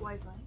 Wi-Fi.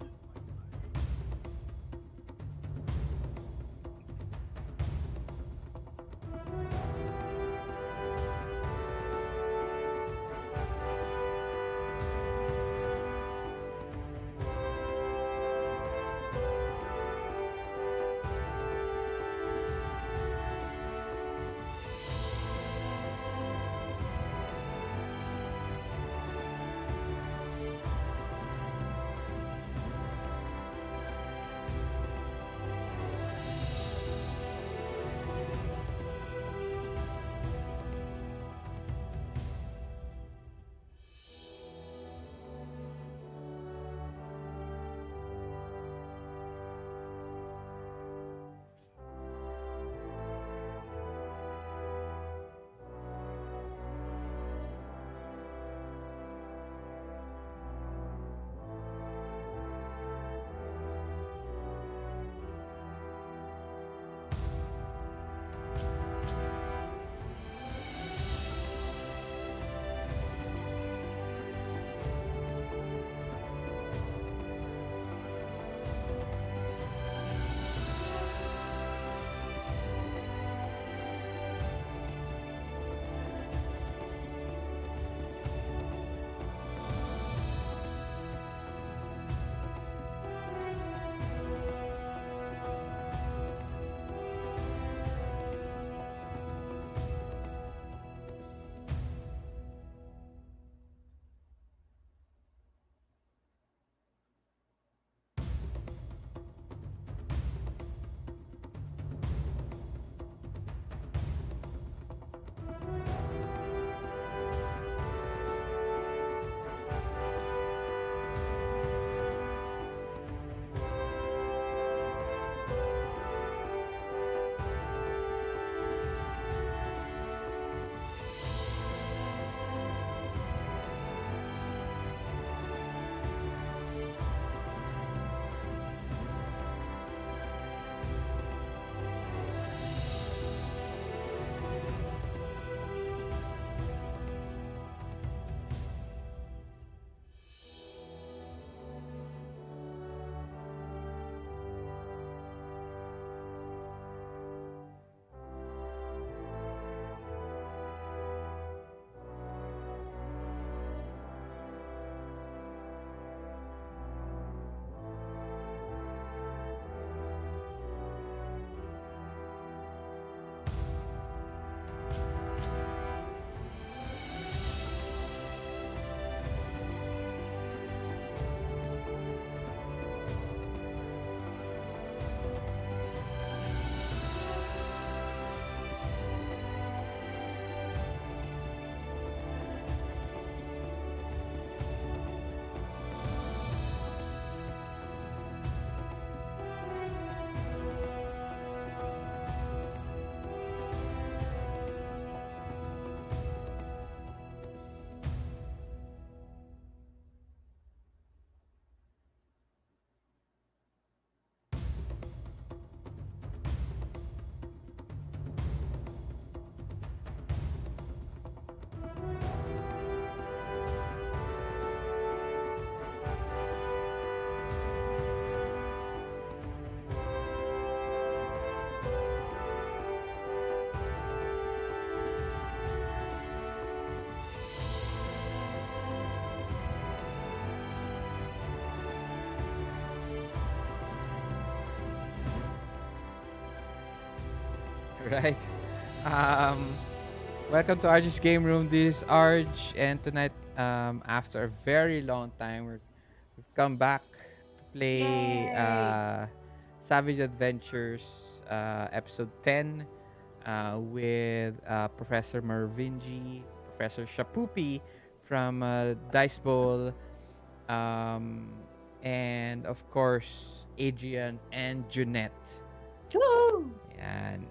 Right. Um, Welcome to Arj's Game Room. This is Arj, and tonight, after a very long time, we've come back to play Yay! Savage Adventures episode 10 with Professor Mervinji, Professor Shapupi from Dice Bowl, um, and of course, Adrian and Junette. Woo! And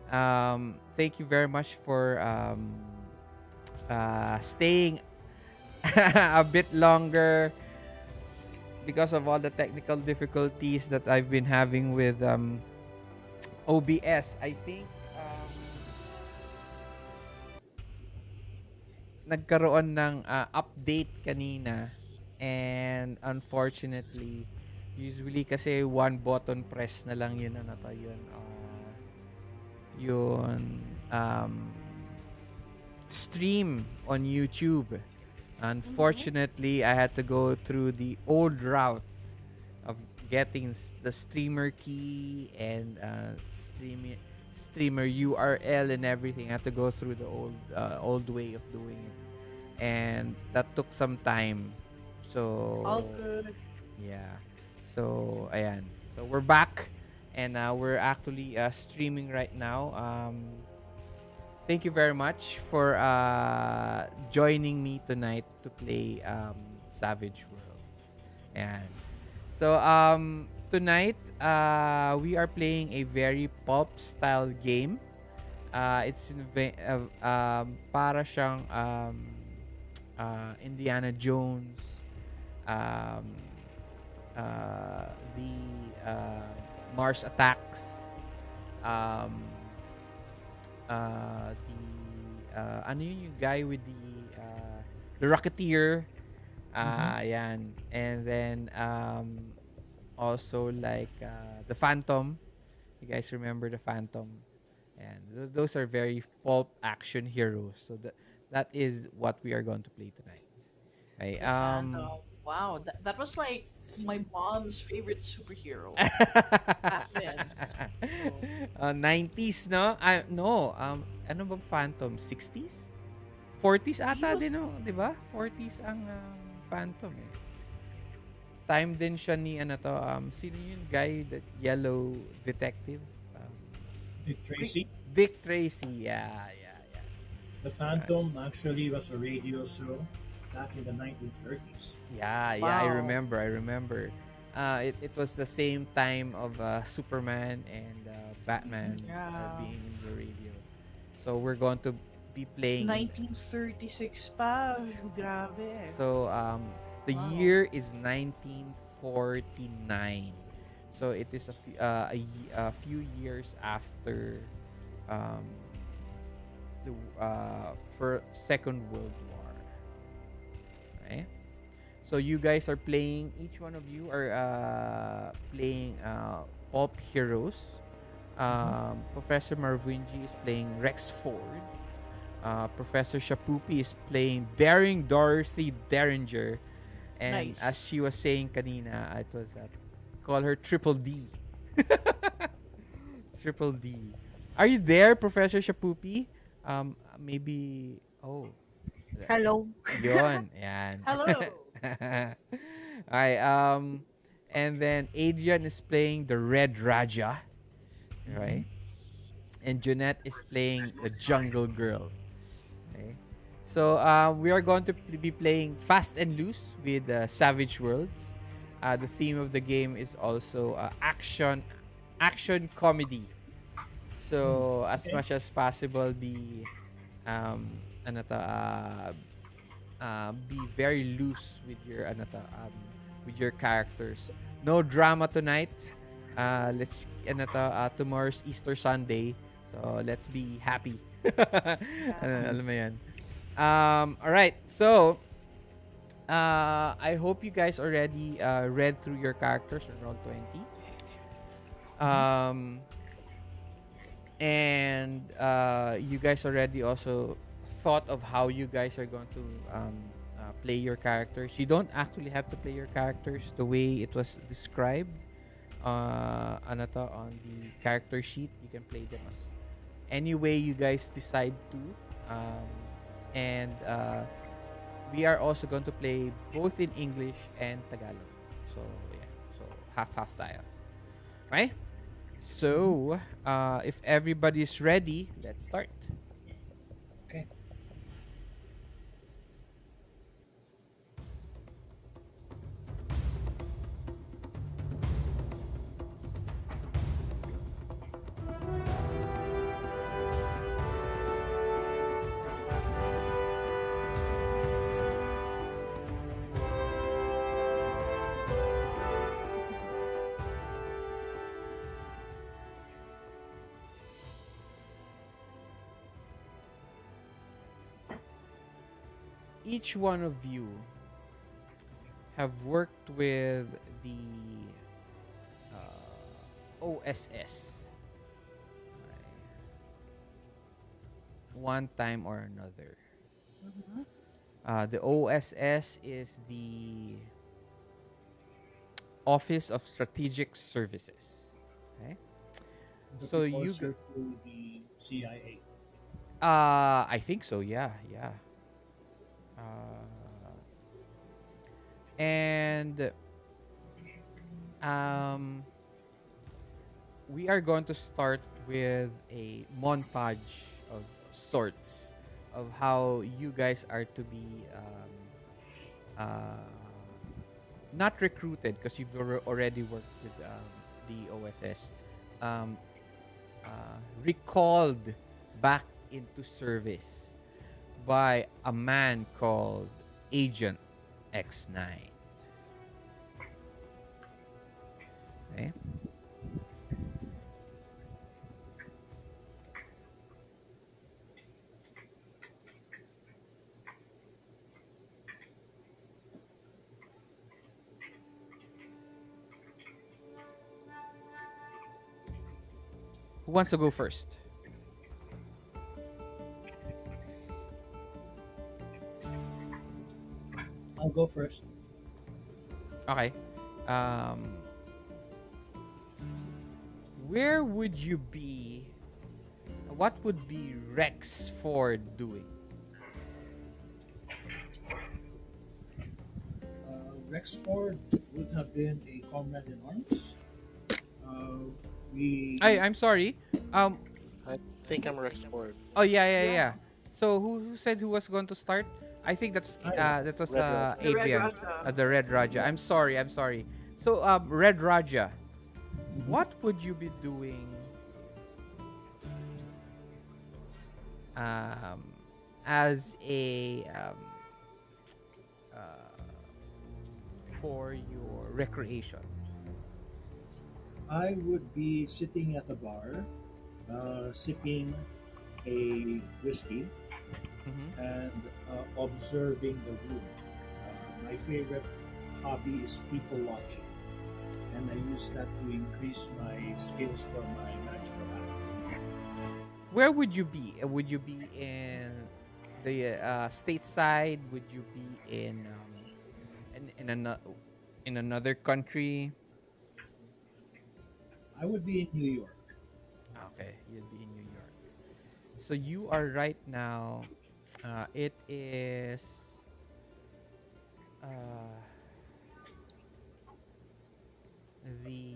thank you very much for staying a bit longer because of all the technical difficulties that I've been having with OBS. I think nagkaroon ng update kanina, and unfortunately Usually kasi one button press na lang yun yun stream on YouTube. Mm-hmm. Unfortunately, I had to go through the old route of getting the streamer key and streamer URL and everything. I had to go through the old way of doing it, and that took some time. All So good. yeah, so ayan. So we're back, and we're actually streaming right now. Thank you very much for joining me tonight to play Savage Worlds. And so tonight we are playing a very pulp style game. It's para siyang Indiana Jones, um, the Mars Attacks, um, ano yun yung guy with the Rocketeer, Mm-hmm. yan. And then also like the Phantom. You guys remember the Phantom? And those are very pulp action heroes. So that is what we are going to play tonight. Okay. The Phantom. Wow, that was like my mom's favorite superhero back then. So, 90s, no? No, ano ba Phantom? 60s? 40s he ata was din, no? Di ba? 40s ang Phantom, eh. Time din siya ni, ano to, sino yung guy, that yellow detective? Um, Dick Rick. Tracy. Dick Tracy, yeah, yeah, yeah. The Right. Phantom actually was a radio show back in the 1930s. Yeah, yeah, Wow. I remember. It was the same time of Superman and Mm-hmm. Batman Yeah. being in the radio. So we're going to be playing in. 1936 pa. Grabe. So the Wow. year is 1949. So it is a few years after um, the for Second World War. Right? So you guys are playing. Each one of you are playing pulp heroes. Mm-hmm. Professor Marvinji is playing Rex Ford. Professor Shapupi is playing Daring Dorothy Derringer. And as Nice. she was saying kanina, it was call her Triple D. Triple D. Are you there, Professor Shapupi? Maybe. Oh, Hello. yon. Yan. Hello. Alright. And then Adrian is playing the Red Raja, Mm-hmm. right? And Jeanette is playing the Jungle Girl. Okay. So we are going to be playing Fast and Loose with Savage Worlds. The theme of the game is also action comedy. Mm. So as Okay. much as possible, ano to, be very loose with your characters. No drama tonight. Let's ano to, tomorrow's Easter Sunday. So let's be happy. Yeah. Alam mo yan. All right. So, I hope you guys already read through your characters on Roll20. Mm-hmm. Um, and you guys already also thought of how you guys are going to play your characters. You don't actually have to play your characters the way it was described ano to, on the character sheet. You can play them as any way you guys decide to. Um, and we are also going to play both in English and Tagalog. So, yeah. So, half-half tayo. Right? Mm-hmm. So, if everybody's ready, let's start. Okay. Each one of you have worked with the OSS. Okay. One time or another. Mm-hmm. The OSS is the Office of Strategic Services. Okay. The So precursor to the CIA. I think so. Yeah, yeah. Uh, and um, we are going to start with a montage of sorts of how you guys are to be uh, not recruited because you've already worked with the OSS, um, recalled back into service by a man called Agent X9. Okay? Who wants to go first? I'll go first. Okay. Um, where would you be? What would be Rex Ford doing? Rexford would have been a comrade in arms. Uh, I we, I'm sorry. Um. I think I'm Rex Ford. Oh yeah, yeah, Yeah. yeah. So who said who was going to start? I think I, that was Red Roger. The Red Adrian, Raja. the Red Raja. I'm sorry, I'm sorry. So Red Raja, Mhm. what would you be doing um as a uh for your recreation? I would be sitting at a bar, sipping a whiskey Mm-hmm. and observing the room. My favorite hobby is people watching, and I use that to increase my skills for my magical act. Where would you be? Would you be in the stateside? Would you be in another country? I would be in New York. Okay, you'd be in New York. So you are right now. It is uh, the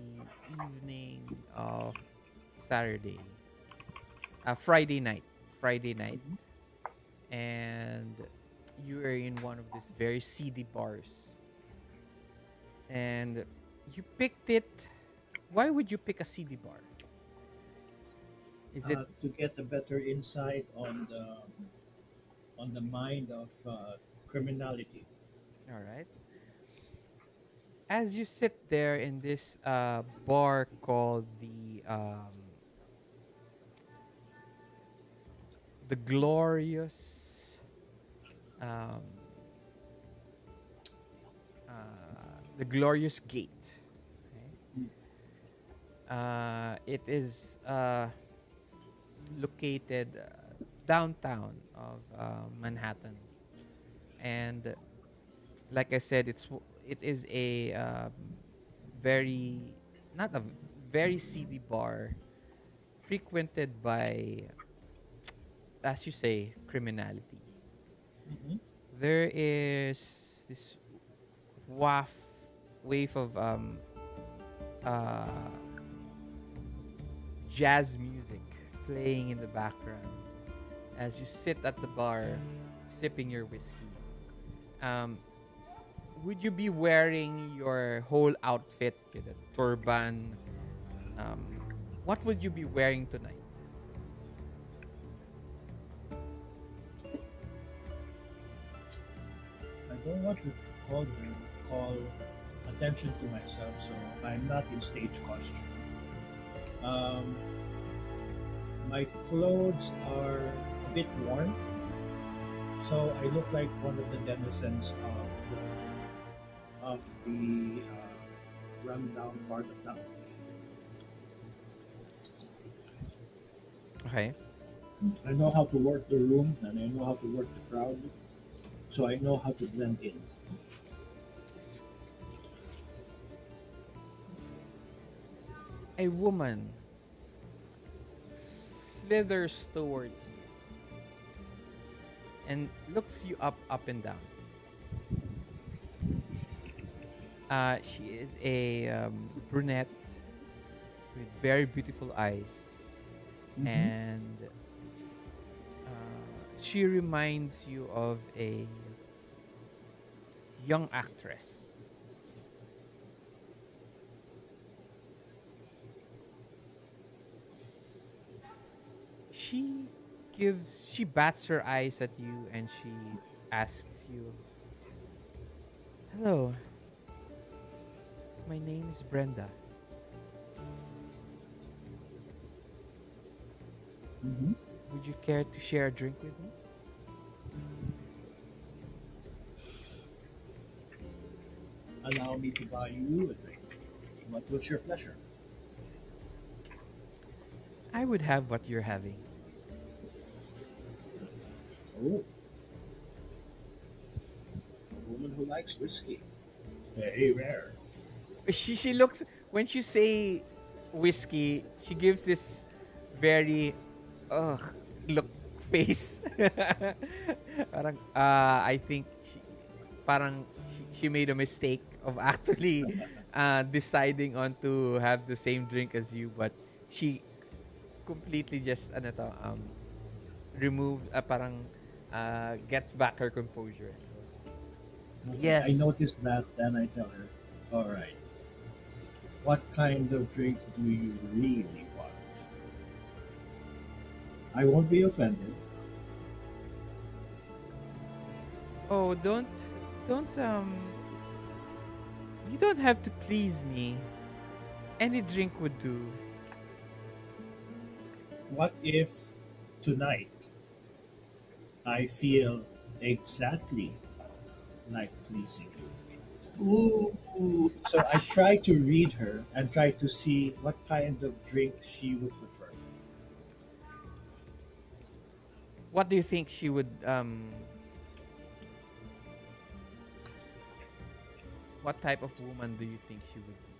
evening of Saturday, Friday night, Friday night, Mhm. and you are in one of these very seedy bars, and you picked it. Why would you pick a seedy bar? Is it To get a better insight on the mind of criminality. all right? As you sit there in this bar called the glorious um, the glorious gate. Okay? Mm. It is located downtown of Manhattan, and like I said, it is a very not a very seedy bar frequented by, as you say, criminality. Mhm. There is this waft wave of uh, jazz music playing in the background as you sit at the bar sipping your whiskey. Um, would you be wearing your whole outfit with a turban? Um, what would you be wearing tonight? I don't want to call attention to myself, so I'm not in stage costume. Um, my clothes are a bit worn, so I look like one of the denizens of the rundown part of town. Okay. I know how to work the room and I know how to work the crowd, so I know how to blend in. A woman slithers towards you and looks you up and down. She is a brunette with very beautiful eyes, Hmm. and she reminds you of a young actress. She bats her eyes at you and she asks you, "Hello, my name is Brenda. Hmm. Would you care to share a drink with me?" Allow me to buy you a drink. What was your pleasure? I would have what you're having. Oh, a woman who likes whiskey. Very rare. She looks when you say whiskey, she gives this very ugh look face. Parang I think she made a mistake of actually deciding on to have the same drink as you, but she completely just ano to, removed parang gets back her composure and goes, Okay, I yes. noticed that, then I tell her, all right, what kind of drink do you really want? I won't be offended. Oh, don't you don't have to please me. Any drink would do. What if tonight I feel exactly like pleasing you? Ooh. So I try to read her and try to see what kind of drink she would prefer. What do you think she would what type of woman do you think she would be?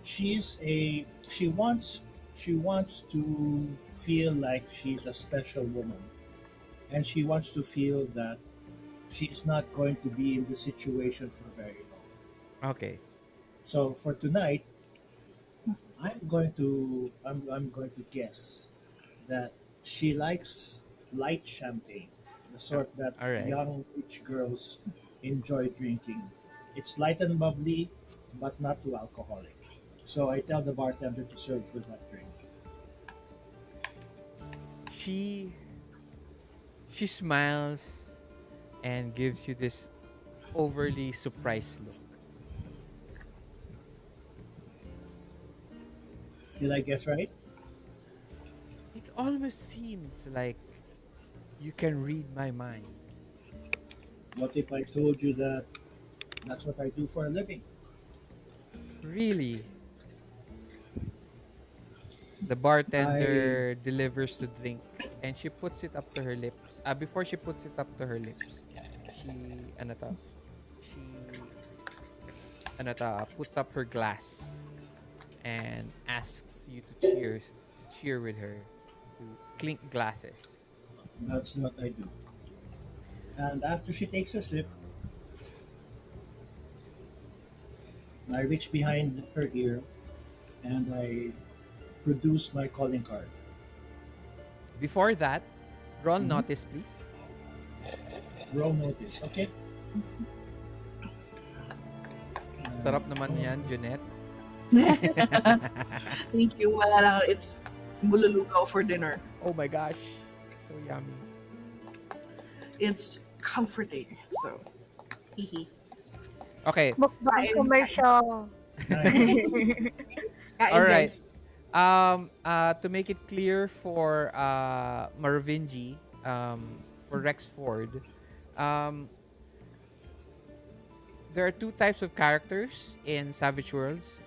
She wants to feel like she's a special woman, and she wants to feel that she's not going to be in the situation for very long. Okay. So for tonight, I'm going to guess that she likes light champagne, the Uh, sort that all right. young rich girls enjoy drinking. It's light and bubbly, but not too alcoholic. So I tell the bartender to serve her that drink. She she smiles and gives you this overly surprised look. Did I guess right? It almost seems like you can read my mind. What if I told you that that's what I do for a living? Really? The I bartender delivers the drink and she puts it up to her lips. Before she puts it up to her lips, she ano to, she ano to, puts up her glass and asks you to cheer with her, to clink glasses. That's what I do. And after she takes a sip, I reach behind her ear and I produce my calling card. Before that, roll Hmm. notice please. Roll notice, okay? Sarap naman Oh, yan, Junette. Thank you. Wala lang. It's bululugaw for dinner. Oh my gosh. So yummy. It's comforting. So, hihi. Okay. Mukbang Kain, kain. commercial. nice. All Kain, right. guys. To make it clear for Marvinji, for Rexford, um, there are two types of characters in Savage Worlds.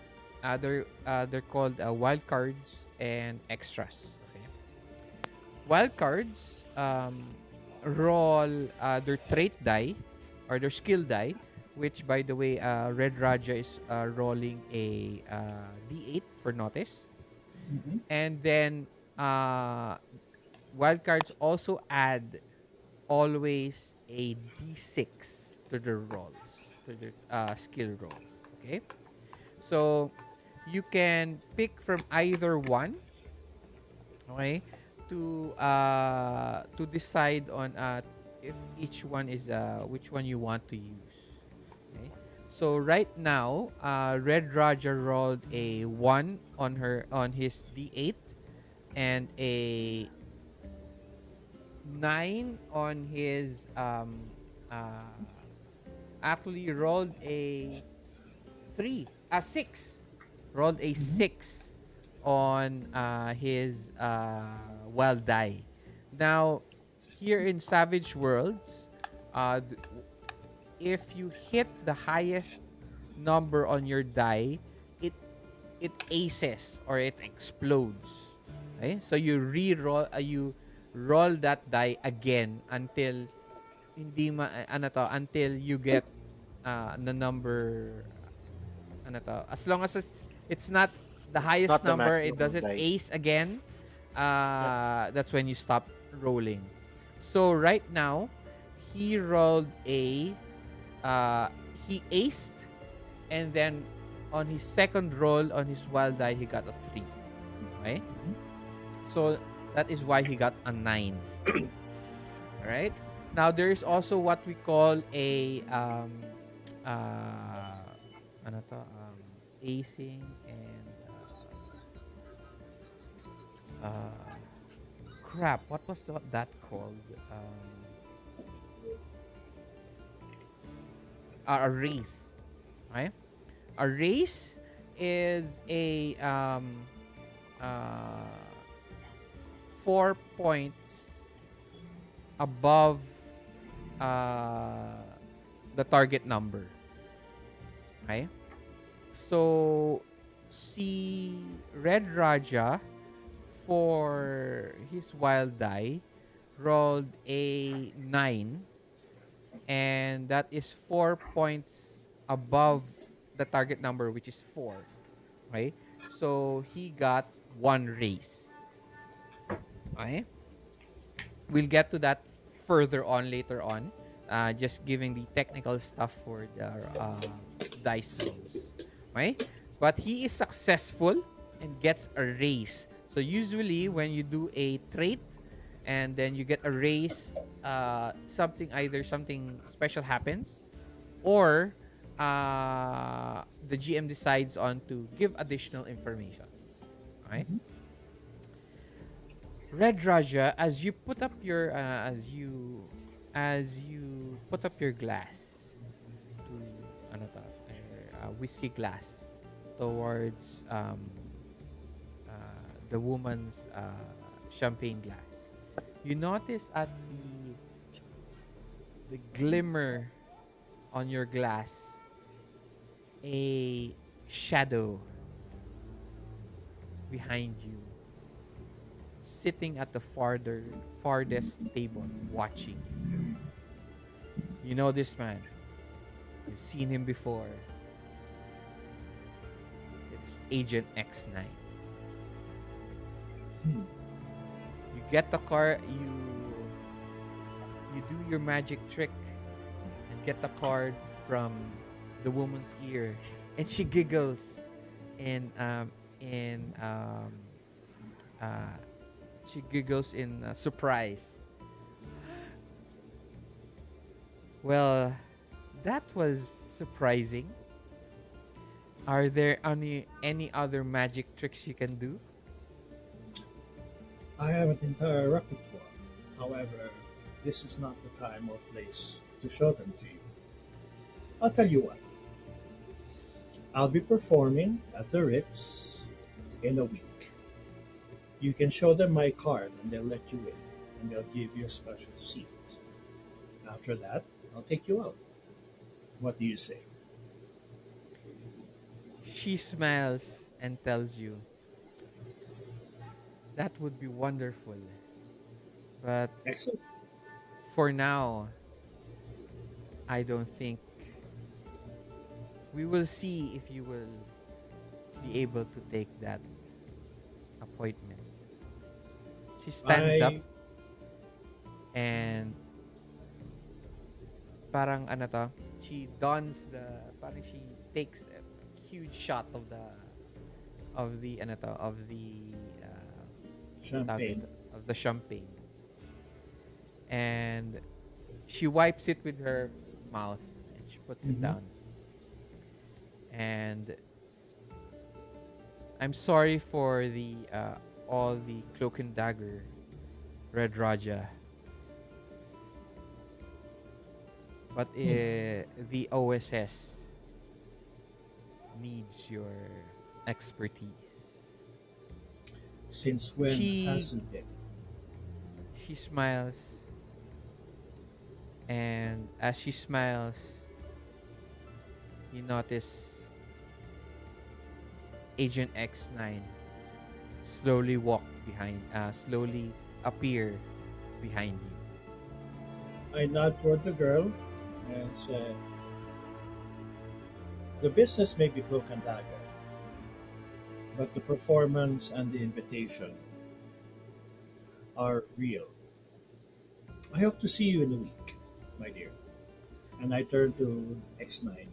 They're called wild cards and extras. Okay. Wild cards roll their trait die or their skill die, which, by the way, Red Raja is rolling a D8 for notice. Mhm. And then uh, wild cards also add always a D6 to the rolls, to the skill rolls. Okay? So you can pick from either one, okay, to decide on if each one is which one you want to use. Okay. So right now, Red Raja rolled a 1 on his D8 and a 9 on his actually rolled a 3, a 6. Rolled a Mhm. 6 on his wild die. Now, here in Savage Worlds, uh, th- if you hit the highest number on your die, it it aces or it explodes. Okay? So you roll that die again until until you get the number as long as it's not the It's highest not the number, it maximum doesn't die. ace again, Yep. that's when you stop rolling. So right now, he rolled a he aced, and then on his second roll on his wild die, he got a 3. Okay? Mhm. So that is why he got a 9. All right? Now there is also what we call a uh ano to, acing and uh crap, what was that called? A race, right? A race is a 4 points above uh the target number, okay? So si Red Raja for his wild die rolled a 9, and that is 4 points above the target number, which is 4. Okay? So he got one raise. Okay? We'll get to that further on later on. Just giving the technical stuff for the dice rolls. Okay? But he is successful and gets a raise. So usually when you do a trait and then you get a raise, either something special happens, or the GM decides on to give additional information. Okay? Mhm. Red Raja, as you put up your as you put up your glass to whiskey glass towards the woman's champagne glass, you notice at the glimmer on your glass a shadow behind you, sitting at the farthest table watching you. You know this man. You've seen him before. It is Agent X9. Hmm. You get the car, you do your magic trick and get the card from the woman's ear, and she giggles in in uh surprise. Well, that was surprising. Are there any other magic tricks you can do? I have an entire repertoire. However, this is not the time or place to show them to you. I'll tell you what, I'll be performing at the Ritz in a week. You can show them my card and they'll let you in, and they'll give you a special seat. After that, I'll take you out. What do you say? She smiles and tells you, "That would be wonderful. But Excellent. for now, I don't think we will see if you will be able to take that appointment. She stands up I and parang ano to, she dons the parang she takes a huge shot of the ano to, tawag champagne. dito, of the champagne, and she wipes it with her mouth and she puts it Hmm. down. And I'm sorry for the all the cloak and dagger, Red Raja, but the OSS needs your expertise. Since when She hasn't it? she smiles, and as she smiles, you notice Agent X9 slowly appear behind you. I nod toward the girl and said, "The business may be cloak and dagger, but the performance and the invitation are real. I hope to see you in a week, my dear." And I turn to X9.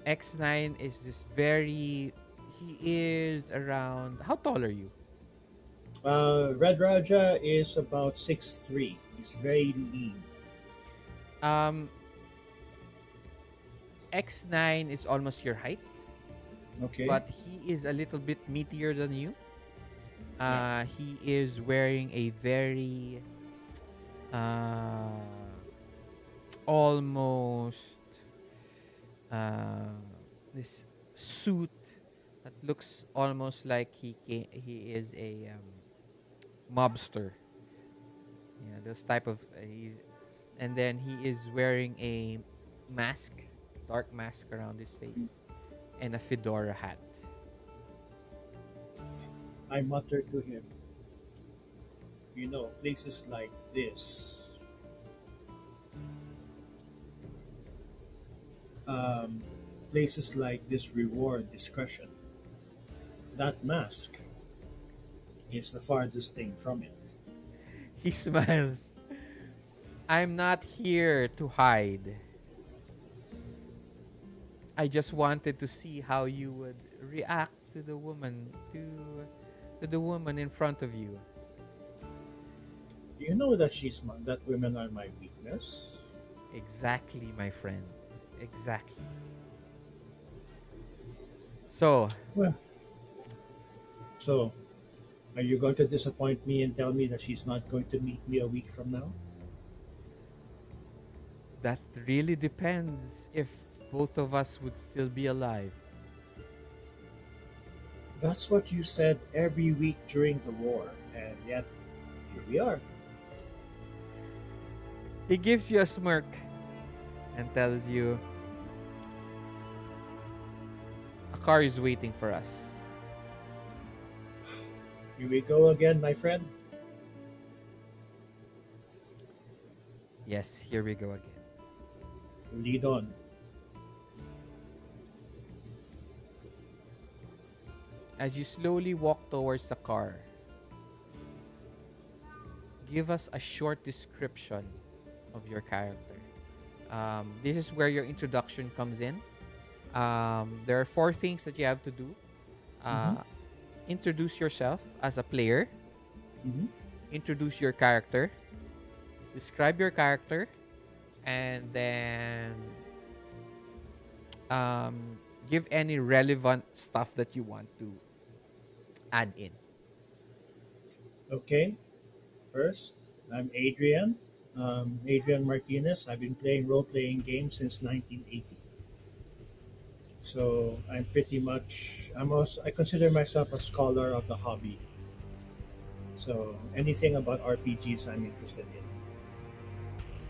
X9 is this very. He is around. How tall are you? Red Raja is about 6'3". He's very lean. Um, X9 is almost your height, Okay? but he is a little bit meatier than you. Yeah. He is wearing a very uh, almost uh, this suit that looks almost like he is a mobster. Yeah, those type of and then he is wearing a mask, dark mask around his face, and a fedora hat. I mutter to him, places like this, um, places like this reward discretion. That mask is the farthest thing from it. He smiles. I'm not here to hide. I just wanted to see how you would react to the woman in front of you. You know that women are my weakness. Exactly, my friend. Exactly. So, Well, so are you going to disappoint me and tell me that she's not going to meet me a week from now? that really depends if both of us would still be alive. That's what you said every week during the war, and yet here we are. He gives you a smirk and tells you a car is waiting for us. Here we go again, my friend. Yes, here we go again. Lead on. As you slowly walk towards the car, give us a short description of your character. This is where your introduction comes in. There are four things that you have to do. Mm-hmm. Uh, Introduce yourself as a player, Mm-hmm. introduce your character, describe your character, and then um, give any relevant stuff that you want to add in. Okay. First, I'm Adrian. Adrian Martinez. I've been playing role-playing games since 1980. So I'm pretty much. I consider myself a scholar of the hobby. So anything about RPGs, I'm interested in.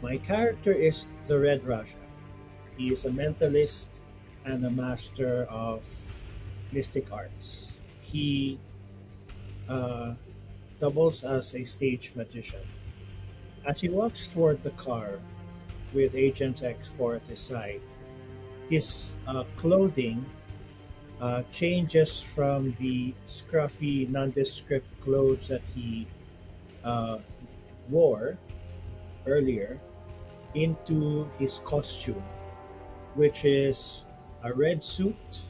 My character is the Red Raja. He is a mentalist and a master of mystic arts. He uh, doubles as a stage magician. As he walks toward the car with Agent X4 at his side, his clothing changes from the scruffy, nondescript clothes that he uh, wore earlier into his costume, which is a red suit,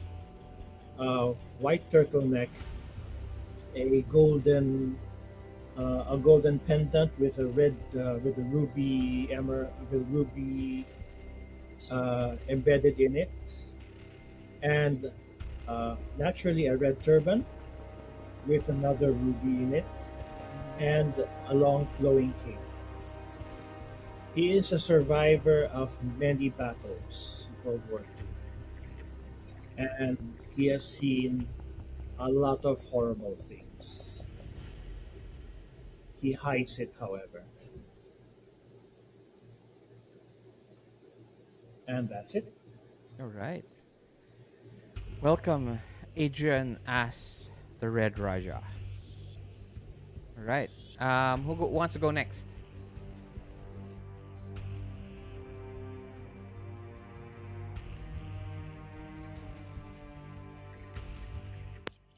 a white turtleneck, a golden pendant with a red with a ruby emer with ruby embedded in it, and naturally a red turban with another ruby in it, Mm-hmm. and a long flowing cape. He is a survivor of many battles in World War II, and he has seen a lot of horrible things. He hides it, however, and that's it. All right. Welcome, Adrian as the Red Raja. All right. Wants to go next?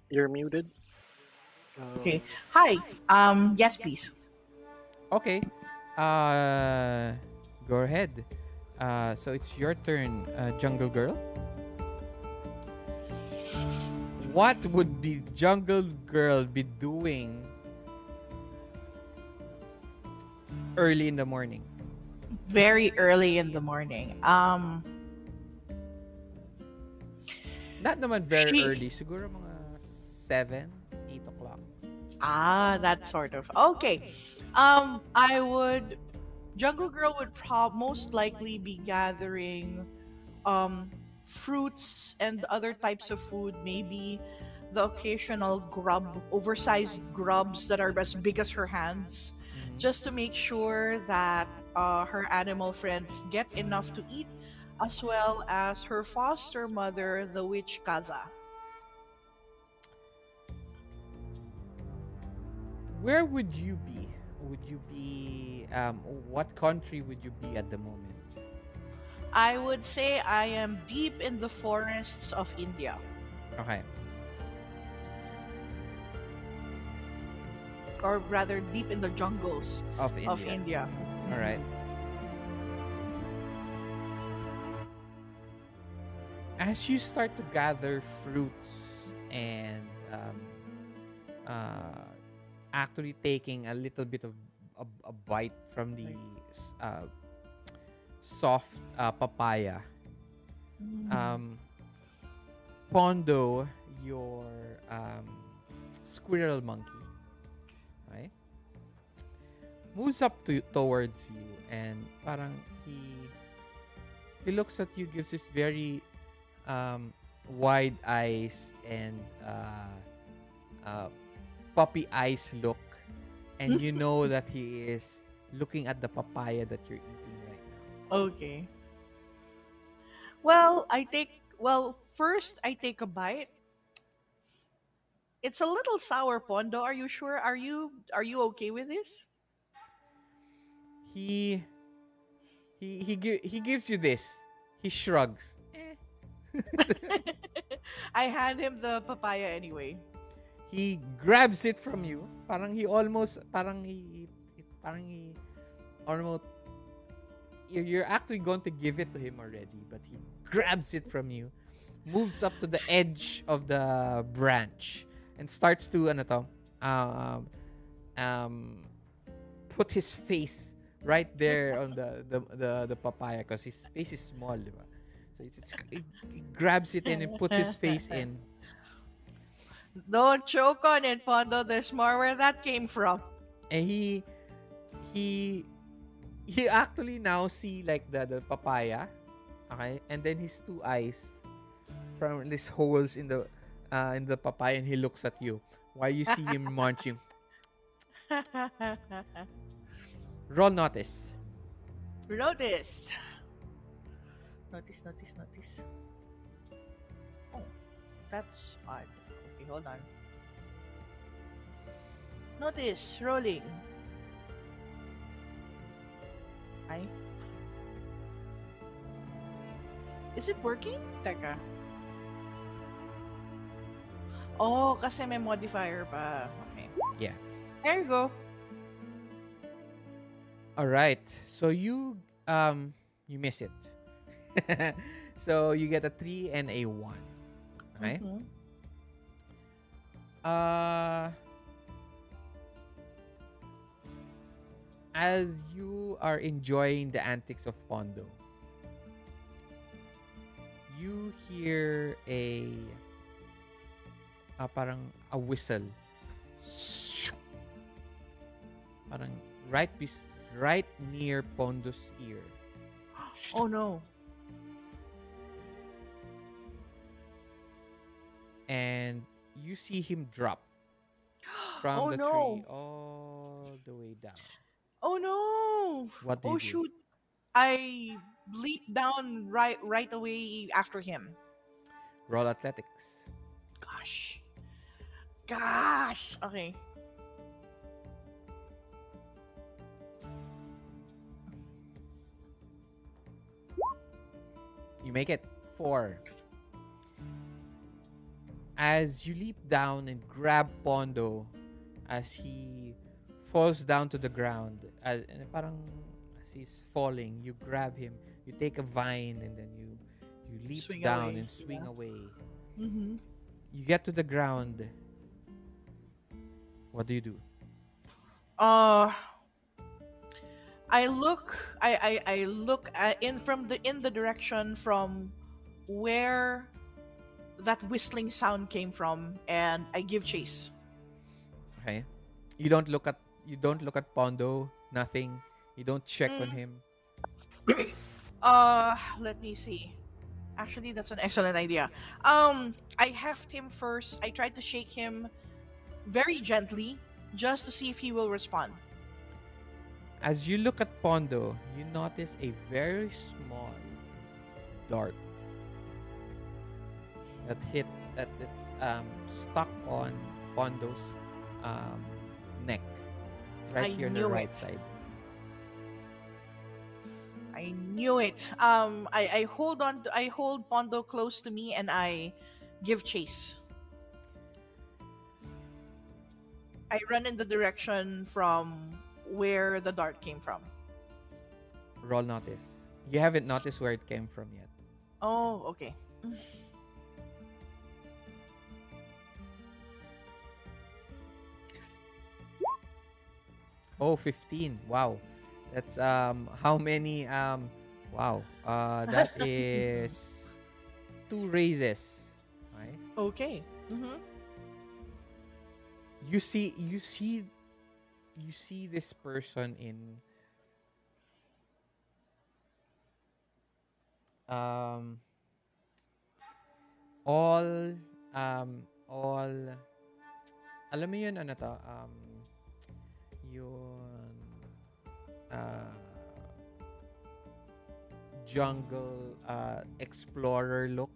You're muted. Okay. Um, Hi. Yes, please. Okay. Uh, Go ahead. So it's your turn, Jungle Girl. What would be Jungle Girl be doing early in the morning? Very early in the morning. Not naman very She. early. Siguro mga 7, 8 o'clock. That sort of. Okay. I would. Jungle Girl would most likely be gathering um fruits and other types of food, maybe the occasional grub, oversized grubs that are as big as her hands, Mm-hmm. just to make sure that her animal friends get enough to eat, as well as her foster mother, the witch Kaza. Where would you be? Would you be what country would you be at the moment? I would say I am deep in the forests of India, Okay. or rather deep in the jungles Of of India. India. All Mhm. right. As you start to gather fruits and uh, actually taking a little bit of a bite from the uh, soft papaya, Mm. um, Pondo, your squirrel monkey, right, moves up to towards you and parang he looks at you, gives this very um, wide eyes and uh, puppy eyes look, and you know that he is looking at the papaya that you're eating right Okay. First I take a bite. It's a little sour, Pondo. Are you sure? Are you okay with this? now. He gives you this. He shrugs. I hand him the papaya anyway. He grabs it from you. Parang he almost you're actually going to give it to him already, but he grabs it from you, moves up to the edge of the branch, and starts to ano to, um, um, put his face right there on the papaya because his face is small, diba? So he grabs it in and puts his face in, Don't choke on it, Pondo. There's more where that came from. and he he actually now see like the papaya, okay, and then his two eyes from these holes in the papaya, and he looks at you while you see him munching. Roll notice. Notice. Notice. Oh, that's odd. Okay, hold on. Notice. Rolling. Ay. Is it working? Teka. Oh, kasi may modifier pa. Okay. Yeah. There you go. All right. So you miss it. So you get a 3 and a 1. Okay? Mhm. Uh as you are enjoying the antics of Pondo, you hear parang a whistle. Parang right near Pondo's ear. Oh no. And you see him drop from Oh the tree no. all the way down. Oh no. What do Oh you do? shoot. I leap down right away after him. Roll athletics. Gosh. Gosh. Okay. You make it 4. As you leap down and grab Pondo as he falls down to the ground, and parang as he's falling, you grab him, you take a vine, and then you leap Swing down away, and swing yeah. away. Mm-hmm. You get to the ground. What do you do? Uh, I look. I look in the direction from where that whistling sound came from, and I give chase. Okay. You don't look at Pondo, nothing. You don't check on Mm, him. let me see. Actually, that's an excellent idea. I heft him first. I tried to shake him very gently, just to see if he will respond. As you look at Pondo, you notice a very small dart that's stuck on Pondo's um, neck, right I here on the knew right it. side. I knew it. I hold Pondo close to me and I give chase. I run in the direction from where the dart came from. Roll notice. You haven't noticed where it came from yet. Oh, okay. Oh, 15. Wow. That's how many wow. That is 2 raises. Okay? Okay. Mm-hmm. You see this person in um all all alam mo yun ano to yun uh jungle explorer look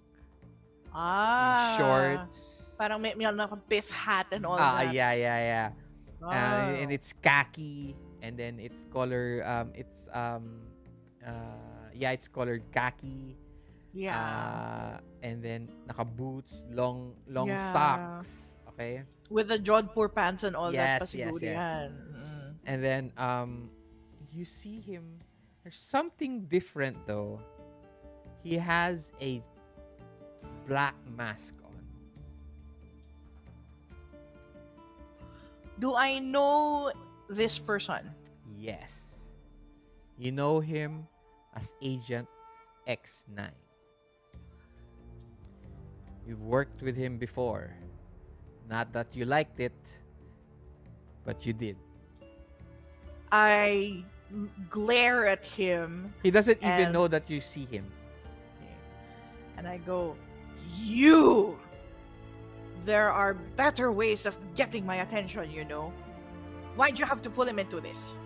in Ah, shorts. parang may naka-pith hat and all that. Yeah. And Oh, it's khaki, and then it's color yeah, it's colored khaki. yeah. And then naka boots, long Yeah. socks. Okay. With the Jodhpur pants and all that pa Yes. siguro yan. Mm. And then you see him. There's something different though. He has a black mask on. Do I know this person? Yes. You know him as Agent X9. You've worked with him before. Not that you liked it, but you did. I glare at him He doesn't even and know that you see him. and I go, "You! There are better ways of getting my attention, you know. Why'd you have to pull him into this?"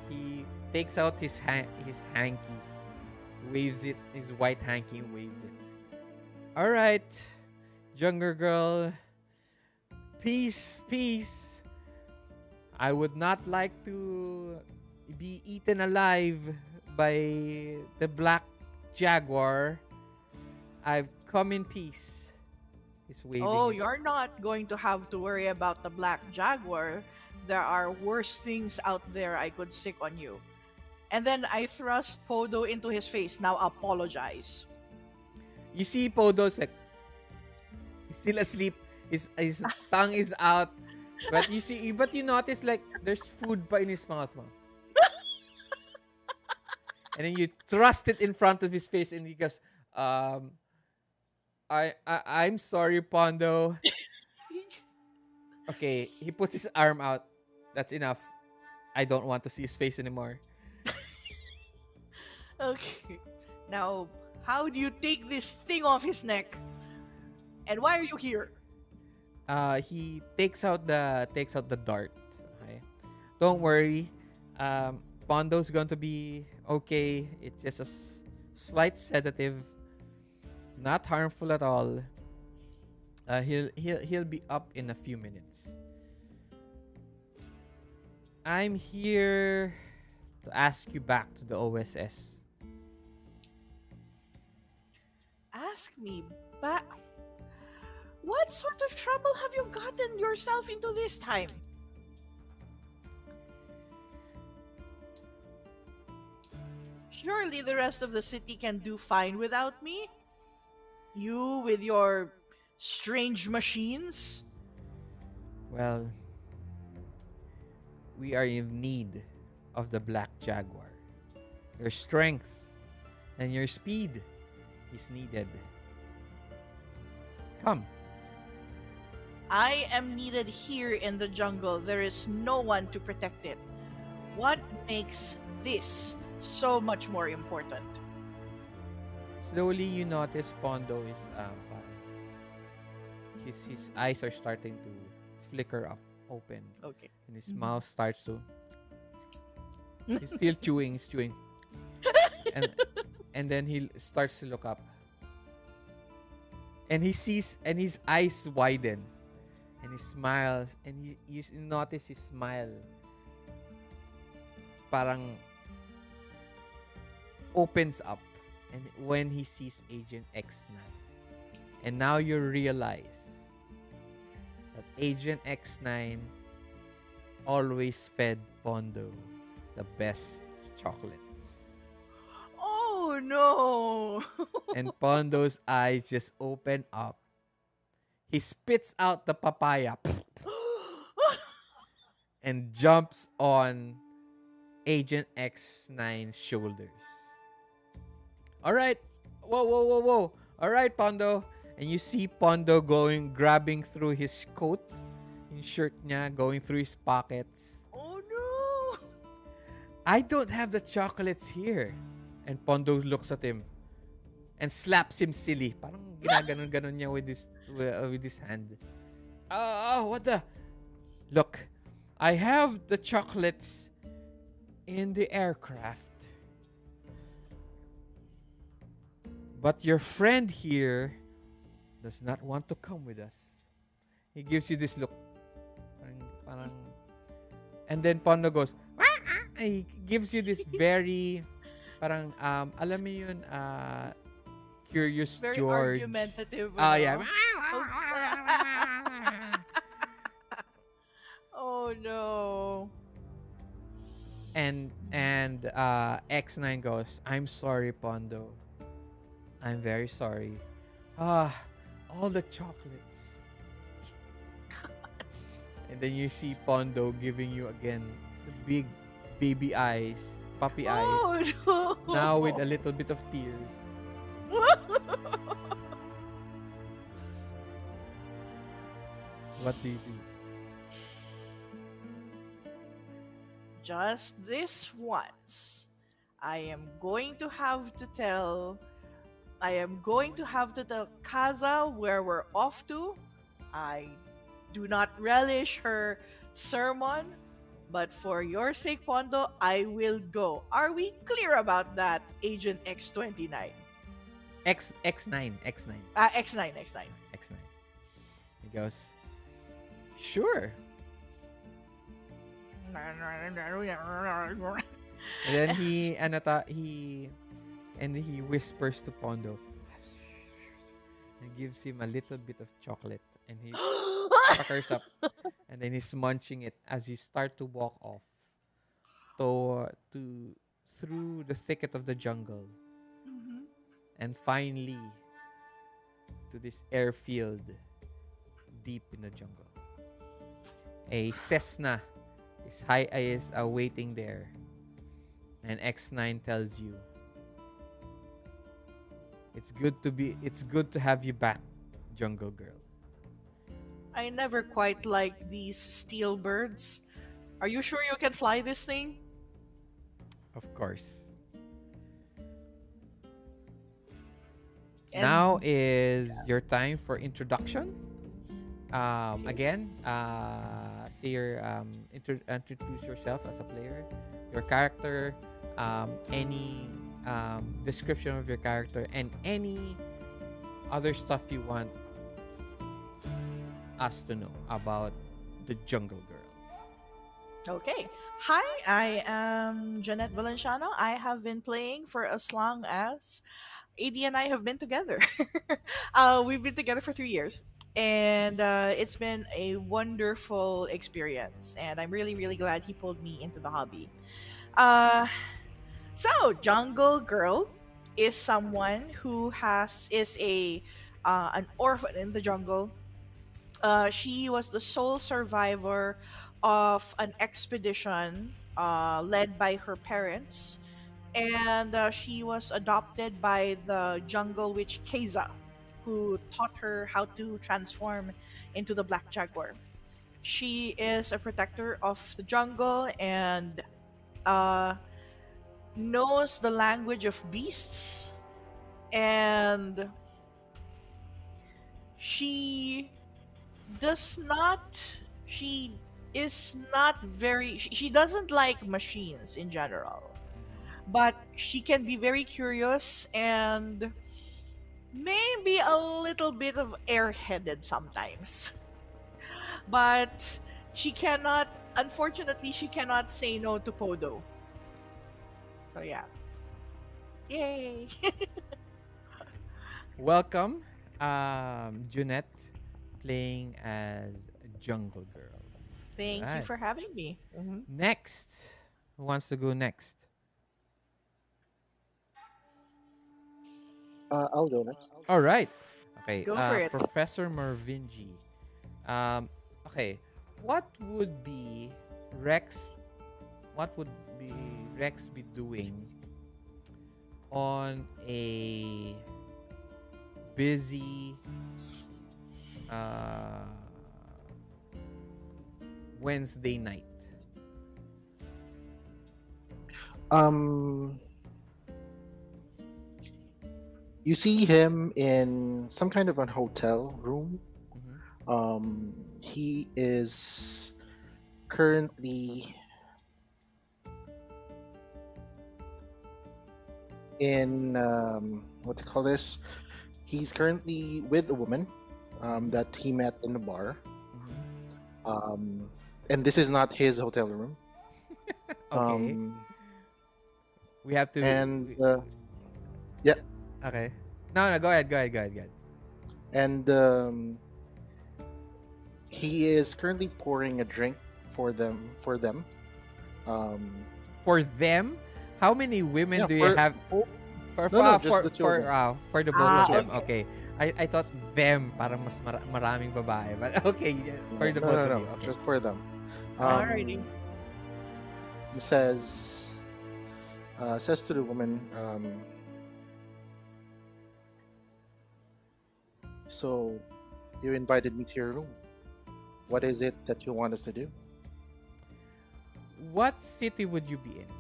He takes out his hanky, waves it, his white hanky, and waves it. All right, younger girl. Peace. I would not like to be eaten alive by the black jaguar. I've come in peace. He's waving Oh, his. you're not going to have to worry about the black jaguar. There are worse things out there I could sick on you. And then I thrust Podo into his face. Now apologize. You see Podo's like he's still asleep. His tongue is out. But you notice like there's food pa in his mouth. And then you thrust it in front of his face and he goes, I'm sorry, Pondo. Okay, he puts his arm out. That's enough. I don't want to see his face anymore. Okay. Now, how do you take this thing off his neck? And why are you here? He takes out the dart. Okay. Don't worry. Pondo's going to be okay. It's just a slight sedative, not harmful at all. He'll be up in a few minutes. I'm here to ask you back to the OSS. Ask me back. What sort of trouble have you gotten yourself into this time? Surely the rest of the city can do fine without me? You with your strange machines? Well, we are in need of the Black Jaguar. Your strength and your speed is needed. Come. I am needed here in the jungle. There is no one to protect it. What makes this so much more important? Slowly, you notice Pondo is his eyes are starting to flicker up, open, Okay. and his mouth starts to. He's still chewing. He's chewing, and then he starts to look up, and he sees, and his eyes widen, and he smiles, and you notice his smile, parang opens up, and when he sees Agent X9, and now you realize that Agent X9 always fed Pondo the best chocolates. Oh no! And Pondo's eyes just open up. He spits out the papaya and jumps on Agent X9's shoulders. All right. Whoa. All right, Pondo. And you see Pondo grabbing through his coat, his shirt niya, going through his pockets. Oh no! I don't have the chocolates here. And Pondo looks at him and slaps him silly. Parang ginaganon-ganon niya with his hand. What the? Look, I have the chocolates in the aircraft. But your friend here does not want to come with us. He gives you this look. Parang, and then Pondo goes, he gives you this very, parang, alam mo yun, Curious Very George. argumentative. Oh, yeah. Oh no. And X9 goes, I'm sorry, Pondo. I'm very sorry. All the chocolates. And then you see Pondo giving you again the big baby eyes, puppy eyes. Oh no. Now with a little bit of tears. What do you do? Just this once. I am going to have to tell Kaza where we're off to. I do not relish her sermon, but for your sake, Pondo, I will go. Are we clear about that, Agent X29? X9. X9. He goes, sure. And then he ano ta, he whispers to Pondo and gives him a little bit of chocolate, and he puckers up, and then he's munching it as you start to walk off to through the thicket of the jungle, Mhm. and finally to this airfield deep in the jungle. A Cessna is waiting there, and X9 tells you it's good to have you back, Jungle Girl. I never quite liked these steel birds. Are you sure you can fly this thing? Of course. Now And is your time for introduction. Again, say introduce yourself as a player, your character, any description of your character, and any other stuff you want us to know about the Jungle Girl. okay. Hi, I am Jeanette Valenciano. I have been playing for as long as AD and I have been together. We've been together for 3 years. And it's been a wonderful experience. And I'm really, really glad he pulled me into the hobby. Uh, so, Jungle Girl is someone who is a an orphan in the jungle. She was the sole survivor of an expedition led by her parents, and she was adopted by the jungle witch Keza, who taught her how to transform into the Black Jaguar. She is a protector of the jungle and uh, knows the language of beasts, and she does not she is not very she doesn't like machines in general, but she can be very curious and maybe a little bit of airheaded sometimes. But she cannot unfortunately she cannot say no to Podo. So yeah. Yay. Welcome, Junette, playing as Jungle Girl. Thank you Right. for having me. Next, who wants to go next? I'll go next. All right. Okay. Go for it. Professor Marvinji. Um. Okay. What would be Rex? What would be Rex be doing on a busy uh, Wednesday night? Um, you see him in some kind of a hotel room. He is currently in what they call this. He's currently with a woman that he met in the bar. And this is not his hotel room. Okay. We have to. And we- Okay. No, go ahead. Go ahead. and he is currently pouring a drink for them. For them, how many women Yeah, do you for- have? For No, just the two of them. for the both of them. okay. Okay. I thought them parang mas maraming babae. But okay, for the both of you. Okay. just for them. Alrighty. He says to the woman, so you invited me to your room. What is it that you want us to do? What city would you be in?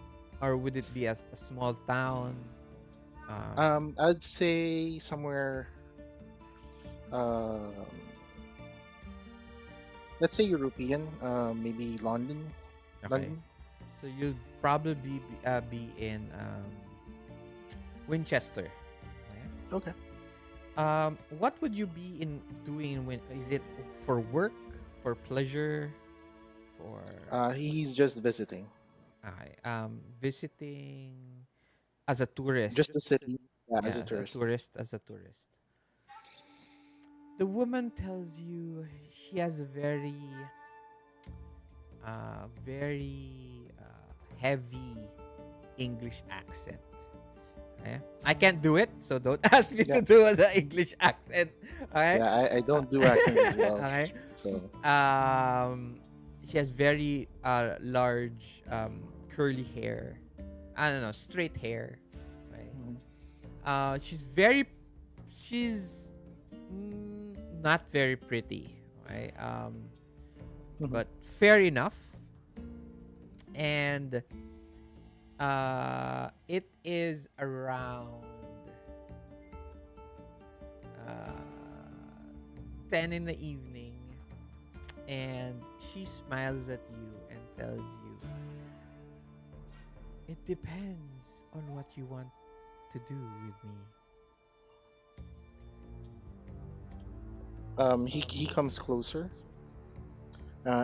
Or would it be a small town? I'd say somewhere, um, let's say European, maybe London. Okay. London. So you'd probably be in Winchester. Okay. Okay. What would you be in doing when is it for work, for pleasure, or He's just visiting. visiting as a tourist? Just the city, yeah, as a Yeah, a tourist. tourist as a tourist. The woman tells you she has a very heavy English accent. Okay? I can't do it, so don't ask me Yeah, to do the English accent. Okay? yeah. I Uh, don't do accents as well. okay. So Um, she has very large curly hair. I don't know, straight hair. Right? mhm. She's not very pretty. Right? Mhm. But fair enough. And it is around uh, 10 in the evening, and she smiles at you and tells you, it depends on what you want to do with me. He comes closer,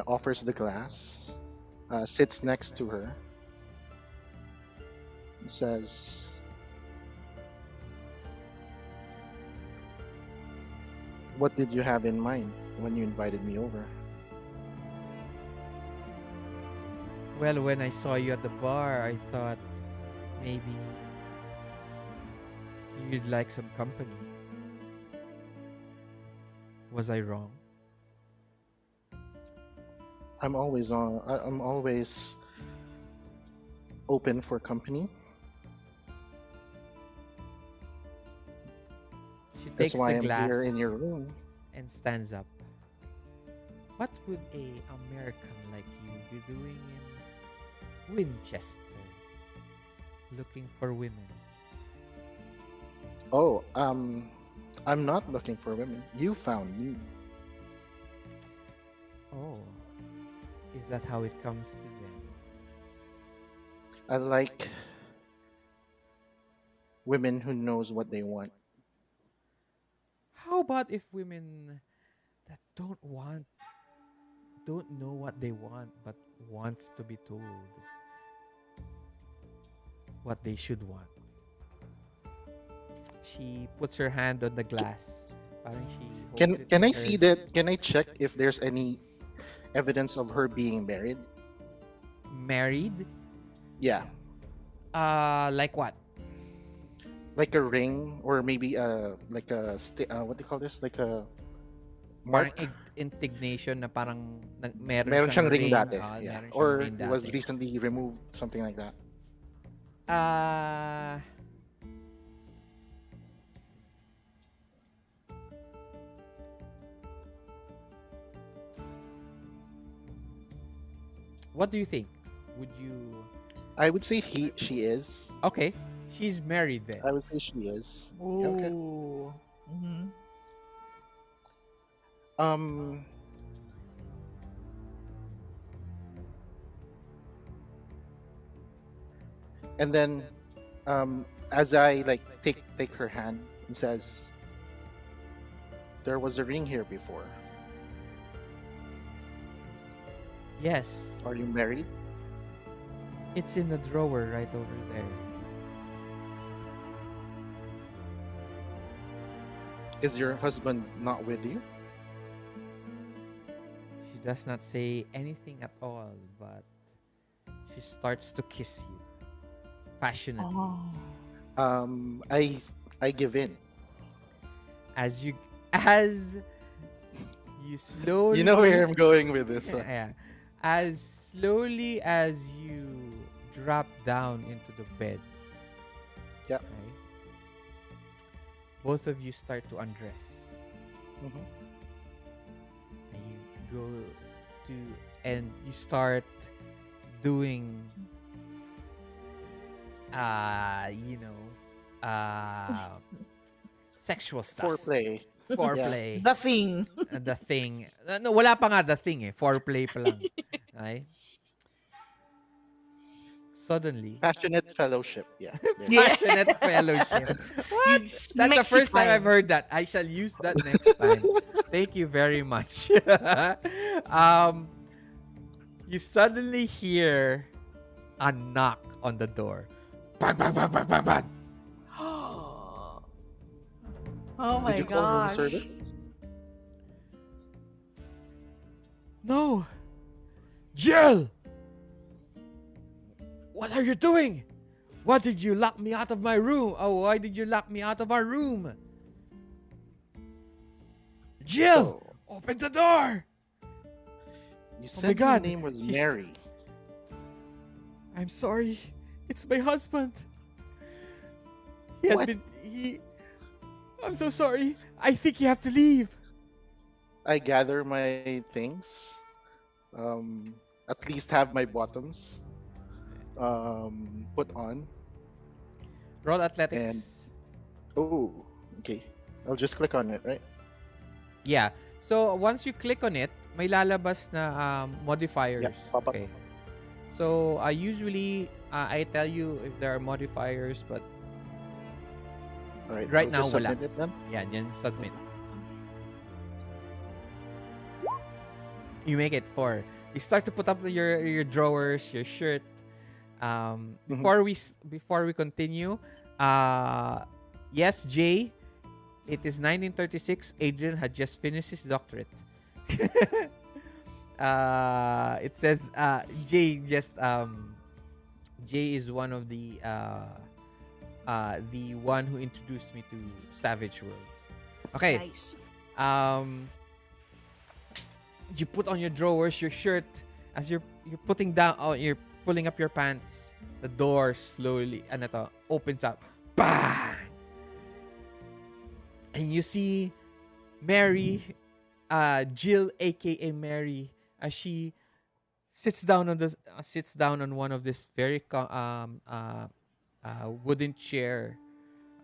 offers the glass, sits next to her, and says, "What did you have in mind when you invited me over?" Well, when I saw you at the bar, I thought maybe you'd like some company. Was I wrong? I'm always open for company. She That's takes why the I'm glass here in your room. and stands up. What would a American like you be doing in Winchester? Looking for women. Oh, I'm not looking for women. You found me. Oh, is that how it comes to them? I like women who knows what they want. How about if women that don't know what they want, but wants to be told what they should want? She puts her hand on the glass. Parang she holds it Can in I her see that? Can I check if there's any evidence of her being married? married. Yeah, Like what? like a ring or maybe like what do you call this? Like a Parang mark. indignation na parang meron Meron siyang siyang ring ring. dati. Yeah, Meron siyang or ring was dati. recently removed, something like that. Ah, what do you think? Would you? I would say she is. Okay, she's married then. I would say she is. Yeah, okay. Ooh. Mm-hmm. Um, and then as I like take her hand and says, "There was a ring here before. Yes, Are you married?" it's in the drawer right over there. Is your husband not with you? She does not say anything at all, but she starts to kiss you passionately Oh. Um, I I give in. as you as you You know where slowly I'm going with this one. yeah, as slowly as you drop down into the bed. Yeah. Right? Both of you start to undress. Mhm. And you go to and you start doing you know sexual stuff. Foreplay. Foreplay. The thing. The thing. No, wala pa nga the thing eh. Foreplay pa lang. Okay? Suddenly, Passionate fellowship. Yeah. There. Yeah. passionate fellowship. What? It's That's the first time I've Mexican. heard that. I shall use that next time. Thank you very much. um, You suddenly hear a knock on the door. Bang, bang, bang, bang, bang, bang. Oh Did my you call room gosh. service? No. Jill! What are you doing? Why did you lock me out of my room? Oh, why did you lock me out of our room? Jill! So Open the door! you Oh my said your god. name was She's... Mary. I'm sorry. It's my husband. He has What? been... I'm so sorry. I think you have to leave. I gather my things. Um, at least have my bottoms put on. Roll And athletics. oh, okay. I'll just click on it, right? Yeah. So, once you click on it, may lalabas na Yeah, modifiers. pop up. Okay. So, usually, I tell you if there are modifiers, but All right, right I'll now, just wala. submit it then. Yeah, yan, submit. You make it 4. You start to put up your drawers, your shirt. Mhm. Before we continue, yes, Jay, it is 1936. Adrian had just finished his doctorate. It says Jay is one of the one who introduced me to Savage Worlds. Okay. Nice. You put on your drawers, your shirt, as you're putting down, you're pulling up your pants. The door slowly, opens up. Bang! And you see Mary, Jill, aka Mary, as she sits down on one of this very wooden chair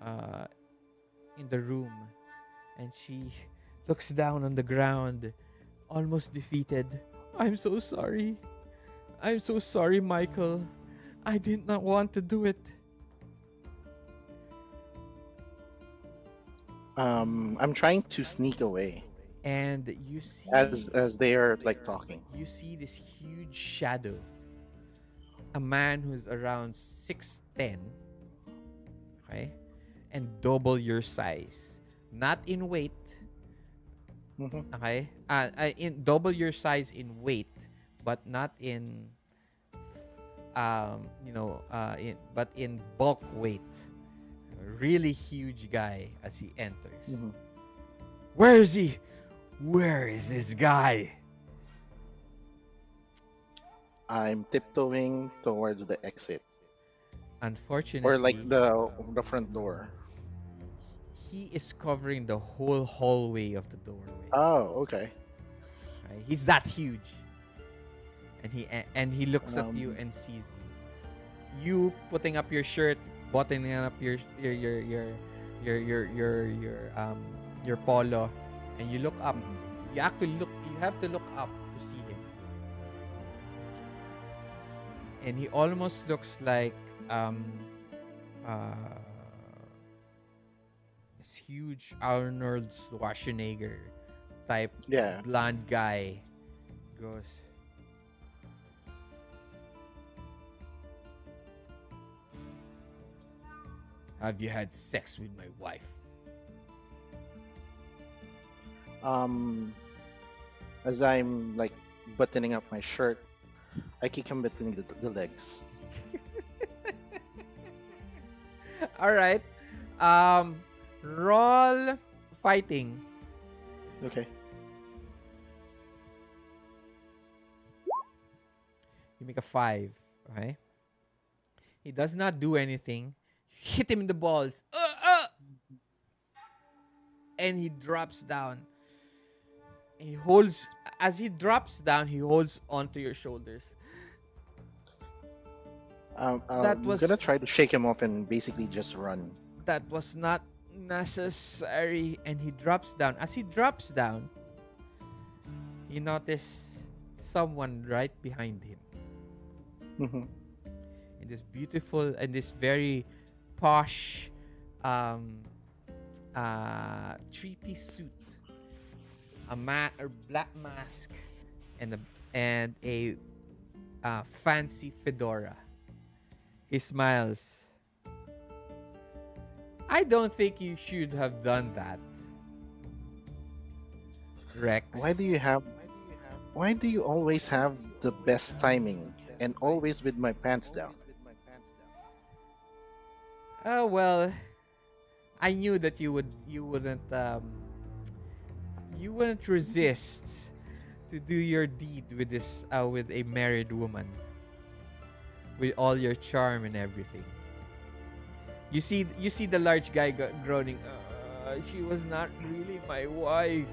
uh, in the room, and she looks down on the ground, almost defeated. I'm so sorry. I'm so sorry, Michael. I did not want to do it. I'm trying to sneak away And you see as they are like talking. you see this huge shadow. A man who's around 6'10", okay? And double your size. Not in weight, Mhm. okay? In double your size in weight, but not in but in bulk weight. A really huge guy as he enters. Mhm. Where is he? Where is this guy? I'm tiptoeing towards the exit or like Unfortunately, the front door. he is covering the whole hallway of the doorway. Oh, okay. Right? He's that huge, and he looks at you Um, and sees you. You putting up your shirt, buttoning up your polo, and you look up. mhm. You actually look. You have to look up to see him, and he almost looks like uh, this huge Arnold Schwarzenegger type Yeah. blonde guy. Goes, have you had sex with my wife? Um, as I'm like buttoning up my shirt, I kick him between the legs. All right. Roll fighting. Okay. You make a 5. Okay. He does not do anything. Hit him in the balls. And he drops down. He holds, as he drops down, he holds onto your shoulders. That I'm was gonna try to shake him off and basically just run. that was not necessary. And he drops down. As he drops down, you notice someone right behind him. Mhm. In this beautiful and this very posh three-piece suit, a black mask, and a fancy fedora. He smiles. I don't think you should have done that, Why Rex. do you have why do you always have the best timing and always with my pants down? Oh well, I knew that you wouldn't resist to do your deed with this with a married woman with all your charm and everything. You see the large guy groaning. She was not really my wife.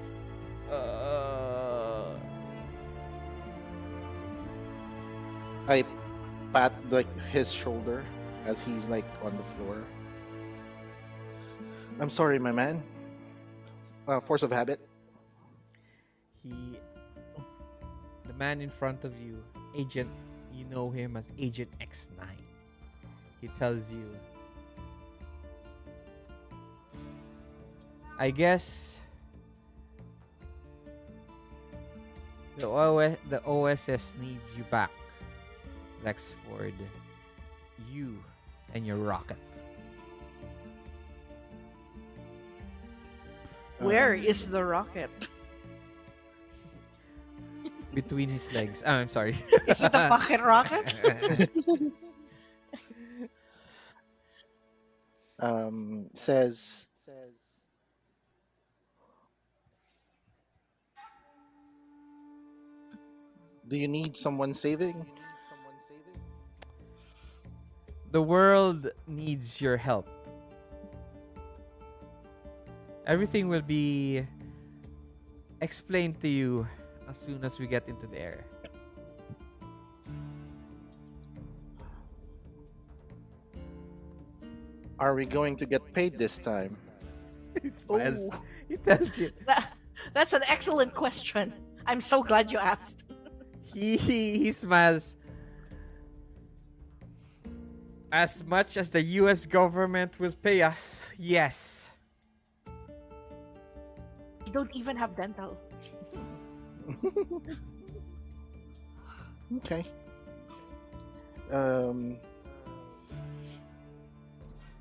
Uh, I pat like his shoulder as he's like on the floor. I'm sorry, my man. Force of habit. he, the man in front of you, Agent, you know him as Agent X9. He tells you, I guess the OSS needs you back, Lexford. You and your rocket. Where Um, is the rocket? Between his legs. Oh, I'm sorry. Is it a pocket rocket? says, "Do you need someone saving?" The world needs your help. Everything will be explained to you as soon as we get into the air. Are we going to get paid this time? He smiles. Oh, He tells you. that's an excellent question. I'm so glad you asked. He smiles. As much as the US government will pay us, yes. You don't even have dental. Okay. Um,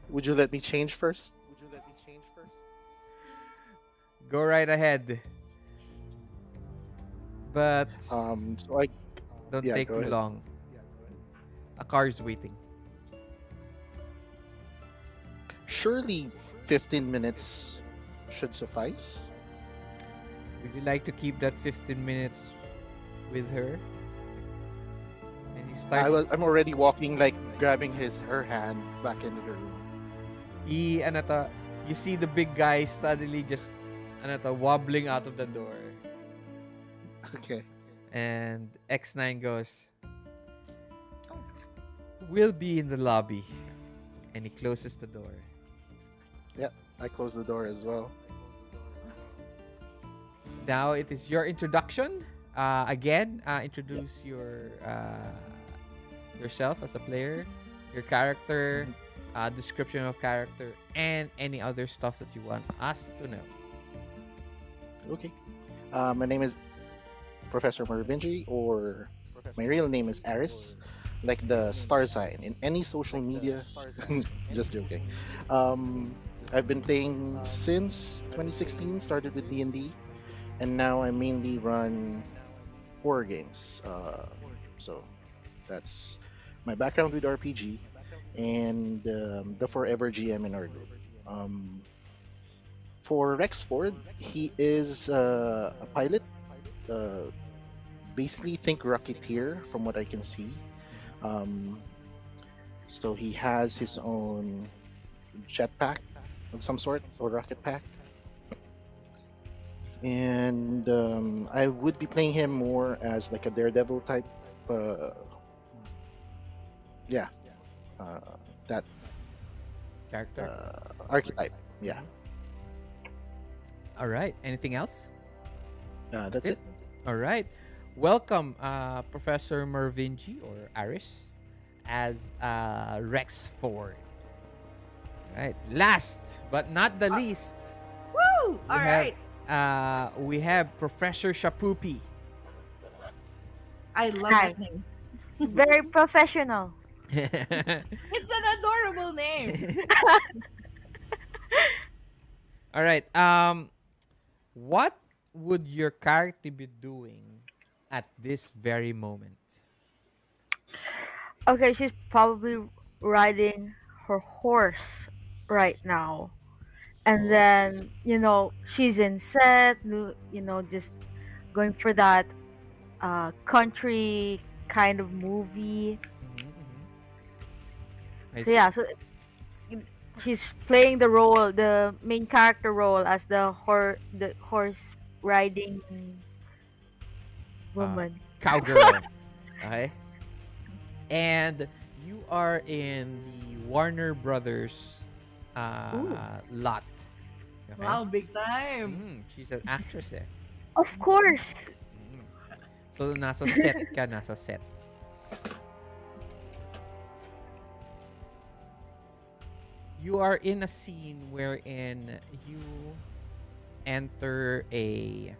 would you let me change first? Go right ahead. But So I don't yeah, take go too ahead. long. A car is waiting. Surely 15 minutes should suffice. Would you like to keep that 15 minutes with her? And he starts. I'm already walking, like grabbing her hand back into the room. You see the big guy suddenly just wobbling out of the door. Okay. And X9 goes, we'll be in the lobby. And he closes the door. Yeah, I close the door as well. Now it is your introduction. Again, introduce yourself as a player, your character, description of character, and any other stuff that you want us to know. Okay. My name is Professor Mervinji, or my real name is Aris, like the star sign in any social media. Just joking. I've been playing since 2016, started with D&D, and now I mainly run horror games. So that's my background with RPG and the forever GM in our group. Um, for Rexford, he is a pilot. Uh, Basically, think Rocketeer from what I can see. Um, so he has his own jetpack of some sort or rocket pack. And I would be playing him more as like a daredevil type. Uh, yeah, uh, that Character. archetype. Yeah, All right. Anything else? that's it. All right. Welcome, Professor Mervinji or Aris, as Rex Ford. All right. Last but not the least, Woo! we All have right. we have Professor Shapoopy. I love Hi. that name. Very professional. It's an adorable name. All right. What would your character be doing at this very moment? Okay, she's probably riding her horse right now. And Oh. then, she's in set, just going for that country kind of movie. Mm-hmm. I So see. yeah, so she's playing the main character role as the horse riding Uh, woman. Cowgirl. Okay. And you are in the Warner Brothers Ooh, lot. Okay. Wow, big time. She's an actress eh. of course. Mm. So nasa set ka, nasa set. You are in a scene wherein you enter a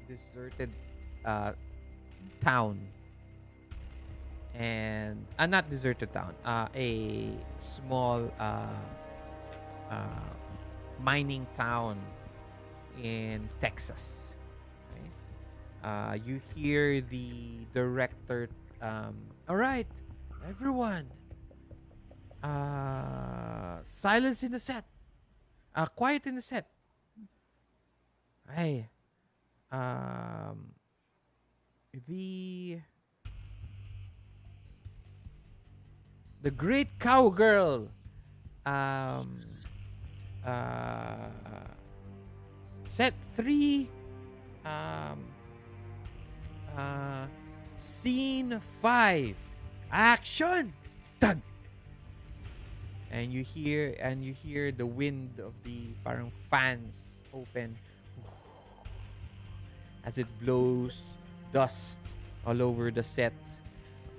deserted uh, town, and not deserted town, a small uh, mining town in Texas. Okay? You hear the director, all right, everyone, silence in the set, quiet in the set. Hey, um, the the great cowgirl, um, uh, set three, um, uh, scene five, action, tag. And you hear the wind of the parang fans open as it blows dust all over the set,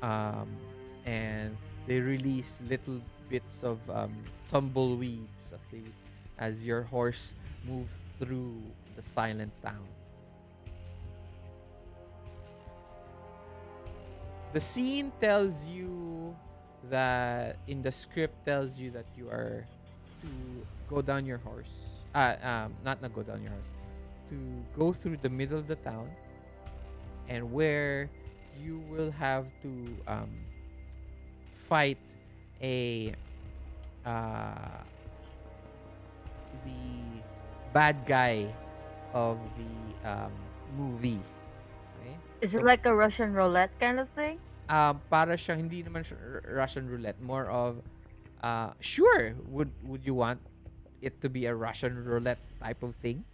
um, and they release little bits of tumbleweeds as your horse moves through the silent town. The scene tells you that in the script tells you that you are to go down your horse. Not go down your horse. To go through the middle of the town, and where you will have to fight a uh, the bad guy of the movie. Okay? Is it So like a Russian roulette kind of thing? para siyang hindi naman siya Russian roulette, more of sure, would you want it to be a Russian roulette type of thing?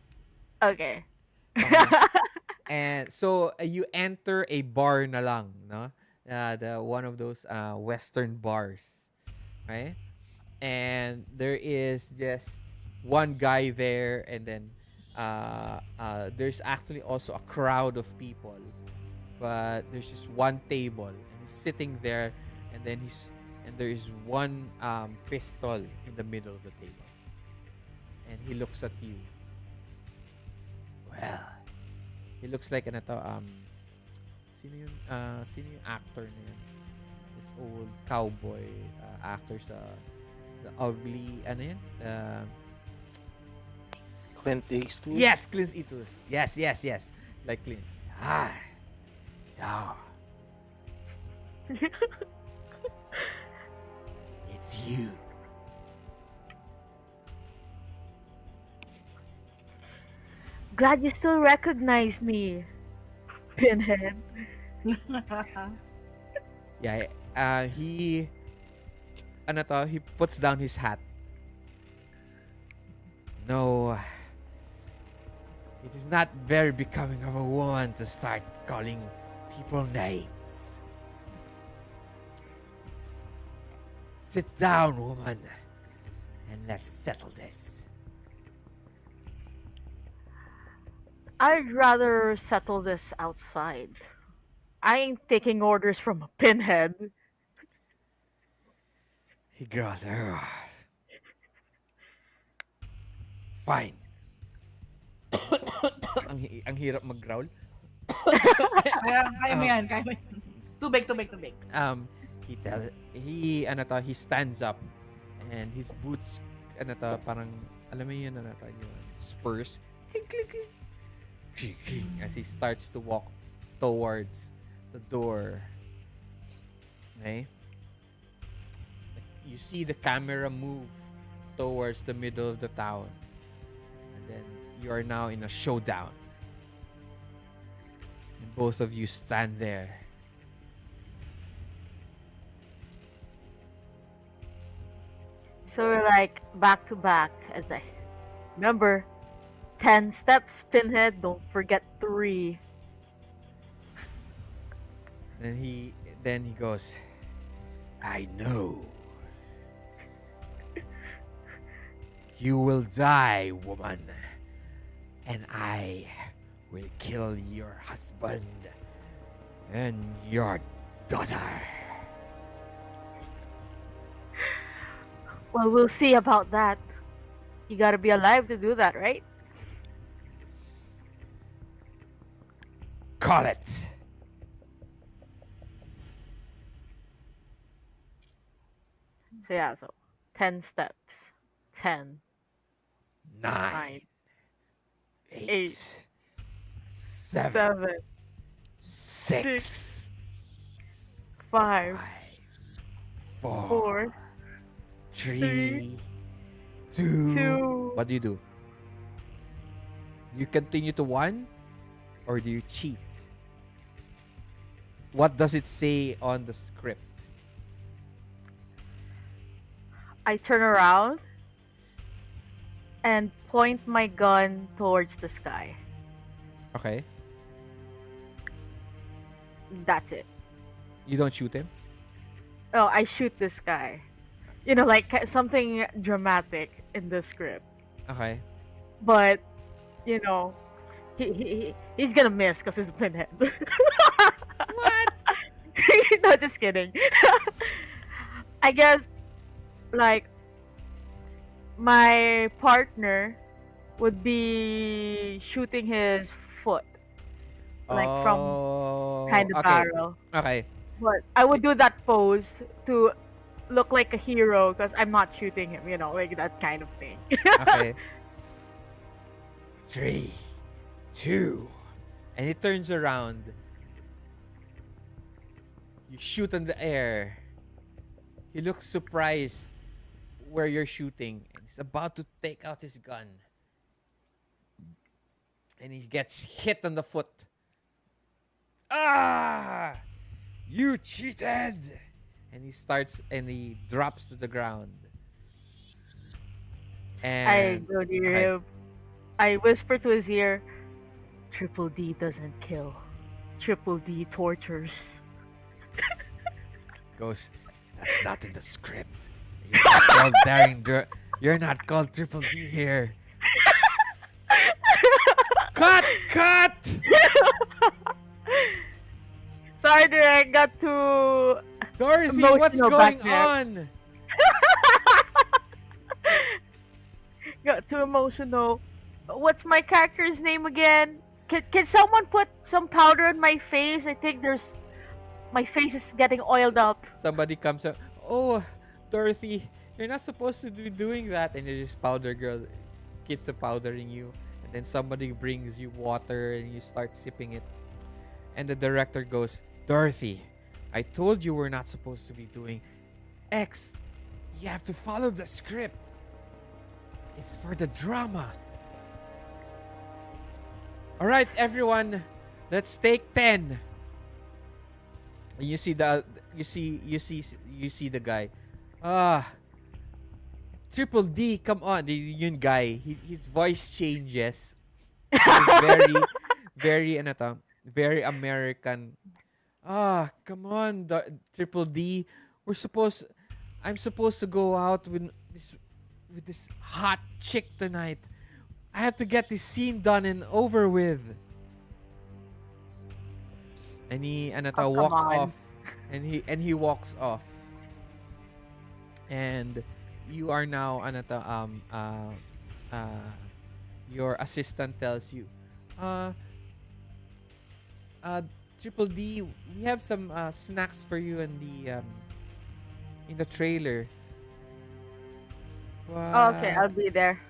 Okay. Okay. And so you enter a bar na lang, no? The one of those western bars, right? And there is just one guy there, and then there's actually also a crowd of people, but there's just one table, and he's sitting there, and there is one pistol in the middle of the table, and he looks at you. Well, he looks like ano to, sino yung actor na yun? This old cowboy actor sa the ugly, ano yun? Clint Eastwood. Yes, Clint Eastwood. Yes. Like Clint. Ah, so it's you. Glad you still recognize me, Pinhead. Yeah, he ano to, he puts down his hat. No, it is not very becoming of a woman to start calling people names. Sit down, woman, and let's settle this. I'd rather settle this outside. I ain't taking orders from a Pinhead. He grows. Fine. ang hirap mag-growl. Kaya mo um, yan, kaya mo yan. Tubig, tubig, tubig. He stands up and his boots parang alam mo yun yung spurs click, click, click, click, click, as he starts to walk towards the door. Okay? You see the camera move towards the middle of the town, and then you are now in a showdown, and both of you stand there. So we're like back to back. It's like, remember, 10 steps, Pinhead. Don't forget 3. Then he goes, I know. You will die, woman. And I will kill your husband and your daughter. Well, we'll see about that. You gotta be alive to do that, right? Call it. So yeah, so 10 steps. 10, 9, 9, 8, 8, 7, 7, 6, 5, 5, 4, 4, 3, 2. 2. What do? You continue to 1 or do you cheat? What does it say on the script? I turn around and point my gun towards the sky. Okay. That's it. You don't shoot him? Oh, I shoot this guy. You know, like something dramatic in the script. Okay. But, you know, he's gonna miss because he's a pinhead. What? No, just kidding. I guess, like, my partner would be shooting his foot, like from behind the okay. barrel. Okay. But I would do that pose to look like a hero because I'm not shooting him, you know, like that kind of thing. Okay. 3, 2. And he turns around. You shoot in the air. He looks surprised where you're shooting. And he's about to take out his gun. And he gets hit on the foot. Ah! You cheated! And he drops to the ground. And I go near okay. him. I whisper to his ear, Triple D doesn't kill. Triple D tortures. Goes, that's not in the script. You're not called You're not called Triple D here. Cut! Sorry, I got too Dorothy, what's emotional going back there. on? Got too emotional. What's my character's name again? Can someone put some powder on my face? I think my face is getting oiled up. Somebody comes up. Oh, Dorothy, you're not supposed to be doing that. And this powder girl keeps powdering you. And then somebody brings you water and you start sipping it. And the director goes, Dorothy, I told you we're not supposed to be doing X. You have to follow the script. It's for the drama. All right, everyone, let's take 10. And you see the guy. Triple D, come on, yun guy. His voice changes. He's very very American. Come on, Triple D. I'm supposed to go out with this hot chick tonight. I have to get this scene done and over with. And he walks off. And he walks off. And you are now your assistant tells you, Uh, uh, Triple D, we have some snacks for you in the trailer. Oh, okay, What? I'll be there.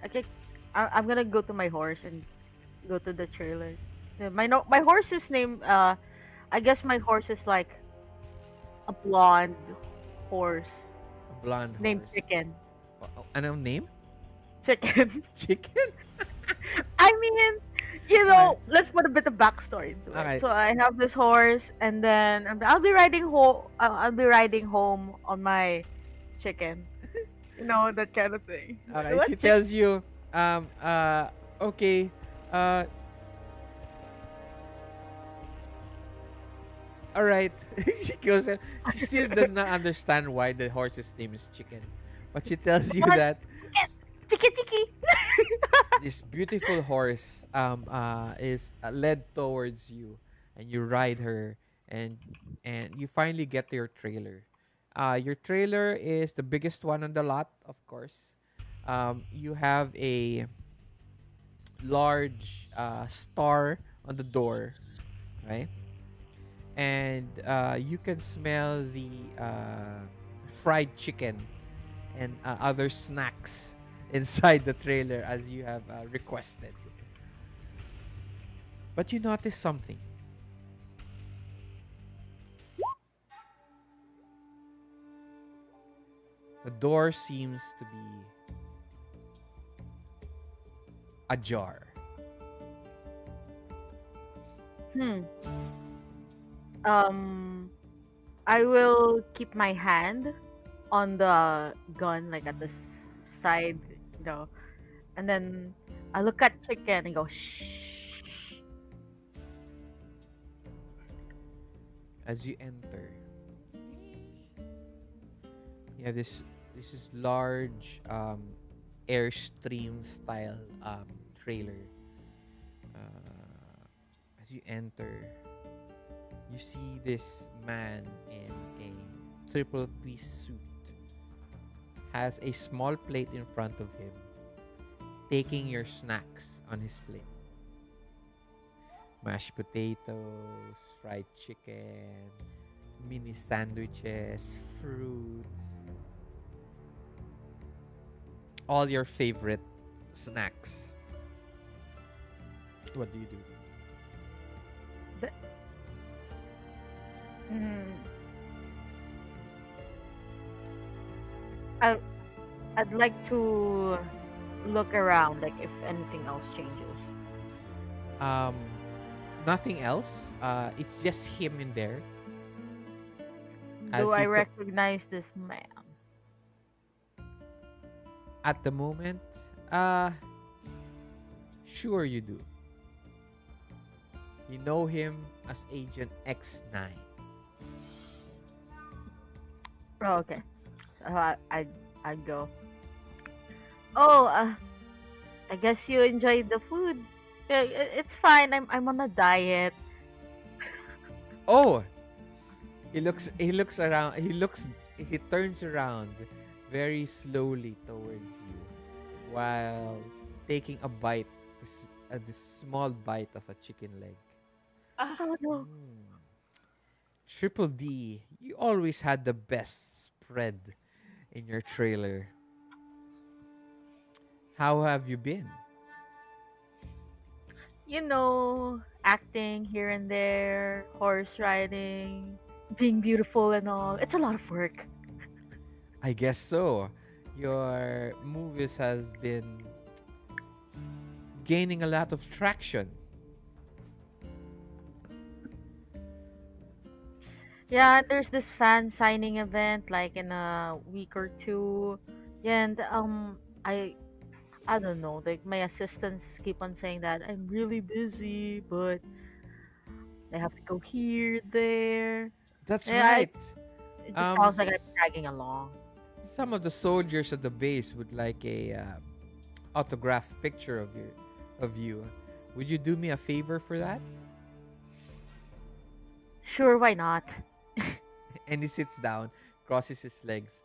Okay, I'm gonna go to my horse and go to the trailer. My no, my horse's name. I guess my horse is like a blonde horse A blonde named horse. Chicken. Ano name? Chicken. Chicken? I mean, Okay. let's put a bit of backstory into it. Okay. So I have this horse, and then I'll be riding home. I'll be riding home on my chicken. That kind of thing. Okay. What She chicken? tells you, okay, uh, all right. She goes, she still does not understand why the horse's name is Chicken. But she tells you What? that Chicken, chicky. this beautiful horse is led towards you, and you ride her, and you finally get to your trailer. Your trailer is the biggest one on the lot, of course. You have a large star on the door, right? And you can smell the fried chicken and other snacks inside the trailer as you have requested. But you notice something. The door seems to be ajar. Hmm. Um, I will keep my hand on the gun, like at the side, you know, and then I look at Chicken and go, shh. As you enter, you have this is large airstream style trailer. As you enter, you see this man in a triple piece suit has a small plate in front of him, taking your snacks on his plate. Mashed potatoes, fried chicken, mini sandwiches, fruits, all your favorite snacks. What do you do? The- Mm, I I'd like to look around, like if anything else changes. Um, Nothing else. It's just him in there Do as I he recognize this man? at the moment. Uh, sure you do. You know him as Agent X9. Oh, okay. So I'd go. Oh, I guess you enjoyed the food. Yeah, it's fine. I'm on a diet. Oh, he turns around very slowly towards you while taking a bite, this small bite of a chicken leg. Ah, Oh no. Mm. Triple D, you always had the best spread in your trailer. How have you been? Acting here and there, horse riding, being beautiful and all. It's a lot of work. I guess so. Your movies has been gaining a lot of traction. Yeah, there's this fan signing event like in a week or two. Yeah, and I don't know, like my assistants keep on saying that I'm really busy, but I have to go here, there. That's Yeah, right. it just Um, sounds like I'm s- dragging along. some of the soldiers at the base would like a autographed picture of you. Would you do me a favor for that? Sure, why not? And he sits down, crosses his legs.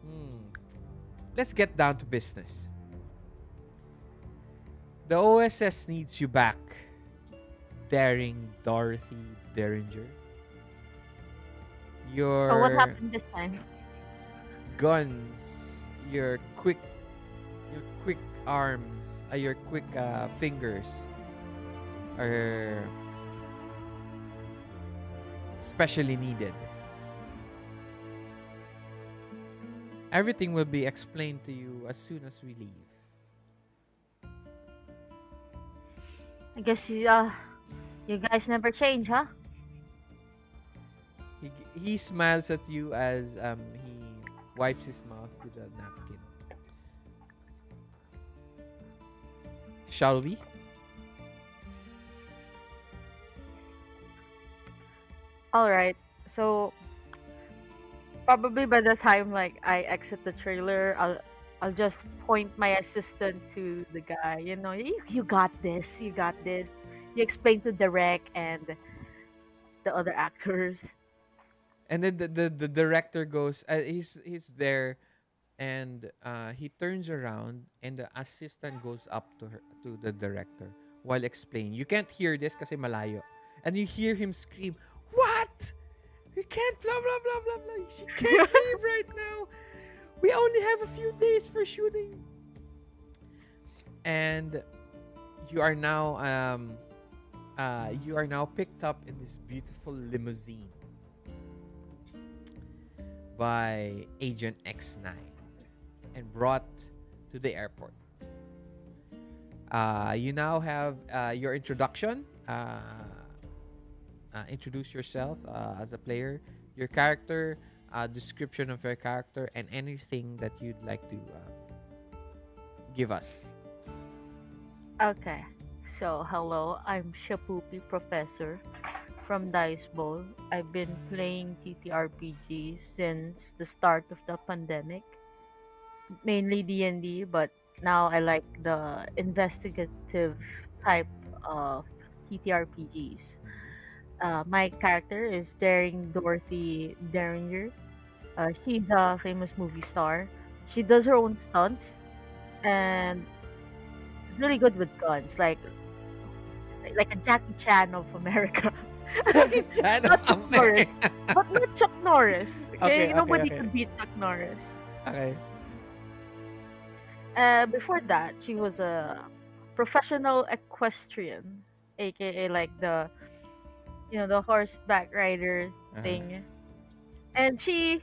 Hmm. Let's get down to business. The OSS needs you back, daring Dorothy Derringer. Oh, what Your happened this time? guns, your quick arms, your quick fingers are specially needed. Everything will be explained to you as soon as we leave. I guess you guys never change, huh? He smiles at you as he wipes his mouth with a napkin. Shall we? All right. So probably by the time like I exit the trailer, I'll just point my assistant to the guy. You got this. You got this. You explain to Derek and the other actors. And then the director goes. He's there, and he turns around, and the assistant goes up to the director while explaining. You can't hear this kasi malayo, and you hear him scream, "What? We can't blah blah blah blah blah. She can't leave right now. We only have a few days for shooting." And you are now picked up in this beautiful limousine by Agent X9 and brought to the airport. You now have your introduction. Introduce yourself as a player, your character, description of your character, and anything that you'd like to give us. Okay. So hello, I'm Shapoopy Professor from Dice Bowl. I've been playing TTRPGs since the start of the pandemic, mainly D&D, but now I like the investigative type of TTRPGs. My character is Daring Dorothy Derringer. She's a famous movie star. She does her own stunts and is really good with guns, like a Jackie Chan of America. Jackie Chan Not of Chuck Norris, America. but not Chuck Norris. Okay, Okay, okay, nobody okay. could beat Chuck Norris. Okay. Before that, she was a professional equestrian, aka like the horseback rider Uh-huh. thing. And she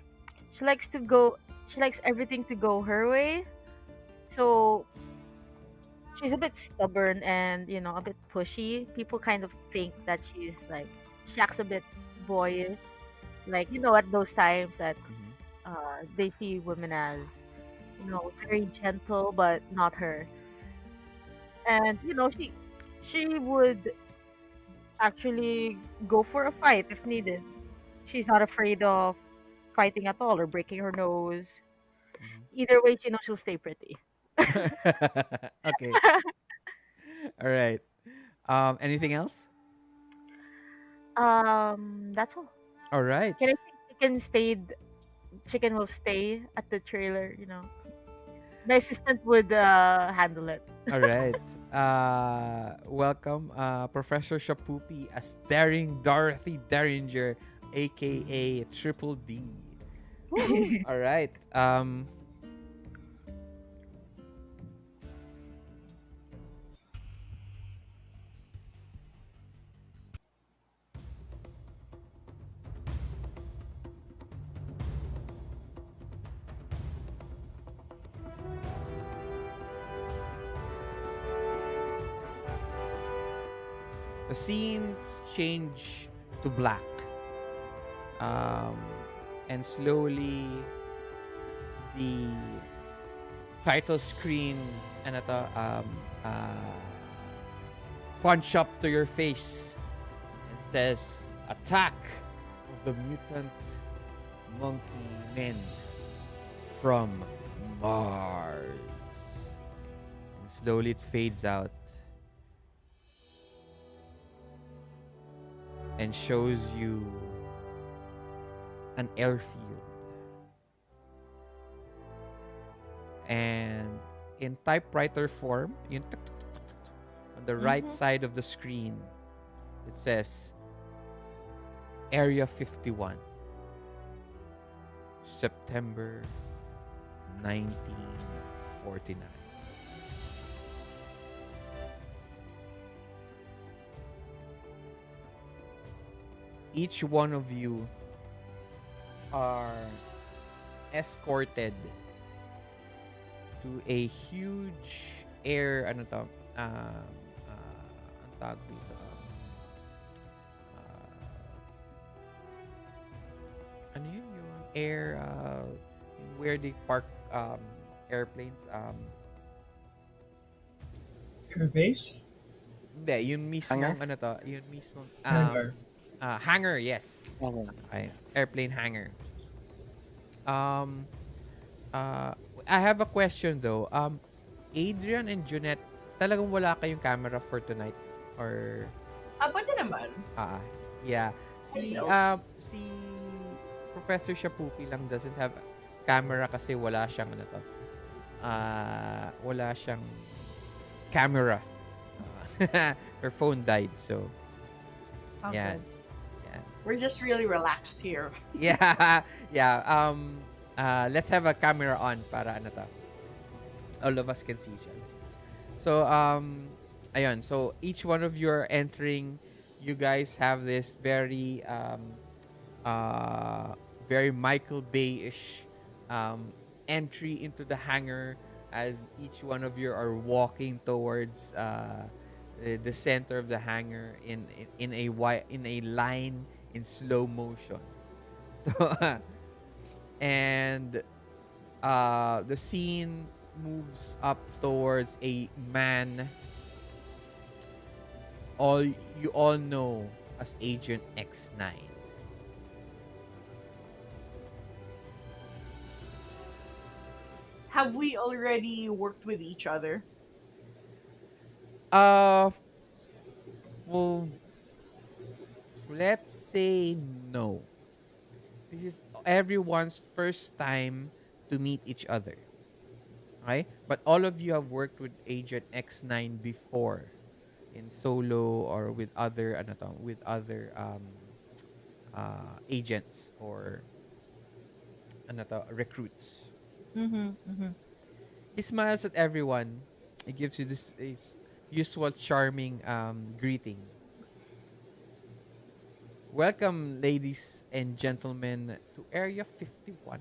likes to go. She likes everything to go her way. So she's a bit stubborn and a bit pushy. People kind of think that she acts a bit boyish. Like at those times that Mhm. they see women as very gentle, but not her. And she would actually go for a fight if needed. She's not afraid of fighting at all or breaking her nose. Mhm. Either way, she'll stay pretty. Okay. All right. Anything else? That's all. All right. Can I say chicken will stay at the trailer, My assistant would handle it. All right. Welcome, Professor Shapoopy as Daring Dorothy Derringer, aka Triple D. All right. The scenes change to black. Um, and slowly the title screen and punch up to your face. It says Attack of the Mutant Monkey Men from Mars. And slowly it fades out and shows you an airfield. And in typewriter form, yun, tuk, tuk, tuk, tuk, tuk, tuk, the right Mm-hmm. side of the screen, it says Area 51, September 1949. Each one of you are escorted to a huge air ano to ang tawag dito ano yun yung air where they park airplanes Airbase? hindi yun mismong Hangar? ano to yun mismong Hangar. hangar, yes. Okay. Okay, airplane hangar. um uh I have a question though. Adrian and Junette, talagang wala kayong camera for tonight or Pwede naman. ah yeah. What Si else? si Professor Shapuki lang doesn't have camera kasi wala siyang ano to. Wala siyang camera. Her phone died, so Okay. yan. Yan. We're just really relaxed here. Yeah. Yeah. Let's have a camera on para ano to. All of us can see each other. So ayun, so each one of you are entering. You guys have this uh very Michael Bay-ish entry into the hangar as each one of you are walking towards the center of the hangar in a line in slow motion. And the scene moves up towards a man you all know as Agent X9. Have we already worked with each other? Uh well, let's say no. This is everyone's first time to meet each other. Okay? But all of you have worked with Agent X9 before in solo or with other ano to, with other agents or ano to, recruits. Mm-hmm. Mm-hmm. He smiles at everyone. He gives you this his usual charming greeting. Welcome, ladies and gentlemen, to Area 51,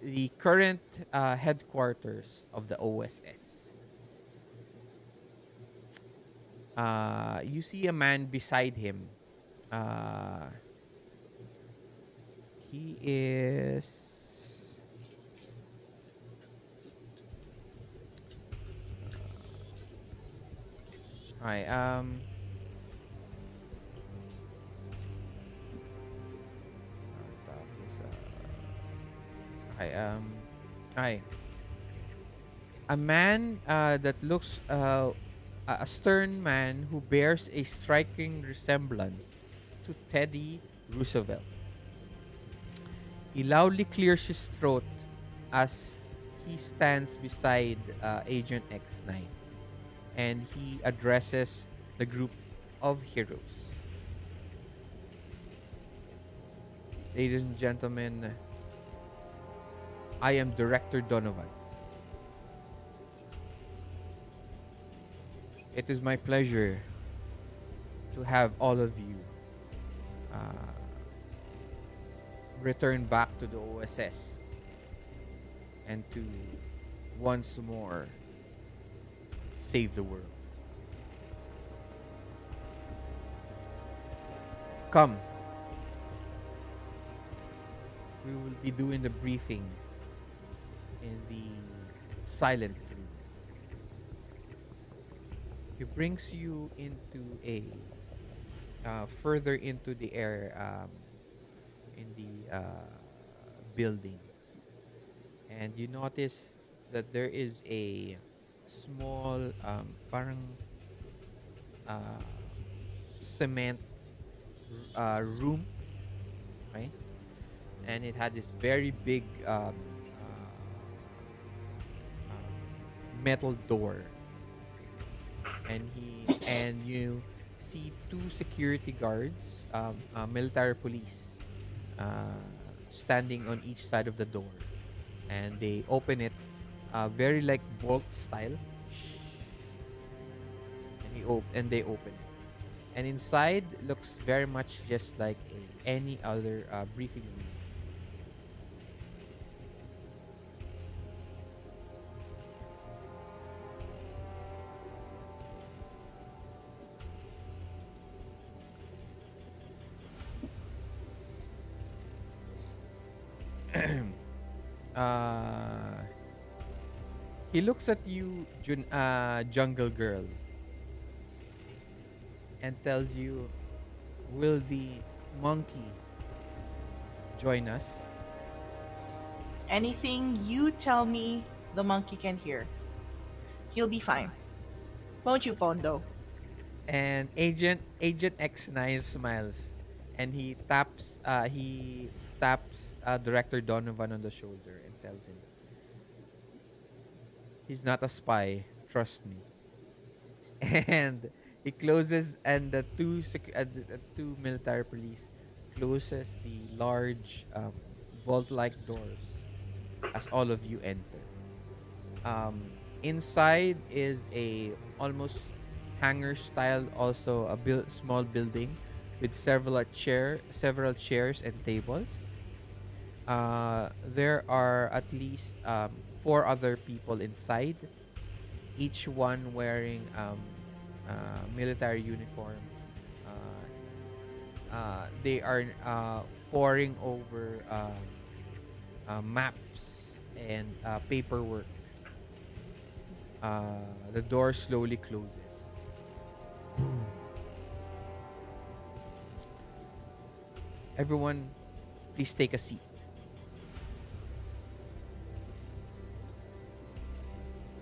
the current headquarters of the OSS. You see a man beside him. Uh, he is. Hi. Hi. Hi. A man that looks a stern man who bears a striking resemblance to Teddy Roosevelt. He loudly clears his throat as he stands beside Agent X9 and he addresses the group of heroes. Ladies and gentlemen, I am Director Donovan. It is my pleasure to have all of you uh, return back to the OSS and to once more save the world. Come, we will be doing the briefing in the silent room. He brings you into a further into the air in the building, and you notice that there is a small parang uh, cement room, right? And it had this very big metal door and you see two security guards, military police, uh, standing on each side of the door, and they open it, very like vault style. And they open it, and inside looks very much just like any other briefing room. uh, he looks at you, Jungle Girl, and tells you, "Will the monkey join us?" Anything you tell me, the monkey can hear. He'll be fine. Won't you, Pondo? And Agent X9 smiles, and he taps Director Donovan on the shoulder and tells him, "He's not a spy. Trust me." And he closes, and the two military police closes the large, vault-like doors as all of you enter. Inside is a almost hangar style, also a small building with several chairs and tables. There are at least four other people inside, each one wearing military uniform. They are poring over maps and paperwork. The door slowly closes. Everyone, please take a seat.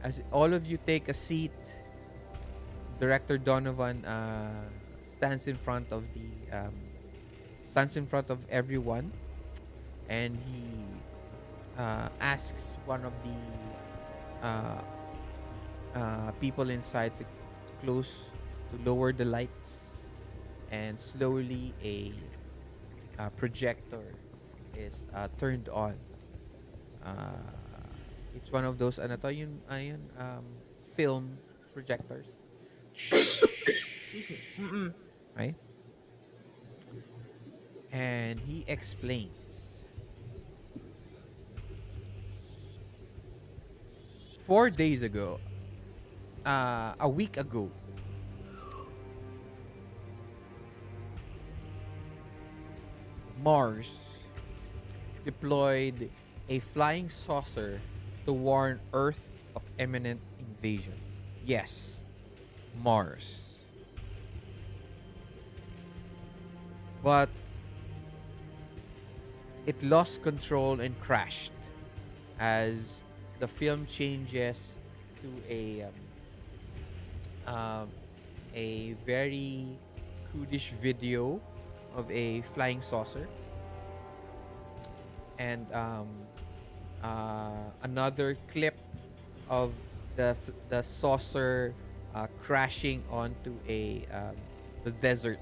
As all of you take a seat, Director Donovan stands in front of everyone, and he asks one of the uh, people inside to lower the lights, and slowly a projector is turned on. Uh, it's one of those ano to, film projectors, Excuse me. Mm-mm. right? And he explains, 4 days ago, a week ago, Mars deployed a flying saucer to warn Earth of imminent invasion. Yes, Mars. But it lost control and crashed as the film changes to um, a very crudish video of a flying saucer, and another clip of the saucer crashing onto the desert,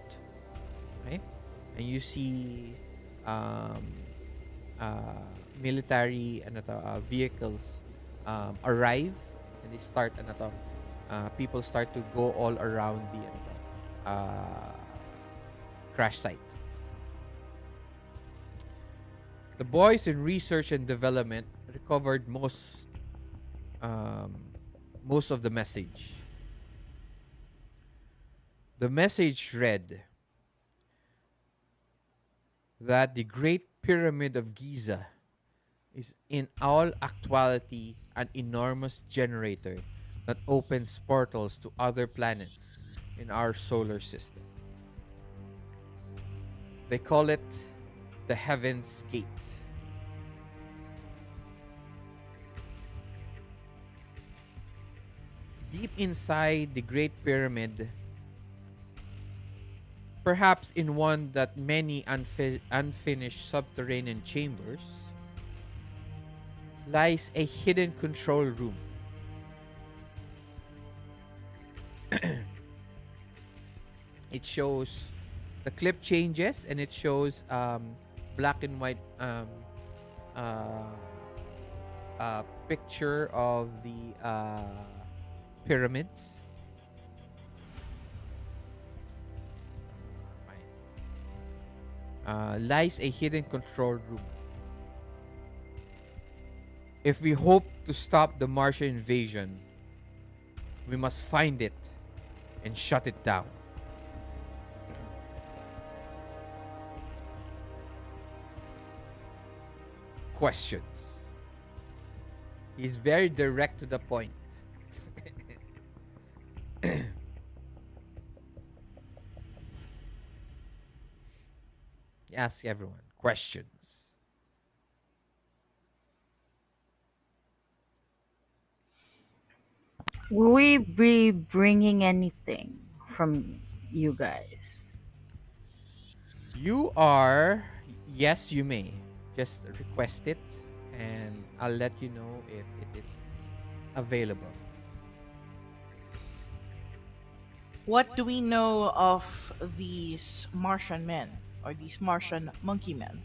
right? And you see um, military vehicles arrive, and they start people start to go all around the crash site. The boys in research and development recovered um, most of the message. The message read that the Great Pyramid of Giza is in all actuality an enormous generator that opens portals to other planets in our solar system. They call it the Heaven's Gate. Deep inside the Great Pyramid, perhaps in one that many unfinished subterranean chambers, lies a hidden control room. It shows the clip changes and it shows black and white uh, picture of the pyramids. Lies a hidden control room. If we hope to stop the Martian invasion, we must find it and shut it down. Questions. He's very direct to the point. Ask everyone questions. Will we be bringing anything from you guys? You are, yes, you may. Just request it and I'll let you know if it is available. What do we know of these Martian men or these Martian monkey men?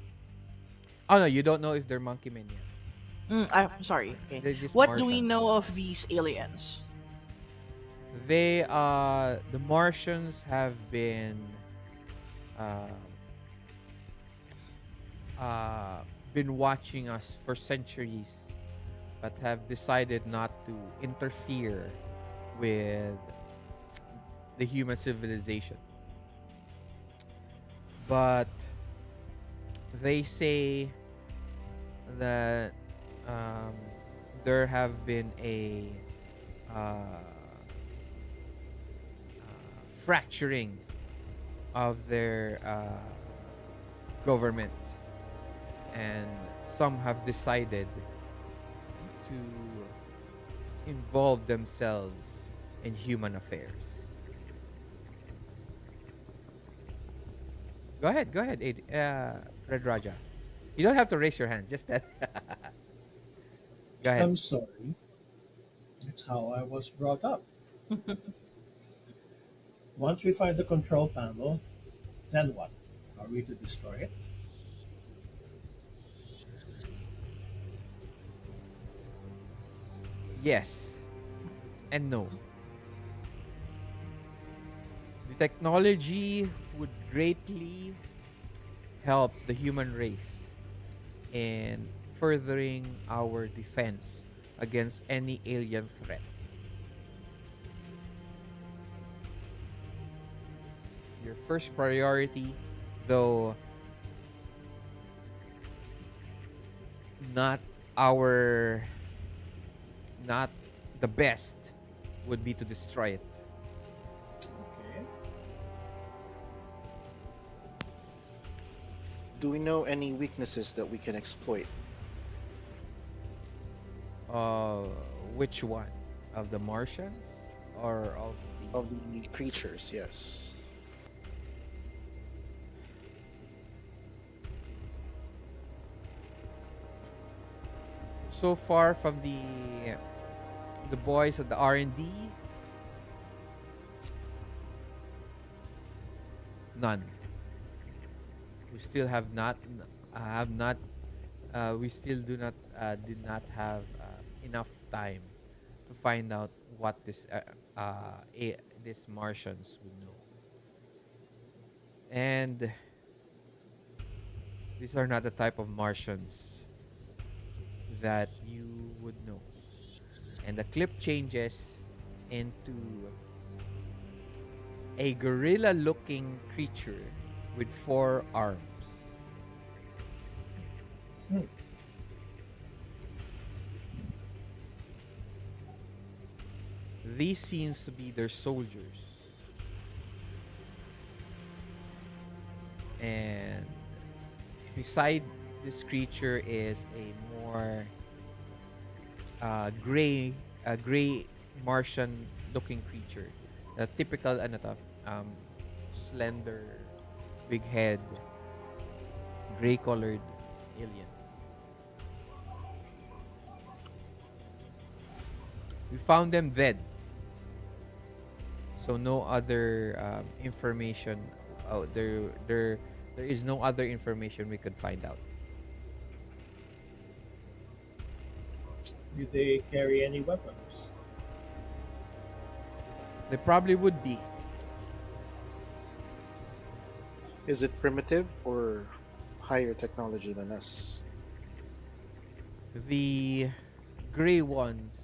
Oh no, you don't know if they're monkey men yet. I'm sorry. Okay. They're just What do we Martians. know of these aliens? They the Martians have uh, uh, been watching us for centuries, but have decided not to interfere with the human civilization. But they say that um, there have been a fracturing of their government, and some have decided to involve themselves in human affairs. Go ahead, Red Raja. You don't have to raise your hand. Just that. Go ahead. I'm sorry. It's how I was brought up. Once we find the control panel, then what? Are we to destroy it? Yes and no. The technology would greatly help the human race in furthering our defense against any alien threat. Your first priority, though not our not the best, would be to destroy it. Okay. Do we know any weaknesses that we can exploit? Uh, which one? Of the Martians or of Of the creatures, yes. so far from the boys at the R&D? None. We still have not we still do not did not have enough time to find out what these Martians would know. And these are not the type of Martians that you would know. And the clip changes into a gorilla looking creature with 4 arms. Hmm. These seems to be their soldiers. And beside this creature is a more gray Martian looking creature. The typical ano to, slender, big head, gray colored alien. We found them dead. So no other information. Oh, there is no other information we could find out. Do they carry any weapons? They probably would be. Is it primitive or higher technology than us? The gray ones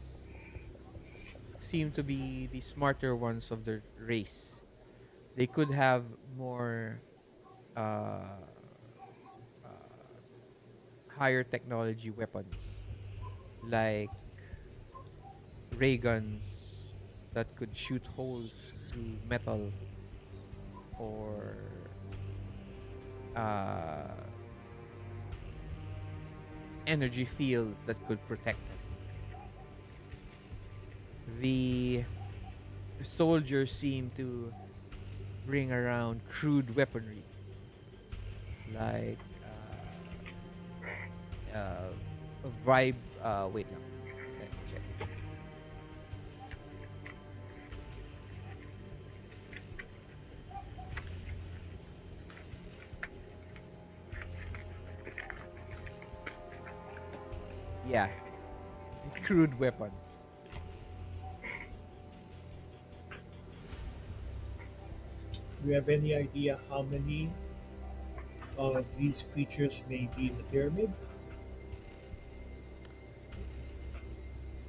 seem to be the smarter ones of the race. They could have more uh, uh, higher technology weapons like ray guns that could shoot holes through metal or uh, energy fields that could protect them. The soldiers seem to bring around crude weaponry like a vibe. Wait lang. Let me check. Yeah, crude weapons. Do you have any idea how many of these creatures may be in the pyramid?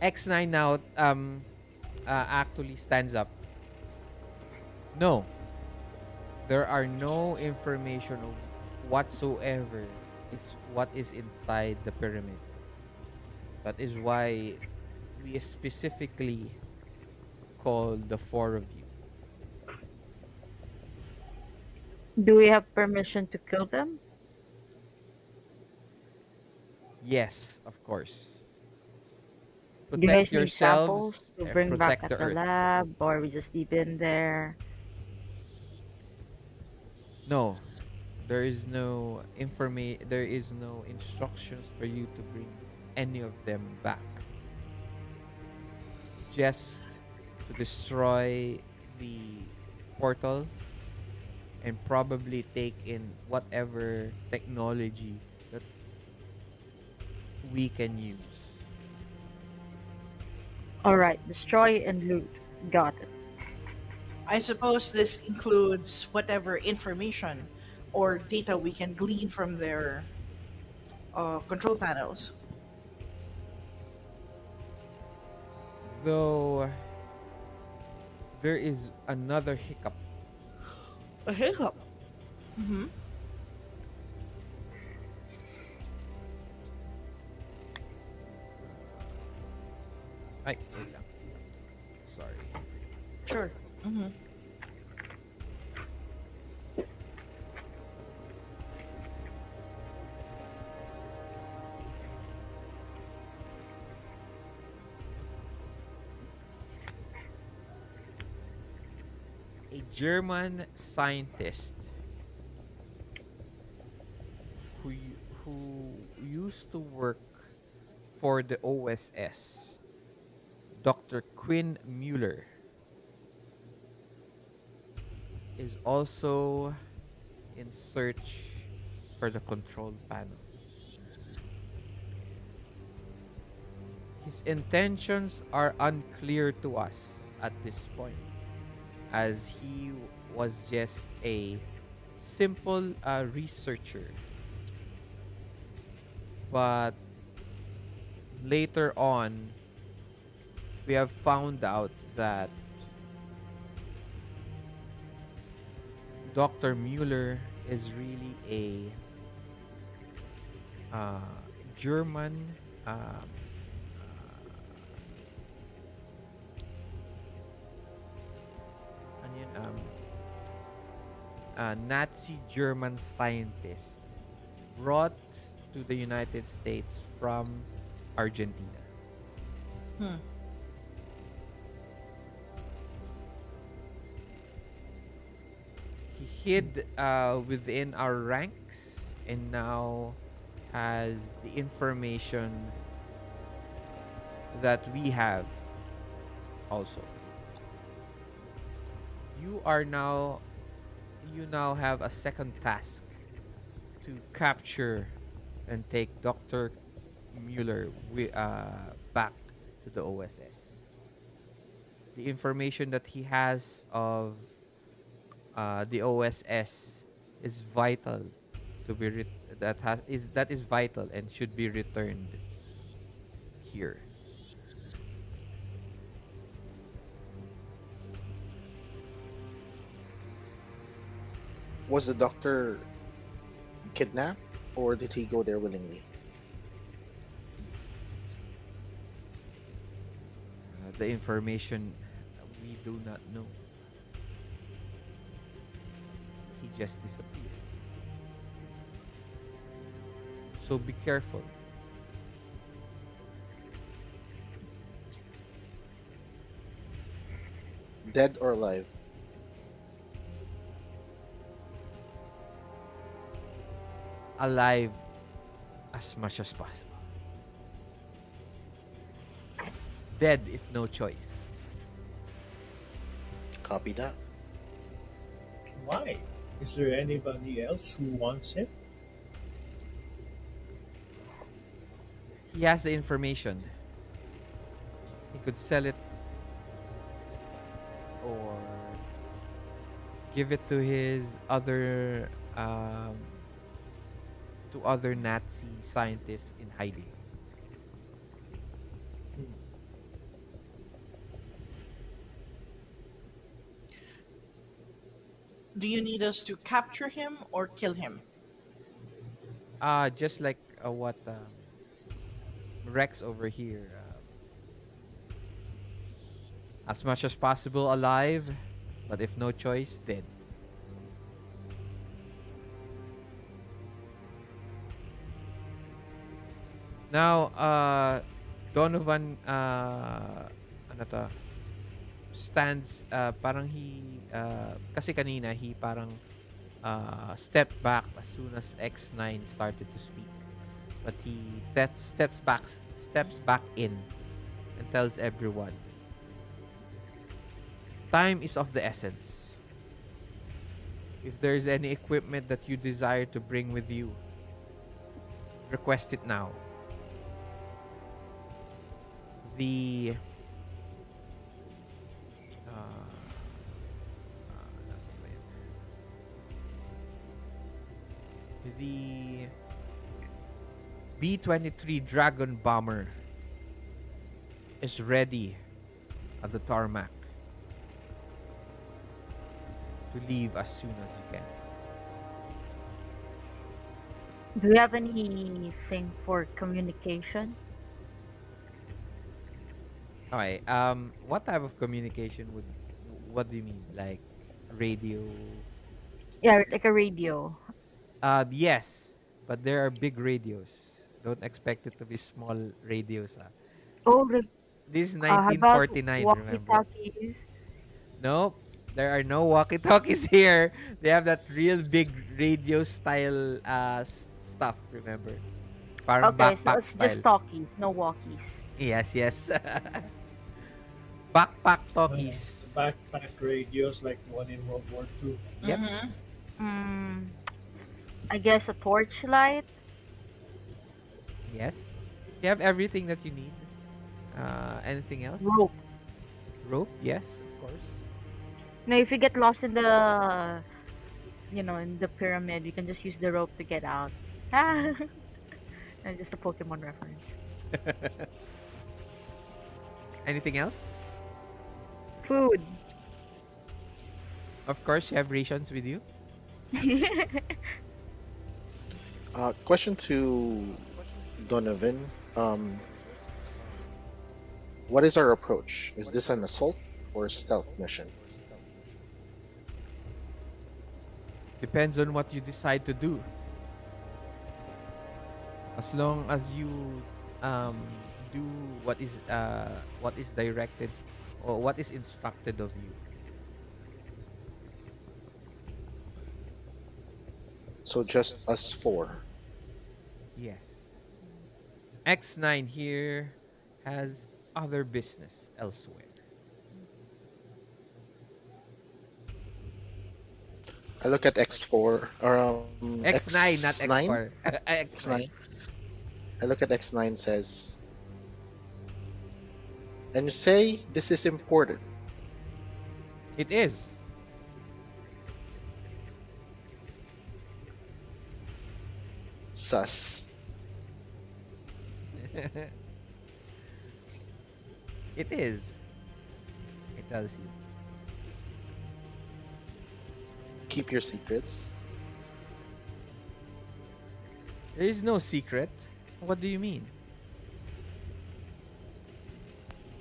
X9 now actually stands up. No, there are no information of whatsoever is what is inside the pyramid. That is why we specifically call the four of you. Do we have permission to kill them? Yes, of course. Do you Protect guys need samples yourselves to and bring back protect the at the earth. lab, or we just leave in there? No, there is no there is no instructions for you to bring any of them back. Just to destroy the portal and probably take in whatever technology that we can use. All right, destroy and loot. Got it. I suppose this includes whatever information or data we can glean from their control panels. Though there is another hiccup. A hiccup. Mm-hmm. Ay, wait lang. Sorry. Sure. Mm-hmm. A German scientist who used to work for the OSS, Dr. Quinn Mueller, is also in search for the control panel. His intentions are unclear to us at this point, as he was just a simple researcher. But later on, we have found out that Dr. Mueller is really a German ano yun, Nazi German scientist brought to the United States from Argentina. Hmm. He hid within our ranks and now has the information that we have also. you are now you now have a second task to capture and take Dr. Mueller back to the OSS. The information that he has of the OSS is vital to be that is vital and should be returned here. Was the doctor kidnapped, or did he go there willingly? The information we do not know. He just disappeared. So be careful. Dead or alive? Alive as much as possible. Dead if no choice. Copy that. Why? Is there anybody else who wants him? He has the information. He could sell it or give it to his other to other Nazi scientists in hiding. Do you need us to capture him or kill him? Just like what Rex over here. As much as possible alive, but if no choice, dead. Now, Donovan, ano to, stands, parang kasi kanina, he parang stepped back as soon as X9 started to speak. But he steps back in and tells everyone, time is of the essence. If there's any equipment that you desire to bring with you, request it now. The nasaan ba yun? The B-23 Dragon bomber is ready at the tarmac to leave as soon as you can. Do we have anything for communication? Okay. What type of communication would? What do you mean? Like radio? Yeah, like a radio. Yes, but there are big radios. Don't expect it to be small radios. Oh, like, This is how about 1949. Remember? walkie-talkies? Nope. There are no walkie-talkies here. They have that real big radio style stuff. Remember? Parang Okay, so backpack it's style. just talkies, no walkies. Yes, yes. Backpack Uh, talkies. Backpack radios like one in World War II. Yep. Mm-hmm. Mm, I guess a torchlight. Yes. You have everything that you need. Anything else? Rope. Rope? Yes, of course. Now, if you get lost in the, in the pyramid, you can just use the rope to get out. Ah, and just a Pokemon reference. Anything else? Food. Of course, you have rations with you. Question to Donovan. What is our approach? Is this an assault or a stealth mission? Depends on what you decide to do. As long as you um, do what is directed or what is instructed of you. So just us four. Yes. X9 here has other business elsewhere. I look at X4 or X9, not X9. X4. X9. X9. I look at X9 says, and you say this is important. It is. Sus. It is. It tells you. Keep your secrets. There is no secret. What do you mean?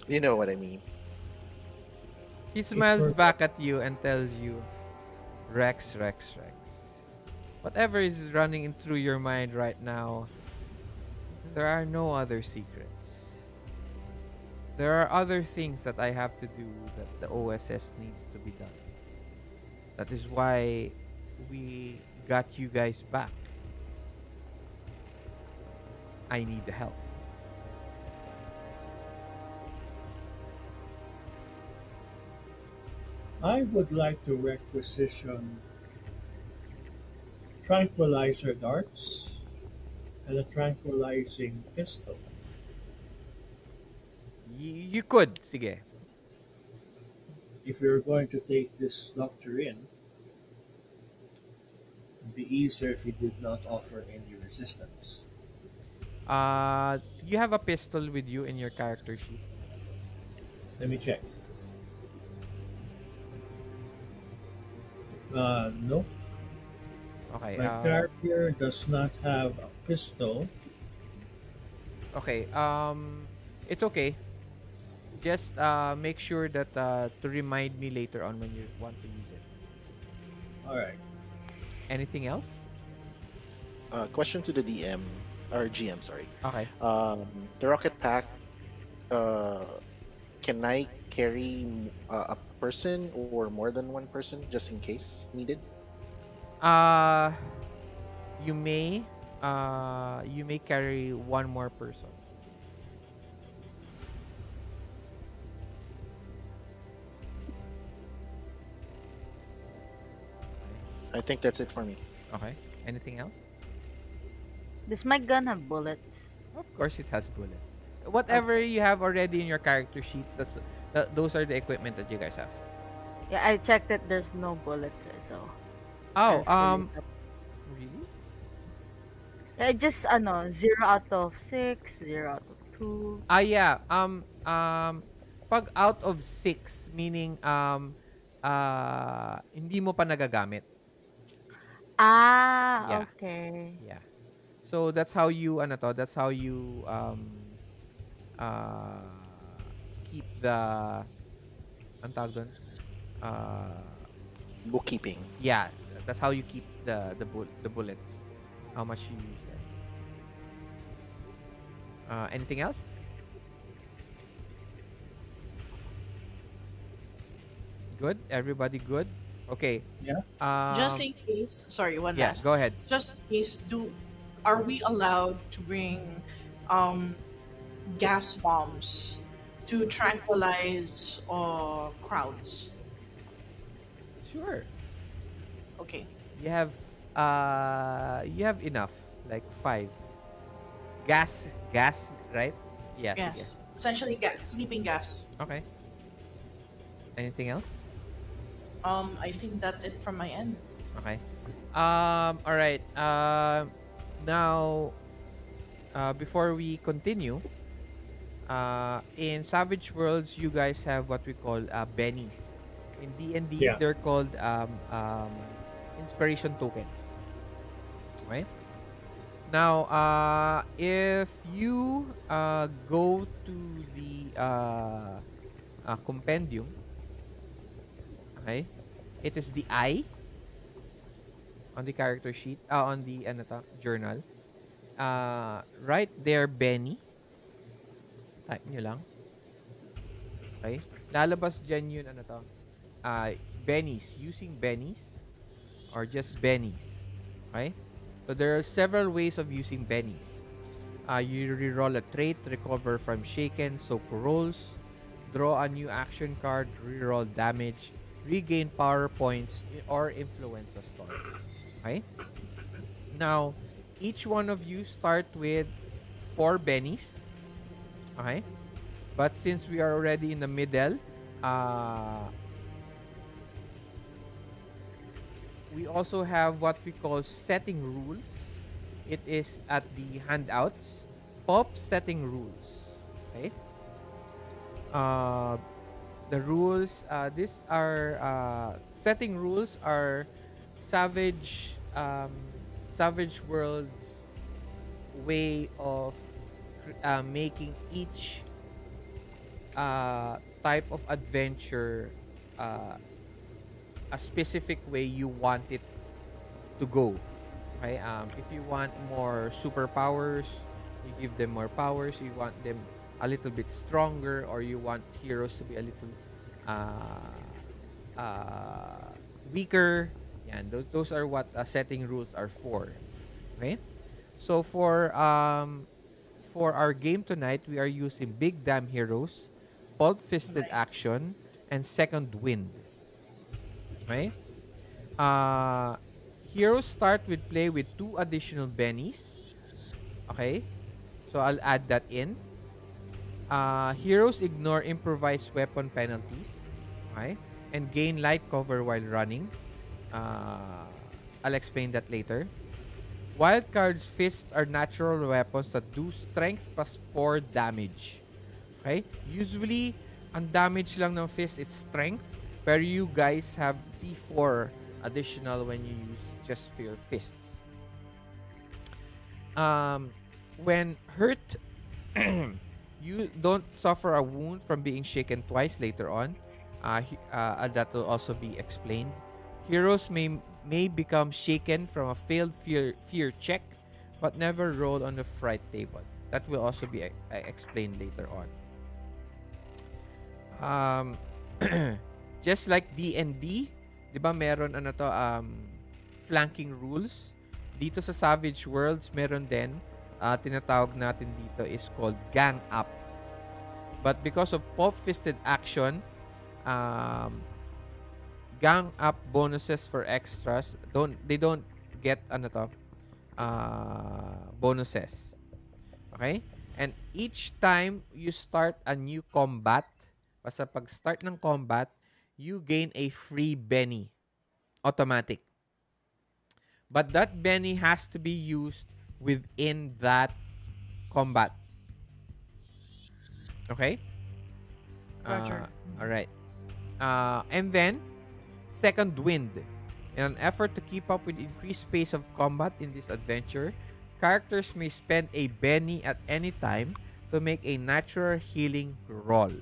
You know what I mean. He If smiles we're back at you and tells you, Rex, Rex, Rex. Whatever is running in through your mind right now, there are no other secrets. There are other things that I have to do that the OSS needs to be done. That is why we got you guys back. I need the help. I would like to requisition tranquilizer darts and a tranquilizing pistol. You could, sige. If we were going to take this doctor in, it'd be easier if he did not offer any resistance. You have a pistol with you in your character sheet. Let me check. No, Okay. my character does not have a pistol. Okay. It's okay. Just make sure that to remind me later on when you want to use it. All right. Anything else? Question to the DM or GM. Sorry. Okay. The rocket pack. Uh, can I carry a person or more than one person just in case needed? Uh you may carry one more person. I think that's it for me. Okay. Anything else? Does my gun have bullets? Of course it has bullets. Whatever you have already in your character sheets, those are the equipment that you guys have. Yeah, I checked that there's no bullets, so Oh, I'm fully really? yeah, just zero out of six, zero out of two. Yeah. Pag out of 6, meaning hindi mo pa nagagamit. Ah, Yeah. okay. Yeah. So that's how you that's how you uh keep the ang tawag dun? Uh Bookkeeping. yeah, that's how you keep the bullets. How much you use them. Anything else? Good? Everybody good? Okay. Yeah. Just Um in case, sorry, one yeah, last. go ahead. Just in case, are we allowed to bring um gas bombs to tranquilize crowds? Sure. Okay. You have enough, like 5. Gas, right? Yeah, sige. Yes. Essentially, gas, sleeping gas. Okay. Anything else? I think that's it from my end. Okay. All right. Now, before we continue, in Savage Worlds, you guys have what we call bennies. In D&D, Yeah. they're called inspiration tokens. Right? Now, if you go to the compendium, okay, it is the I on the character sheet, on the journal. Right there, Benny. Type nyo lang. Okay? Lalabas dyan yun, bennies. Using bennies or just bennies. Okay? So there are several ways of using bennies. You reroll a trait, recover from shaken, soak rolls, draw a new action card, reroll damage, regain power points, or influence a storm. Okay? Now, each one of you start with 4 bennies. Okay? But since we are already in the middle, uh, we also have what we call setting rules. It is at the handouts. Pop setting rules. Okay? Uh, the rules, these are setting rules are Savage World's way of making each type of adventure uh, a specific way you want it to go. Okay, if you want more superpowers, you give them more powers. You want them a little bit stronger, or you want heroes to be a little weaker. Yeah, those are what setting rules are for. Okay, so for our game tonight, we are using Big Damn Heroes, Pulp Fisted Nice. Action, and Second Wind. Okay? Uh, Heroes start with play with 2 additional bennies. Okay? So I'll add that in. Heroes ignore improvised weapon penalties. Okay? And gain light cover while running. Uh, I'll explain that later. Wildcard's fists are natural weapons that do strength plus 4 damage. Okay? Usually, ang damage lang ng fist is strength, pero you guys have D4 additional when you use just for your fists. Um, when hurt, you don't suffer a wound from being shaken twice later on. That will also be explained. Heroes may become shaken from a failed fear check, but never roll on the fright table. That will also be explained later on. Um, just like D&D, 'di ba meron flanking rules. Dito sa Savage Worlds meron din tinatawag natin dito is called gang up. But because of pop fisted action, um, gang up bonuses for extras don't get bonuses. Okay? And each time you start a new combat, basta pag start ng combat, you gain a free Benny. Automatic. But that Benny has to be used within that combat. Okay? Roger. Alright. And then, Second Wind. In an effort to keep up with increased pace of combat in this adventure, characters may spend a Benny at any time to make a natural healing roll.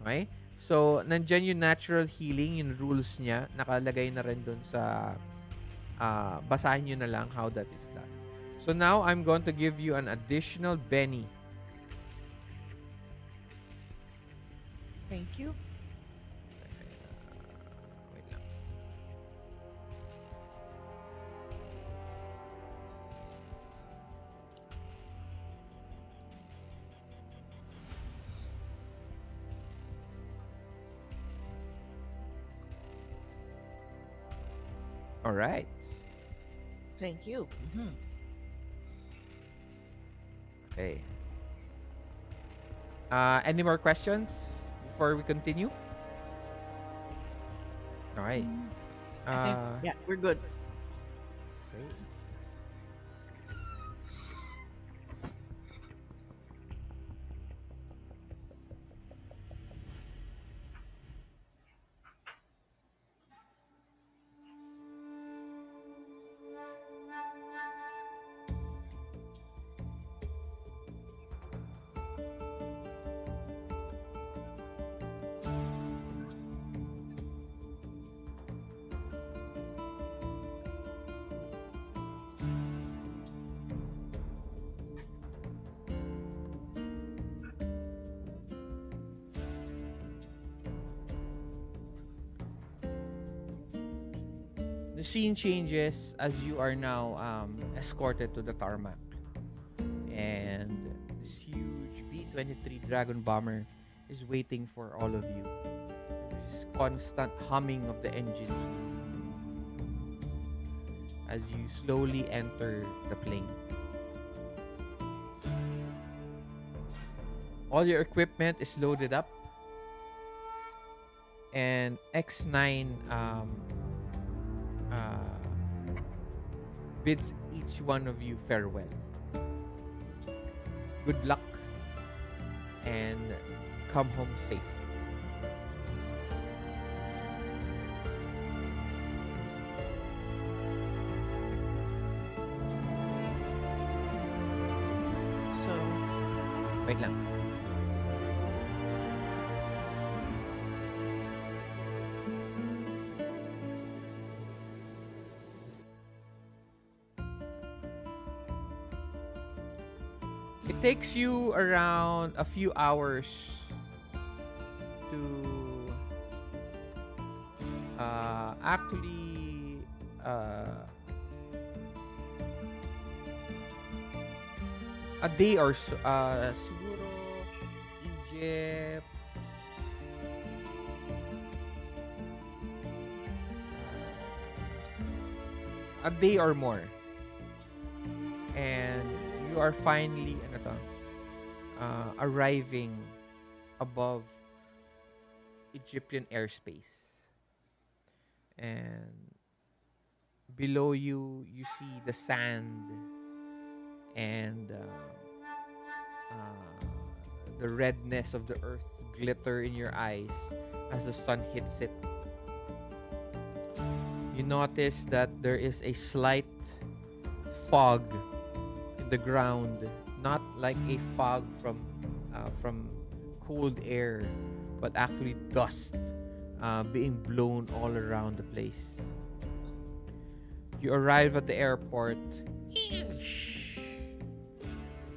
Okay? So, nandyan yung natural healing, yung rules niya. Nakalagay na rin dun sa basahin nyo na lang how that is done. So, now, I'm going to give you an additional Benny. Thank you. Wait lang. All right. Thank you. Okay. Any more questions before we continue? All right. I think, yeah, we're good. Great. The scene changes as you are now escorted to the tarmac. And this huge B-23 Dragon Bomber is waiting for all of you. this constant humming of the engine as you slowly enter the plane. All your equipment is loaded up, and X9 bids each one of you farewell. Good luck and come home safe. So, Wait lang. It takes you around a few hours to actually a day or so, siguro Egypt, a day or more, and you are finally arriving above Egyptian airspace, and below you see the sand and the redness of the earth glitter in your eyes as the sun hits it. You notice that there is a slight fog in the ground, not like a fog from cold air, but actually dust being blown all around the place. You arrive at the airport,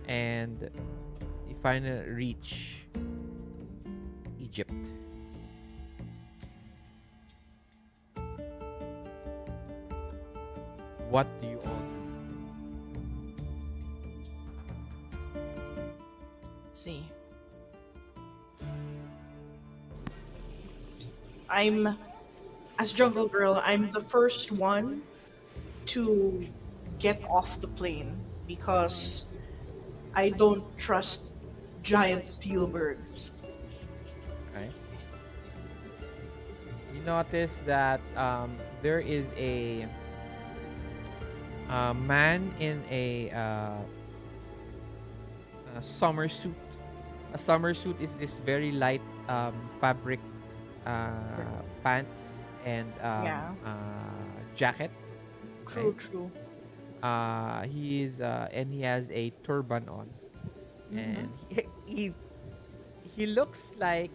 and you finally reach Egypt. What do you all do? see. I'm, as Jungle Girl, I'm the first one to get off the plane because I don't trust giant steel birds. Okay. You notice that there is a man in a summer suit. A summer suit is this very light fabric pants and Yeah, jacket. true, Right? true. He has a turban on, Hmm. and he looks like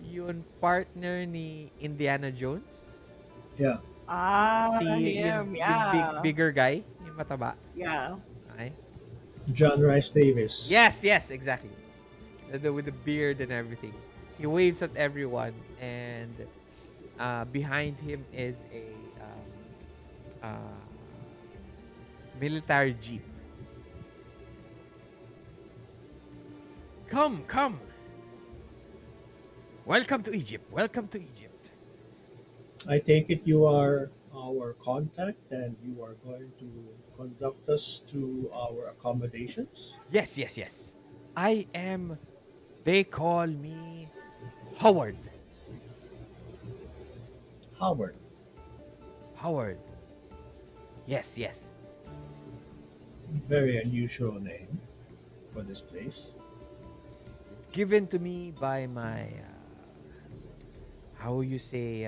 yung partner ni Indiana Jones. Yeah. Ah, Si him, yung yeah, bigger guy, yung mataba. yeah. Okay? John Rice Davis. Yes, exactly. With the beard and everything. He waves at everyone, and behind him is a uh, military jeep. Come. Welcome to Egypt. Welcome to Egypt. I take it you are our contact and you are going to conduct us to our accommodations. Yes. I am. They call me Howard. Howard. Howard. Yes. Very unusual name for this place. Given to me by my how you say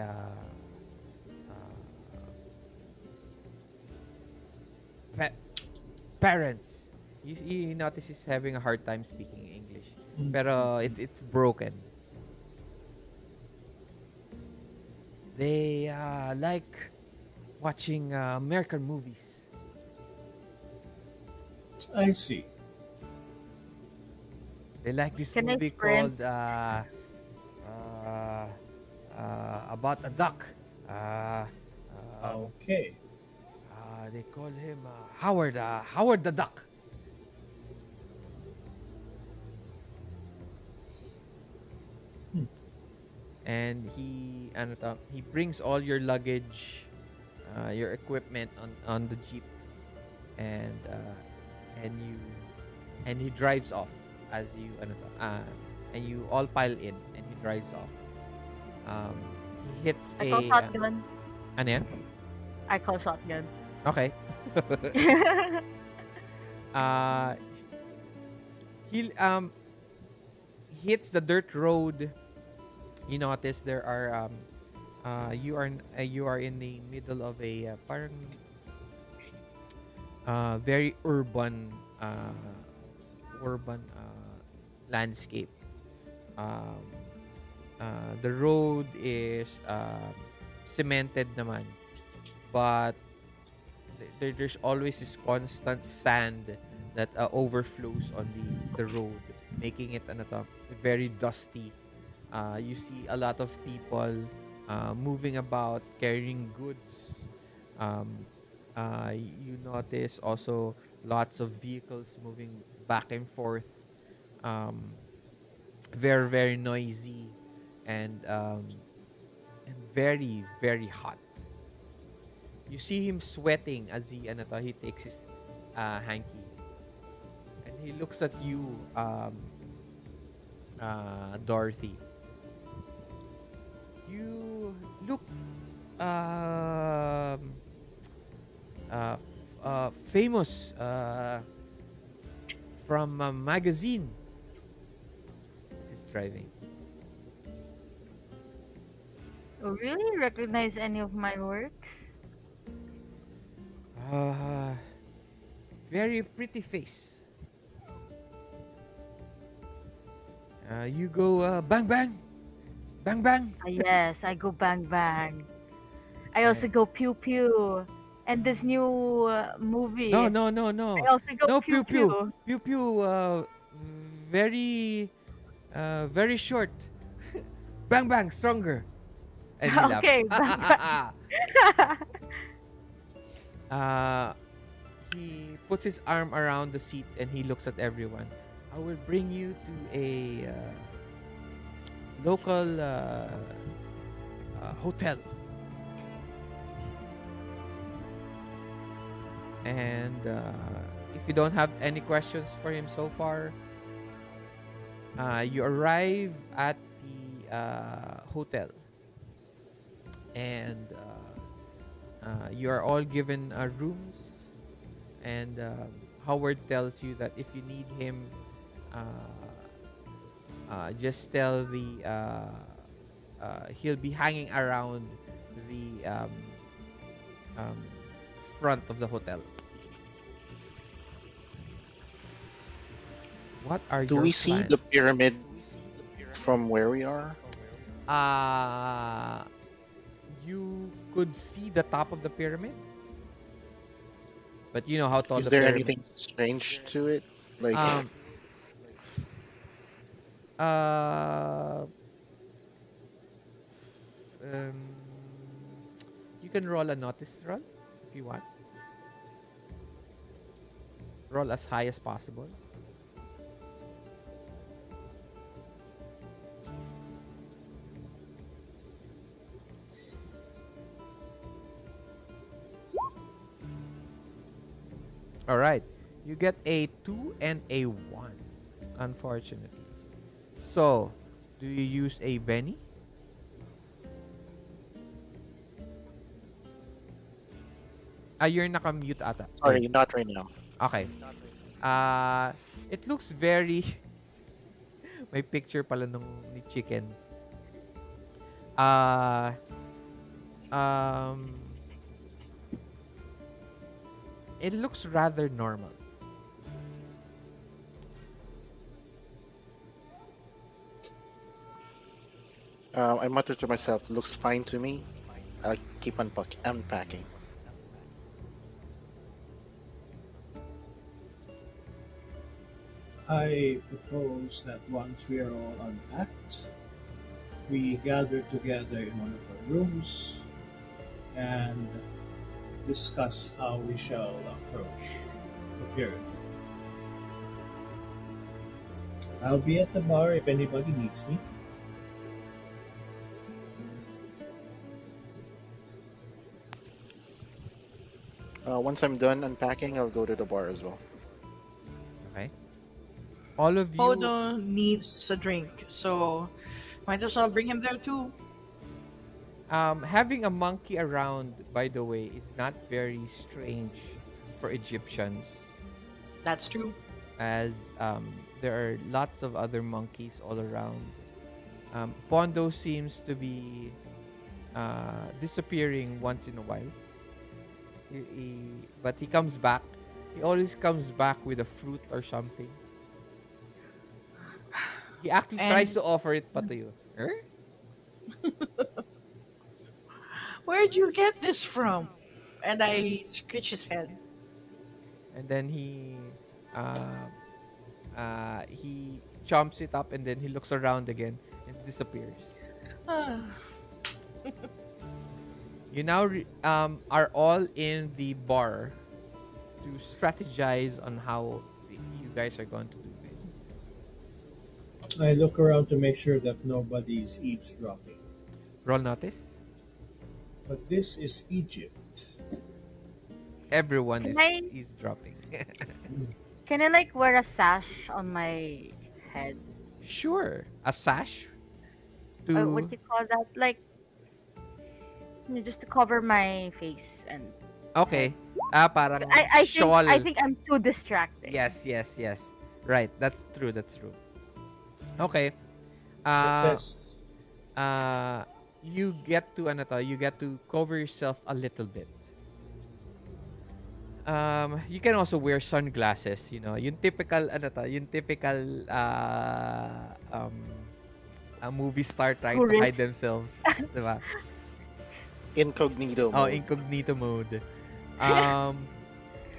pa- parents. You notice he's having a hard time speaking English, Mm. pero it's broken. They like watching American movies. I see. They like this Can I movie sprint? called uh, about a duck. Uh, Okay. they call him Howard. Howard the Duck. and he brings all your luggage, your equipment on the jeep, and you and he drives off as you and you all pile in, and he drives off. He hits I call shotgun. ano yan? I call shotgun. Okay. uh he hits the dirt road. You notice there are you are in the middle of a parang very urban landscape. Um, the road is cemented naman, but there's always this constant sand that overflows on the road, making it very dusty. You see a lot of people moving about, carrying goods. Um, you notice also lots of vehicles moving back and forth. Um, very very noisy, and very very hot. You see him sweating as he takes his hanky, and he looks at you, Dorothy. You look um, famous from a magazine. This is driving. Oh, really? Recognize any of my works? Uh, very pretty face. You go bang bang, bang bang. Ah, yes, I go bang bang. I Uh, also go pew pew. And this new no movie, no no I no also go no pew pew pew pew. pew pew. Very very short. Bang bang stronger. And he laughs. Okay, bang bang. uh, he puts his arm around the seat and he looks at everyone. I will bring you to a local hotel. And if you don't have any questions for him so far, you arrive at the hotel, and you are all given rooms. And Howard tells you that if you need him, just tell he'll be hanging around the um, front of the hotel. What are Do your we see the plans? pyramid from where we are? Uh, you could see the top of the pyramid, but you know how tall Is the there pyramid. anything strange to it? Like, Um, uh, um, you can roll a notice roll if you want. Roll as high as possible. All right. You get a 2 and a 1, unfortunately. So, do you use a Benny? You're naka-mute ata. Ay, sorry, not right now. okay. Uh, it looks very... May picture pala ni chicken. Uh, um, it looks rather normal. I mutter to myself, looks fine to me. I'll keep unpacking. I propose that once we are all unpacked, we gather together in one of our rooms and discuss how we shall approach the pyramid. I'll be at the bar if anybody needs me. Once I'm done unpacking, I'll go to the bar as well. Okay. All of you, Podo needs a drink, so might as well bring him there too. having a monkey around, by the way, is not very strange for Egyptians, That's true. as there are lots of other monkeys all around. Pondo seems to be disappearing once in a while. But he comes back. He always comes back with a fruit or something. He actually tries And to offer it pa to you. where'd you get this from? And I scratch his head. And then he chomps it up and then he looks around again and disappears. You now are all in the bar to strategize on how you guys are going to do this. I look around to make sure that nobody's eavesdropping. Roll notice. But this is Egypt. Everyone Can is I eavesdropping. can I like wear a sash on my head? Sure, a sash Or what to. do you call that? Like just to cover my face and head. Okay. Parang I shawl. think I'm too distracting. Yes, yes, yes. Right, that's true. That's true. Okay. Success. You get to ano to, you get to cover yourself a little bit. You can also wear sunglasses, yung typical ano to, yung typical a movie star trying to hide Tourist. themselves, 'di ba? Incognito Oh, mode. incognito mode.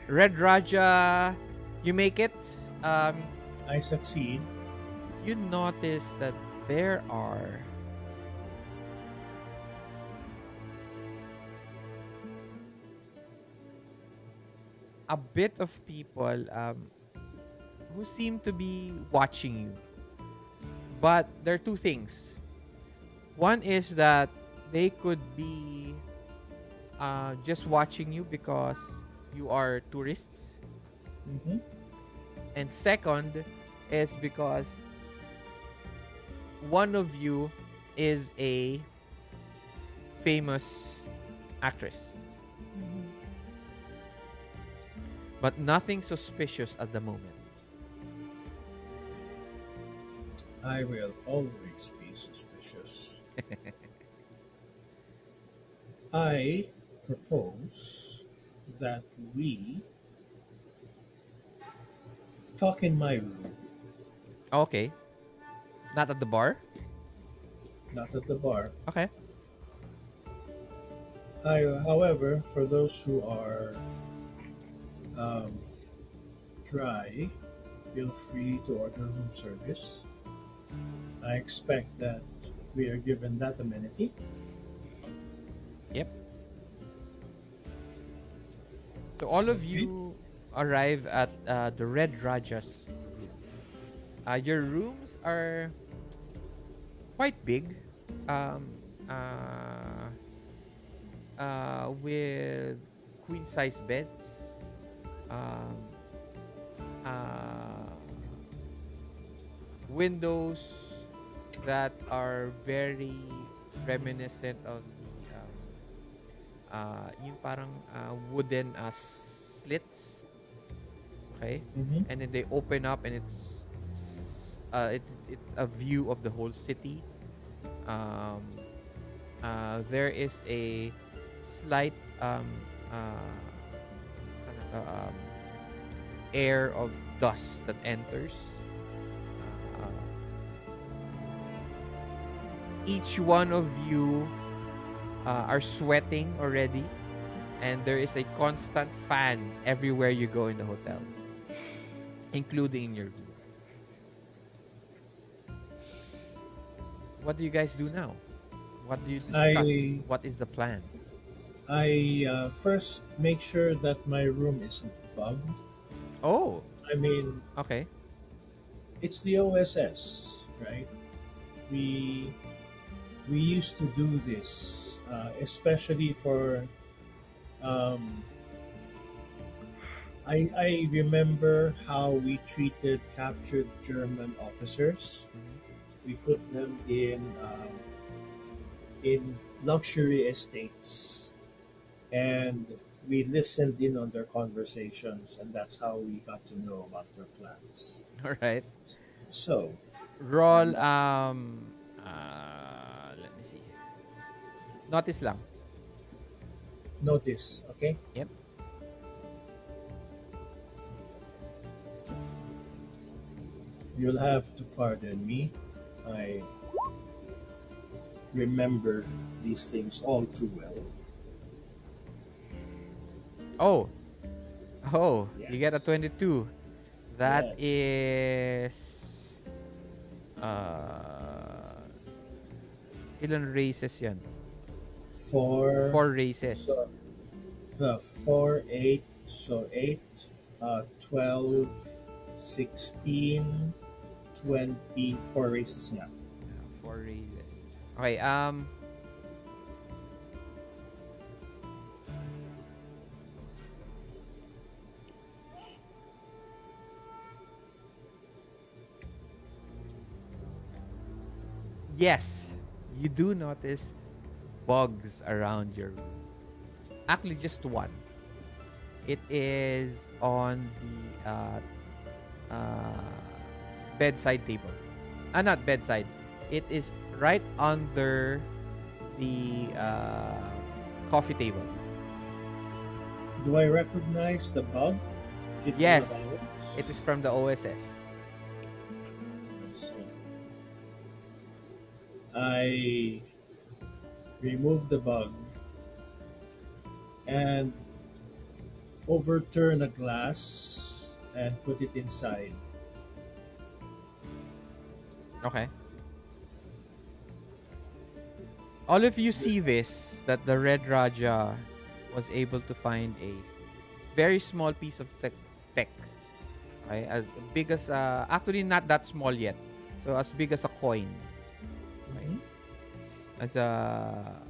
Red Raja, you make it. I succeed. You notice that there are a bit of people who seem to be watching you. But there are two things. One is that they could be just watching you because you are tourists. Hmm. And second is because one of you is a famous actress. But nothing suspicious at the moment. I will always be suspicious. I propose that we talk in my room, Okay. Not at the bar? not at the bar. Okay. However, for those who are um, dry, feel free to order room service. I expect that we are given that amenity. Yep. So all of Okay. you arrive at the Red Raja's room. Your rooms are quite big, um, with queen size beds, um, uh, windows that are very reminiscent of yung parang wooden slits. Okay, Mm-hmm. and then they open up and it's a view of the whole city. um, there is a slight ano to, air of dust that enters. uh, each one of you are sweating already, and there is a constant fan everywhere you go in the hotel, including in your room. What do you guys do now? What do you discuss? I What is the plan? first make sure that my room isn't bugged. Oh, I mean, okay. it's the OSS, right? We we used to do this, especially for um, I remember how we treated captured German officers. Mhm. We put them in luxury estates, and we listened in on their conversations, and that's how we got to know about their plans. All right. So, Roll. um, Let me see. Notice lang. notice, okay? Yep. You'll have to pardon me. I remember these things all too well. Oh. Oh. You get a Yes. 22. That Yes. is. Uh, ilan races yan? Four, 4 races. so, 4, 8, so 8, 12, 16, 20, 4 races nga. 4 races. Okay. Yes. You do notice bugs around your room. Actually, just one. It is on the uh, bedside table. Not bedside. It is right under the coffee table. Do I recognize the bug? Is it one of Yes, ours? it is from the OSS. So, I remove the bug and overturn a glass and put it inside. Okay. All of you see this, that the Red Raja was able to find a very small piece of tech. Okay? As big as, actually not that small yet. So as big as a coin. Okay? Mhm. As a,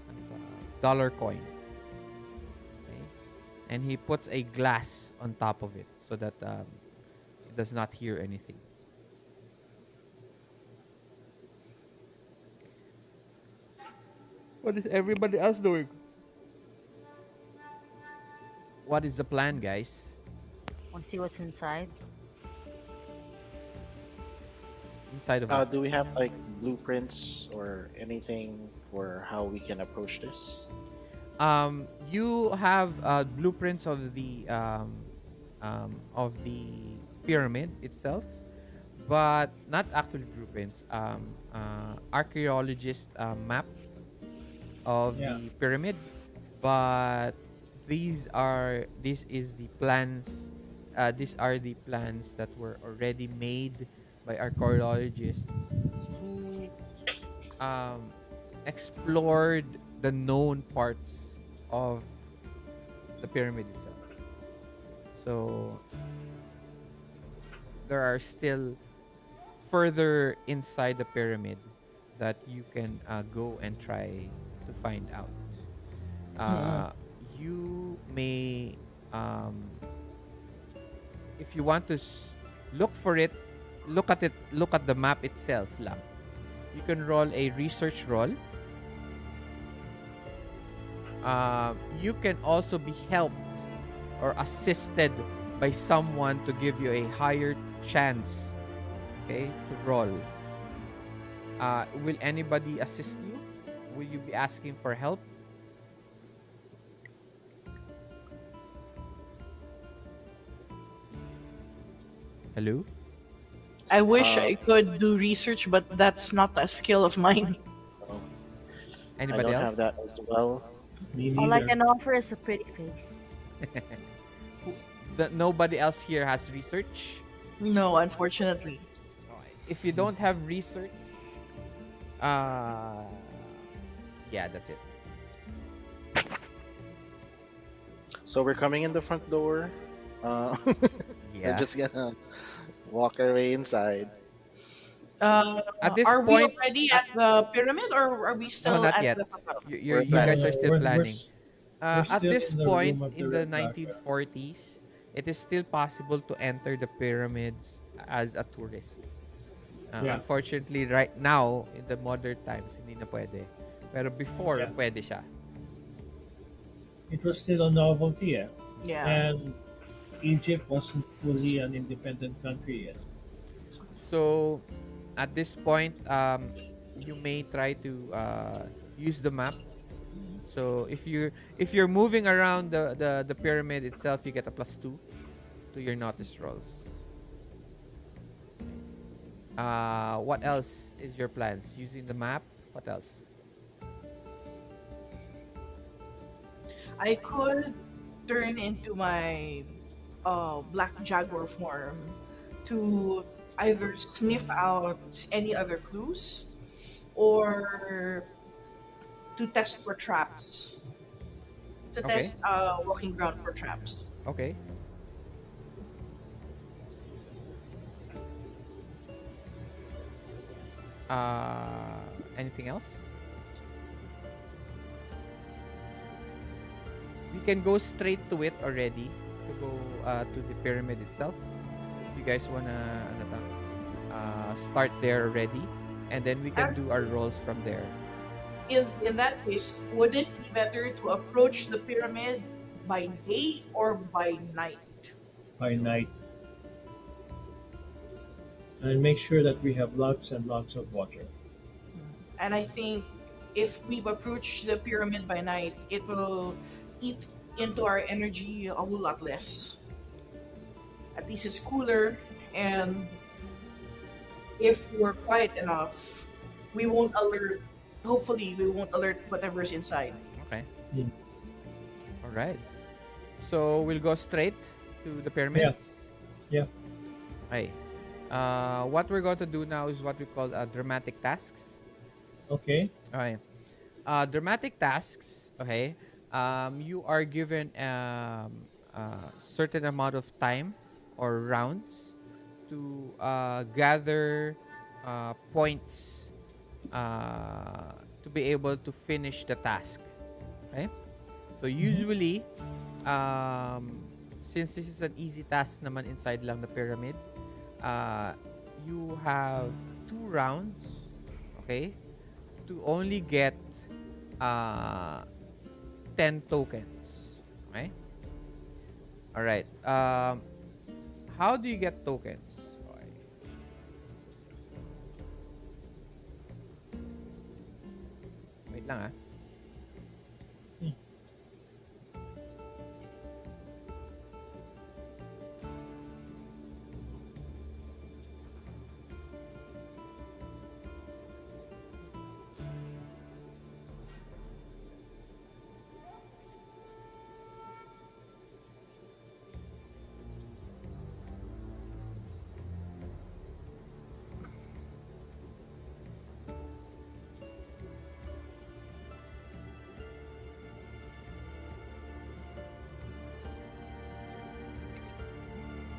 ano ba, dollar coin. Okay? And he puts a glass on top of it so that it does not hear anything. What is everybody else doing? What is the plan, guys? Want to see what's inside? Inside of what? Do we have like blueprints or anything for how we can approach this? You have blueprints of the pyramid itself, but not actually blueprints. Archaeologist map of Yeah. the pyramid, but this is the plans. These are the plans that were already made by archaeologists who um, explored the known parts of the pyramid itself. So there are still further inside the pyramid that you can go and try to find out. Mm-mm. Uh, you may, um, if you want to look for it, look at the map itself lang. You can roll a research roll. You can also be helped or assisted by someone to give you a higher chance, okay, to roll. Will anybody assist you? Will you be asking for help? Hello? I wish Uh, I could do research, but that's not a skill of mine. no, I Anybody don't have else? that as well. Me All I neither. can offer is a pretty face. Nobody else here has research. No, unfortunately. Alright. If you don't have research, uh, yeah, that's it. So we're coming in the front door. We're Yeah. just gonna walk our way inside. At this Are we point, already at the pyramid, or are we no, still not at yet. the top? We're You back. guys No, are still we're planning. we're At still this in the point room of the in the Red Raja. 1940s, it is still possible to enter the pyramids as a tourist. Yeah. Unfortunately, right now, in the modern times, hindi na pwede. Pero before, Yeah. pwede siya. It was still a novelty, yeah. Yeah. And Egypt wasn't fully an independent country yet. So, at this point, you may try to use the map. So, if you're moving around the pyramid itself, you get a +2 to your notice rolls. Okay. What else is your plans? Using the map? What else? I could turn into my black jaguar form to either sniff out any other clues or to test for traps. To Okay. test walking ground for traps. Okay. Anything else? We can go straight to it already to go to the pyramid itself. If you guys wanna ano to, start there already, and then we can do our Actually, rolls from there. in that case, would it be better to approach the pyramid by day or by night? By night, and make sure that we have lots and lots of water. And I think if we approach the pyramid by night, it will eat into our energy a whole lot less. At least it's cooler, and if we're quiet enough, we won't alert. Hopefully, we won't alert whatever's inside. Okay. Mm. All right. So we'll go straight to the Yeah, pyramids. yeah. Okay. What we're going to do now is what we call dramatic tasks. Okay. Okay. Dramatic tasks. Okay. You are given a certain amount of time or rounds to gather points to be able to finish the task. Okay. So Mm-hmm. usually, since this is an easy task naman inside lang the pyramid, uh, you have 2 rounds, okay, to only get uh, 10 tokens. Okay? Alright. How do you get tokens? Okay. Wait lang ah.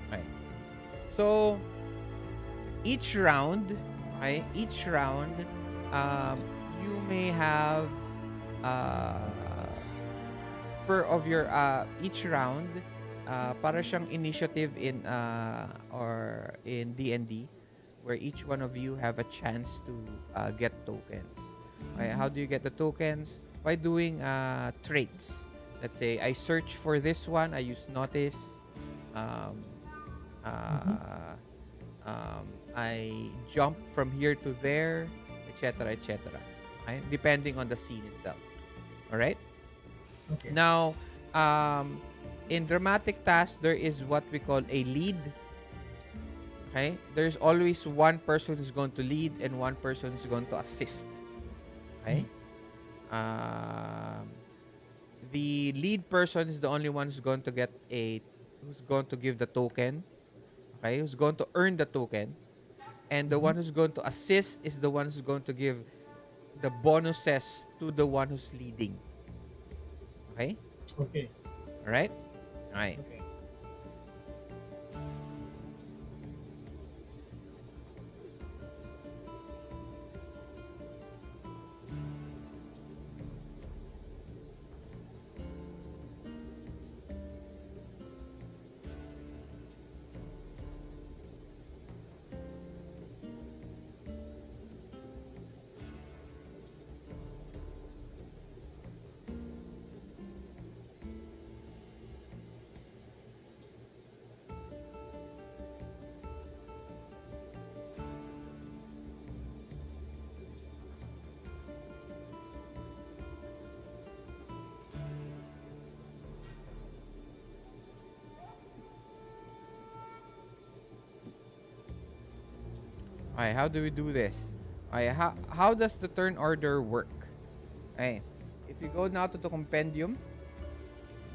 Okay. So, each round, okay, each round, you may have uh, per of your each round para siyang initiative in or in D&D where each one of you have a chance to get tokens. Okay, how do you get the tokens? By doing traits. Let's say I search for this one, I use notice. Um, Mm-hmm. uh, I jump from here to there, etc., etc. Okay? Depending on the scene itself. All right. Okay. Now, in dramatic tasks, there is what we call a lead. Okay, there's always one person who's going to lead and one person who's going to assist. Okay, um, the lead person is the only one who's going to give the token. Okay, who's going to earn the token, and the Mm-hmm. one who's going to assist is the one who's going to give the bonuses to the one who's leading. Okay, Okay. all right, all right. Okay. Okay, how do we do this? Okay, how does the turn order work? Okay, if you go now to the compendium,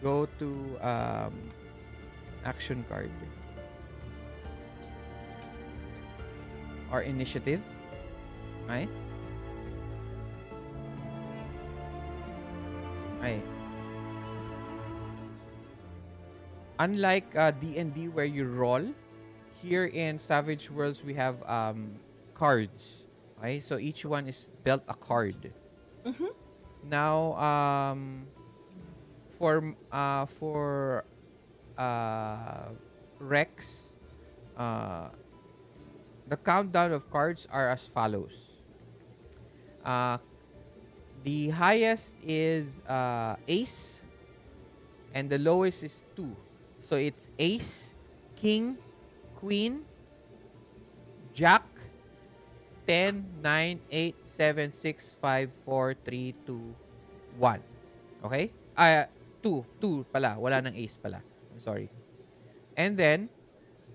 go to action card or initiative. Okay, okay. Unlike D&D where you roll, here in Savage Worlds we have cards. Okay, so each one is dealt a card. Mm-hmm. Now, for uh, Rex, uh, the countdown of cards are as follows. Uh, the highest is Ace, and the lowest is 2. So it's Ace, King, Queen, Jack, 10, 9, 8, 7, 6, 5, 4, 3, 2, 1. Okay? 2 pala. Wala nang ace pala. I'm sorry. And then,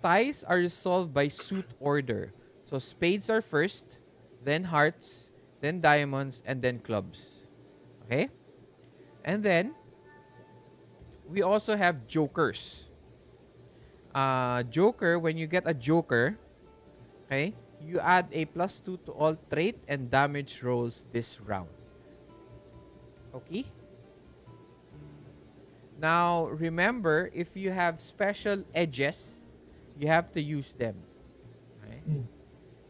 ties are resolved by suit order. So, spades are first, then hearts, then diamonds, and then clubs. Okay? And then, we also have jokers. Joker, when you get a joker, okay, you add a +2 to all trait and damage rolls this round. Okay? Now, remember, if you have special edges, you have to use them. Okay? Mm.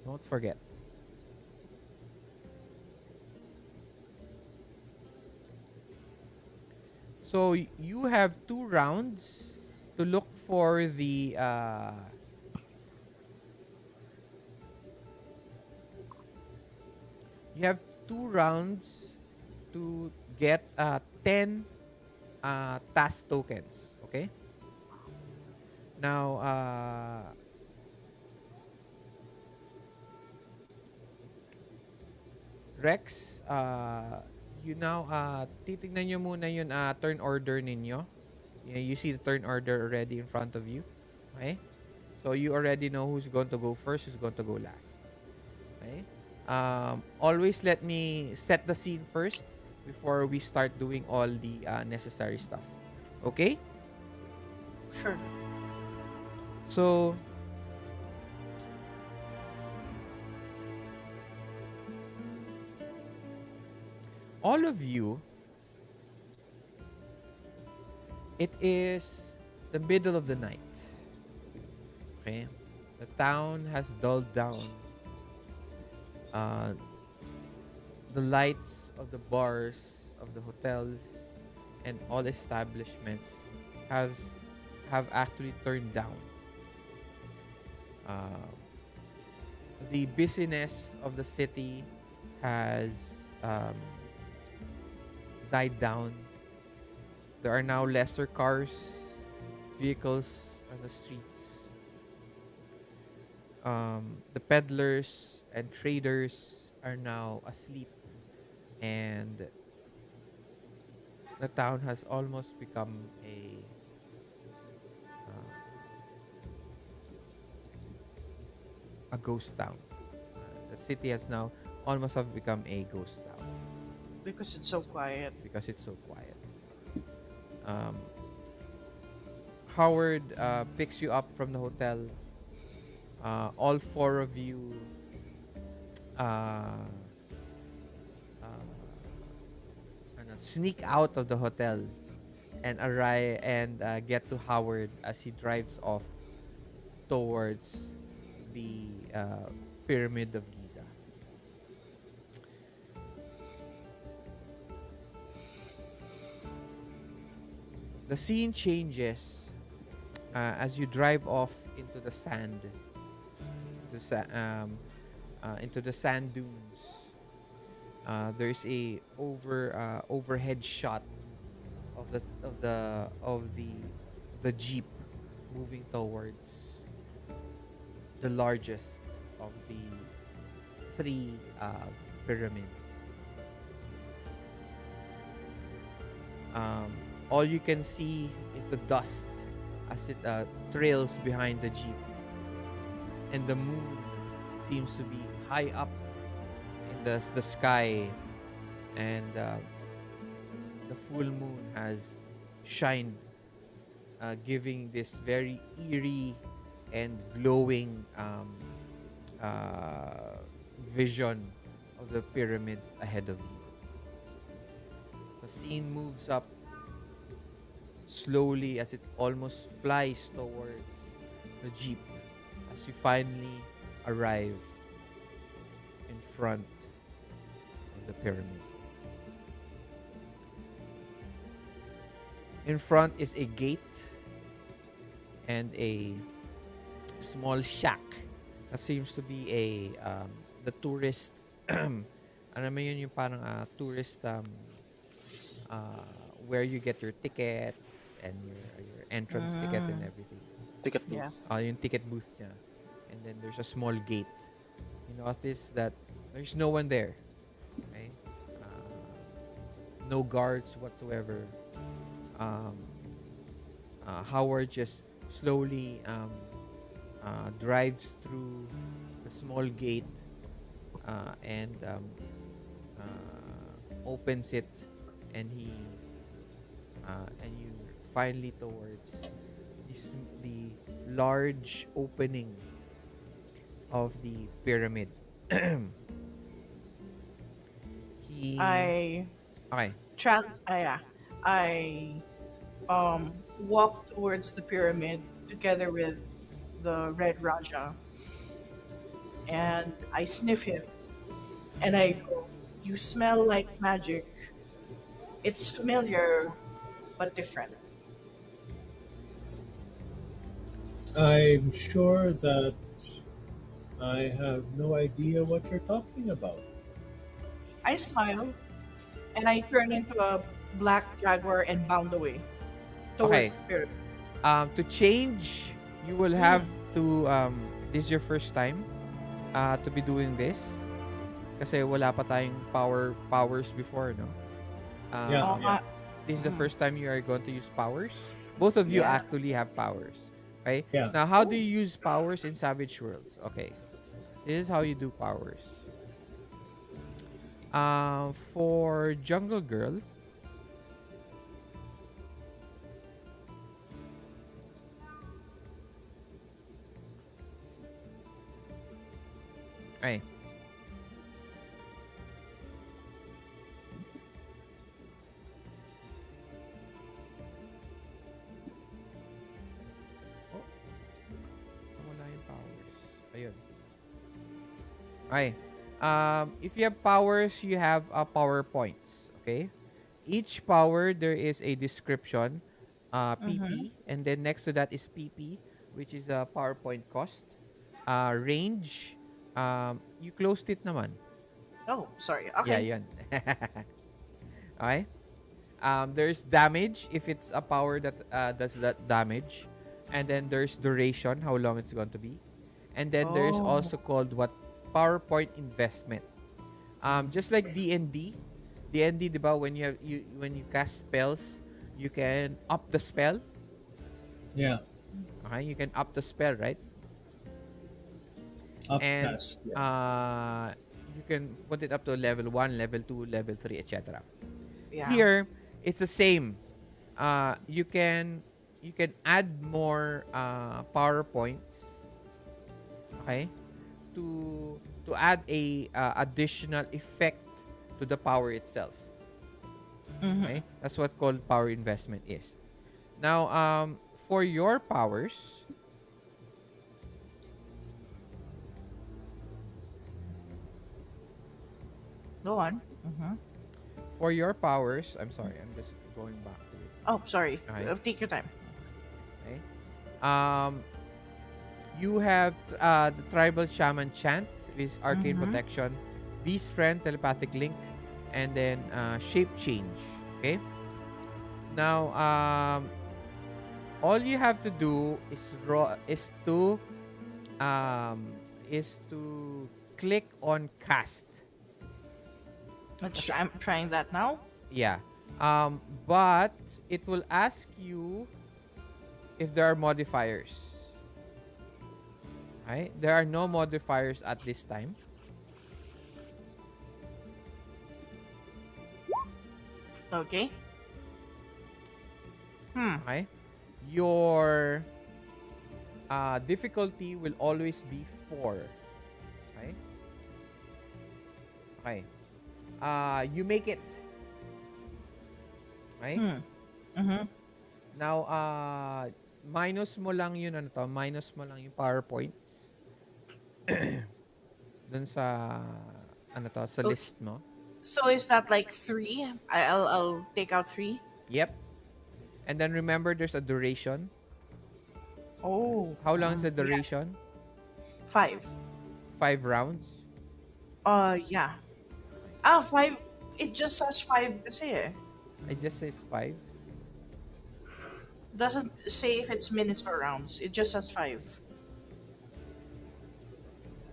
Don't forget. So, you have 2 rounds to look for the you have 2 rounds to get 10 task tokens. Okay? Now, Rex, you now, titignan nyo muna yung turn order ninyo. You see the turn order already in front of you. Okay? So, you already know who's going to go first, who's going to go last. Okay? Always let me set the scene first before we start doing all the necessary stuff. Okay? Sure. So, all of you, it is the middle of the night. Okay? The town has dulled down. The lights of the bars, of the hotels, and all establishments have actually turned down. The busyness of the city has died down. There are now lesser cars, vehicles on the streets. The peddlers and traders are now asleep, and the town has almost become a ghost town. The city has now almost have become a ghost town Because it's so quiet. because it's so quiet. Um, Howard picks you up from the hotel. All 4 of you uh, sneak out of the hotel and arrive and get to Howard as he drives off towards the Pyramid of Giza. The scene changes as you drive off into the sand, into the sand dunes. There's a overhead shot of the jeep moving towards the largest of the 3 pyramids. All you can see is the dust as it trails behind the jeep, and the moon seems to be high up in the sky, and the full moon has shined, giving this very eerie and glowing vision of the pyramids ahead of you. The scene moves up slowly as it almost flies towards the jeep as you finally arrive in front of the pyramid. In front is a gate and a small shack that seems to be the tourist ano naman yun yung parang tourist uh, where you get your tickets and your entrance tickets and everything. Ticket booth. Yeah. Yung ticket booth niya. And then there's a small gate. You notice that there's no one there. Okay? No guards whatsoever. Howard just slowly drives through the small gate and opens it, and you finally towards the large opening of the pyramid. he I Okay. yeah. I walk towards the pyramid together with the Red Raja, and I sniff him, and I go, "You smell like magic. It's familiar, but different." I'm sure that I have no idea what you're talking about. I smile, and I turn into a black jaguar and bound away Okay. towards the pyramid. To change, you will have to this is your first time to be doing this kasi wala pa tayong powers before, no? Yeah, Oh, yeah. This is the first time you are going to use powers. Both of you Yeah. actually have powers. Okay? Yeah. Now, how do you use powers in Savage Worlds? Okay. This is how you do powers. For Jungle Girl, okay. Oh, wala yung powers. Ayun. Okay. If you have powers, you have power points. Okay. Each power there is a description, PP, and then next to that is PP, which is a power point cost. Range, you closed it naman. Oh, sorry. Yeah, Okay. yun. Okay. There's damage if it's a power that does that damage, and then there's duration, how long it's going to be, and then there's Oh. also called what PowerPoint investment. Just like D&D, diba, when when you cast spells, you can up the spell. Yeah. Okay, you can up the spell, right? And Upcast. Yeah. you can put it up to level 1, level 2, level 3, etc. Yeah. Here, it's the same. You can add more power points, okay, to add a additional effect to the power itself. Okay, that's what called power investment is. Now, for your powers, Go on. I'm sorry, I'm just going back to it. Oh, sorry. Okay. Take your time. Okay. You have the tribal shaman chant with arcane protection, beast friend, telepathic link, and then shape change. Okay. Now, all you have to do is to click on cast. I'm trying that now. Yeah. But it will ask you if there are modifiers. Okay? There are no modifiers at this time. Okay. Hmm. Okay? Your difficulty will always be 4. Okay? Okay. You make it. Okay? Hmm. Mm-hmm. Now, minus mo lang yun, ano to, minus mo lang yung PowerPoints dun sa, ano to, sa So, list mo. so is that like 3? I'll take out 3. Yep. And then remember, there's a duration. Oh. How long is the Yeah. duration? 5. 5 rounds. Yeah. Ah, 5. It just says 5 kasi eh. It just says 5. Doesn't say if it's minutes or rounds. It just says 5.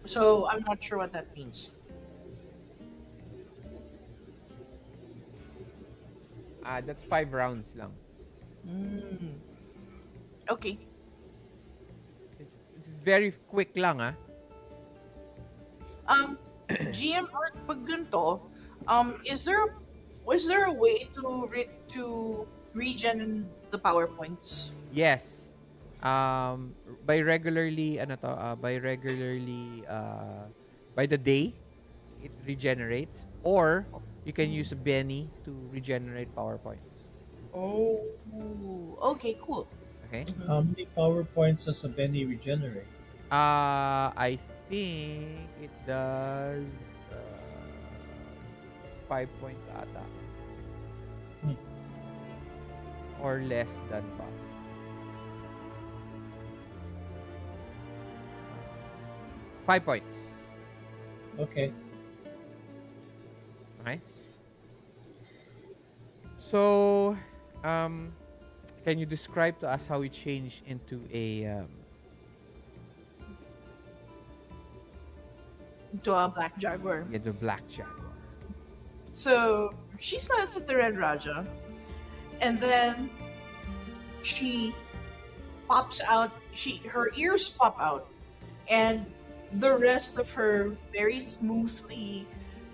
So I'm not sure what that means. That's 5 rounds lang. Mm. Okay. It's very quick lang, ah. GM or pag ganito, is there a way to regen the PowerPoints? Yes. By regularly, ano to, by regularly, by the day, it regenerates. Or, you can use Benny to regenerate PowerPoint. Oh, okay, cool. Okay? How many PowerPoints does a Benny regenerate? I think it does 5 points ata. Hmm. Or less than pa. Five points. Okay. Okay. So, can you describe to us how it changed into To a black jaguar. into black jaguar? So she smiles at the Red Raja, and then she pops out. Her ears pop out, and the rest of her very smoothly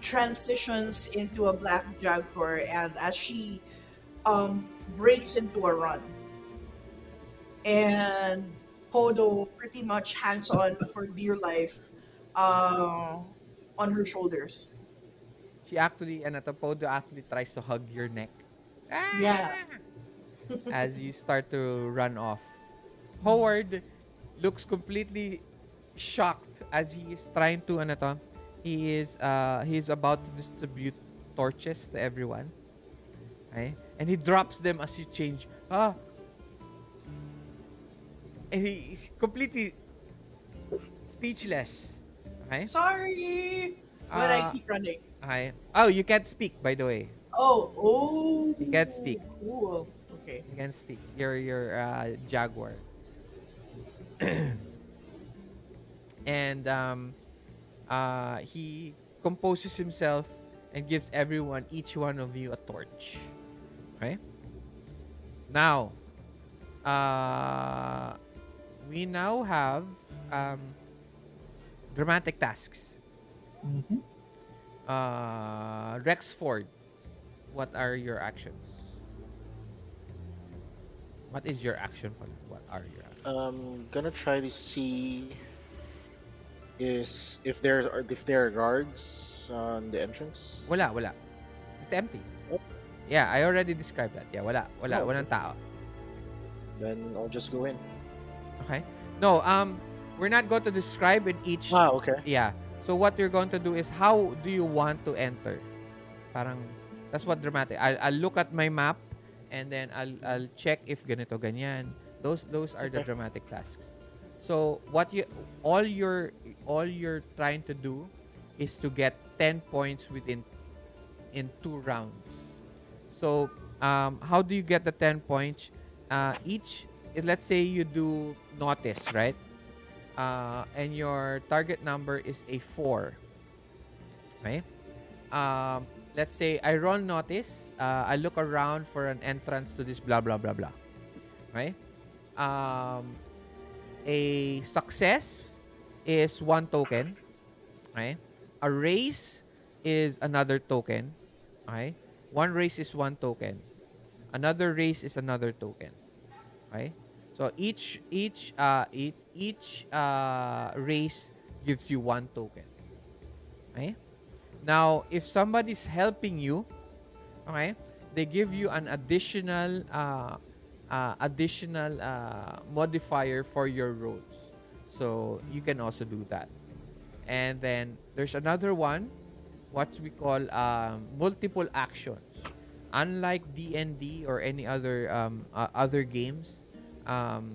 transitions into a black jaguar. And as she breaks into a run, and Podo pretty much hangs on for dear life on her shoulders. She actually, Podo actually tries to hug your neck. Yeah. As you start to run off. Howard looks completely shocked as he is trying to, he is about to distribute torches to everyone. Okay? And he drops them as you change. And he's completely speechless. Okay? Sorry, but I Uh, keep running. okay. Oh, you can't speak, by the way. Oh. You can't speak. Cool. Okay. You can't speak. You're jaguar. And he composes himself and gives everyone, each one of you, a torch. Okay? Now, we now have dramatic tasks. Mm-hmm. Rexford, what are your actions? What is your action for that? What are your actions? Gonna try to see is if there are guards on the entrance. Wala. It's empty. Oh, Yeah, I already described that. Yeah, wala. Oh, Walang tao. then I'll just go in. Okay? No, we're not going to describe in each. Okay. Yeah. So what you're going to do is, how do you want to enter? Parang, that's what dramatic. I'll look at my map, and then I'll check if ganito ganyan. Those are the Okay. dramatic tasks. So all you're trying to do is to get 10 points in 2 rounds. So how do you get the 10 points? Let's say you do notice, right? And your target number is a 4. Okay? Let's say I roll notice. I look around for an entrance to this blah blah blah blah. Okay? A success is one token. Okay? A race is another token. Okay? One race is one token. Another race is another token. Okay? So each race gives you one token. Okay? Now, if somebody's helping you, okay, they give you an additional modifier for your rolls. So you can also do that. And then there's another one, what we call multiple actions. Unlike D&D or any other games, um,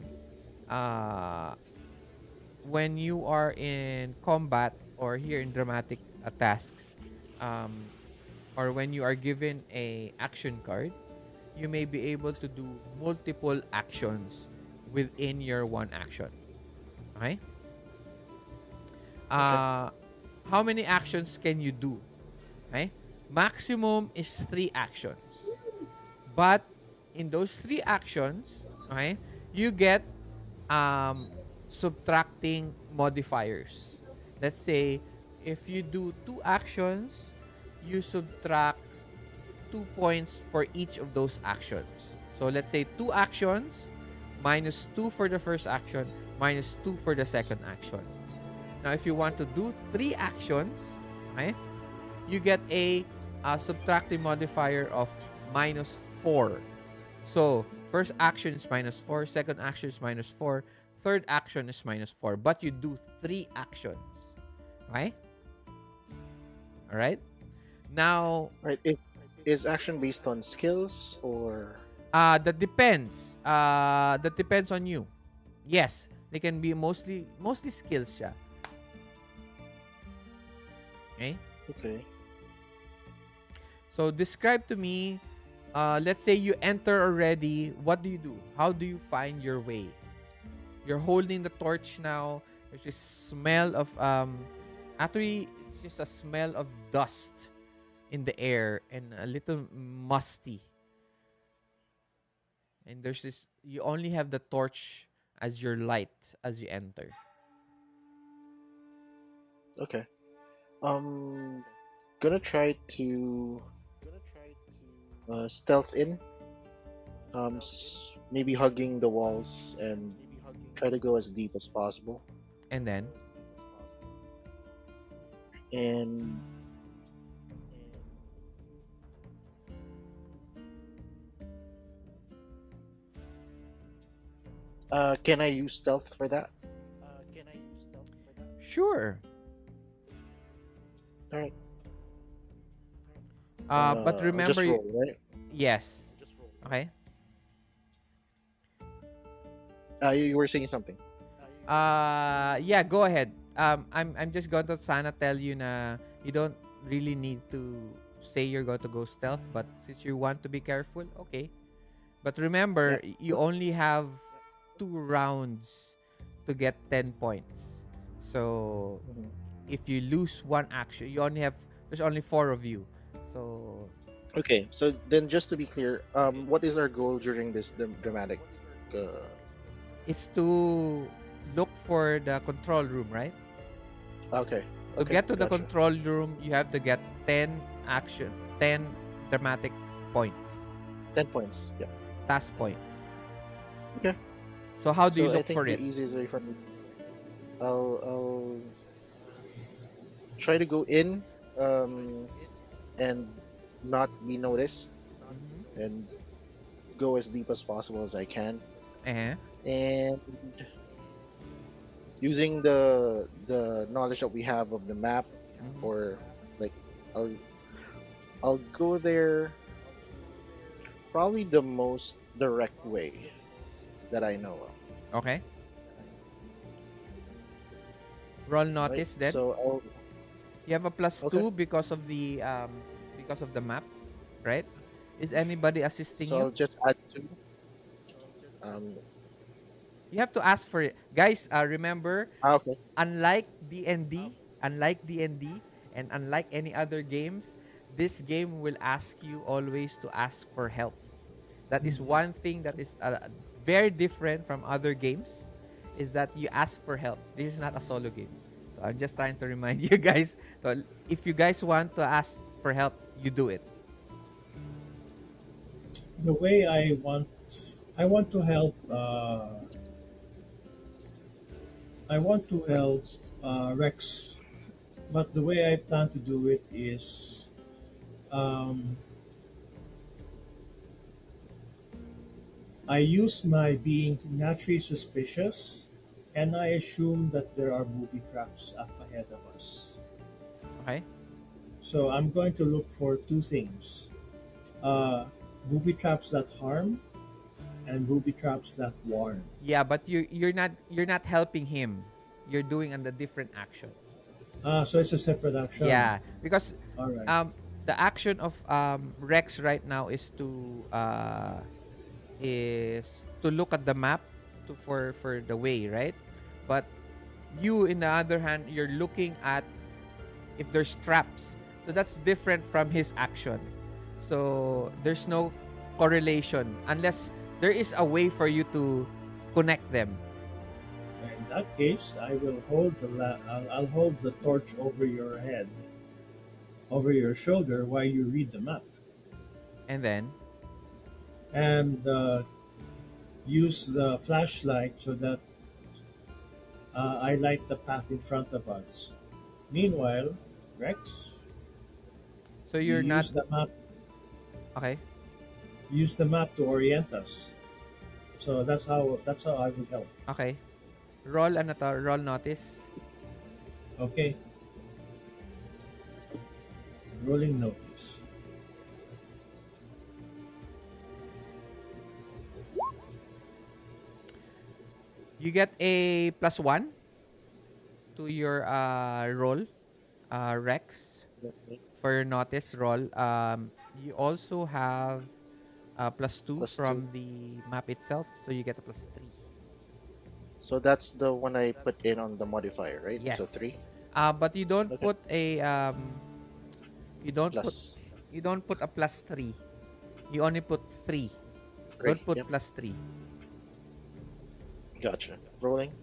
uh, when you are in combat or here in dramatic tasks, um, or when you are given a action card, you may be able to do multiple actions within your one action. Okay? Okay. Uh, how many actions can you do? Okay? Maximum is 3 actions. But in those 3 actions, okay, you get um, subtracting modifiers. Let's say if you do 2 actions, you subtract 2 points for each of those actions. So let's say 2 actions, -2 for the first action, -2 for the second action. Now, if you want to do 3 actions, okay, you get a subtracting modifier of -4. So, first action is -4, second action is -4, third action is -4, but you do 3 actions. Okay? All right? Now, Right. Is action based on skills or that depends. That depends on you. Yes, they can be mostly skills siya. Okay? okay? So describe to me, let's say you enter already, what do you do? How do you find your way? You're holding the torch now. There's this smell of actually it's just a smell of dust in the air and a little musty. And there's this, you only have the torch as your light as you enter. Okay. Um, gonna try to stealth in. Maybe hugging the walls and try to go as deep as possible. And then, And can I use stealth for that? sure. All right. But I'll just remember, roll, right? yes. Okay. You were saying something. Yeah, go ahead. I'm just going to sana tell you na you don't really need to say you're going to go stealth, but since you want to be careful, okay. But remember, Yeah. you only have 2 rounds to get 10 points. So Mhm. if you lose one action, you only have there's only 4 of you. So Okay. So then, just to be clear, what is our goal during this dramatic? Uh, it's to look for the control room, right? okay. To Okay. get to the Gotcha. control room, you have to get 10 dramatic points, 10 points. Yeah. task points. Okay. So how do you So I look think for the it? easiest way for me, I'll try to go in, and not be noticed, Mhm. and go as deep as possible as I can, Eh? and using the knowledge that we have of the map, Mhm. or like I'll I'll go there probably the most direct way that I know of, Okay. Roll right? notice then. So I'll You have a plus okay. 2 because of the map, right? Is anybody assisting So you? I'll just add two. Um. You have to ask for it. Guys, remember, Okay. unlike D&D, unlike D&D and unlike any other games, this game will ask you always to ask for help. That is one thing that is very different from other games. is that you ask for help. This is not a solo game. So I'm just trying to remind you guys. So if you guys want to ask for help, you do it. The way I want to help. I want to help Rex. Rex, but the way I plan to do it is um, I use my being naturally suspicious, and I assume that there are booby traps up ahead of us. Okay? So I'm going to look for two things: uh, booby traps that harm and booby traps that warn. Yeah, but you're not helping him. You're doing a different action. So it's a separate action. Yeah, because All right. um the action of Rex right now is to look at the map for the way, right? But you, in the other hand, you're looking at if there's traps. So that's different from his action. So there's no correlation unless there is a way for you to connect them. In that case, I will hold I'll hold the torch over your head, over your shoulder, while you read the map, And then, and use the flashlight so that I light the path in front of us. Meanwhile, Rex, so you you're not okay. use the map to orient us. So that's how I would help. Okay. Roll ano to? Roll notice. Okay, rolling notice. You get a +1 to your roll, Rex, Okay. for your notice roll. You also have +2 +2. from the map itself, so you get a +3. So that's the one I put in on the modifier, right? So Yes. 3. But you don't Okay. put a you don't put Plus you don't put a +3. You only put 3. Don't 3. put Yep. +3. Gotcha. Rolling.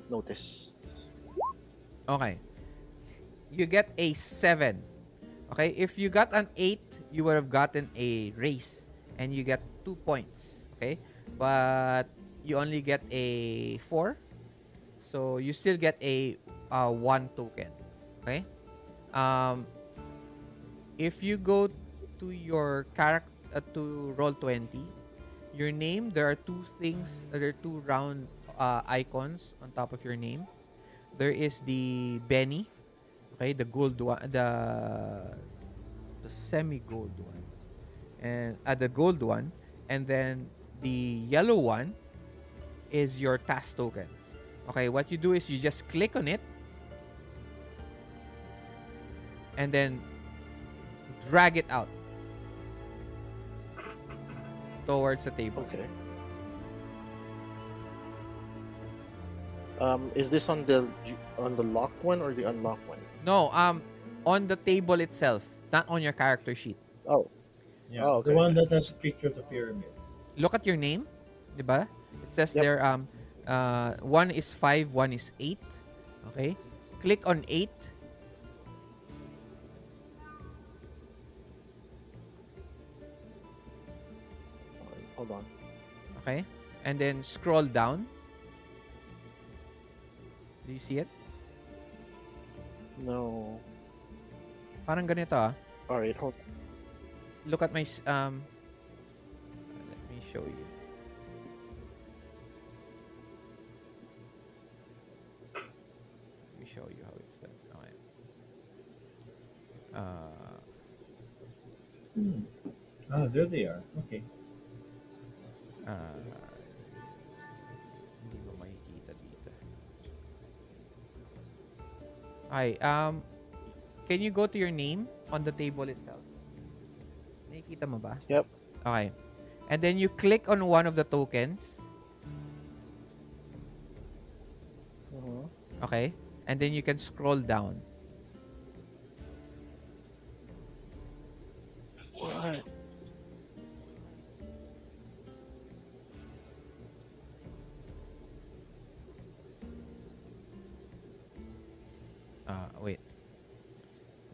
Notice. Okay. You get a 7. Okay, if you got an 8, you would have gotten a raise and you get 2 points. Okay, but you only get a 4, so you still get a 1 token. Okay, um, if you go to your character to roll 20, your name, there are two things, there are two round icons on top of your name. There is the Benny, okay, the gold one, the semi gold one, and the gold one, and then the yellow one is your task tokens. Okay, what you do is you just click on it and then drag it out towards the table. Okay. Is this on the locked one or the unlocked one? No, on the table itself, not on your character sheet. Oh. Yeah, Oh, the okay. one Okay. that has a picture of the pyramid. Look at your name, diba? It says Yep. there one is 5, one is 8. Okay? Click on 8. Hold on. Okay? And then scroll down. Do you see it? No. Parang ganito ah. All right. Hold. Look at my let me show you. Let me show you how it's done. Okay. Uh, Hmm. Ah, there they are. Okay. hindi ko makikita dito. Hi, can you go to your name on the table itself? Nakikita mo ba? Yep. Okay. And then you click on one of the tokens. Mhm. Okay. And then you can scroll down. What? Wait.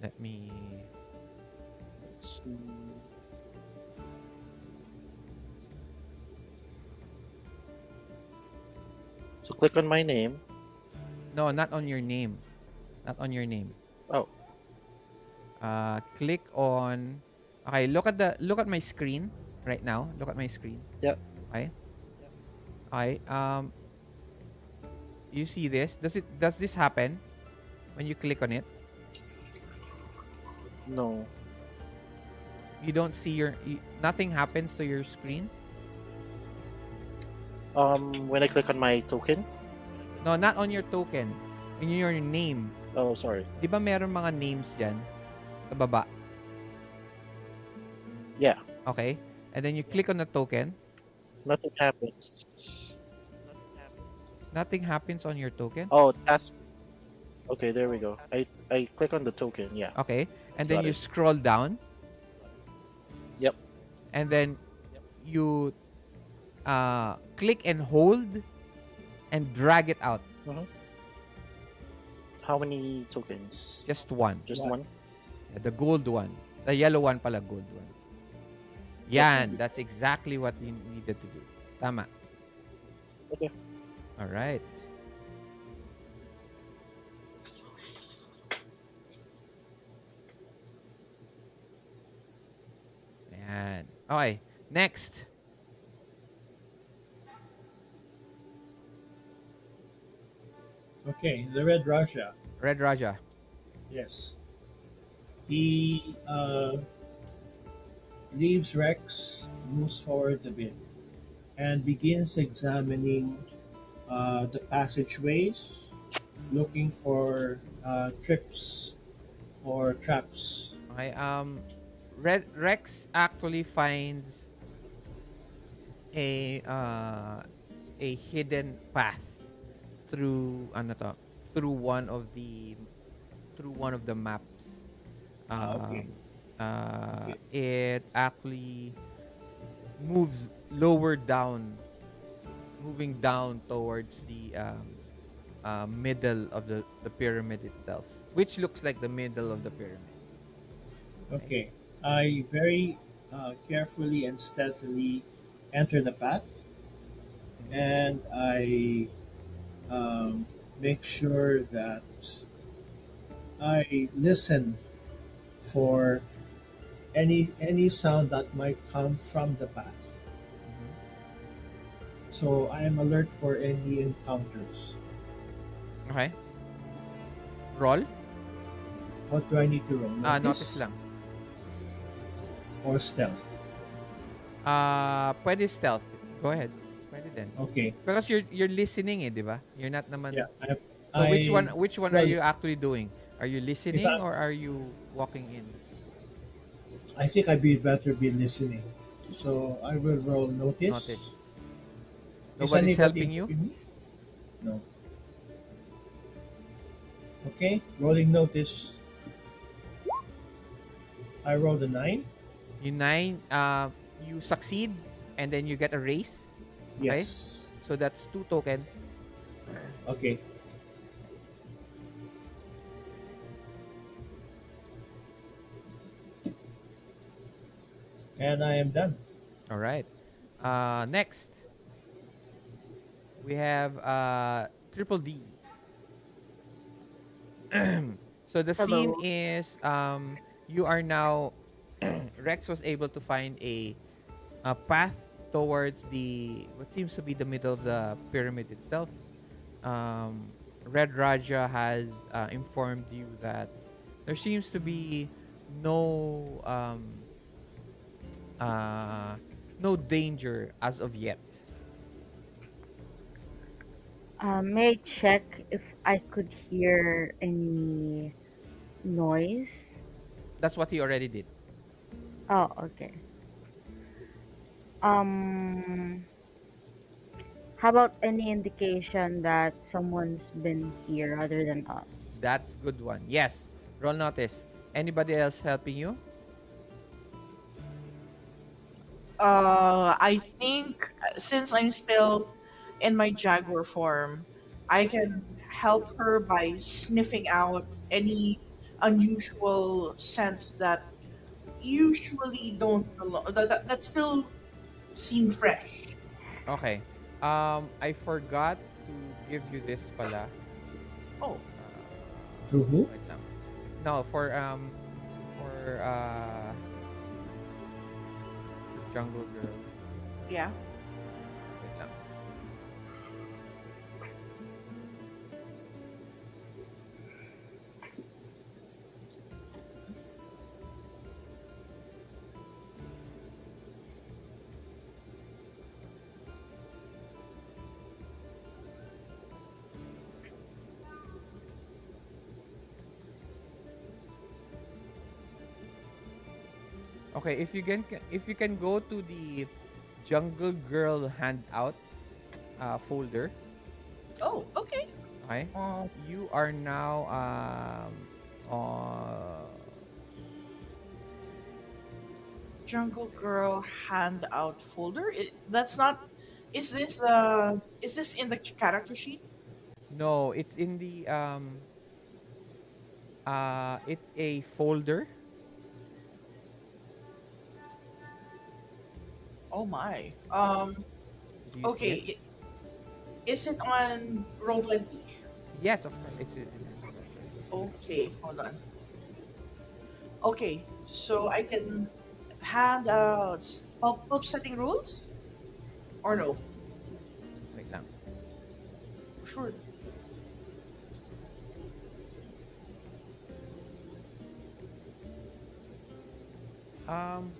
Let me. Let's see. So click on my name. No, not on your name. Not on your name. Oh, Click on. Okay, look at my screen right now. Look at my screen. yeah. Okay. Okay. You see this? Does this happen when you click on it? No. You don't see nothing happens to your screen. When I click on my token. No, not on your token. In your name. Oh, sorry. Di ba meron mga names dyan? Sa baba. Yeah. Okay? And then you click on the token. Nothing happens. Nothing happens on your token. Oh, task. Okay, there we go. I click on the token. Yeah. Okay. And then Got you it. scroll down. Yep. And then you click and hold and drag it out. Mhm. How many tokens? Just one. Just one. The gold one. The yellow one pala, gold one. Yan. That's exactly what you needed to do. Tama. Okay. All right. Ayan. Okay. Next. Okay, the Red Raja. Red Raja. Yes. He leaves Rex, moves forward a bit, and begins examining the passageways, looking for trips or traps. Okay. Red Rex actually finds a hidden path through ano to, through one of the maps. Okay. It actually moves lower down, moving down towards the middle of the pyramid itself, which looks like the middle of the pyramid. Okay. I very carefully and stealthily enter the path, and I make sure that I listen for any sound that might come from the path. Mhm. So I am alert for any encounters. Okay. Roll. What do I need to roll? Notice Notice lang. or stealth? Pwede stealth. Go ahead. Pwede din. Okay. Because you're listening eh, di ba? You're not naman. Yeah. So I which one are well, you actually doing? Are you if listening or are you walking in? I think I'd be better be listening. So I will roll Notice. notice. Is Nobody's anybody helping you? helping me? No. Okay. Rolling notice. I rolled a 9. You nine. You succeed, and then you get a raise. Okay. Yes. So that's 2 tokens. Okay. And I am done. All right. Next we have Triple D. So the scene Hello. is you are now Rex was able to find a path towards the what seems to be the middle of the pyramid itself. Red Raja has informed you that there seems to be no uh, no danger as of yet. May I check if I could hear any noise? That's what he already did. Oh, okay. Um, how about any indication that someone's been here other than us? That's good one. Yes. Roll notice. Anybody else helping you? I think since I'm still in my jaguar form, I can help her by sniffing out any unusual scents that usually don't belong, that still seem fresh. Okay. I forgot to give you this pala. Oh, To who? Wait lang. No, for Jungle Girl. yeah. Wait lang. Okay, if you can go to the Jungle Girl handout folder, Oh, okay. okay? Um, You are now Jungle Girl handout folder. That's not. Is this in the character sheet? no, it's in the it's a folder. Oh my. Do you see it? Okay. Is it on Roll20? Yes, of course. It's in Roll20. Okay, hold on. Okay, so I can handouts. Pulp setting rules or no? Wait lang. Sure. Um,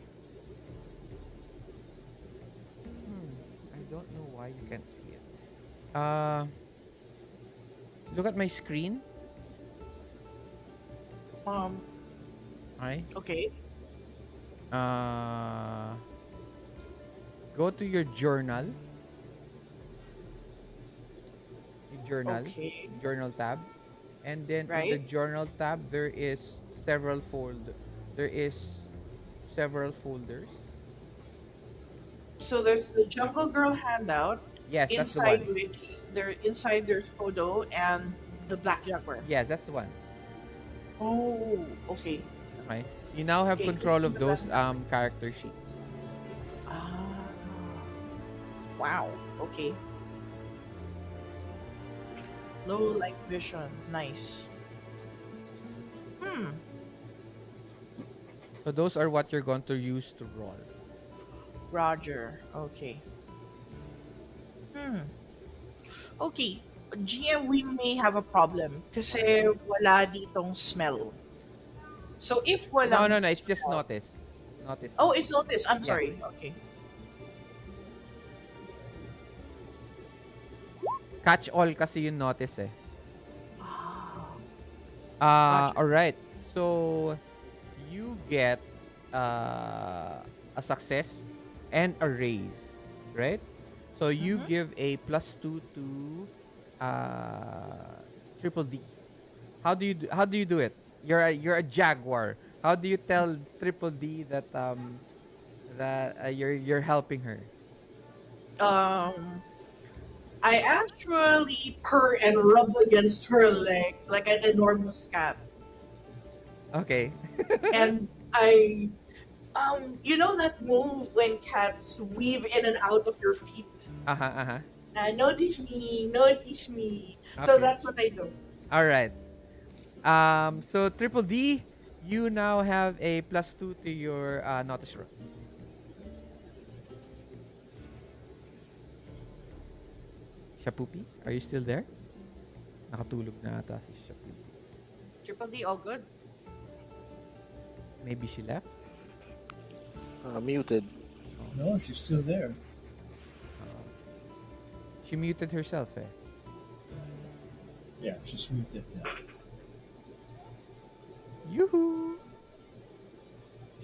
I don't know why you can't see it. Look at my screen. Um. Okay. Okay. Uh, Go to your journal. Your Okay. journal tab, and then in the Right. journal tab there is there is several folders. So there's the Jungle Girl handout, Yes, that's the inside one. which there's Odo and the Black Jaguar. Yes, that's the one. Oh, okay. Okay. You now have Okay, control clicking of the those button. character sheets. Ah, wow. Okay. Low light vision. Nice. Hmm. So those are what you're going to use to roll. Roger. Okay. Hmm. Okay. GM, we may have a problem kasi wala ditong smell. So if No, walang no, no. It's just smell, notice. Notice oh, lang. it's notice. I'm Yeah. sorry. Okay. Catch all kasi yung notice eh. Ah, gotcha. All right. So you get a success and a raise, right? So you Mm-hmm. give a +2 to triple D. How do you do it? You're a jaguar. How do you tell triple D that you're helping her? Um, I actually purr and rub against her leg like an enormous cat, Okay. and you know that move when cats weave in and out of your feet. Uh-huh, uh-huh. Notice me, notice me. So Okay. that's what I do. All right. So triple D, you now have a +2 to your notice roll. Shapupi, are you still there? Nakatulog na ata si Shapupi. Triple D, all good. Maybe she left? Muted. Oh, No, she's still there. uh, she muted herself eh. Yeah, she's muted now. Yoo-hoo!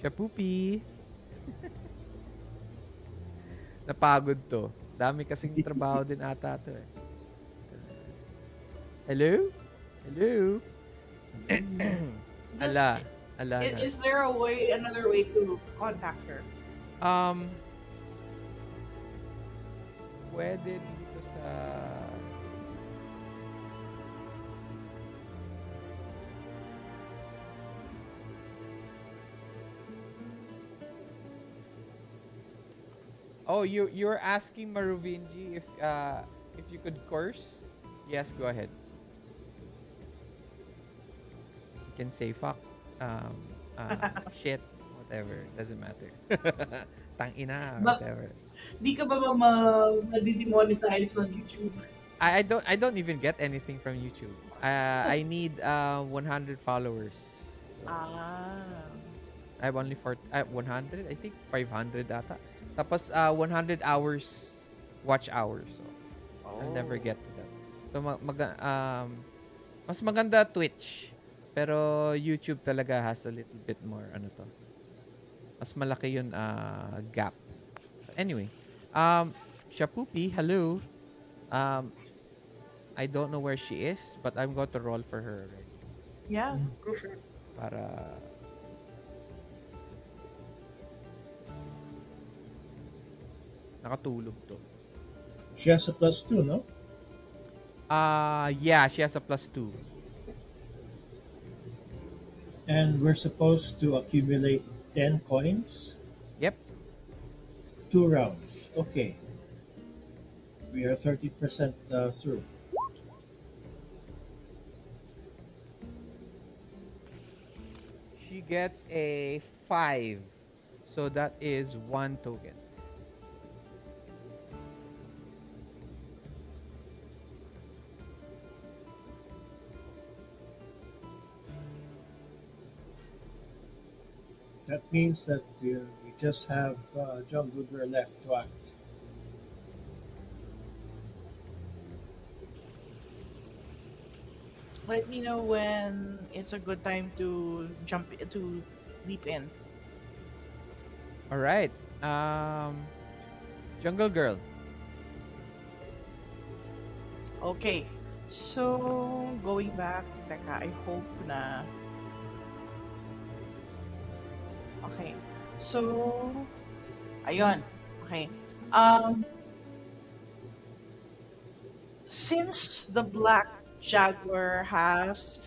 Shapupi! Napagod to. Dami kasing trabaho din ata to eh. Hello? Hello? Does, Ala. Ala na. is there another way to contact her? Um, pwede dito sa... Oh, you're asking Maruvinji if you could curse? Yes, go ahead. You can say fuck, shit, whatever. Doesn't matter. Tang ina, But whatever. di ka ba madidemonetize on YouTube? I don't even get anything from YouTube. I need 100 followers. So Ah. I have only 100, I think 500 data. Tapos 100 hours watch hours. So I'll never Oh. get to that. So mas maganda Twitch. Pero YouTube talaga has a little bit more ano to. Mas malaki yun gap. So anyway, Shapupi, hello. Um I don't know where she is, but I'm going to roll for her already. Yeah, go for it. Para nakatulog to. She has a +2, no? Yeah, she has a +2. And we're supposed to accumulate 10 coins. Yep. 2 rounds. Okay. We are 30% through. She gets a 5. So that is 1 token. That means that we just have Jungle Girl left to act. Let me know when it's a good time to to leap in. All right. Jungle Girl. Okay. So, going back, teka, I hope na... Okay. So, ayun. Okay. Um, since the black jaguar has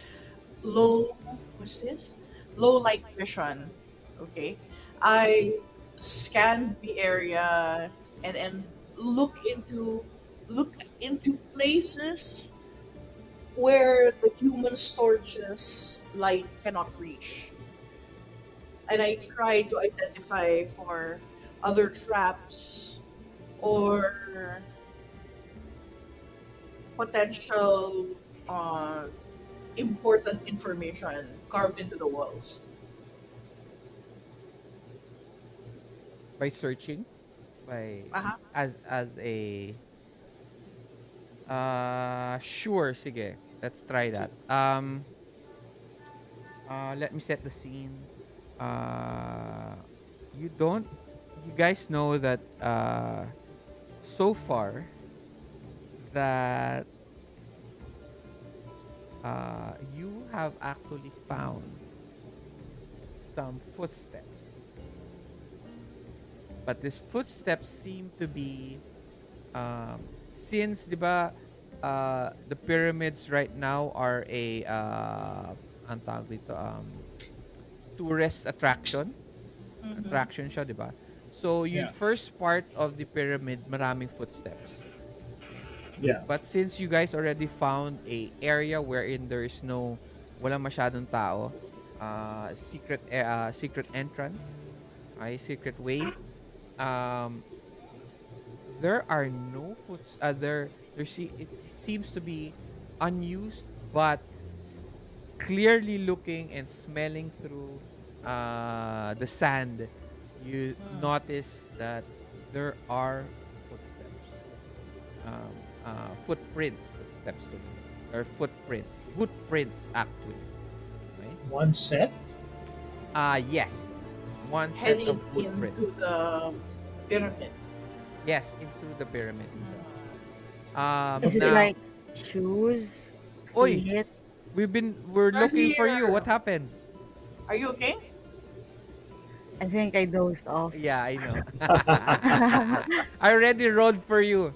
low, what's this? Low light vision. Okay. I scanned the area and look into places where the human storage's light cannot reach. And I try to identify for other traps or potential uh, important information carved into the walls. By searching. By Uh-huh. as a sure, sige. Let's try that. Let me set the scene. Uh you don't you guys know that so far that you have actually found some footsteps. But these footsteps seem to be since 'di ba the pyramids right now are a ang tawag dito, tourist Mm-hmm. attraction siya, 'di ba? So yung Yeah, first part of the pyramid maraming footsteps. yeah. But since you guys already found a area wherein there is no wala masyadong tao, secret entrance, ay secret way, um there are no it seems to be unused, but s- clearly looking and smelling through the sand, you notice that there are footsteps, um, footsteps to me, or footprints actually, right? One set. Yes, one set of Heading footprints. into the pyramid. Yes, into the pyramid itself. Is it Now, like shoes, oi, feet? we're We're looking for you. here. What happened? Are you okay? I think I dozed off. Yeah, I know. I already rolled for you.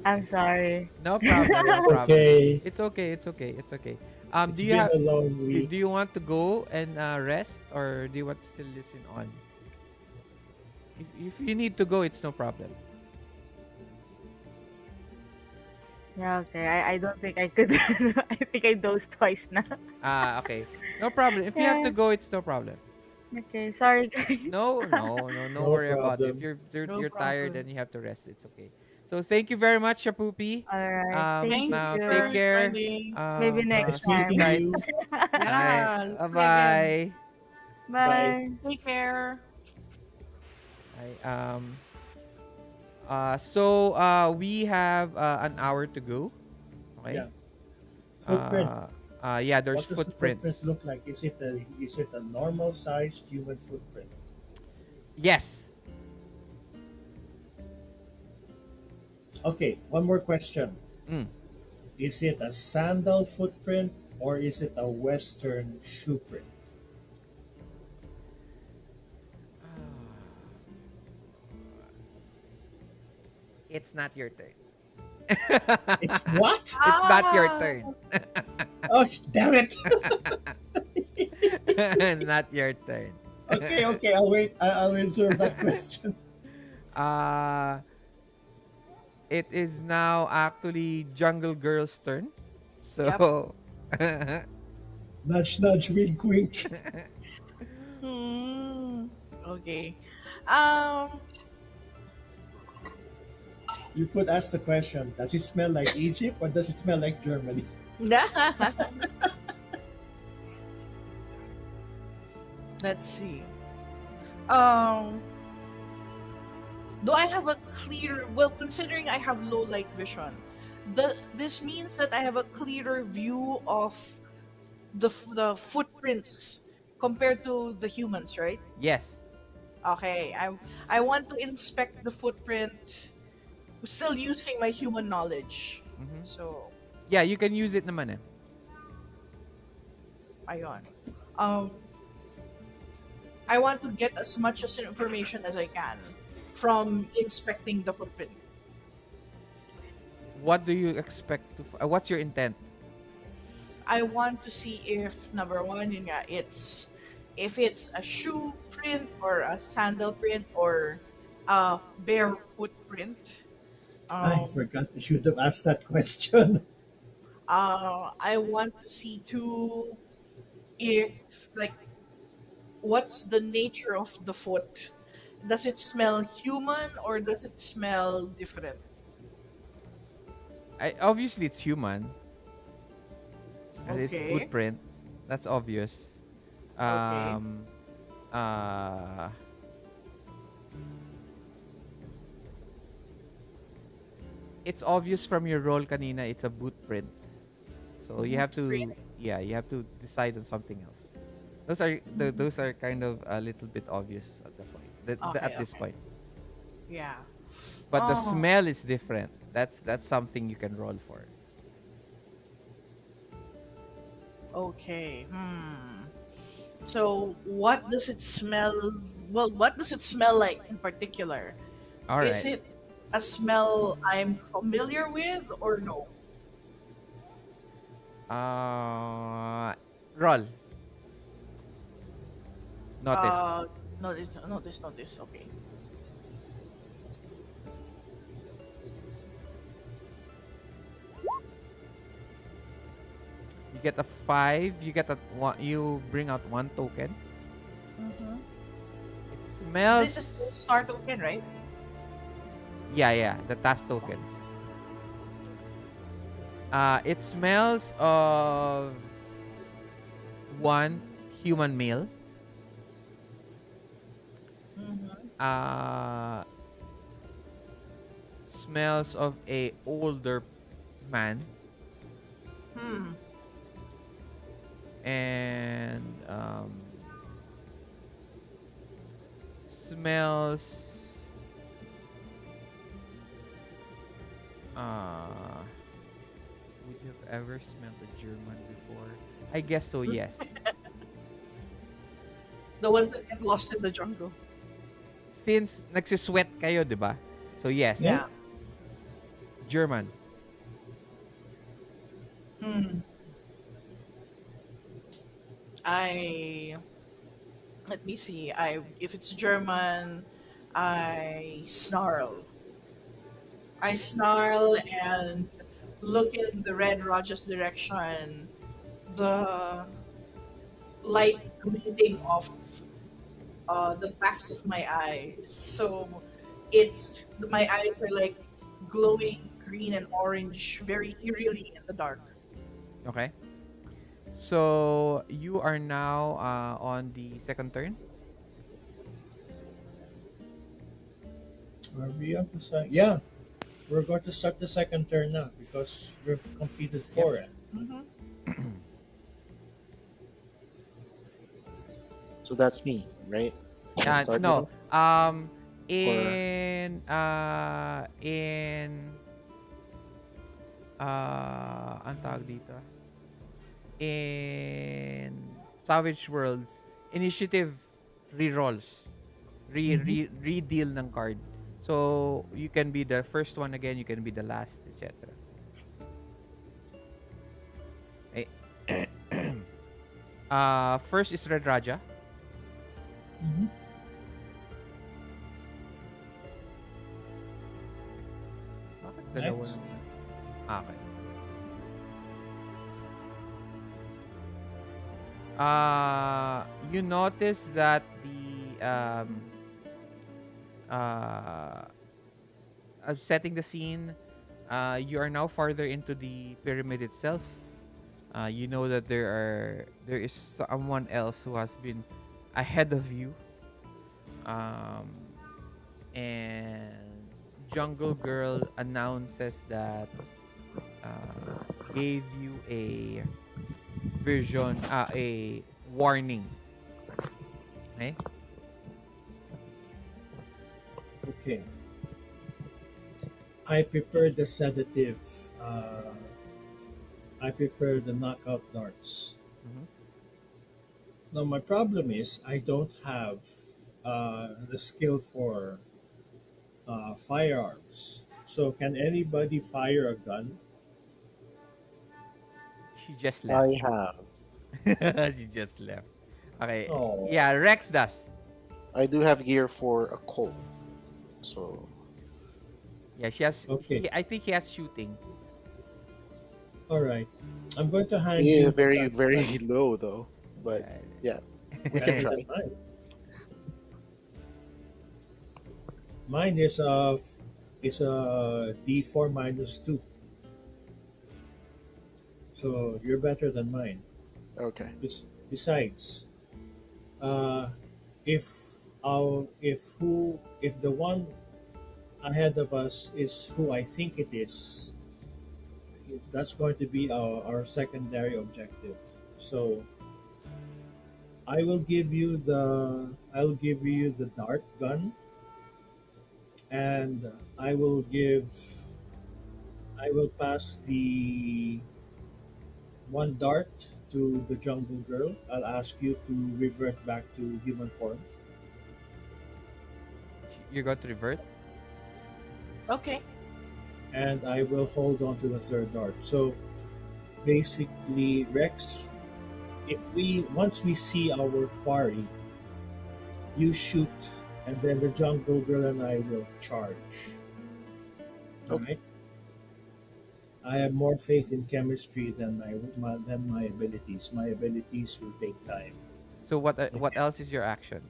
I'm sorry. No problem, no It's problem. okay. It's okay, it's okay, it's okay. It's Do you been have a long do, week. do you want to go and rest, or do you want to still listen on? If you need to go, it's no problem. Yeah, okay. I don't think I could. I think I dozed twice now. Ah, okay. No problem. If you have to Yeah. go, it's no problem. Okay. Sorry, guys. No No worry about it. If problem. No you're tired problem. and you have to rest, it's okay. So thank you very much, Shapoopy. All right. Thank Thank you Now take for you. care. joining. Maybe next Nice Sleep meeting time. tight. you. All right. Yeah, let's Bye play again. bye. Bye. Bye. Take care. I we have an hour to go. Okay. Yeah. Footprint. Yeah, there's What does the footprint footprints. look like? Is it a normal sized human footprint? Yes. Okay, one more question. Mm. Is it a sandal footprint or is it a Western shoe print? It's not your turn. It's what? It's not your Ah, turn. Oh, damn it. Not your turn. Okay, okay, I'll wait. I'll reserve that question. uh it is now actually Jungle Girl's turn. yep. So Nudge, nudge, wink, wink. Hmm. Okay. Um. You could ask the question: does it smell like Egypt or does it smell like Germany? Let's see. Um. Do I have a clear? Well, considering I have low light vision, this means that I have a clearer view of the footprints compared to the humans, right? yes. Okay. I want to inspect the footprint, still using my human knowledge. Mhm. So, Yeah, you can use it naman eh. ayon. Um, I want to get as much as information as I can from inspecting the footprint. What do you expect to what's your intent? I want to see if number one, yun nga, it's if it's a shoe print or a sandal print or a bare footprint. I Um, forgot. I should have asked that question. I want to see too if like what's the nature of the foot. Does it smell human or does it smell different? Obviously it's human. And it's Okay. footprint. That's obvious. Okay. Um uh it's obvious from your role kanina it's a boot print. So you have to Print. yeah, you have to decide on something else. Those are kind of a little bit obvious at the point. Okay. At this Okay. point. Yeah. But the Oh. smell is different. That's something you can roll for. Okay. So, what does it smell? Well, what does it smell like in particular? All Is right. it a smell I'm familiar with or no? Uh roll. Notice. Uh, notice. Okay. You get a 5, you get a one, you bring out one token. Mm-hmm. It This is the smells star token, right? yeah, the task tokens. It smells of one human male. Mm-hmm. Uh smells of a older man Hmm. and smells uh would you have ever smelled a German before? I guess so, yes. The ones that get lost in the jungle. Since nagsisweat kayo, 'di ba? So yes, Yeah. Yeah. German. Hmm. I Let me see. I If it's German, I snarl. I snarl and look in the red Raja's direction, the light glinting off the backs of my eyes. So it's my eyes are like glowing green and orange, very eerily in the dark. Okay. So you are now on the second turn. Are we on the side? Yeah, we're going to start the second turn now because we've completed Yep. four. Hmm. So that's me, right? Can I start No. now? Or In ang tawag dito? In Savage Worlds, initiative re-rolls. Mm-hmm. Re-deal ng card. So, you can be the first one again, you can be the last, etc. Okay. First is Red Raja. Mm-hmm. Bakit dalawa Next. naman? Okay. You notice that the uh, setting the scene, you are now farther into the pyramid itself. You know that there is someone else who has been ahead of you, um, and Jungle Girl announces that gave you a a warning. Okay? Okay. I prepared the sedative. I prepared the knockout darts. Mhm. Now my problem is I don't have the skill for firearms. So can anybody fire a gun? She just left. I have. She just left. Okay. Oh, Yeah, Rex does. I do have gear for a Colt. So Yeah, she has. okay. I think he has shooting. All right. I'm going to hand yeah, you the very gun. very low though. But yeah, we can Better Yeah. than try. mine. Mine is a D4 minus two. So you're better than mine. Okay. Besides, uh, if if the one ahead of us is who I think it is, that's going to be our secondary objective. So I'll give you the dart gun, and I will pass the one dart to the jungle girl. I'll ask you to revert back to human form, You're going to revert. Okay. and I will hold on to the third dart. So basically, Rex, if we once we see our quarry, you shoot, and then the jungle girl and I will charge. All Okay. right. I have more faith in chemistry than my abilities. My abilities will take time. So what Okay. else is your action?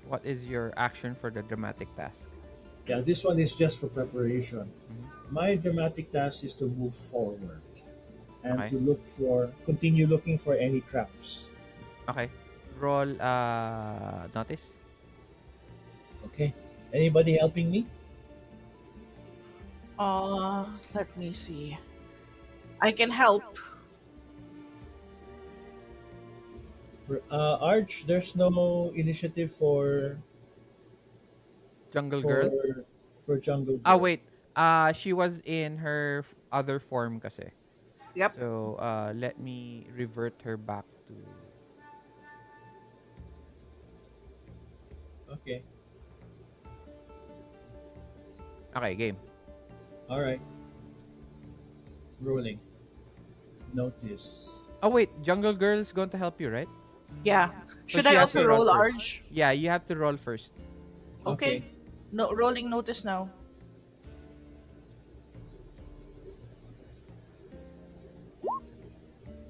What is your action for the dramatic task? Yeah, this one is just for preparation. Mhm. My dramatic task is to move forward and Okay. to continue looking for any traps. Okay. Roll notice. Okay. Anybody helping me? Let me see. I can help. Arch, there's no initiative Jungle for Girl. for Jungle Ah, Girl. wait. She was in her other form kasi. Yep. So, let me revert her back to. Okay. Okay, game. All right. Rolling. Notice. Oh wait, Jungle Girl is going to help you, right? Yeah. So Should she I has also to roll roll first. Arj? Yeah, you have to roll first. Okay. Okay. No, rolling notice now.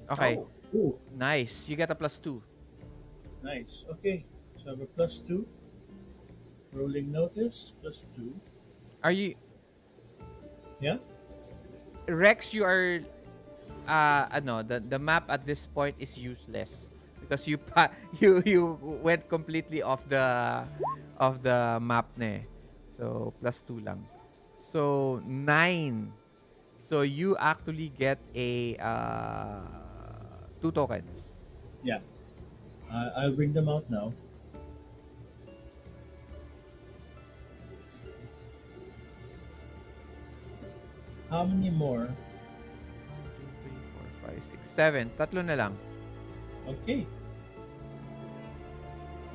Okay, Oh, Ooh, nice. You get a +2. nice. Okay, so I have a plus two. Rolling notice, plus two. Are you Yeah? Rex? You are ano, the map at this point is useless because you went completely off the map na eh. So +2 lang. So 9. So you actually get a 2 tokens. Yeah. I'll bring them out now. How many more? 1, 2, 3, 4, 5, 6, 7. Tatlo na lang. Okay,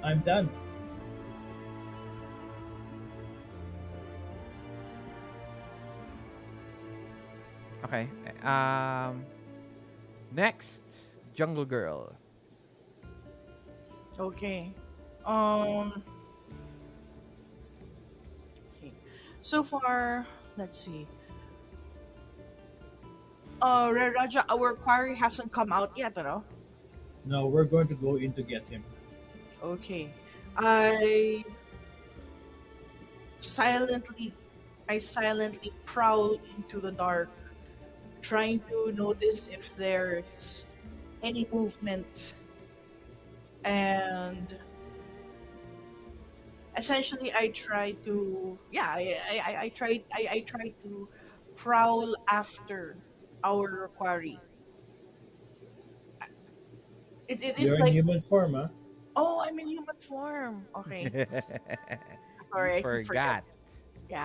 I'm done. Okay. Next, Jungle Girl. okay. Um, okay. So far, let's see. Red Raja, our quarry hasn't come out yet, you know? Now we're going to go in to get him. Okay. I silently, I silently prowl into the dark, trying to notice if there's any movement, and essentially I try to, yeah, I try to prowl after our quarry. You're It's in like, human form, huh? oh, I'm in human form. Okay, You sorry, I keep forgetting. forgot.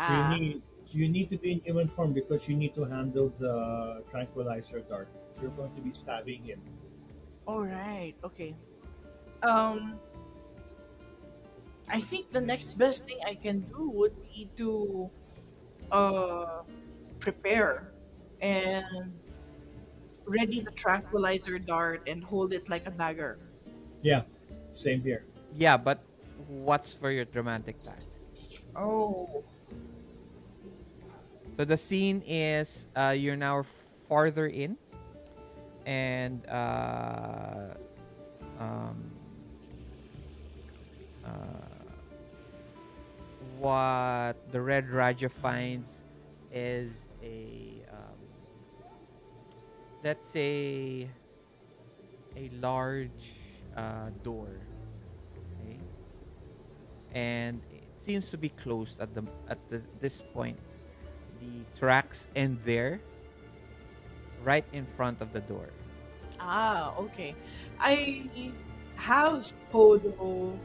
You Yeah. need you need to be in human form because you need to handle the tranquilizer dart. You're going to be stabbing him. All right. Okay. Um, I think the next best thing I can do would be to uh prepare and ready the tranquilizer dart and hold it like a dagger. Yeah, same here. Yeah, but what's for your dramatic task? Oh, So the scene is you're now farther in, and um, uh, what the Red Raja finds is a let's say a large door. Okay, and it seems to be closed at this point. The tracks end there, right in front of the door. okay. I have Podo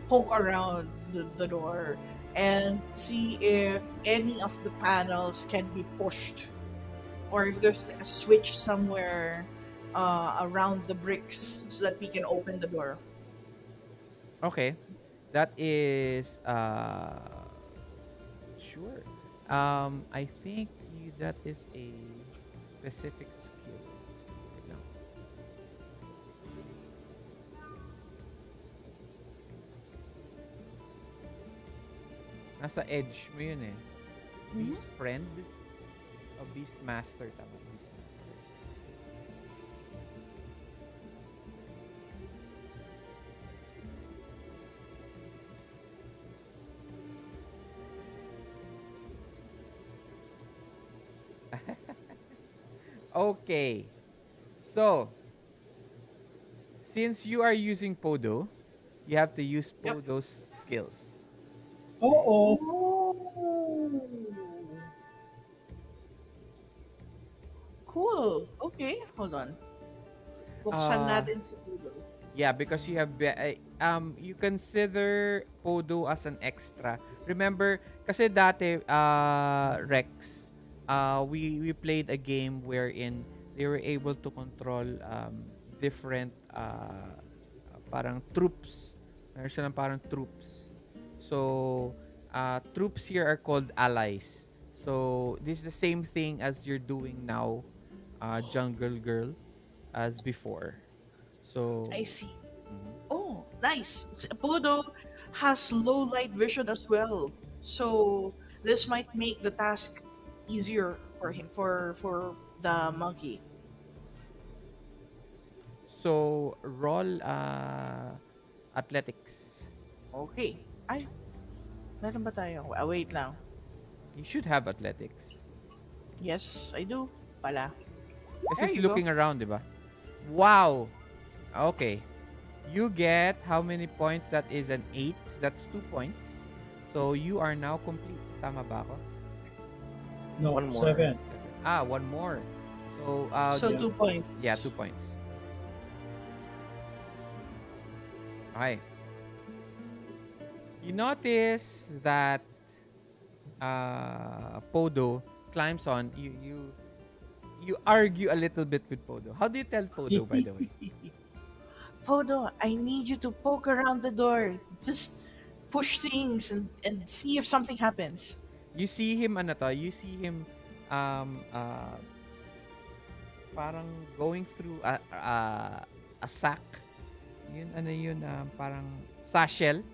poke around the door and see if any of the panels can be pushed or if there's like a switch somewhere around the bricks so that we can open the door. Okay, that is sure. I think that is a specific skill. Wait lang. Nasa edge mo yun eh. Mhm. Beast friend o beast master, tama, beast master. Okay, so since you are using Podo, you have to use Yep. Podo's skills. Okay. Oh, Oh, cool. Okay, hold on. Buksan Uh natin si Podo. yeah, because you consider Podo as an extra. Remember kasi dati Rex we played a game wherein they were able to control different parang troops. Meron silang parang troops. So troops here are called allies. So this is the same thing as you're doing now, Jungle Girl, as before. I So, see. mhm. Oh, nice. Podo has low light vision as well. So this might make the task easier for him for the monkey. So roll athletics. Okay. Ay, meron ba tayo? Wait lang. You should have athletics. Yes, I do. Pala. Kasi There he's you go. looking around, di ba? Wow! Okay. You get how many points? That is an 8. That's 2 points. So you are now complete. Tama ba ako? No, One more. 7. 7. One more. So, So Yeah. 2 points. yeah, 2 points. Okay. You notice that Podo climbs on. You argue a little bit with Podo. How do you tell Podo, by the way? Podo, I need you to poke around the door. Just push things and see if something happens. You see him, ano to? You see him, um, uh, parang going through a sack. Yun, ano yun, parang satchel.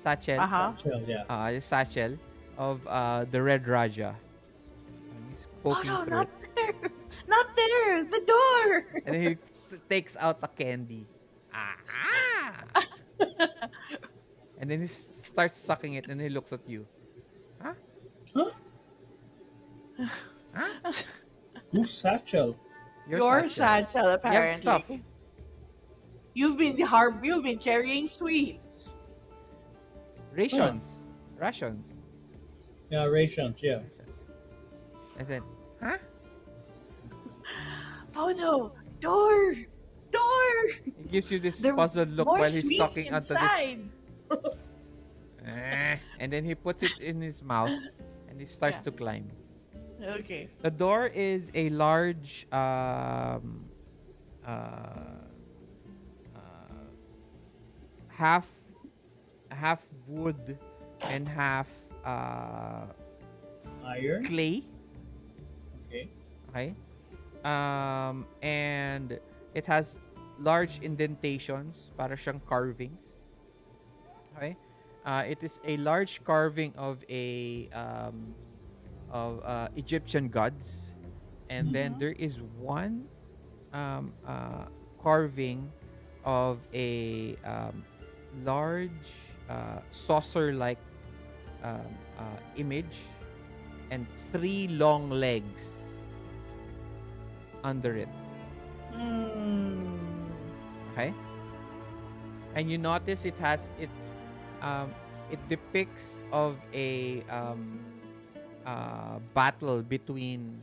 Satchel. Uh-huh. Chill, yeah. Satchel of the Red Raja. And he's poking Podo, through not it. there. Not there. The door. And then he takes out a candy. Ah! And then he starts sucking it and he looks at you. Huh? Huh? Huh? Who's Satchel? Your satchel, You have apparently. stuff. You've been carrying sweets. Rations. Rations. Yeah, rations, yeah. And then, huh? Podo, door. Door. He gives you this There puzzled look more while he's sweets sucking onto this. inside. And then he puts it in his mouth and he starts Yeah. to climb. Okay. The door is a large half half wood and half Iron. clay. Okay. Okay. And it has large indentations para siyang carvings. Okay. It is a large carving of Egyptian gods, and then there is one carving of a large saucer-like image and 3 long legs under it. Hmm. Okay, and you notice it depicts of a battle between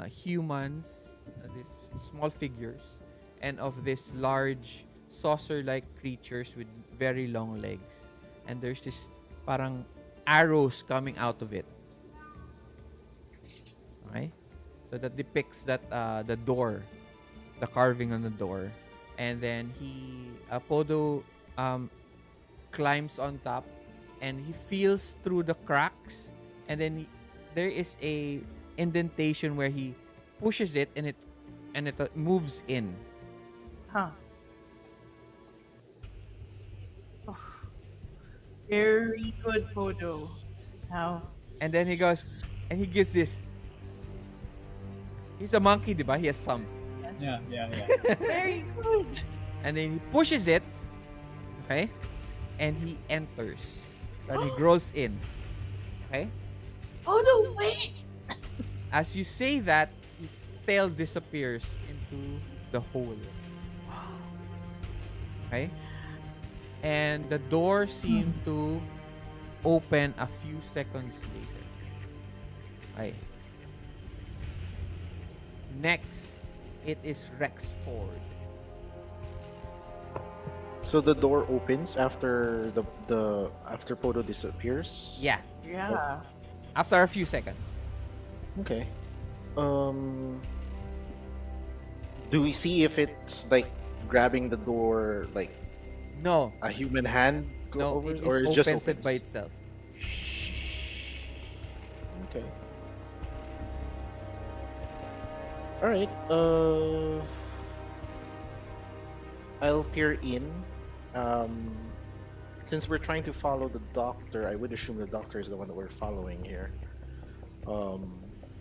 humans, these small figures, and of this large saucer-like creatures with very long legs. And there's this parang arrows coming out of it. Okay? So that depicts that the door, the carving on the door. And then Podo climbs on top and he feels through the cracks, and then there is a indentation where he pushes it and it moves in. Huh. Oh, very good, Podo. Now, And then he goes and he gives this. He's a monkey, diba? He has thumbs. Yeah, yeah, yeah. very good. And then he pushes it, okay? And he enters. And he grows in. Okay? Podo, wait. As you say that, his tail disappears into the hole. Okay? And the door seemed to open a few seconds later. Okay. Next, it is Rexford. So the door opens after the after Podo disappears. Yeah, Yeah. after a few seconds. Okay. Um. Do we see if it's like grabbing the door, like No, a human hand go no, over, it or it just just opens it opens? by itself. Okay. All right. I'll peer in. since we're trying to follow the doctor, I would assume the doctor is the one that we're following here.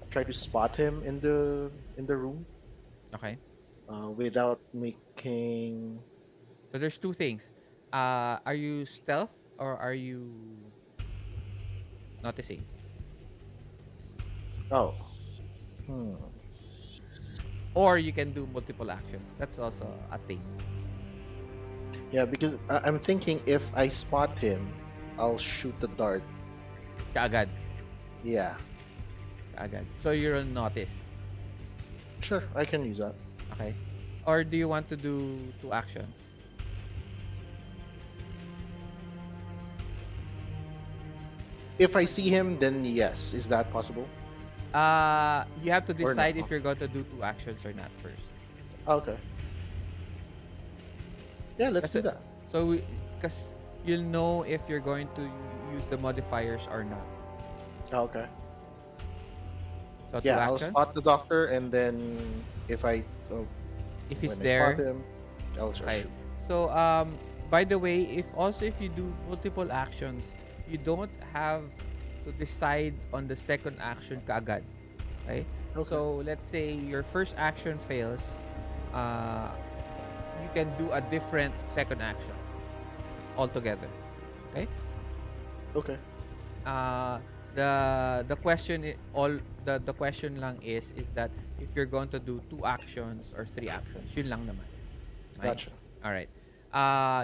Try to spot him in the room Okay. without making. So there's two things. Are you stealth or are you noticing? Oh, hmm. Or you can do multiple actions. That's also a thing. Yeah, because I'm thinking if I spot him, I'll shoot the dart. Kaagad. Yeah, Kaagad. So you're on notice. sure, I can use that. Okay. Or do you want to do two actions? If I see him, then yes. Is that possible? You have to Or no? decide if you're going to do two actions or not first. Okay. Yeah, let's do Kasi, that. so, because you'll know if you're going to use the modifiers or not. Okay. So two Yeah, I'll actions. spot the doctor, and then if I If he's when I there, spot him, I'll just right. shoot. So by the way, if you do multiple actions, you don't have to decide on the second action kaagad. Okay? Okay. So let's say your first action fails, uh, you can do a different second action altogether. Okay? Okay. The question the question lang is that if you're going to do two actions or three actions, yun lang naman. Right? Gotcha. All right.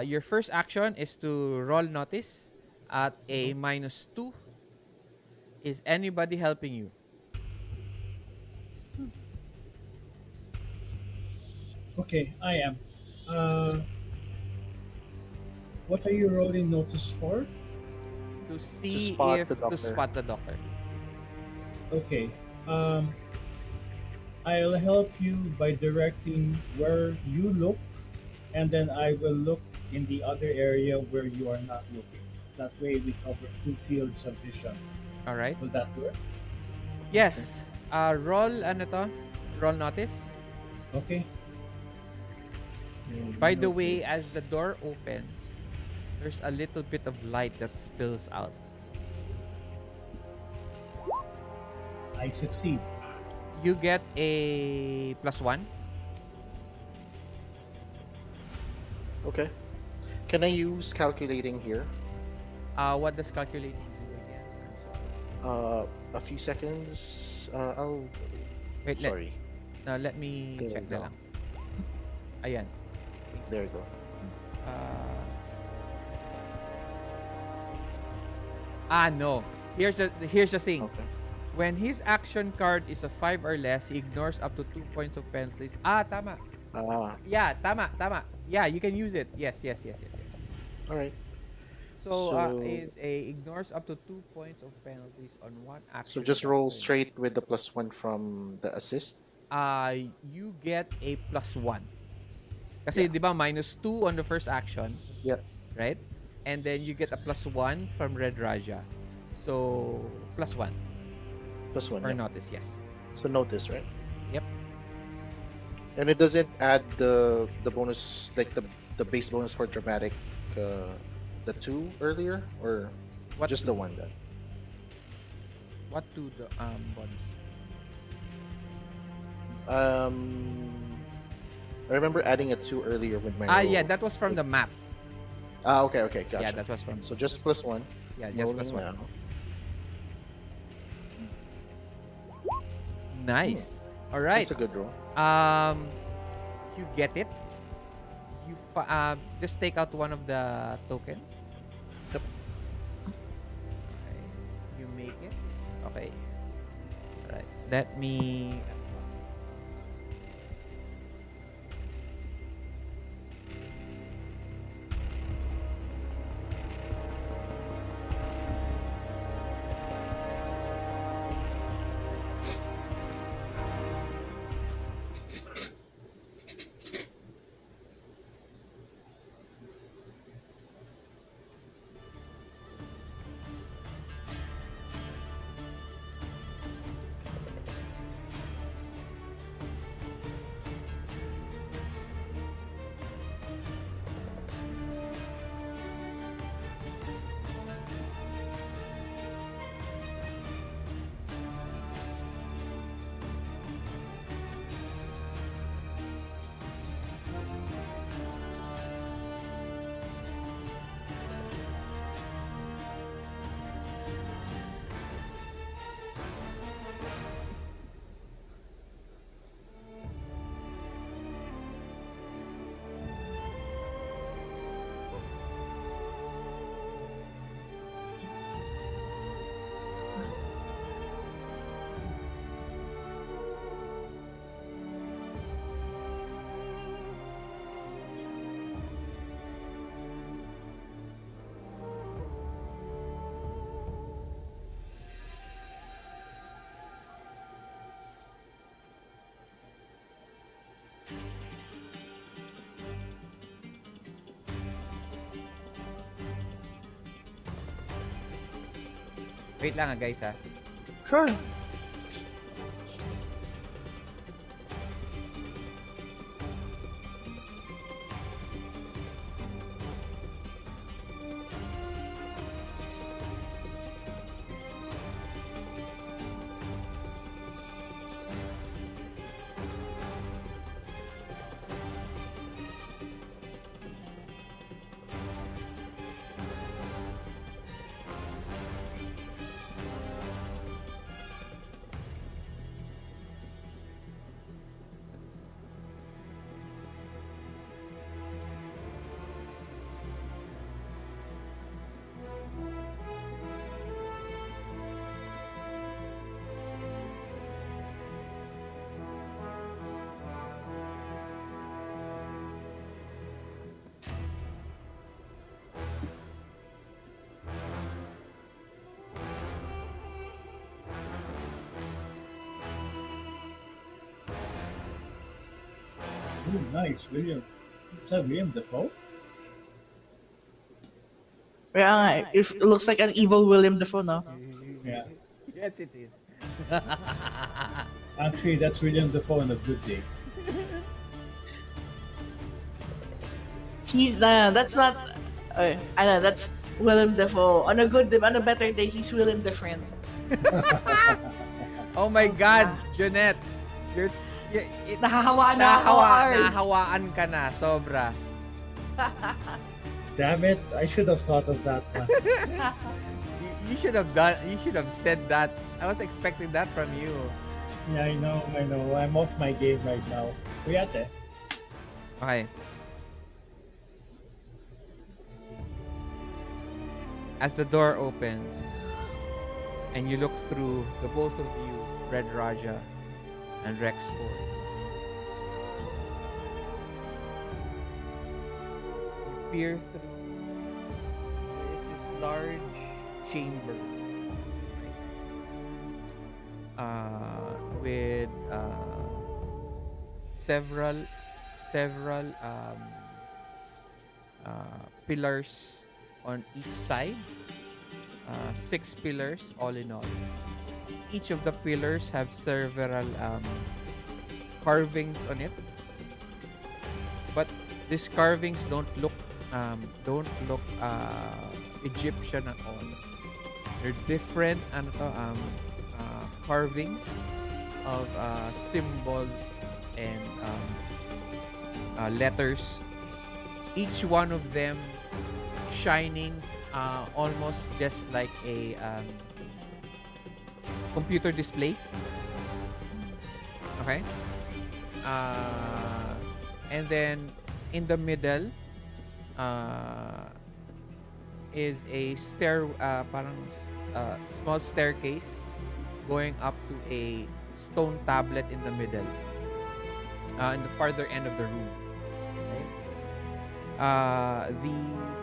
Your first action is to roll notice at a Mhm. -2. Is anybody helping you? Okay, I am. Uh, what are you rolling notice for? To To see spot if the to doctor. spot the doctor. Okay. I'll help you by directing where you look, and then I will look in the other area where you are not looking. That way, we cover two fields of vision. All right. Will that work? Yes. Roll ano to? Roll notice. Okay. By the way, as the door opens, there's a little bit of light that spills out. I succeed. You get a +1. Okay. Can I use calculating here? What does calculating do again? I'm sorry. A few seconds. I'll. Wait, Sorry. let me There check we na go. lang. Ayan. There you go. Uh, no. Here's the thing. Okay. When his action card is a 5 or less, he ignores up to 2 points of penalties. Tama. Ah. Yeah, tama. Yeah, you can use it. Yes. All right. So, So is a ignores up to 2 points of penalties on one so action just without roll turn. straight with the +1 from the assist. You get a +1. Yeah. Kasi, di ba, -2 on the first action, Yeah. right? And then you get a +1 from Red Raja. So, +1 +1. for Yeah. notice, yes. So notice, right? Yep. And it doesn't add the bonus, like the base bonus for dramatic, the 2 earlier, or What just to, the 1 then. what to the bonus? I remember adding a 2 earlier with my Yeah, roll. that was from the map. Okay, gotcha. Yeah, that was from. So just +1. Yeah, just Rolling +1. now. Nice. All right. That's a good roll. You get it. Just take out one of the tokens. Yep. Okay. You make it. Okay. All right. Let me. Wait lang guys ha. Sure. Ooh, nice, William. Is that William Defoe? Yeah, it looks like an evil William Dafoe now. Yeah. Yes, it is. Actually, that's William Defoe on a good day. He's that's not. I know that's William Dafoe. On a better day, he's William different. Oh my God, Ah. Junette. You're, Nahahawaan na ako, Arj. nahawaan ka na, sobra. Damn it! I should have thought of that one. You should have said that. I was expecting that from you. Yeah, I know. I'm off my game right now. Kuyate. Okay. As the door opens and you look through, the both of you, Red Raja and Rex Ford, peer through. There is this large chamber, with several pillars on each side. 6 pillars all in all. Each of the pillars have several carvings on it, but these carvings don't look Egyptian at all. They're different carvings of symbols and letters. Each one of them shining almost just like a computer display. Okay. And then in the middle is a small staircase going up to a stone tablet in the middle, in the farther end of the room. Okay? The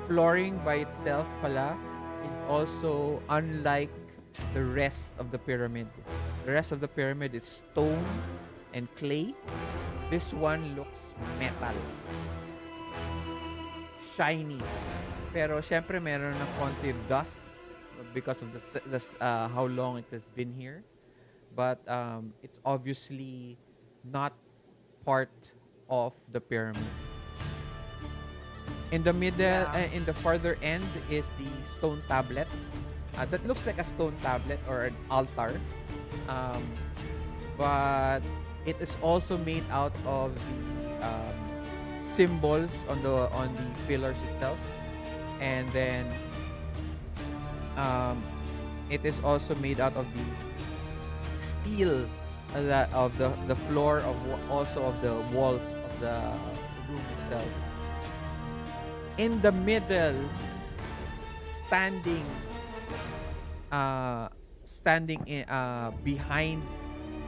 flooring by itself pala is also unlike the rest of the pyramid. The rest of the pyramid is stone and clay. This one looks metal. Shiny. Pero syempre meron ng konti dust because of how long it has been here. But it's obviously not part of the pyramid. In the middle, in the farther end is the stone tablet. That looks like a stone tablet or an altar. But it is also made out of the symbols on the pillars itself. And then it is also made out of the steel of the floor also of the walls of the room itself. In the middle, standing behind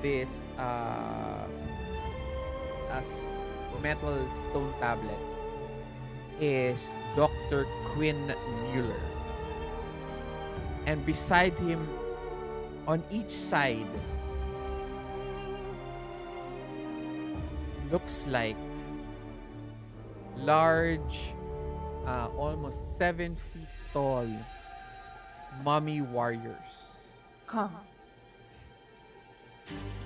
this metal stone tablet is Dr. Quinn Mueller. And beside him, on each side, looks like large, almost 7 feet tall mummy warriors. Huh.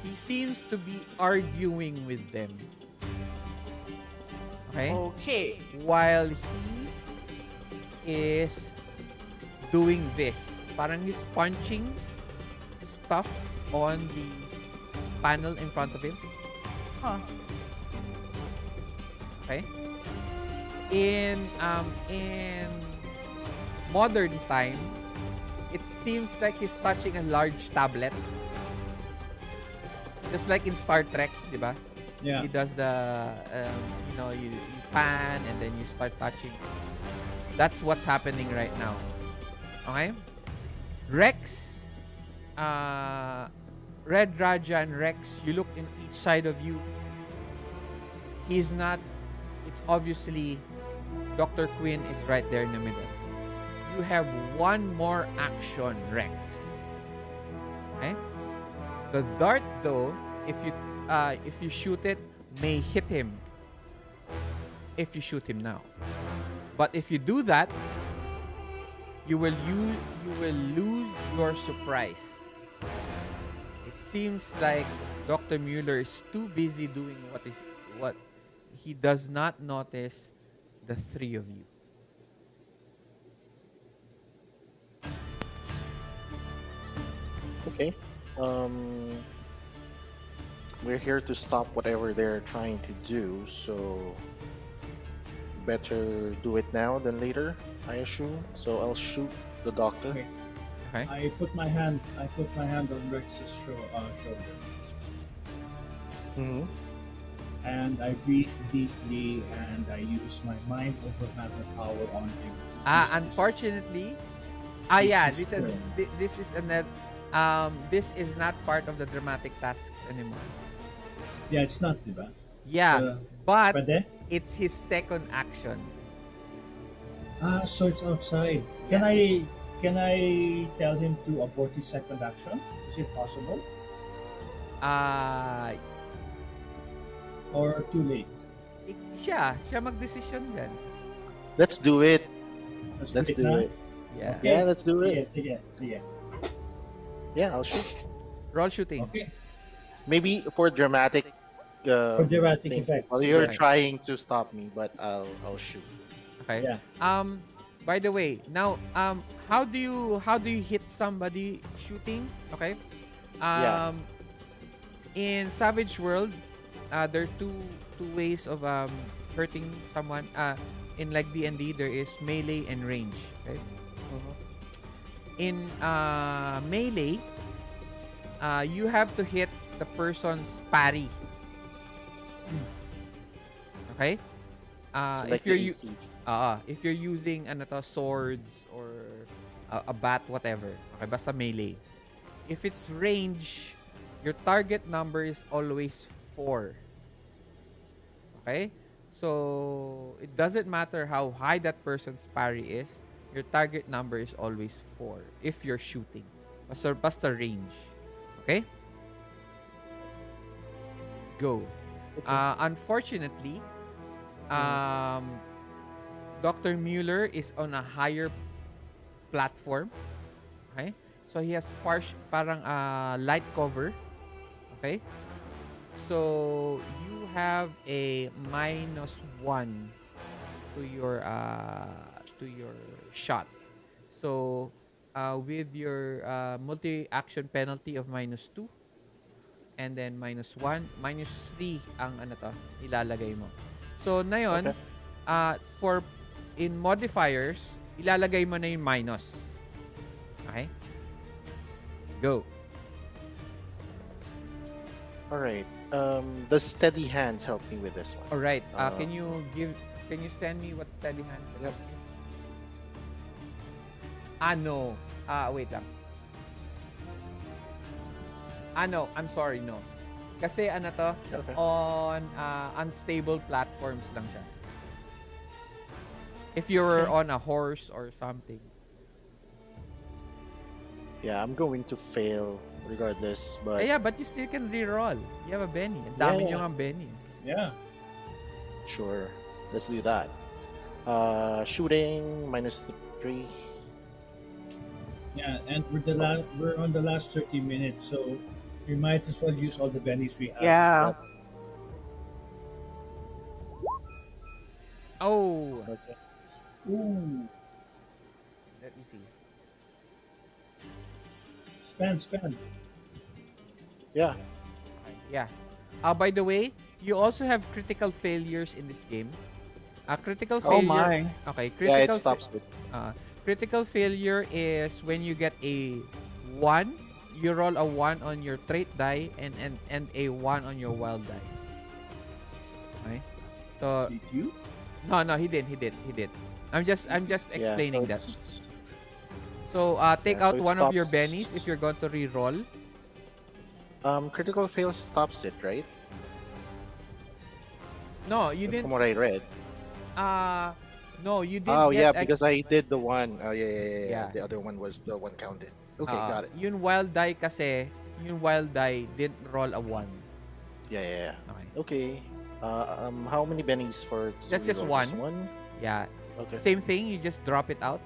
He seems to be arguing with them. Okay? Okay. While he is doing this. Parang he's punching stuff on the panel in front of him. Huh. Okay? In modern times, it seems like he's touching a large tablet. Just like in Star Trek, di ba? Yeah. He does the, you pan and then you start touching. That's what's happening right now. Okay? Rex, Red Raja and Rex, you look in each side of you. He's not, it's obviously Dr. Quinn is right there in the middle. You have one more action, Rex. Okay? The dart, though, if you shoot it, may hit him. If you shoot him now, but if you do that, you will lose your surprise. It seems like Dr. Mueller is too busy doing what he does not notice the three of you. Okay. We're here to stop whatever they're trying to do, so better do it now than later, I assume. So I'll shoot the doctor. Okay. Okay. I put my hand on Rex's shoulder, Mm-hmm. and I breathe deeply, and I use my mind over matter power on him. Unfortunately, It's this is this is not part of the dramatic tasks anymore. Yeah, it's not, diba? Yeah, So, but pwede? it's his second action. So it's outside. Can I tell him to abort his second action? Is it possible? Ah, Or too late? siya magdesisyon dyan. Let's do it. Let's Let's do do na? it. Yeah. Okay. Yeah, let's do it. Sige. Yeah, I'll shoot. Roll shooting. Okay. Maybe for dramatic. For dramatic things. effects. Well, you're Okay. trying to stop me, but I'll shoot. Okay. Yeah. By the way, now how do you hit somebody shooting? Okay. Yeah. In Savage World, there are two ways of hurting someone. In like D&D, there is melee and range. Okay. In melee, you have to hit the person's parry. Okay? So If like you're the u- AC. if you're using swords or a bat, whatever. Okay, basta melee. If it's range, your target number is always 4. Okay? So it doesn't matter how high that person's parry is, your target number is always 4 if you're shooting. Basta range. Okay? Go. Unfortunately, Dr. Mueller is on a higher platform. Okay? So he has parang light cover. Okay? So you have a -1 to your shot. So with your multi-action penalty of -2 and then -1, -3 ang ilalagay mo. So na yun, for in modifiers, ilalagay mo na yung minus. Okay? Go. All right. Does steady hands help me with this one? All right. Can you send me what steady hand? Yep. No. Wait lang. No. I'm sorry, no. Kasi Okay. on unstable platforms lang siya. If you're on a horse or something. Yeah, I'm going to fail regardless, but Yeah, but you still can reroll. You have a Benny. Ang dami Yeah. nyo ang Benny. Yeah. sure. Let's do that. Shooting -3. Yeah, and we're on the last 30 minutes, so we might as well use all the bennies we have. Yeah. Yep. Oh, Okay. Ooh, let me see. spend. Yeah. Okay, yeah. By the way, you also have critical failures in this game. A critical Oh failure. my. Okay, Yeah, it stops with. critical failure is when you get a one. You roll a one on your trait die and a one on your wild die. Okay. So Did you? no, he did, he did. I'm just Yeah. explaining that. So take Yeah, so out it one of your stops. bennies if you're going to re-roll. Critical fail stops it, right? No, you From didn't. what I read. Uh no, you did Oh get yeah, a because I did the one. Oh yeah. yeah. The other one was the one counted. Okay, got it. Yung wild die kasi, yung wild die didn't roll a one. Yeah. Okay. Okay. How many bennies for to That's just reroll? one. Just one? Yeah. Okay. Same thing, you just drop it out.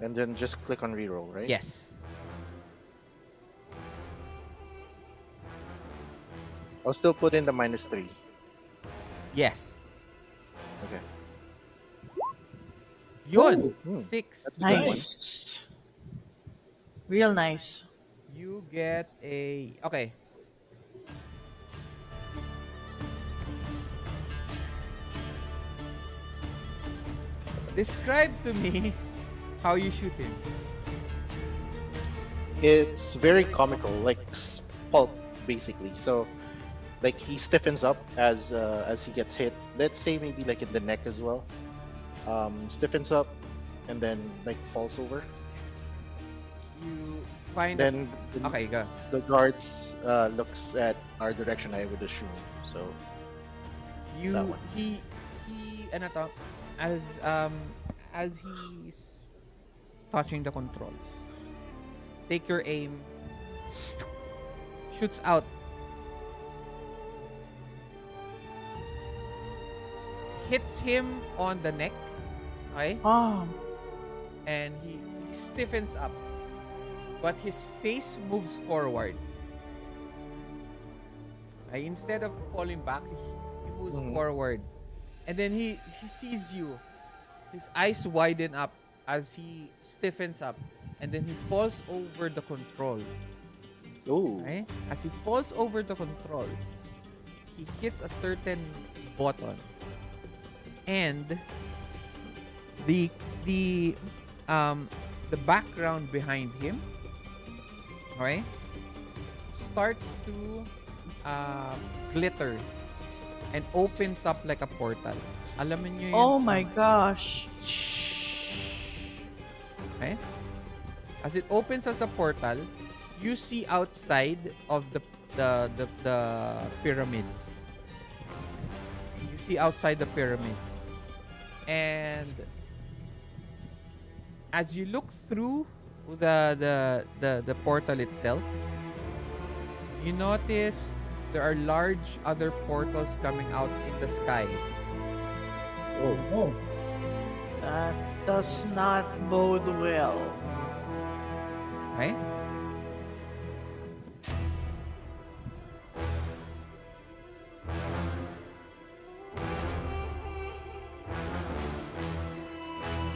And then just click on reroll, right? Yes. I'll still put in the -3. Yes. Okay. Yun. Oh, Six. That's a good one. Nice. Real nice. You get a okay. Describe to me how you shoot him. It's very comical, like pulp, basically. So, like he stiffens up as he gets hit. Let's say maybe like in the neck as well. Stiffens up, and then like falls over. You find Then okay, go. the guards looks at our direction, I would assume. So You That one. he ano to as he's touching the controls. Take your aim. Shoots out. Hits him on the neck. Okay? Oh. And he stiffens up. But his face moves forward. Okay? Instead of falling back, he moves Mhm. forward. And then he sees you. His eyes widen up as he stiffens up. And then he falls over the controls. oh, Okay? As he falls over the controls, he hits a certain button. And the the the background behind him, okay, starts to glitter and opens up like a portal. Alam niyo yun? Oh my gosh. Okay? As it opens as a portal, you see outside of the pyramids. You see outside the pyramids. And as you look through the portal itself, you notice there are large other portals coming out in the sky. oh, That does not bode well. Okay?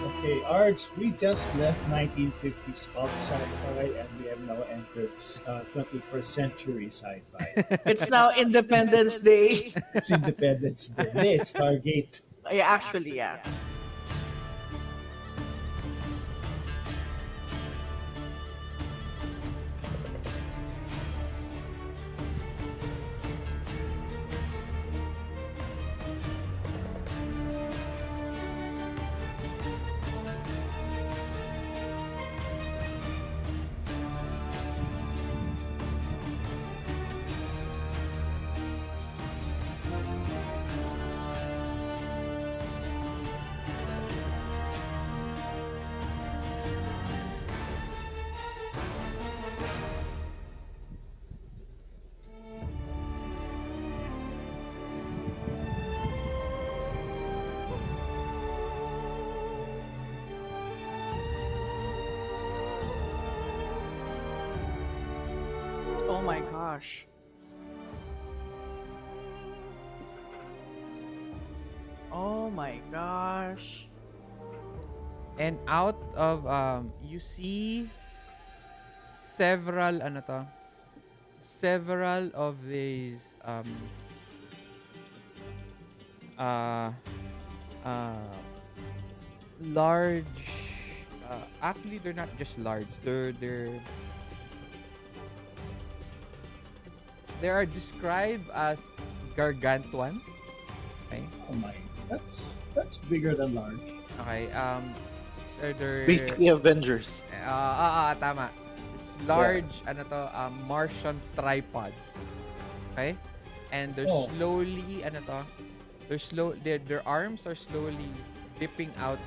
okay. Arts, we just left 1950s pulp sci-fi, and we have now entered 21st century sci-fi. It's now Independence Day. It's Independence Day. Hey, it's Stargate. Yeah, actually, yeah. my gosh. Oh my gosh. And out of you see several ano to? Several of these uh uh large actually they're not just large. They're they are described as gargantuan. Okay. Oh my, that's bigger than large. Okay. They're Basically Avengers. tama. It's Yeah. large ano to Martian tripods. Okay? And they're Oh. slowly ano to their arms are slowly dipping out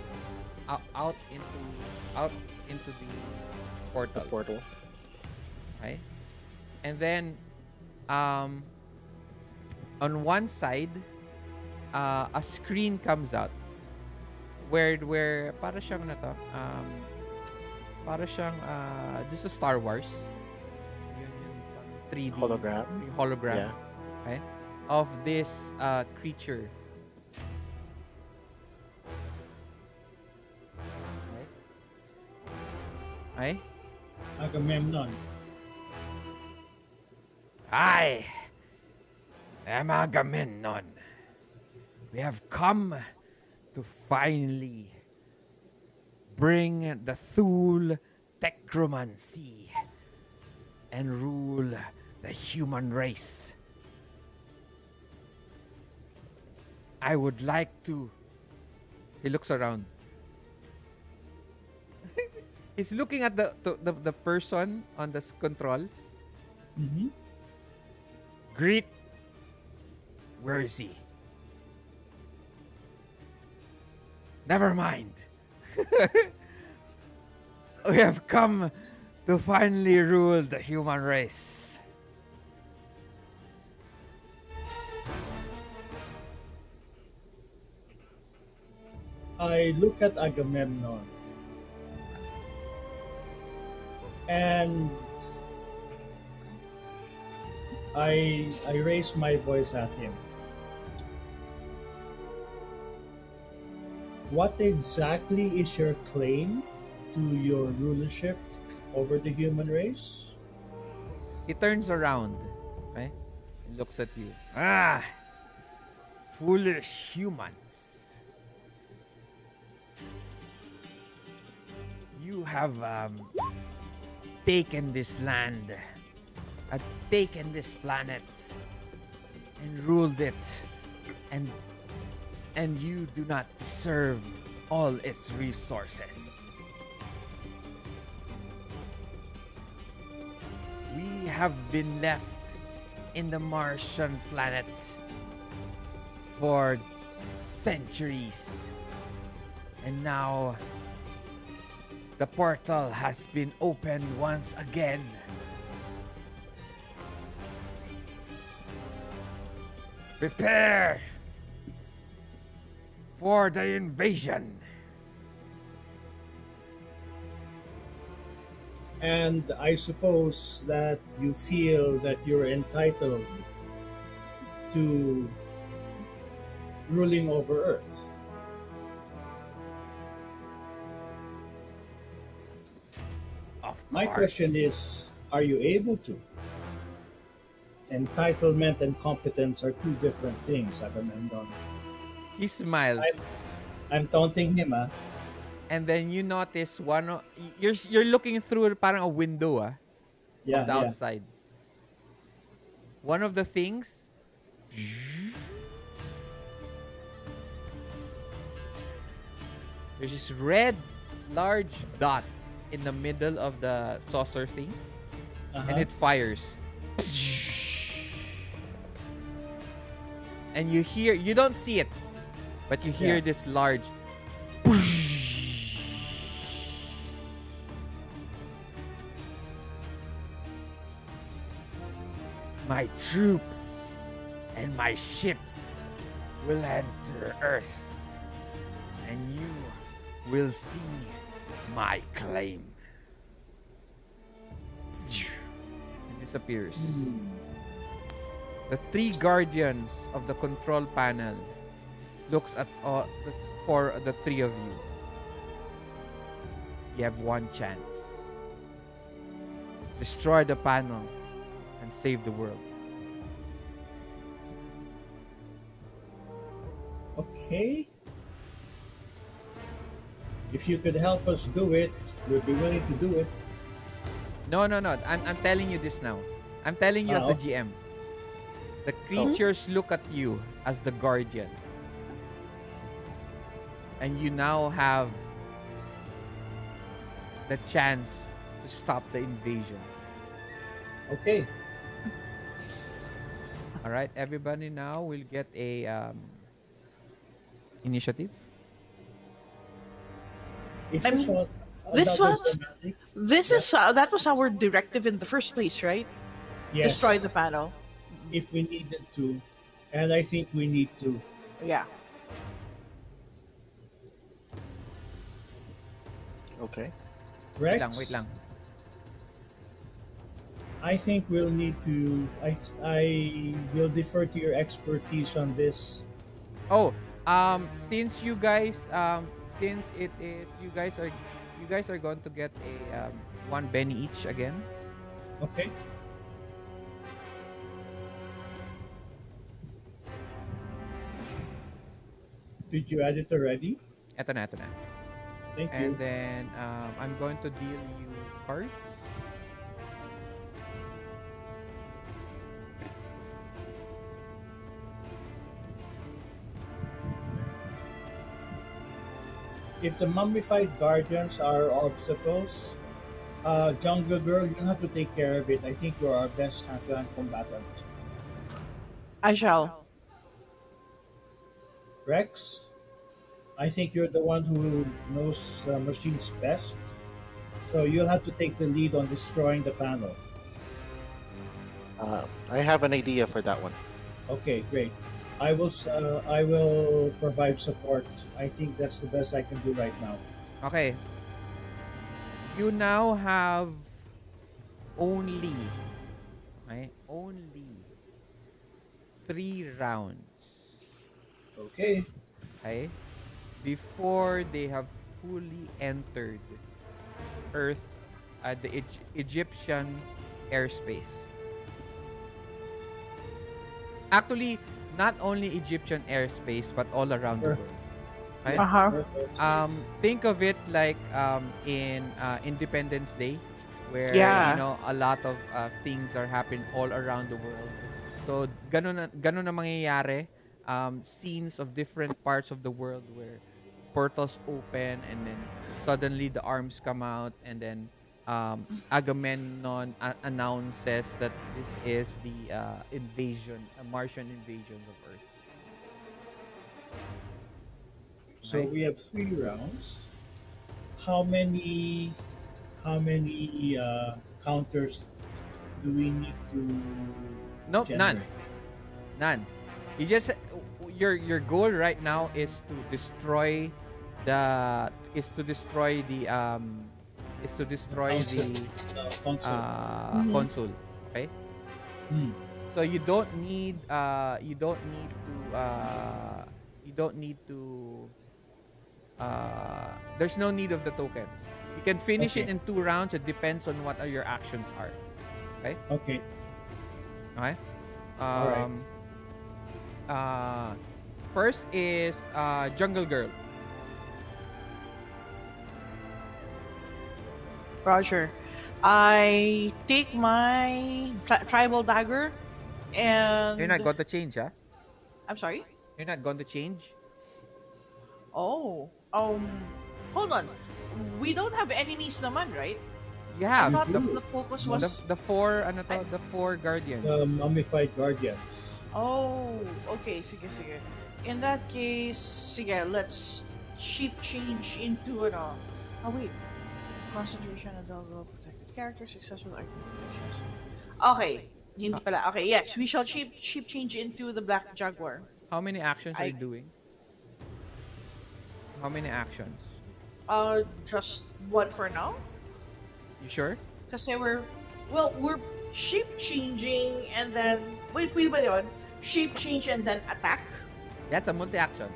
into the The portal. portal. Okay? And then on one side a screen comes out where para siyang ano to para siyang this is Star Wars yung parang 3D Hologram. yung hologram Yeah. okay of this creature okay okay Agamemnon. I am Agamemnon. We have come to finally bring the Thule technomancy and rule the human race. I would like to. He looks around. He's looking at the person on the controls. Mm-hmm. Greet. Where is he? Never mind. We have come to finally rule the human race. I look at Agamemnon and I raise my voice at him. What exactly is your claim to your rulership over the human race? He turns around. Okay? He looks at you. Ah! Foolish humans. You have taken this land, taken this planet, and ruled it, and you do not deserve all its resources. We have been left in the Martian planet for centuries, and now the portal has been opened once again. Prepare for the invasion. And I suppose that you feel that you're entitled to ruling over Earth. Of My course. question is, are you able to? Entitlement and competence are two different things, Agamemnon. He smiles. I'm taunting him, ah. And then you notice you're looking through parang a window Yeah, on the yeah. outside. One of the things there's this red large dot in the middle of the saucer thing and Uh-huh. it fires. And you don't see it, but you hear Yeah. this large my troops and my ships will enter Earth, and you will see my claim. And disappears. Hmm. The three guardians of the control panel looks at all for the three of you. You have one chance. Destroy the panel and save the world. Okay. If you could help us do it, we'd be willing to do it. No, no, no. I'm telling you this now. I'm telling you as the Okay. GM. The Oh, creatures look at you as the guardians. And you now have the chance to stop the invasion. Okay. All right, everybody now will get a initiative. Is I this mean, one this another was dramatic? this Yeah. is that was our directive in the first place, right? Destroy the Yes. panel. If we needed to, and I think we need to. Yeah. okay. Wait Rex, lang. I think we'll need to. I will defer to your expertise on this. Oh, since you guys since it is you guys are going to get a one penny each again. Okay. Did you add it already? Eto na. Thank And you. then I'm going to deal you cards. If the mummified guardians are obstacles, Jungle Girl, you'll have to take care of it. I think you're our best hand-to-hand combatant. I shall. Rex, I think you're the one who knows machines best. So you'll have to take the lead on destroying the panel. I have an idea for that one. Okay, great. I will provide support. I think that's the best I can do right now. Okay. You now have only only 3 rounds. Okay. Okay? Before they have fully entered Earth at the Egyptian airspace. Actually, not only Egyptian airspace but all around the Earth. world. Okay? Uh-huh. Earth airspace. Think of it like in Independence Day, where Yeah. a lot of things are happening all around the world. So ganun na mangyayari. Scenes of different parts of the world where portals open and then suddenly the arms come out and then Agamemnon announces that this is the invasion, a Martian invasion of Earth. So Right? we have 3 rounds. How many counters do we need to Nope, none. generate? None. You just your goal right now is to destroy the Console. Console. Mhm. console. Okay? Hmm. So you don't need there's no need of the tokens. You can finish it Okay. in 2 rounds. It depends on what are your actions are. Okay. Okay? All right. First is Jungle Girl. Roger. I take my tribal dagger You're not and going to change, huh? I'm sorry. You're not going to change? Oh. Hold on. We don't have enemies naman, right? You I have. thought You the do. focus The, was the four, the four guardians. The mummified guardians. Oh, okay. Sige. In that case, sige, let's sheep change into Oh wait. Concentration, adult, protected character, successful activations. Okay. Hindi pala. Okay, yes. We shall sheep change into the black jaguar. How many actions are you I doing? How many actions? just one for now. You sure? Kasi we're shape changing and then wait ba yun? Shape change and then attack? That's a multi-action.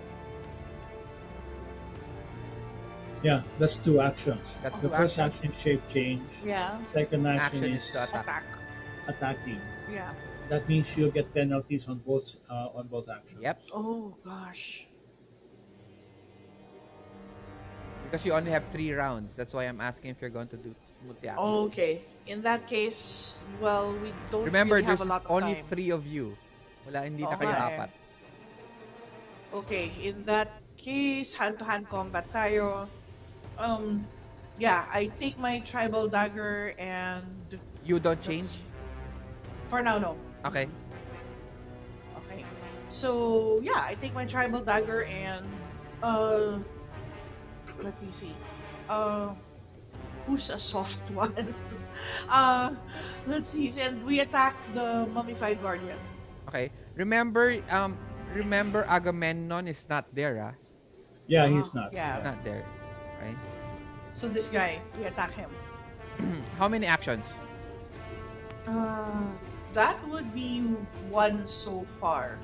Yeah, that's two actions. That's The two first actions. action, shape change. Yeah. Second action Action is to is attack. Attack. attacking. Yeah. That means you'll get penalties on both Yep. actions. Oh gosh. Because you only have 3 rounds. That's why I'm asking if you're going to do multi-action. Okay. In that case, well, we don't Remember, really have there's a lot of only time. 3 of you. Wala, hindi Oo na nga kayo eh. apat. Okay, in that case, hand-to-hand combat tayo. Um, yeah, I take my tribal dagger and You don't change? let's. For now, no. Okay. Okay. So yeah, I take my tribal dagger and uh, let me see. Uh, who's a soft one? uh, let's see. And we attack the mummified guardian. Okay. Remember Agamemnon is not there, ah. Yeah, he's not. Yeah. Not there. Right? So this guy, we attack him. How many actions? Uh, that would be one so far.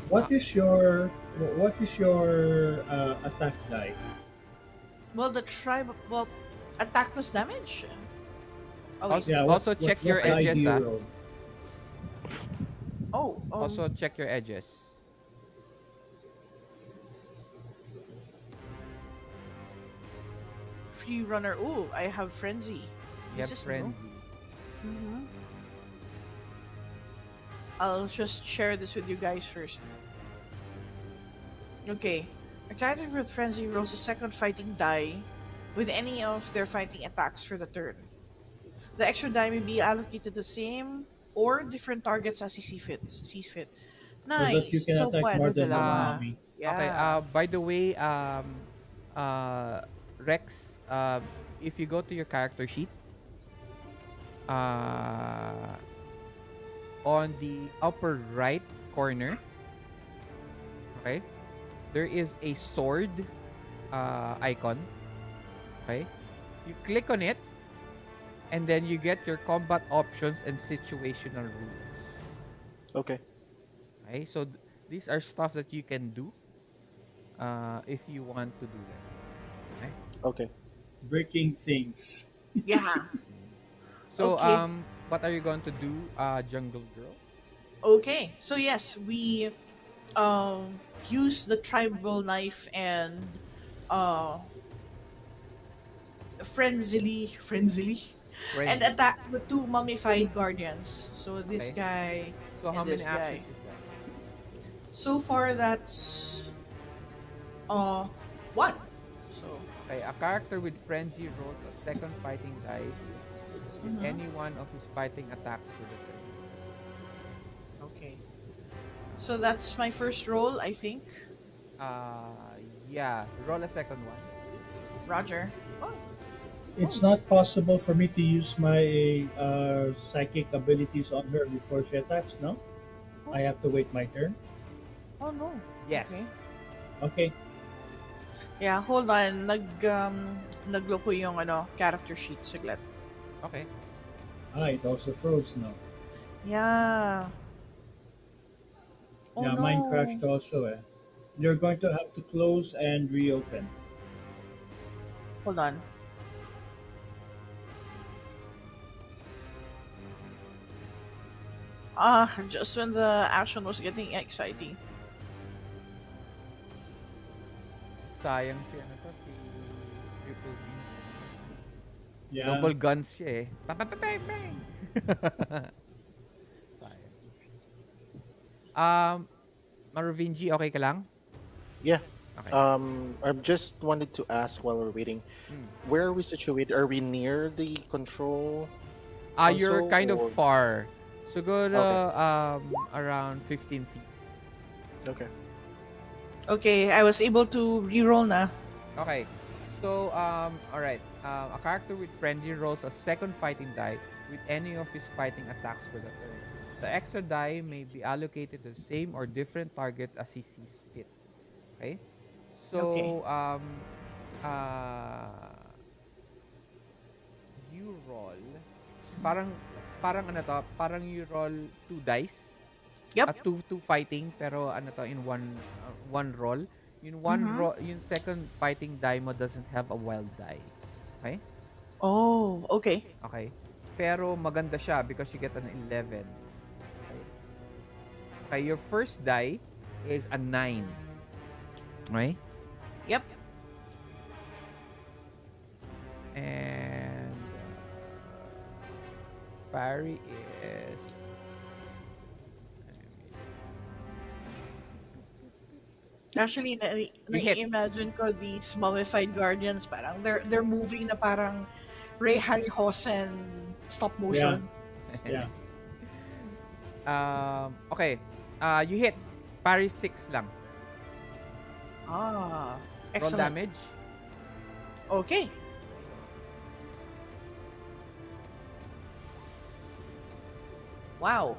What is your attack die? Well, the tribe. Well, attack plus damage. Oh wait. Also, Yeah. also check your what die do edges, you ah. roll? Oh. Also check your edges. Free runner. Oh, I have frenzy. You have This is new. frenzy. Mm-hmm. I'll just share this with you guys first. Okay. A character with frenzy rolls a second fighting die with any of their fighting attacks for the turn. The extra die may be allocated to the same or different targets as he sees fit. So that you Nice. can So attack more pwede than one Ah, dalawa. mummy. okay. Yeah. By the way, Rex, if you go to your character sheet, uh, on the upper right corner, okay, there is a sword icon. Okay, you click on it, and then you get your combat options and situational rules. Okay. Okay, so these are stuff that you can do if you want to do that. Okay. Okay. Breaking things. Yeah. So Okay. what are you going to do, Jungle Girl? Okay. So yes, we use the tribal knife and uh frenzily and Friendly. attack the two mummified guardians. So this Okay. guy So how and many this actions guy. is that? So far that's uh one. So Okay, a character with frenzy rolls a second fighting die with mhm. any one of his fighting attacks for the turn. Okay. So that's my first roll, I think. Yeah, roll a second one. Roger. Oh, It's not possible for me to use my psychic abilities on her before she attacks. No, I have to wait my turn. oh no. Yes. Okay. Okay. Yeah, hold on. Nagloko yung character sheet saglit. Okay. It also froze now. Yeah. Oh Yeah, no. mine crashed also. You're going to have to close and reopen. Hold on. Just when the action was getting exciting. Sayang si ano to, si Triple B. Yeah. Double guns siya eh. Bang, bang. Sayang. Maruvinji, okay ka lang? Yeah. Okay. I just wanted to ask while we're waiting, Hmm. where are we situated? Are we near the control You're console kind of or? far. Siguro Okay. around 15 feet. Okay. Okay, I was able to reroll na. Okay. So, all right. A character with friendly rolls a second fighting die with any of his fighting attacks for the turn. The extra die may be allocated to the same or different target as he sees fit. Okay. Okay. So, uh, you roll parang parang ano to, parang you roll two dice. Yep. Two fighting pero ano to in one roll. Mm-hmm. Yung second fighting die mo doesn't have a wild die. Okay? Oh, okay. Okay. Pero maganda siya because you get an 11. Okay. Okay, your first die is a 9. Okay? Yep. And parry is Actually, you hit. nai-imagine ko these mummified guardians, parang they're moving na parang Ray Harryhausen stop Yeah. motion. Yeah. Okay. You hit. Parry 6 lang. Ah, Roll excellent. damage. Okay. Wow.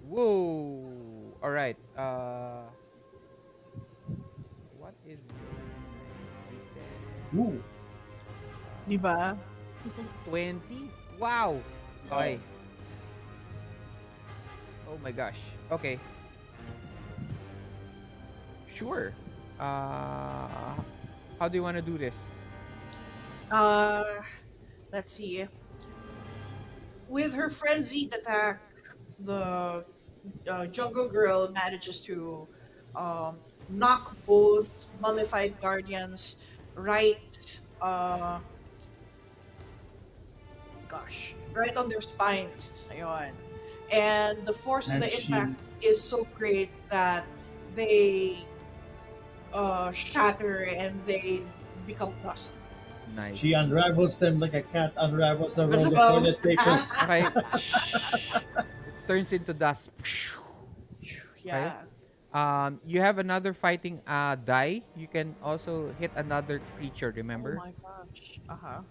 Whoa. All right. What is your Ooh. Di ba? 20? Wow. Okay. Oh my gosh. Okay. Sure. How do you want to do this? Uh, let's see. With her frenzied attack, the jungle girl manages to knock both mummified guardians right, uh, right on their spines. Ayun. And the force of And the she impact is so great that they shatter and they become dust. Nice. she unravels them like a cat unravels a That's roll of about. toilet paper. Okay. It turns into dust. Yeah. You have another fighting die. You can also hit another creature, Oh remember? my gosh. Uh-huh.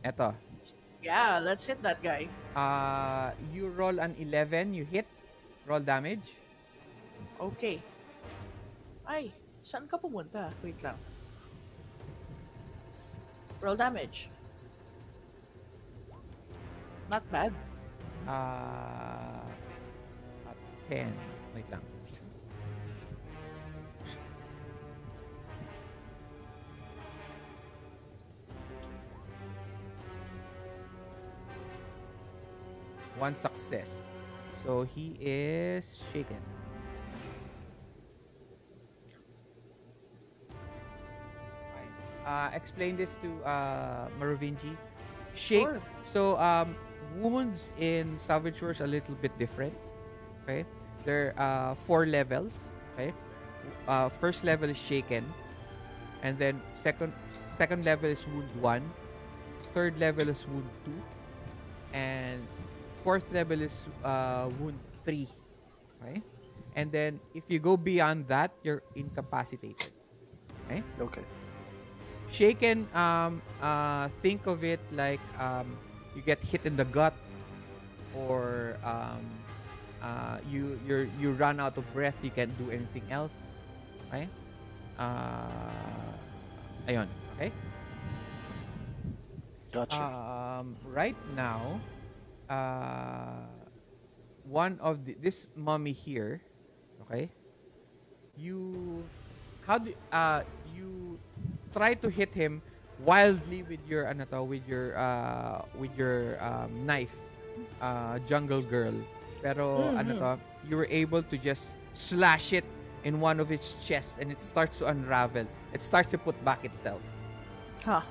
Eto. Yeah, let's hit that guy. You roll an 11, you hit. Roll damage. Okay. Ay, saan ka pumunta? Wait lang. Roll damage. Not bad. Uh, a 10. Wait lang. One success. So he is shaken. Explain this to Marovinji. Shake. Sure. So wounds in Savage Wars a little bit different. Okay, there are 4 levels. Okay, first level is shaken, and then second level is wound 1, third level is wound 2, and fourth level is wound 3. Okay, and then if you go beyond that, you're incapacitated. Okay. Okay. Shaken, think of it like you get hit in the gut, or you run out of breath, you can't do anything else. Okay? Ayun. Okay? Gotcha. Right now, one of this mummy here, okay? You you try to hit him wildly with your with your knife, jungle girl, pero you were able to just slash it in one of its chest, and it starts to unravel. It starts to put back itself. Huh.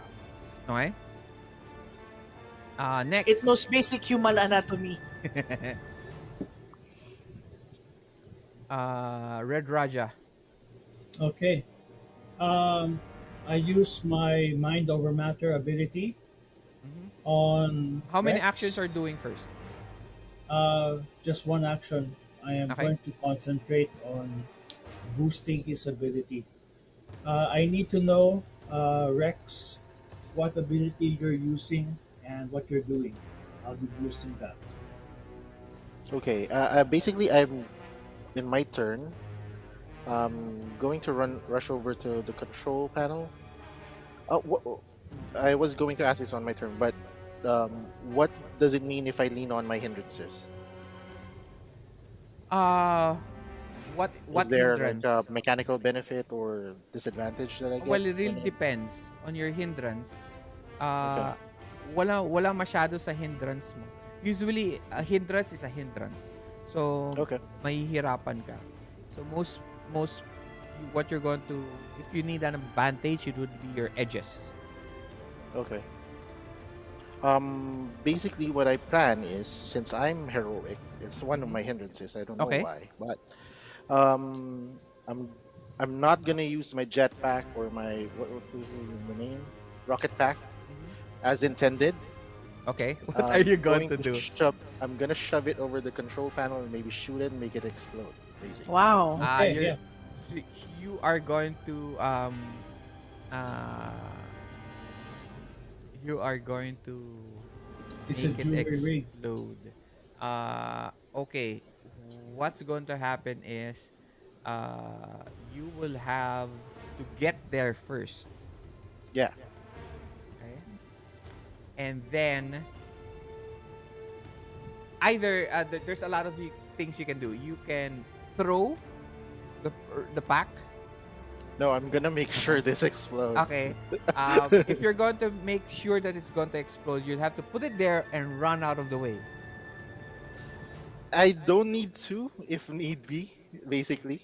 Okay. Next. It knows basic human anatomy. Red Raja. Okay. I use my mind over matter ability Mhm. on How many Rex. actions are doing first? Just one action. I am Okay. going to concentrate on boosting his ability. I need to know, Rex, what ability you're using and what you're doing. I'll be boosting that. Okay. Basically, I'm in my turn. Going to rush over to the control panel. I was going to ask this on my turn, but what does it mean if I lean on my hindrances? Uh Is what there like a hindrance? mechanical benefit or disadvantage that I get Well, it when really I? depends on your hindrance. Okay. Wala masyado sa hindrance mo. Usually, a hindrance is a hindrance. So, Okay. mahihirapan ka. So, most what you're going to, if you need an advantage, it would be your edges. Okay. Basically, what I plan is, since I'm heroic, it's one of Mhm. my hindrances. I don't know Okay. why, but um, I'm I'm not gonna use my jetpack or my what was the name, rocket pack Mhm. as intended. Okay. What are you going to do? I'm gonna shove it over the control panel and maybe shoot it and make it explode. Basically. Wow. Uh, Okay, you're yeah. so you are going to uh you are going to It's a make it jewelry rig. explode. Okay. What's going to happen is you will have to get there first. Yeah. Okay. And then either there's a lot of things you can do. You can throw the pack. No, I'm gonna make Uh-huh. sure this explodes. Okay. If you're going to make sure that it's going to explode, you'll have to put it there and run out of the way. I don't need to if need be. Basically,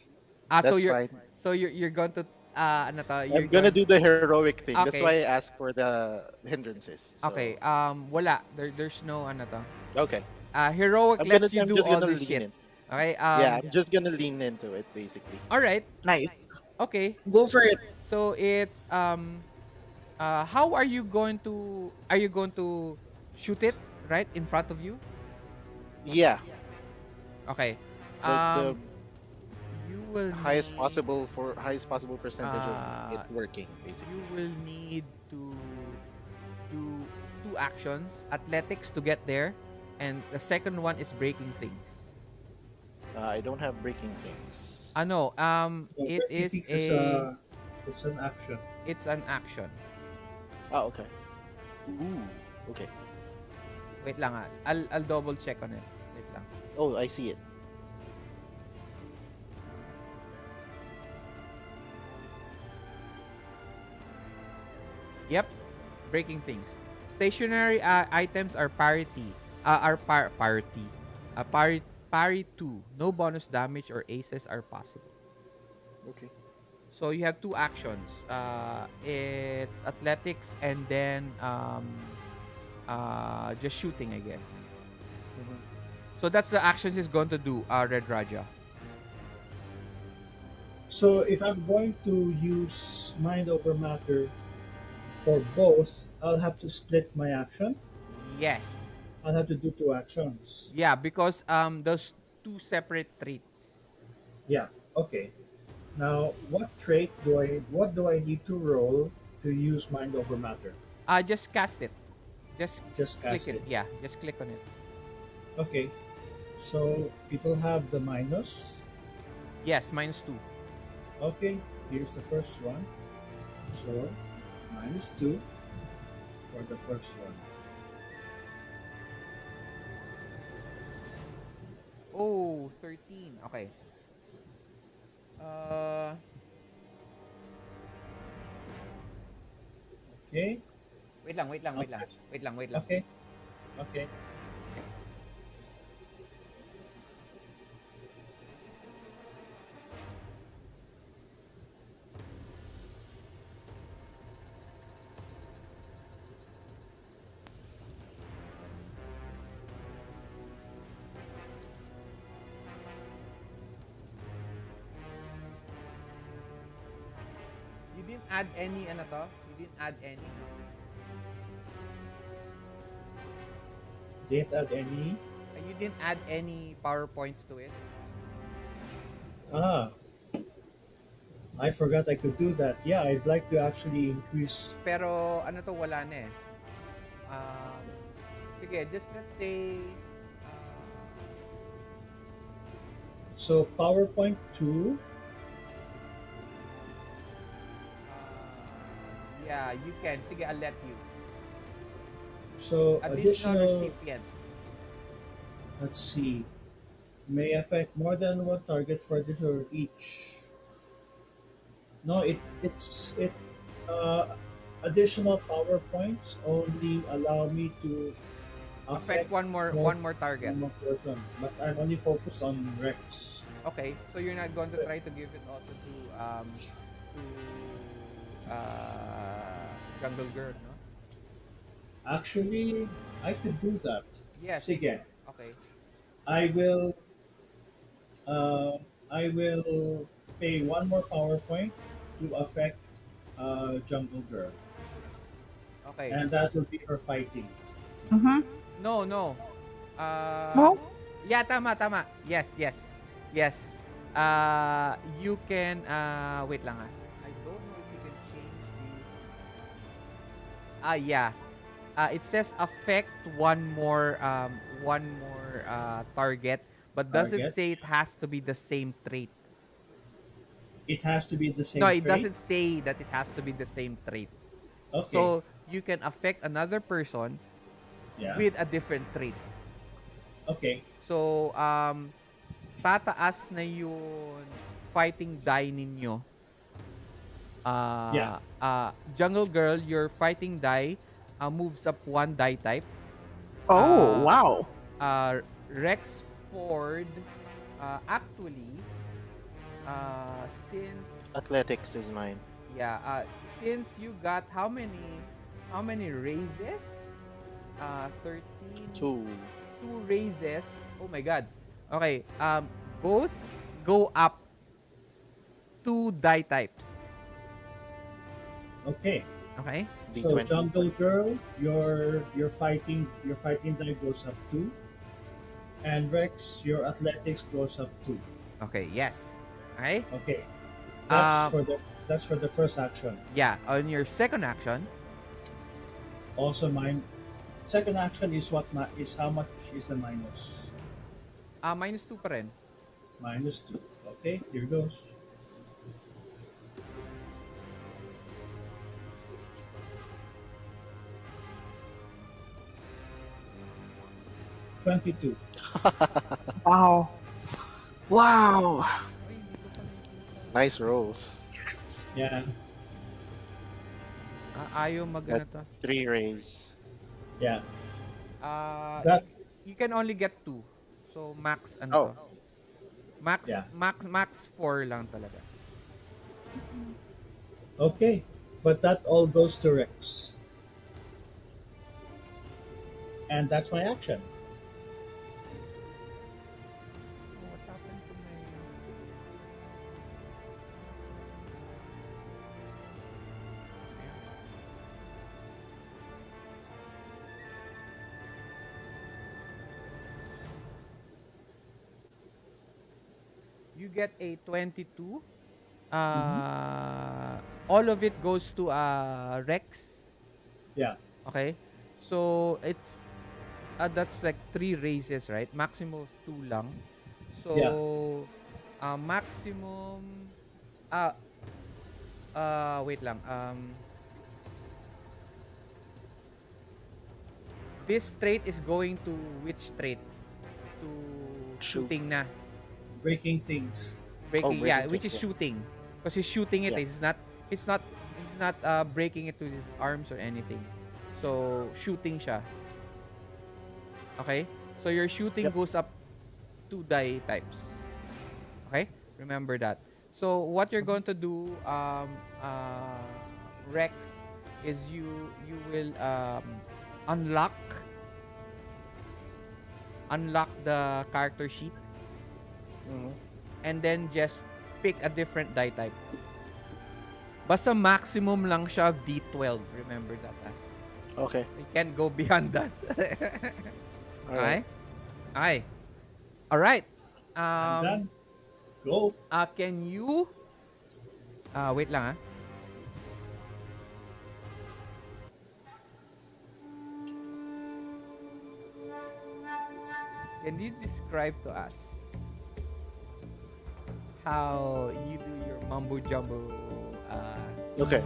So that's fine. you're going to ano to, you're I'm gonna going do the heroic thing. That's why okay. I asked for the hindrances. Okay. So Wala. There's no ano to. okay, Heroic lets you I'm do just all gonna this lean shit. in. Okay. Yeah, I'm just gonna lean into it basically. All right. Nice. Okay. Go for it. So it's how are you going to shoot it right in front of you? Yeah, Okay. the Um you will highest need possible for highest possible percentage of it uh working you basically. will need to do two actions, athletics to get there, and the second one is breaking things. I don't have breaking things. Ano, So it breaking is things is a it's an action. it's an action. Oh, okay. Ooh, okay. Wait lang ah. I'll double check on it. Wait lang. Oh, I see it. Yep, breaking things. Stationary items are parity. Parity. Parry 2. No bonus damage or aces are possible. Okay. So you have two actions. It's athletics and then just shooting, I guess. Mhm. So that's the actions he's going to do, Red Raja. So if I'm going to use mind over matter for both, I'll have to split my action. Yes. I'll have to do two actions. Yeah, because those two separate traits. Yeah. Okay. Now, what do I need to roll to use mind over matter? Just cast it. Just Just click cast it. it. Yeah, just click on it. Okay. So it'll have the minus. Yes, -2. Okay. Here's the first one. So -2 for the first one. Oh, 13. Okay. Uh, Okay. wait lang. Wait lang. Okay. Okay. You didn't add any ano to? You didn't add any? Didn't add any. You didn't add any PowerPoints to it? Ah, I forgot I could do that. Yeah, I'd like to actually increase. Pero ano to, wala na eh. Um, Sige, just let's say So PowerPoint 2. yeah, you can. Sige, I'll let you. So Additional additional, recipient. let's see, may affect more than one target for this or each. No, it uh, additional power points only allow me to Affect affect more one more target. one more person, but I'm only focused on Rex. Okay, so you're not going to So try to give it also to Jungle Girl, no? actually, I could do that. Yes. Sige, Okay. I will uh, I will pay one more power point to affect Jungle Girl, Okay. and that will be her fighting. Mm-hmm. No, no. Uh No? yeah, tama. Yes, yes. Yes. You can wait lang ah. I don't know if you can change the yeah. It says affect one more target, but doesn't Target. say it has to be the same trait. It has to be the No, same it trait. doesn't say that it has to be the same trait. Okay. So you can affect another person Yeah. with a different trait. Okay. So tataas na yung fighting die ninyo. Yeah. Jungle Girl, your fighting die moves up one die type. Oh, Uh, wow. Rex Ford, actually, since Athletics is mine. yeah, since you got how many raises? 13, Two. two raises. Oh my god. Okay, both go up two die types. Okay. Okay? So D20. Jungle Girl, your fighting die goes up two, and Rex, your athletics goes up two. Okay, yes. Okay? Okay. That's Um for the that's for the first action. yeah, on your second action, Also, mine second action is is how much is the minus? minus 2 pa rin. Minus two. Okay. Here goes. 22. Wow. Wow. Ay, hindi ko pa nakikita. Nice rolls. Yeah. Ayaw mag ano That to. 3 raise. Yeah. You, That. you can only get 2. So max ano to. Oh, Yeah. Max 4 lang talaga. Okay. But that all goes to Rex, and that's my action. Oh, what happened to my You get a 22. Hmm. All of it goes to Rex. Yeah. Okay? So it's that's like 3 raises, right? Maximum of 2 lang. Yeah. So maximum uh wait lang. This trait is going to which trait? To shoot. shooting na. Breaking things. Breaking, Breaking yeah, which things, is yeah. shooting. Because he's shooting it. Yeah. It's not breaking it to his arms or anything. So shooting siya. Okay? So your shooting Yep. goes up 2 die types. Okay? Remember that. So what you're going to do, Rex, is you will unlock the character sheet Mhm. and then just pick a different die type. Basta maximum lang siya of D12. Remember that. Okay. You can't go beyond that. All right. Okay? Okay. Alright. I'm done. Go. Can you wait lang. Can you describe to us how you do your mumbo jumbo Okay.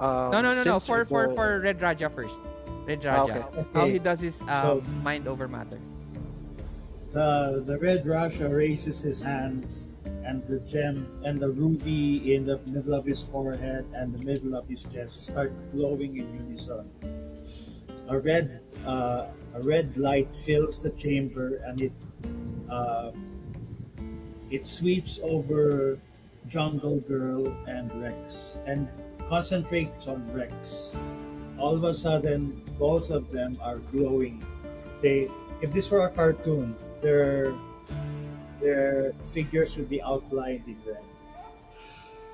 no. Since For you're going, for Red Raja first. Red Okay. Raja. How he Okay, does his so mind over matter. the Red Raja raises his hands, and the gem and the ruby in the middle of his forehead and the middle of his chest start glowing in unison. A red a red light fills the chamber, and uh, it sweeps over Jungle Girl and Rex and concentrates on Rex. All of a sudden, both of them are glowing. They, if this were a cartoon, their figures would be outlined in red.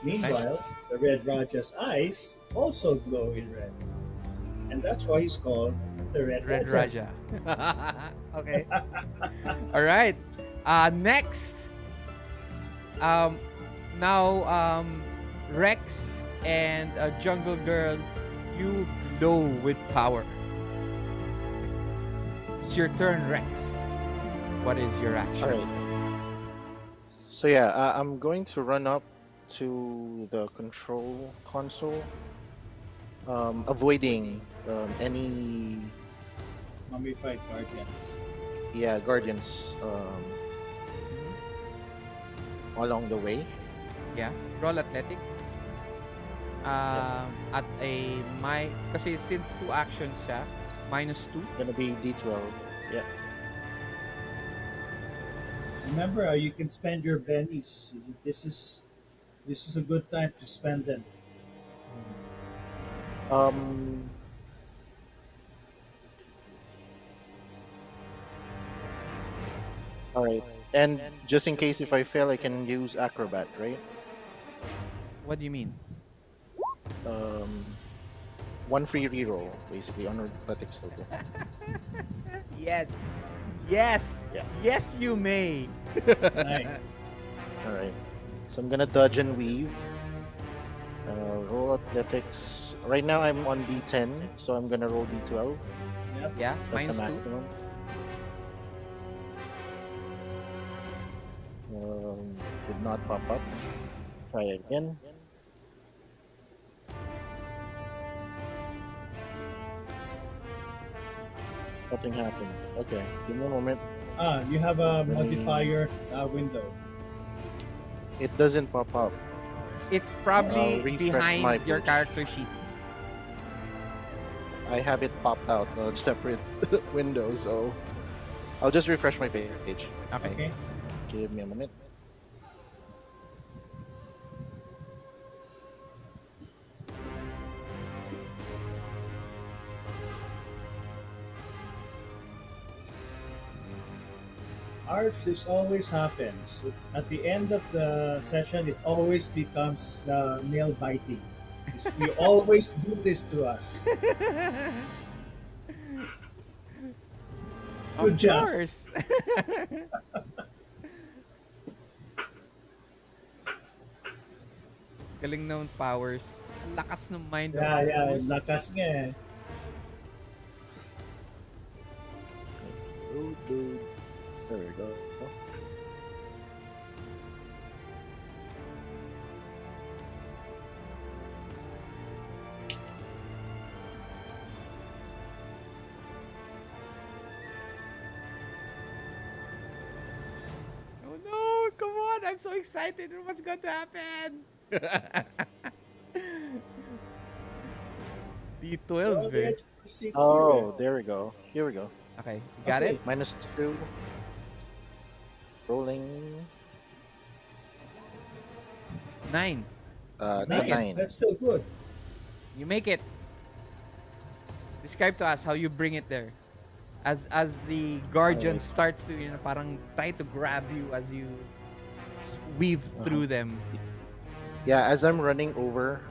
Nice. Meanwhile, the Red Raja's eyes also glow in red, and that's why he's called the Red Red Raja. Raja. Okay. All right. Next. Um, now Rex and Jungle Girl, you glow with power. It's your turn, Rex. What is your action? All right. So yeah, I'm going to run up to the control console, avoiding any Mummified guardians. guardians along the way. Yeah. Roll athletics. At a kasi since two actions siya, -2. Gonna be D12. Yeah. Remember, you can spend your bennies. This is a good time to spend them. Um. All right. And just in case if I fail, I can use acrobat, right? What do you mean? Um, one free reroll basically on athletics total. Yes. Yes. Yeah. Yes, you may. Nice. All right. So I'm gonna dodge and weave. Roll athletics. Right now I'm on D10, so I'm gonna roll D12. Yep. Yeah. That's the -2. maximum. Did not pop up. Try again. Nothing happened. Okay, give me a moment. You have a Let me- modifier window. It doesn't pop up. It's probably refresh behind my your page. character sheet. I have it popped out a separate window, so I'll just refresh my page. Okay. Okay. Give me a minute. Ours, this always happens. It's at the end of the session. It always becomes nail biting. You always do this to us. Good Of job. course. Galing ng powers. Ang lakas ng mind of Yeah, Optimus. lakas nga eh. Oh, dude. There we go. Oh no, come on. I'm so excited. What's going to happen? D12 eh. Oh, there we go. Here we go. Okay, you got Okay. it? -2. Rolling. 9. Nine. 9. That's still good. You make it. Describe to us how you bring it there. As the guardian Alright. starts to, parang try to grab you as you weave through them. Yeah, as I'm running over,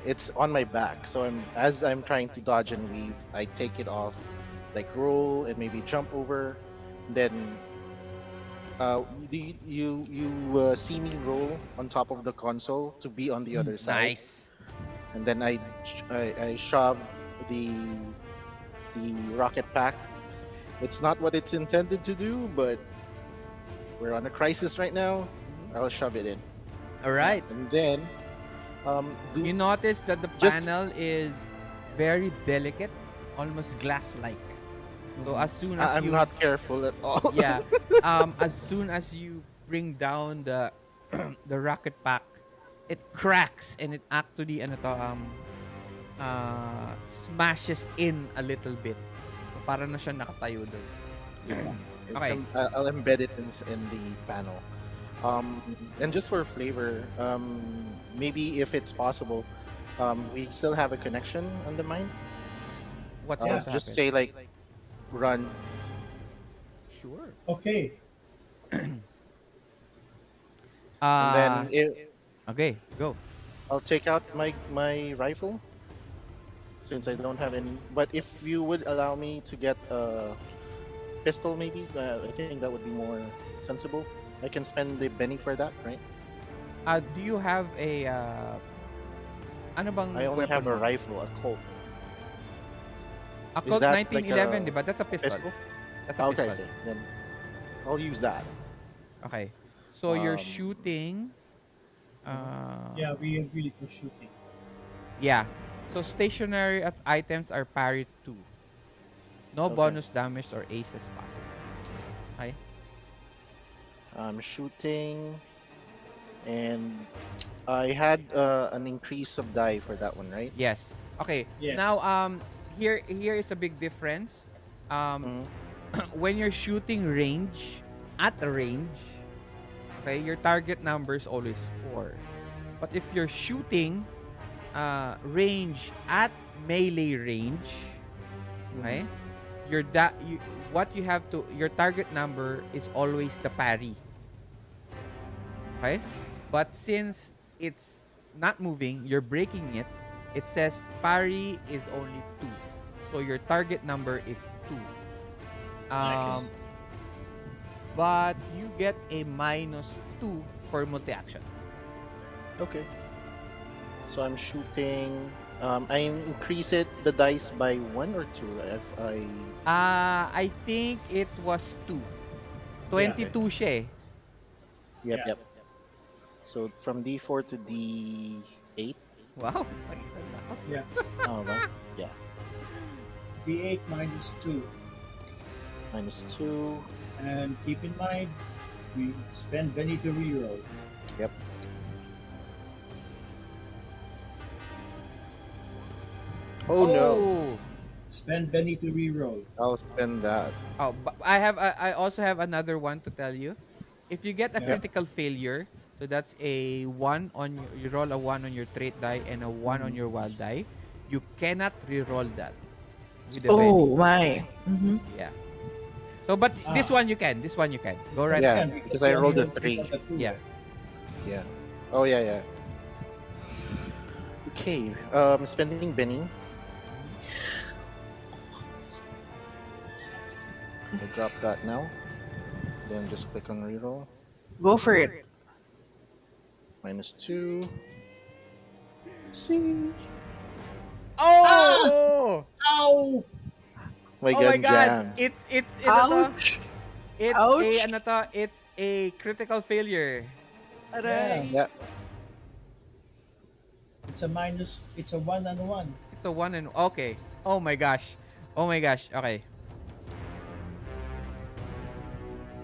it's on my back. So as I'm trying to dodge and weave, I take it off, like roll and maybe jump over. Then you see me roll on top of the console to be on the other side, Nice. and then I shove the rocket pack. It's not what it's intended to do, but we're on a crisis right now. I'll shove it in, All right. and then You notice that the Just- panel is very delicate almost glass-like. So Mhm. as soon as I'm you, not careful at all. yeah, as soon as you bring down the the rocket pack, it cracks and it actually ano to, smashes in a little bit. So para na siya nakatayo doon. Yeah, Okay. I'll embed it in the panel. And just for flavor, maybe if it's possible, we still have a connection on the mind. What's Yeah. going to Just happen? say like run, Sure. Okay. and Uh then okay, go. I'll take out my rifle since I don't have any. But if you would allow me to get a pistol, maybe I think that would be more sensible. I can spend the Benny for that, right? Do you have a ano bang I only weapon have a mo? rifle, a Colt. A Is Colt that like 1911, di a ba? That's a pistol. pistol? That's a Okay, pistol. okay. Then I'll use that. Okay. So you're Um, shooting mhm. Yeah, we agree to shooting. yeah. So stationary items are parry 2. No Okay. bonus damage or aces possible. Okay? I'm shooting, and I had an increase of die for that one, right? Yes. Okay. Yes. Now here is a big difference. Um Mhm. when you're shooting range at a range, okay, your target number is always 4. But if you're shooting range at melee range, okay, what you have to, your target number is always the parry. Okay? But since it's not moving, you're breaking it, it says parry is only 2. So your target number is 2. Nice. But you get a -2 for multi-action. Okay. So I'm shooting. I increase the dice by 1 or 2 if I. I think it was 2. Yeah. 22 siya eh. Yep, Yeah. yep. So from D4 to D8. Wow. Yeah. Oh, well, yeah. D8 minus 2. -2. And keep in mind, we spend Benny to reroll. Yep. Oh no! Spend Benny to reroll. I'll spend that. Oh, but I also have another one to tell you. If you get a Yeah. critical failure, so that's a 1 on you roll a 1 on your trait die and a 1 on your wild die, you cannot re-roll that with the Benny. Oh my. Mm-hmm. Yeah. So but this one you can. This one you can. Go right Yeah, ahead. because I you rolled a only 3. got the 2. Yeah. Yeah. Oh yeah, yeah. Okay. Spending Benny. I drop that now. Then just click on reroll. Go for it. -2. See. Oh! Ow! My Oh my gun god. jams. It's ano to? Ouch. It's Ouch. a ano to? It's a critical failure. Aray. Yeah. It's a 1-on-1. It's a 1 and okay. Oh my gosh. Oh my gosh. Okay.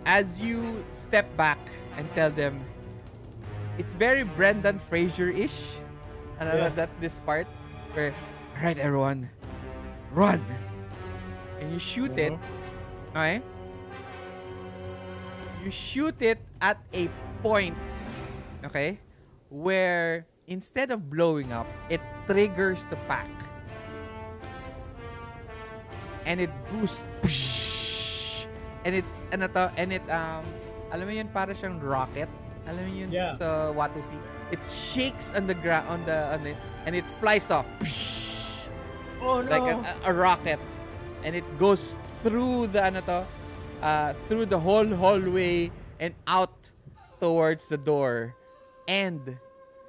As you step back and tell them, it's very Brendan Fraser-ish. And I Yeah. love that this part where, alright everyone, run, and you shoot it. Mhm. Okay. You shoot it at a point, okay, where instead of blowing up, it triggers the pack. And it boosts. And it, alam mo yun, para siyang rocket. Alam mo yun Yeah. sa Watusi. It shakes on the ground, on it, and it flies off. Oh no. Like a rocket. And it goes through the, through the whole hallway and out towards the door. And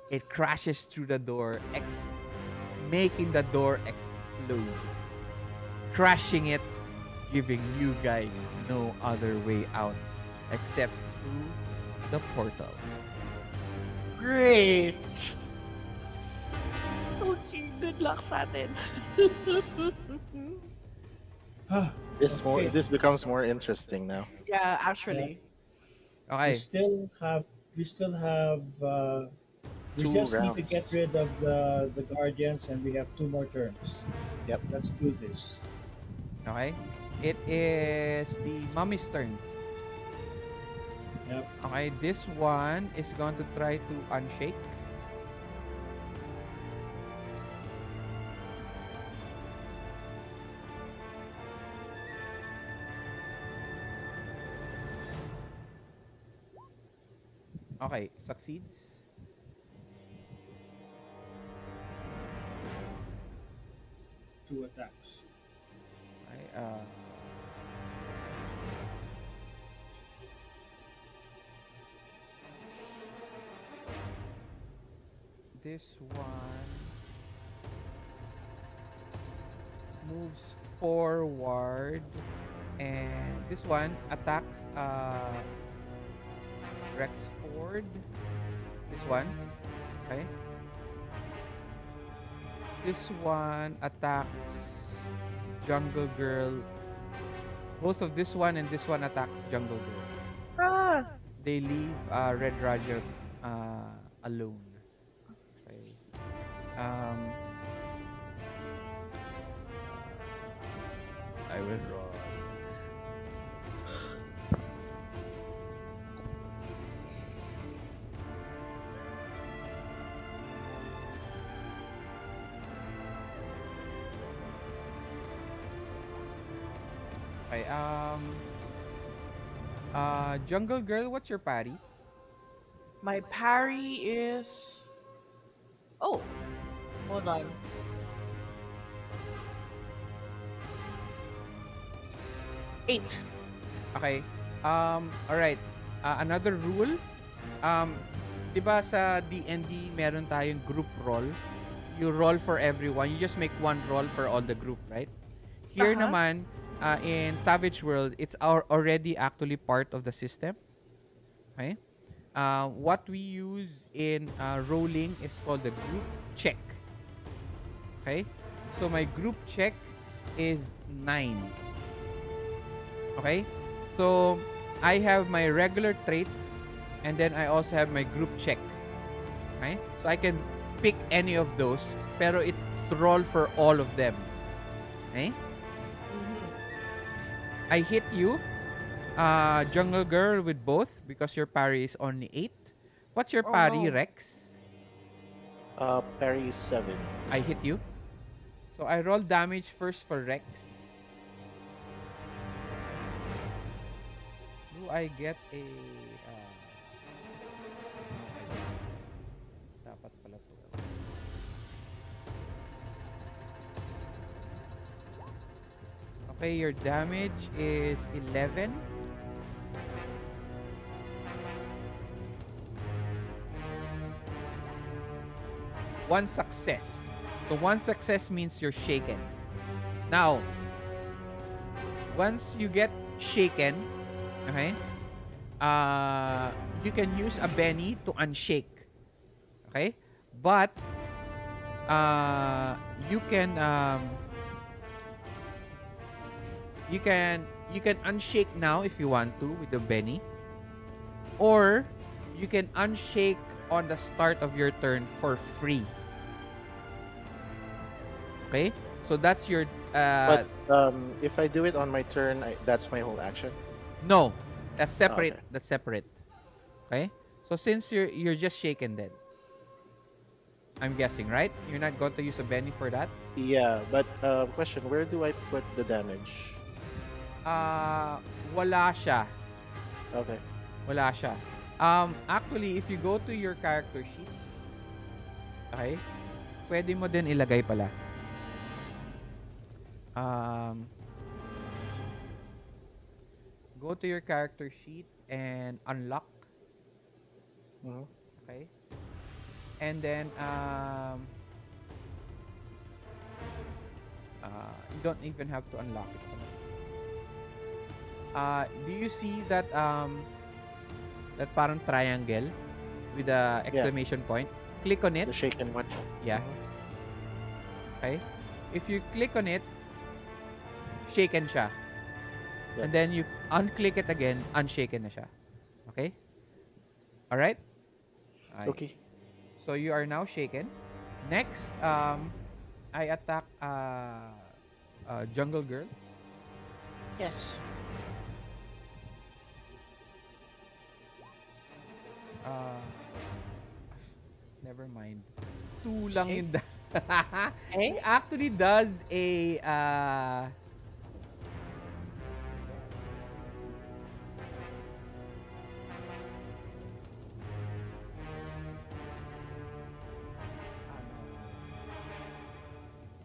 it crashes through the door, making the door explode. Crashing it, giving you guys no other way out except through the portal. Great. Okay, good luck sa atin. Okay. This becomes more interesting now. Yeah, Yeah. actually. We Okay. still have. We still have. We Two just need to get rounds. rid of the guardians, and we have two more turns. Yep. Let's do this. Okay. It is the mummy's turn. Yep. Okay, this one is going to try to unshake. Okay, succeeds. 2 attacks. Okay, this one moves forward, and this one attacks Rexford. This one, okay. This one attacks Jungle Girl. Both of this one and this one attacks Jungle Girl. Ah, They leave Red Roger alone. Okay. Um, I will draw. Okay. Jungle Girl, what's your parry? my parry is. Oh, hold on. Eight. Okay. All right. Another rule. Um, 'Di ba sa D&D meron tayong group roll? You roll for everyone. You just make one roll for all the group, right? Uh Here huh. naman, in Savage World, it's already actually part of the system. Okay? What we use in rolling is called the group check. Okay? So my group check is 9. Okay? So I have my regular trait, and then I also have my group check. Okay? So I can pick any of those, pero it's roll for all of them. Okay? I hit you, Jungle Girl, with both because your parry is only 8. What's your Oh parry, no. Rex? Parry is 7. I hit you. So I roll damage first for Rex. Do I get a... no, I don't. Dapat pala to. Okay, your damage is 11. One success. So one success means you're shaken. Now, once you get shaken, okay, you can use a Benny to unshake. Okay? But you can you can unshake now if you want to with the Benny, or you can unshake on the start of your turn for free. Okay? So that's your But if I do it on my turn, that's my whole action. no, that's Oh, separate. okay. That's separate. Okay? So since you're just shaken then. I'm guessing, right? You're not going to use a Benny for that? Yeah, but question: where do I put the damage? Wala siya. Okay. Wala siya. Actually, if you go to your character sheet, okay, pwede mo din ilagay pala. Go to your character sheet and unlock, Mhm. okay? And then, you don't even have to unlock it. Do you see that, that parang triangle with a Yeah, exclamation point? Click on it. the shaken one. Yeah. Mhm. Okay. If you click on it, shaken siya. Yep. And then you unclick it again, unshaken na siya. Okay? Alright? Alright. Okay. So you are now shaken. Next, I attack Jungle Girl. Yes. Uh, never mind. 2 lang Eh? yung Eh? He actually does a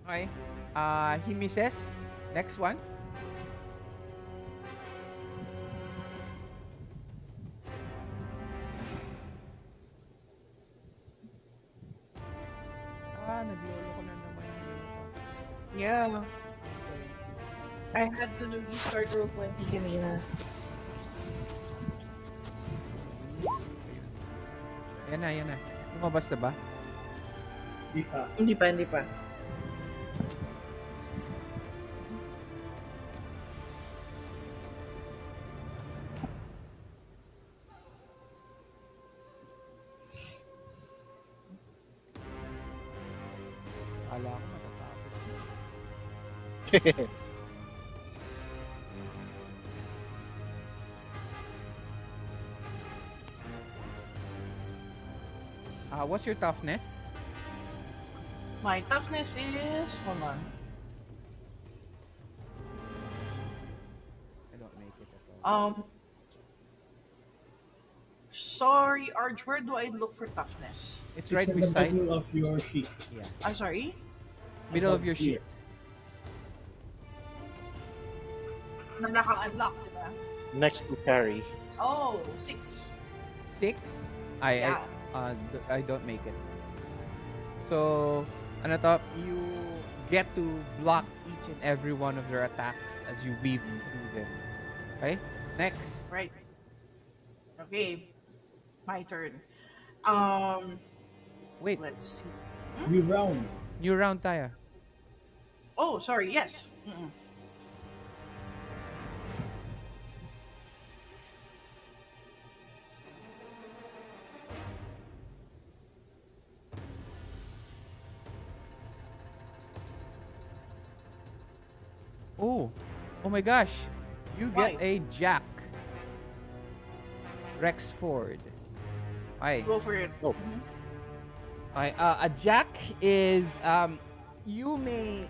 okay. He misses. Next one. Naglolo ko na naman yung Yeah. I had to restart roll 20 kanina. Yan na. Lumabas na ba? Di pa. Hindi pa. Kala ko matatapos. What's your toughness? My toughness is... Hold on. I don't make it at all. Sorry, Arj, where do I look for toughness? It's It's right in the beside. middle of your sheet. Yeah. I'm sorry? Middle of About your sheet. here. Na naka-unlock, diba? Next to carry. Oh, 6. 6. Yeah. I don't make it. So, ano to? You get to block each and every one of their attacks as you weave through them. Okay? Next. Right. Okay. My turn. Wait, Let's see. New round. new round tayo. Oh, sorry, yes. Mm-mm. Oh. Oh my gosh. You get Why? a Jack. Rex Ford. Okay. Go for it. Oh. Okay, a jack is you may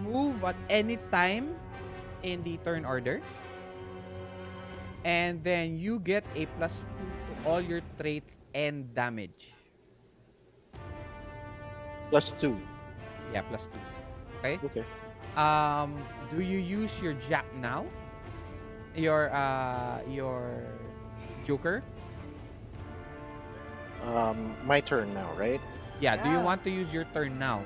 move at any time in the turn order, and then you get a +2 to all your traits and damage. +2. Yeah, +2. Okay. Okay. Do you use your jack now? Your joker? My turn now, right? Yeah. Do you Yeah. want to use your turn now?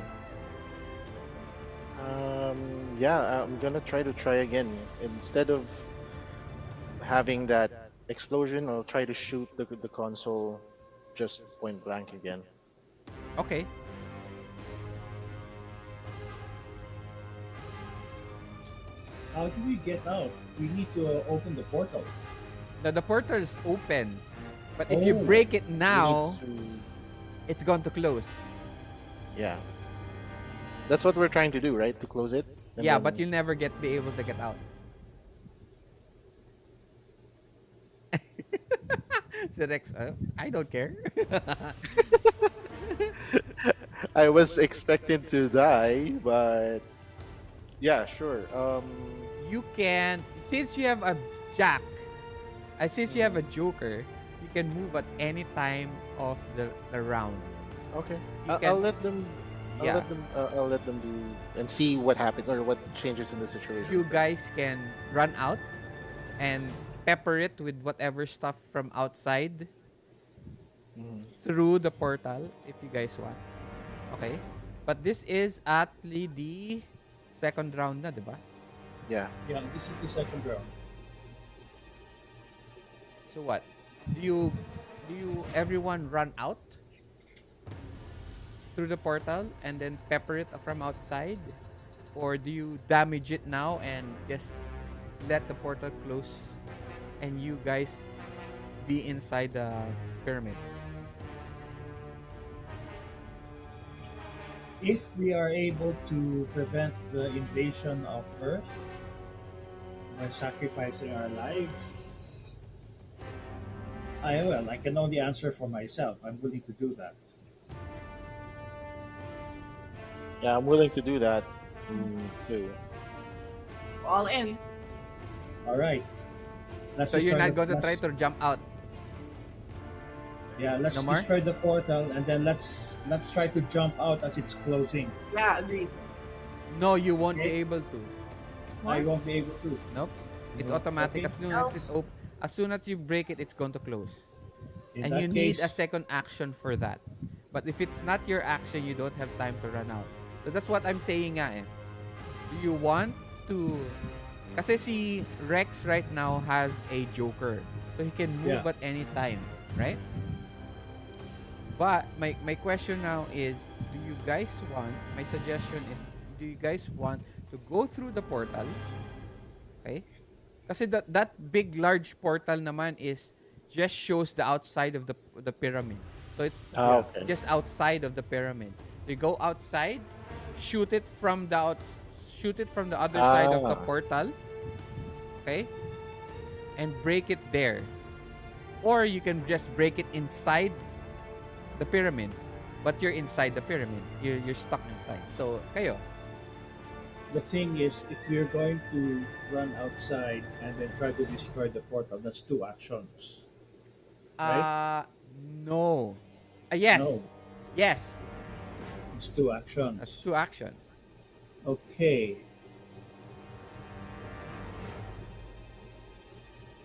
Yeah, I'm gonna try again. Instead of having that explosion, I'll try to shoot the console just point blank again. Okay. How do we get out? We need to open the portal. The portal is open, but if you Oh. break it We now, need to- it's going to close. Yeah. That's what we're trying to do, right? To close it. And Yeah, then- but you'll never be able to get out. The Rex, I don't care. I was expecting to die, but yeah, sure. You can, since you have a jack, since you have a joker, you can move at any time of the round. Okay. You I'll can- let them. Yeah. I'll let them do and see what happens or what changes in the situation. You guys can run out and pepper it with whatever stuff from outside Mhm. through the portal if you guys want. Okay? But this is at the second round na, di ba? Yeah. Yeah, this is the second round. So what? Do you everyone run out through the portal and then pepper it from outside? or do you damage it now and just let the portal close and you guys be inside the pyramid? If we are able to prevent the invasion of Earth by sacrificing our lives, I can only answer for myself. I'm willing to do that. Yeah, I'm willing to do that too. All in. All right, let's So you're destroy not the going to try let's, to jump out? yeah, No let's more? destroy the portal, and then let's try to jump out as it's closing. Yeah, agreed. No, you won't be Okay. able to. I What? won't be able to. Nope. It's No. automatic. Okay. Else? As soon as you break it, it's going to close. In And you that need a case, second action for that. But if it's not your action, you don't have time to run out. So that's what I'm saying nga eh. Do you want to... Kasi si Rex right now has a Joker. So he can move Yeah. at any time. Right? But my question now is, do you guys want... My suggestion is, do you guys want to go through the portal? Okay? Kasi that big large portal naman is just shows the outside of the pyramid. So it's Ah, Yeah. okay. just outside of the pyramid. You go outside, shoot it from shoot it from the other side of the Ah, portal, okay? And break it there. Or you can just break it inside the pyramid. But you're inside the pyramid. You're stuck inside. So, kayo. the thing is, if we're going to run outside and then try to destroy the portal, that's two actions, right? No. Yes. No, Yes. it's two That's actions. two actions. Okay,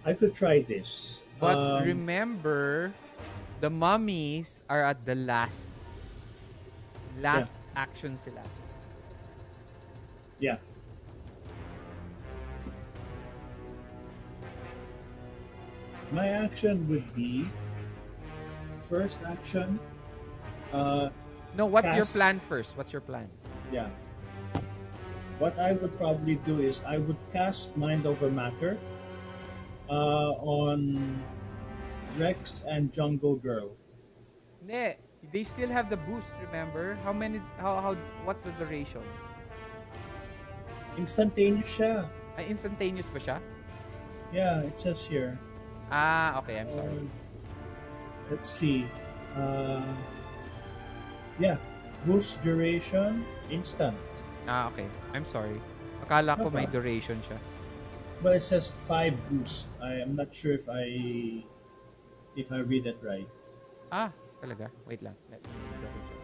I could try this. But remember, the mummies are at the Yeah, last action sila. yeah. My action would be first action. Uh, No, what's your Cast. plan first? What's your plan? yeah. What I would probably do is I would cast Mind Over Matter on Rex and Jungle Girl. Ne, they still have the boost, remember? How what's the duration? Instantaneous siya. Ay, instantaneous ba siya? Yeah, it says here. Okay, I'm sorry. Let's see. Uh, yeah, boost duration instant. Okay. I'm sorry. Akala ko No may problem. duration siya. But it says 5 boost. I am not sure if I read it right. Talaga? Wait lang. Let me double check.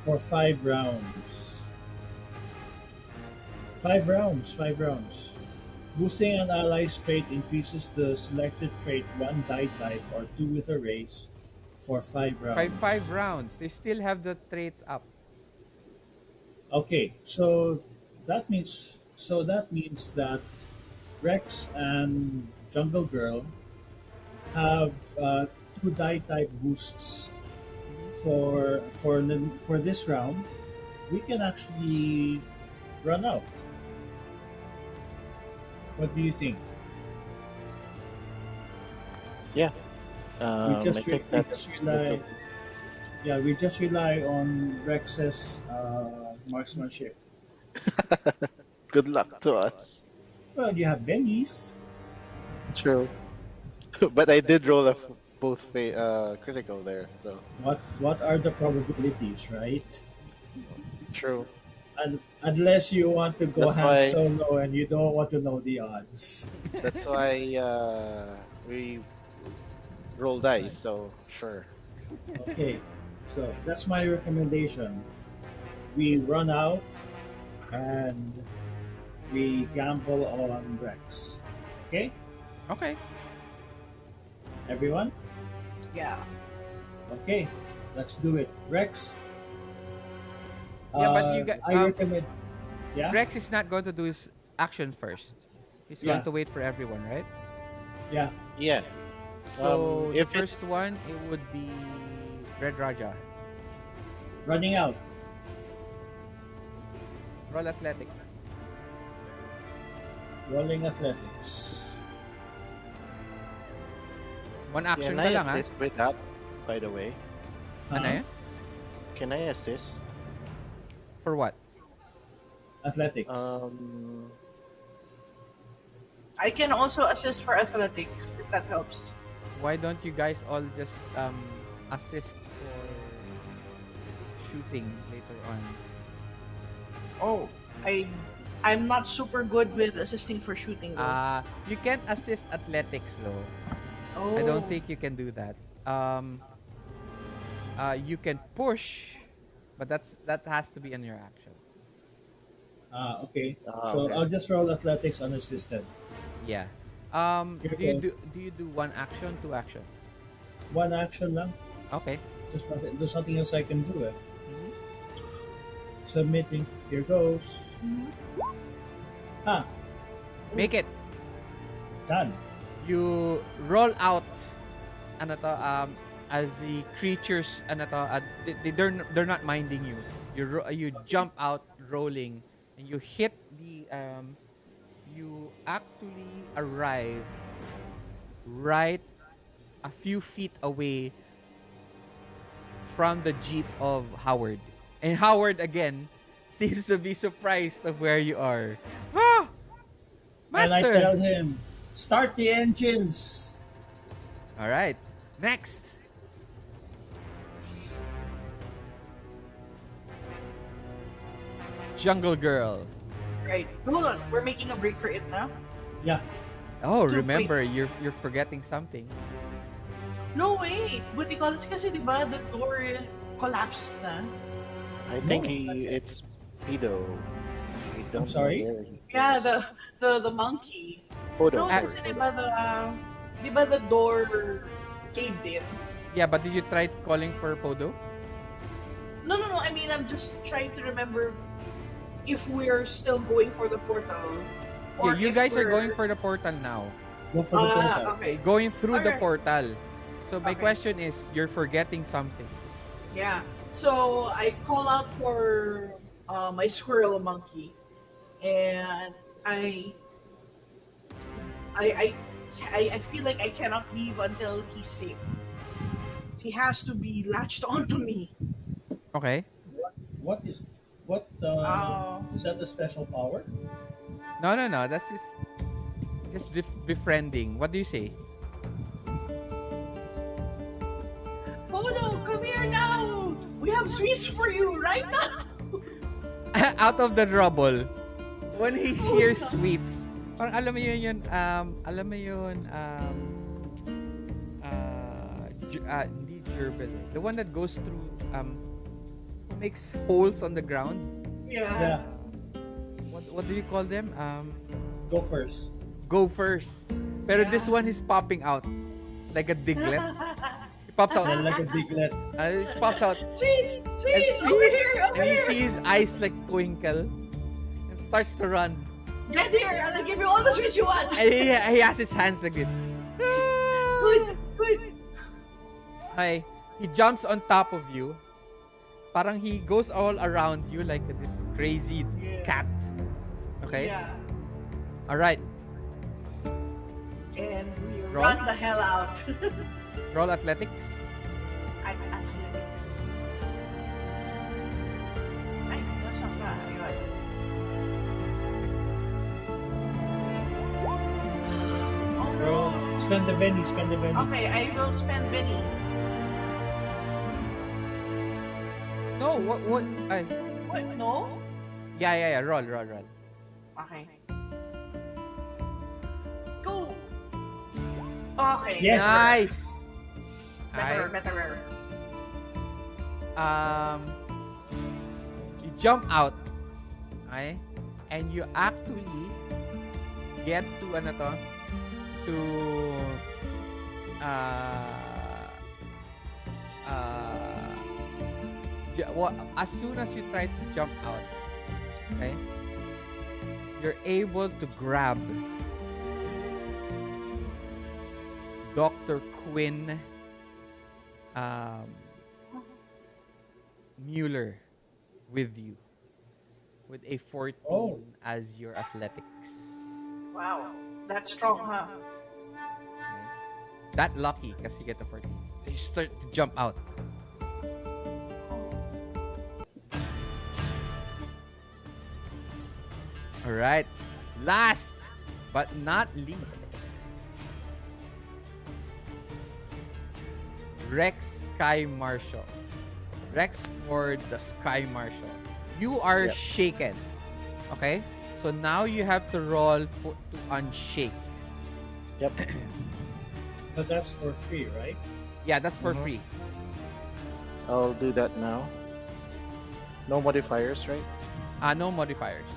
For 5 rounds. 5 rounds. Boosting an ally's trait increases the selected trait 1 die type or 2 with a race for 5 rounds. Five rounds. They still have the traits up. Okay, so that means that Rex and Jungle Girl have 2 die type boosts for this round. We can actually run out. What do you think? yeah. We I just think we that's just rely we just rely on Rex's marksmanship. good luck to us. Well, you have bennies. True. But I did roll both critical there, so What are the probabilities, right? true. And unless you want to go That's ham why solo and you don't want to know the odds. that's why we roll dice. So sure. Okay, so that's my recommendation. We run out and we gamble on Rex. Okay, Okay. everyone? Yeah. Okay, let's do it. Rex, Yeah, but you got I recommend. Yeah, Rex is not going to do his action first. He's Yeah. going to wait for everyone, right? yeah. Yeah. So the If it first one, it would be Red Raja. Running out. Roll athletics. Rolling athletics. One action can ka I lang, ha? assist with that? By the way, Ano Uh-huh. yan? can I assist? For what? Athletics. I can also assist for athletics if that helps. Why don't you guys all just assist for shooting later on? Oh, I'm not super good with assisting for shooting though. You can assist athletics though. Oh. I don't think you can do that. You can push, but that has to be on your action. Okay. Ah, So okay. I'll just roll athletics unassisted. Yeah. Here Do you we go. do you do one action, two actions? One action lang. Okay. There's nothing else I can do. Mhm. Submitting. Here goes. Ah, Make it. done. You roll out ano to, as the creatures ano to, they're not minding you. You jump out rolling and you hit the you actually arrive right a few feet away from the jeep of Howard. And Howard again seems to be surprised of where you are. Ah! And I Master! tell him, start the engines. All right. Next. Jungle Girl. Right. Hold on. We're making a break for it now. Yeah. Oh, Dude, remember you're forgetting something. No way. Buti ko kasi diba the door collapsed na. I think No, it's Pedo. I don't know sorry? where he Yeah, is. the monkey. Podo. No, Ah. kasi diba the door caved in. Yeah, but did you try calling for Podo? No. I mean, I'm just trying to remember if we're still going for the portal. Yeah, Or you if guys are we're- going for the portal now. Go for the portal. Okay. Going through the Alright. portal. So my Okay. question is, you're forgetting something. Yeah. So I call out for my squirrel monkey, and I feel like I cannot leave until he's safe. He has to be latched onto me. Okay. What is that a special power? No. That's just befriending. What do you say? Polo, come here now. We have sweets for you right now. Out of the rubble, when he hears God. sweets, parang alam mo yun, alam mo yun, hindi gerbil. The one that goes through, makes holes on the ground. Yeah. What do you call them? Go first. Gophers. Pero Yeah. this one is popping out like a diglet. It pops out. Yeah, like a diglet. It pops out. Sweets, And sweets, over here, over And you here. see his eyes like twinkle. And starts to run. Get here, and I'll give you all the sweets you want. And he has his hands like this. Good. Hi. He jumps on top of you. Parang he goes all around you like this crazy Yeah. cat. Okay? Yeah. Alright. And we Roll. run the hell out. Roll athletics. Athletics. Ay, nasa ba? Ayun. Oh no. Roll. Spend the penny. Okay, I will spend Benny. No, what? Ay. What? No? Yeah. Roll. Okay. Go. Okay. Yes. Nice. Better. You jump out. Okay? And you actually get to ano to? To as soon as you try to jump out, okay? You're able to grab Dr. Quinn um, Mueller with you with a Oh, 14 as your athletics. Wow. That's strong, huh? Okay? That lucky because you get the 14. So you start to jump out. All right. Last but not least, Rex Sky Marshal. Rex for the Sky Marshal. You are Yep. shaken. Okay? So now you have to roll to unshake. Yep. but that's for free, right? Yeah, that's for Mhm. free. I'll do that now. No modifiers, right? No modifiers.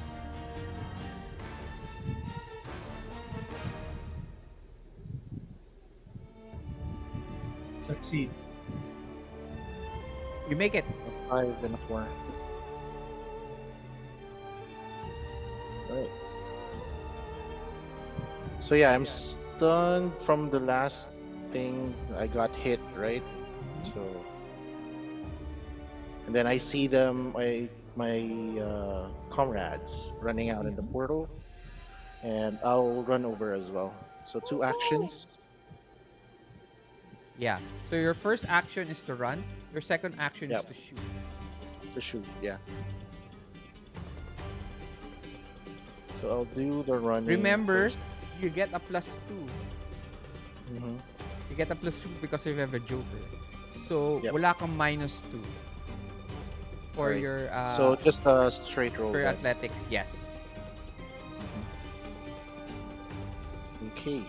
Succeed. You make it. A 5 and a 4. Right. So yeah, I'm stunned from the last thing I got hit, right? So, and then I see them, my comrades running out in the portal, and I'll run over as well. So 2 actions. Yeah. So your first action is to run. Your second action is Yep. to shoot. To shoot. Yeah. So I'll do the running Remember, first. you get a +2. Hmm. You get a +2 because you have a Joker. So Yep. wala kang -2 for Right. your So just a straight roll for your then. athletics. Yes. Okay.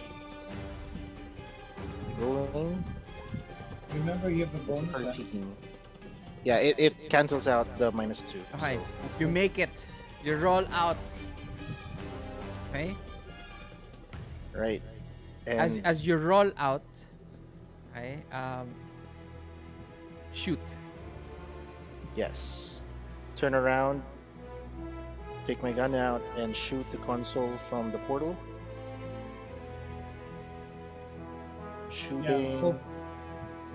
Rolling. Remember, you have a It's a bonus. 13. Yeah, it cancels out the -2. Okay. So, You make it. You roll out. Okay. right. As And as you roll out, okay. Shoot. yes. Turn around, take my gun out, and shoot the console from the portal. Yeah. Shooting.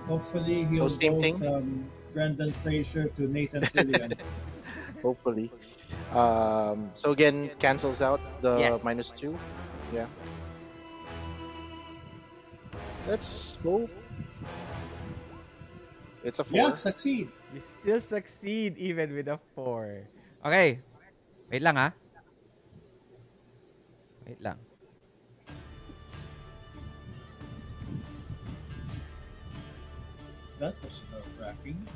Hopefully, So he'll same go thing. from Brendan Fraser to Nathan Fillion. Hopefully. So again, cancels out the Yes. -2. Yeah. Let's hope it's a 4. Yeah, succeed. You still succeed even with a 4. Okay. Wait lang ah. Wait lang. That was nerve-wracking.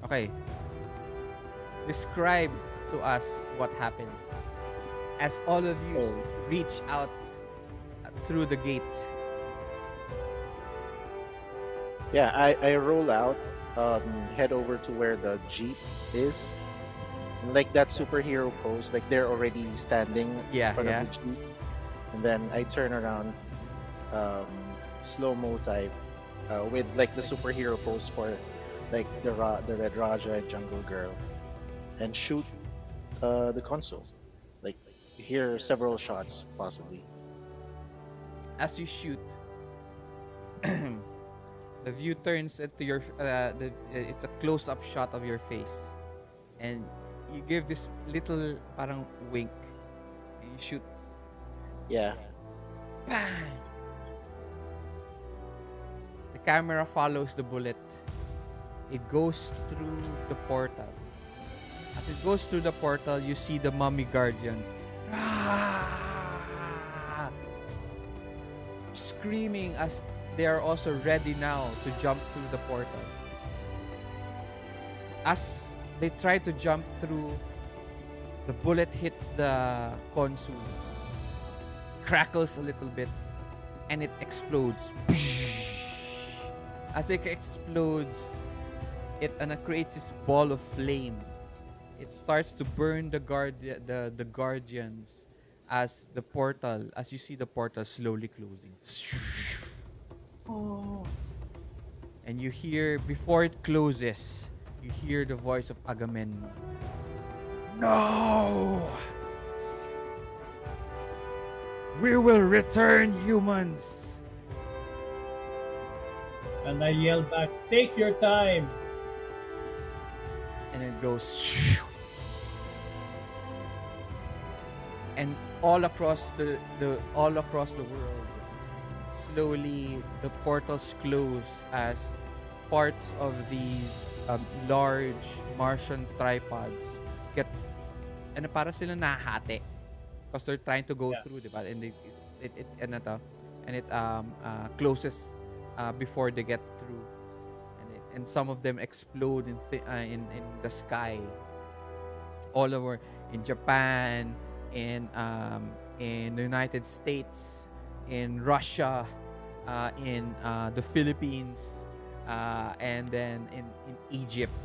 Okay. Describe to us what happens as all of you Oh. reach out through the gate. Yeah, I roll out, head over to where the Jeep is. Like that superhero pose, like they're already standing Yeah, in front yeah. of the Jeep. And then I turn around, um, slow-mo type, with like the superhero pose for like the Red Raja and Jungle Girl, and shoot the console. Like hear several shots possibly. As you shoot, the view turns into your it's a close-up shot of your face, and you give this little parang wink. You shoot. Yeah. Bang! The camera follows the bullet. It goes through the portal. As it goes through the portal, you see the mummy guardians. Ah! Screaming as they are also ready now to jump through the portal. As they try to jump through, the bullet hits the console, crackles a little bit, and it explodes. As it explodes, it creates this ball of flame. It starts to burn the guardians as you see the portal slowly closing. Oh. And you hear, before it closes, you hear the voice of Agamemnon. No! We will return, humans! And I yell back, take your time. And it goes... And all across all across the world, slowly the portals close as parts of these large Martian tripods get, and para sila nahati because they're trying to go Yeah. through, diba? And it closes before they get through, and some of them explode in the sky all over, in Japan, in the United States, in Russia, in the Philippines, and then in Egypt.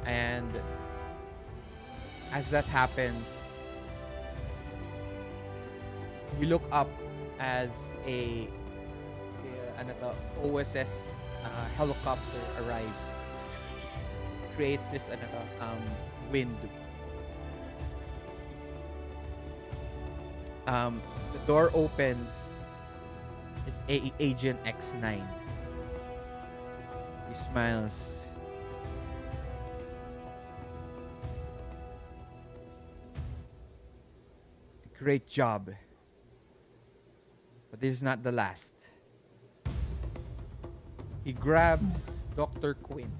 And as that happens, you look up as ano to, OSS helicopter arrives, creates this wind. The door opens. It's Agent X9. He smiles. Great job. But this is not the last. He grabs Dr. Quinn.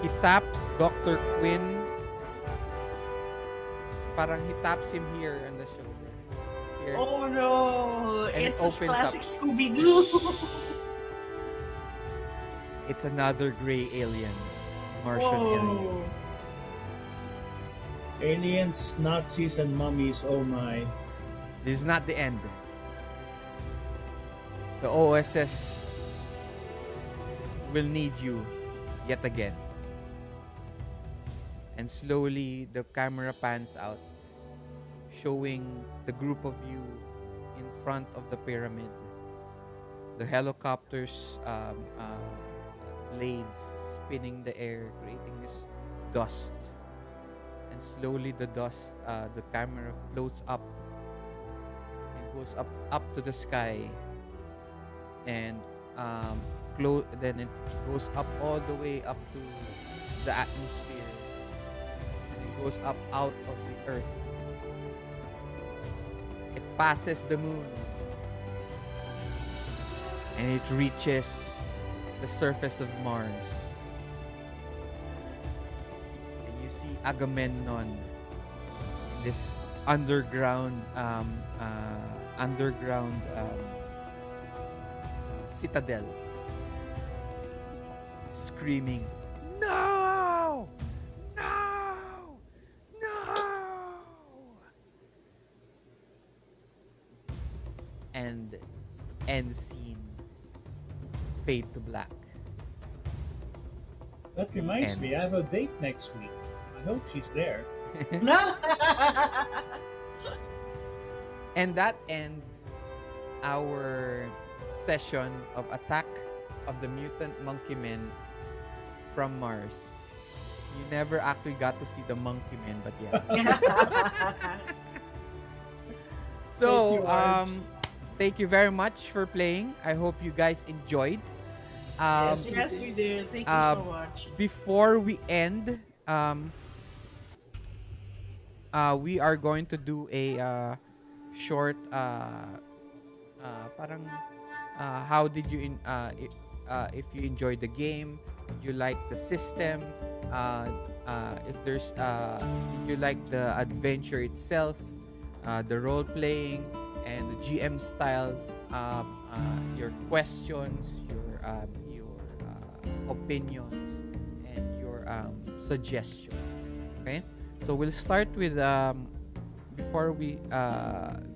He taps Dr. Quinn. Parang he taps him here on the shoulder. Here. Oh no! And it It's a opens classic up. Scooby-Doo. It's another gray alien. Martian alien. Whoa. Aliens, Nazis, and mummies, oh my. This is not the end. The OSS will need you yet again. And slowly, the camera pans out, showing the group of you in front of the pyramid. The helicopter's blades spinning the air, creating this dust. And slowly, the dust, the camera floats up and goes up to the sky. And then it goes up all the way up to the atmosphere. Goes up out of the earth. It passes the moon. And it reaches the surface of Mars. And you see Agamemnon in this underground citadel, screaming, "No! No! No!" And end scene. Fade to black. That reminds And- me, I have a date next week. I hope she's there. No. And that ends our session of Attack of the Mutant Monkey Men from Mars. You never actually got to see the monkey men, but yeah. So, Thank you, Arj. thank you very much for playing. I hope you guys enjoyed. yes, we did. Thank you so much. Before we end, we are going to do a short parang how did you if you enjoyed the game, did you like the system, if there's did you like the adventure itself, the role playing and the GM style, your questions, your opinions, and your suggestions. Okay, so we'll start with before we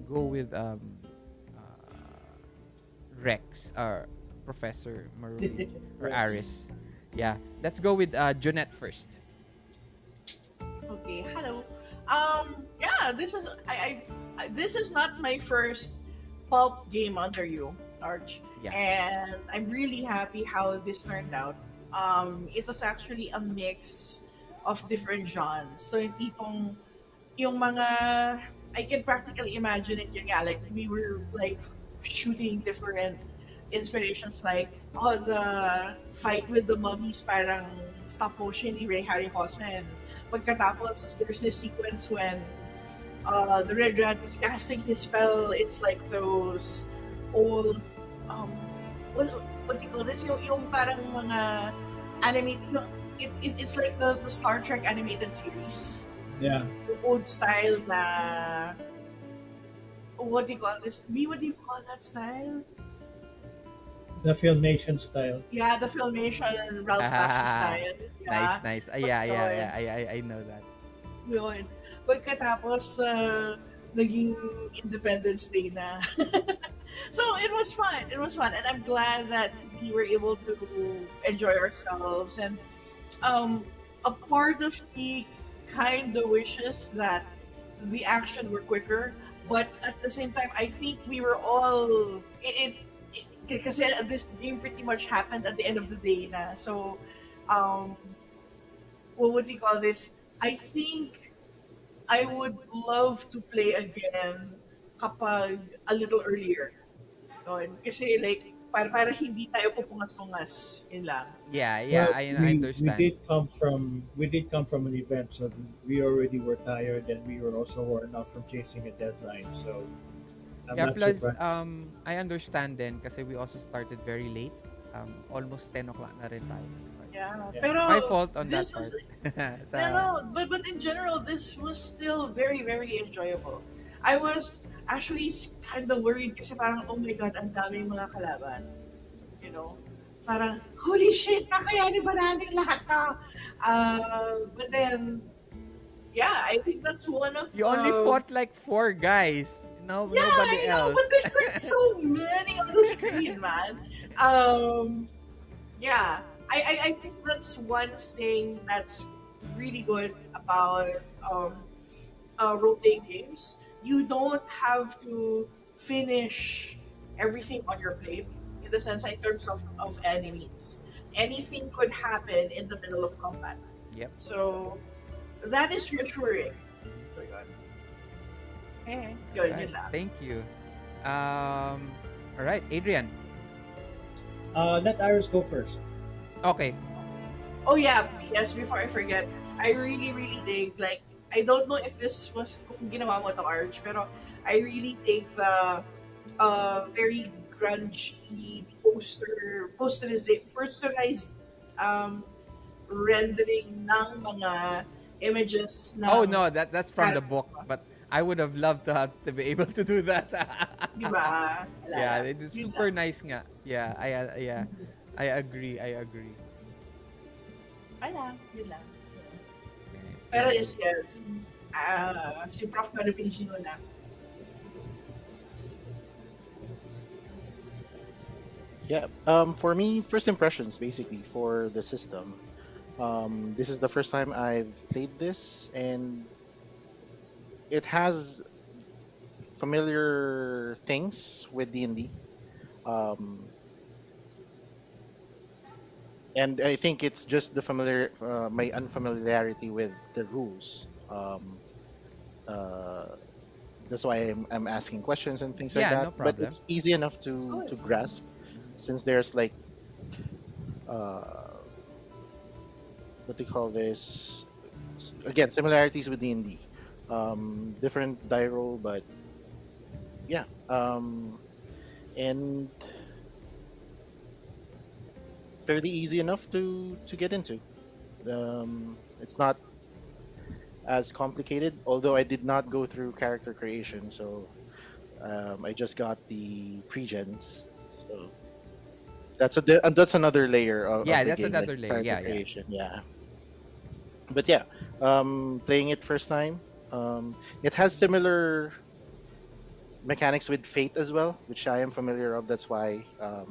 go with Rex or Professor Maroon or Rex. Aris. Yeah, let's go with Jonette first. Okay, hello. Yeah, this is I this is not my first pulp game under you, Arch, Yeah. and I'm really happy how this turned out. It was actually a mix of different genres. So yung tipong yung mga I can practically imagine it yun nga, like we were like shooting different inspirations like oh the fight with the mummies parang stop motion ni Ray Harryhausen and pagkatapos there's this sequence when the Red Rat is casting his spell. It's like those old um what do you call this yung parang mga animated it's like the Star Trek animated series, Yeah, old style na what do you call this? What do you call that style? the Filmation style. Yeah, the Filmation Ralph Bakshi style. Nice, Yeah. nice. But Yeah, yeah, yun, yeah. I know that. yun. Pagkatapos, naging Independence Day na. So, it was fun. It was fun. And I'm glad that we were able to enjoy ourselves. And a part of me kind of wishes that the action were quicker, but at the same time, I think we were all kasi this game pretty much happened at the end of the day na. So, um, what would you call this? I think I would love to play again kapag a little earlier. Yun. Kasi like, para hindi tayo pupungas-pungas. Yun lang. Yeah, yeah. Well, I understand. we did come from an event, so we already were tired, and we were also worn out from chasing a deadline. So I'm Yeah, not plus surprised. I understand then kasi we also started very late. Almost 10 o'clock na rin tayo nag-start. Yeah. Yeah. Pero, My fault on that this was, part. Sa, no, no, but in general, this was still very, very enjoyable. I was actually kind of worried kasi parang, oh my God, ang daming mga kalaban. You know? Parang, holy shit, nakayanin ba natin lahat to? But then, yeah, I think that's one of you only fought like 4 guys. No, yeah, nobody I know, else. but there's like so many on the screen, man. Um, yeah, I think that's one thing that's really good about um, role playing games. You don't have to finish everything on your plate in the sense in terms of enemies. Anything could happen in the middle of combat. Yep. So that is reassuring. So yun Right. lang. Thank you. All right, Adrian. Let Iris go first. Okay. Oh yeah, yes, before I forget, I really, really dig, like, I don't know if this was kung ginawa mo to Arch, pero I really dig the very grungy posterized um, rendering ng mga images Oh ng no, that's from the book, characters, but I would have loved to be able to do that. di ba? Wala Yeah, lang. it is Yun super lang. nice nga. Yeah, yeah. I agree. I agree. Wala, yun lang. Okay. Pero yes. Si Prof. Manupinchino na. Yeah. For me, first impressions basically for the system. This is the first time I've played this, and it has familiar things with D&D. Um, and I think it's just the my unfamiliarity with the rules. Uh, that's why I'm asking questions and things like Yeah, that. no But problem. it's easy enough Good. to grasp, since there's like uh, what they call this, again, similarities with D&D. Different die roll, but yeah. And fairly easy enough to get into. It's not as complicated, although I did not go through character creation, so I just got the pre-gens. So that's another layer Yeah, of the that's game, like another layer. character Yeah, yeah. creation. Yeah, but yeah, playing it first time, it has similar mechanics with Fate as well, which I am familiar of. That's why uh,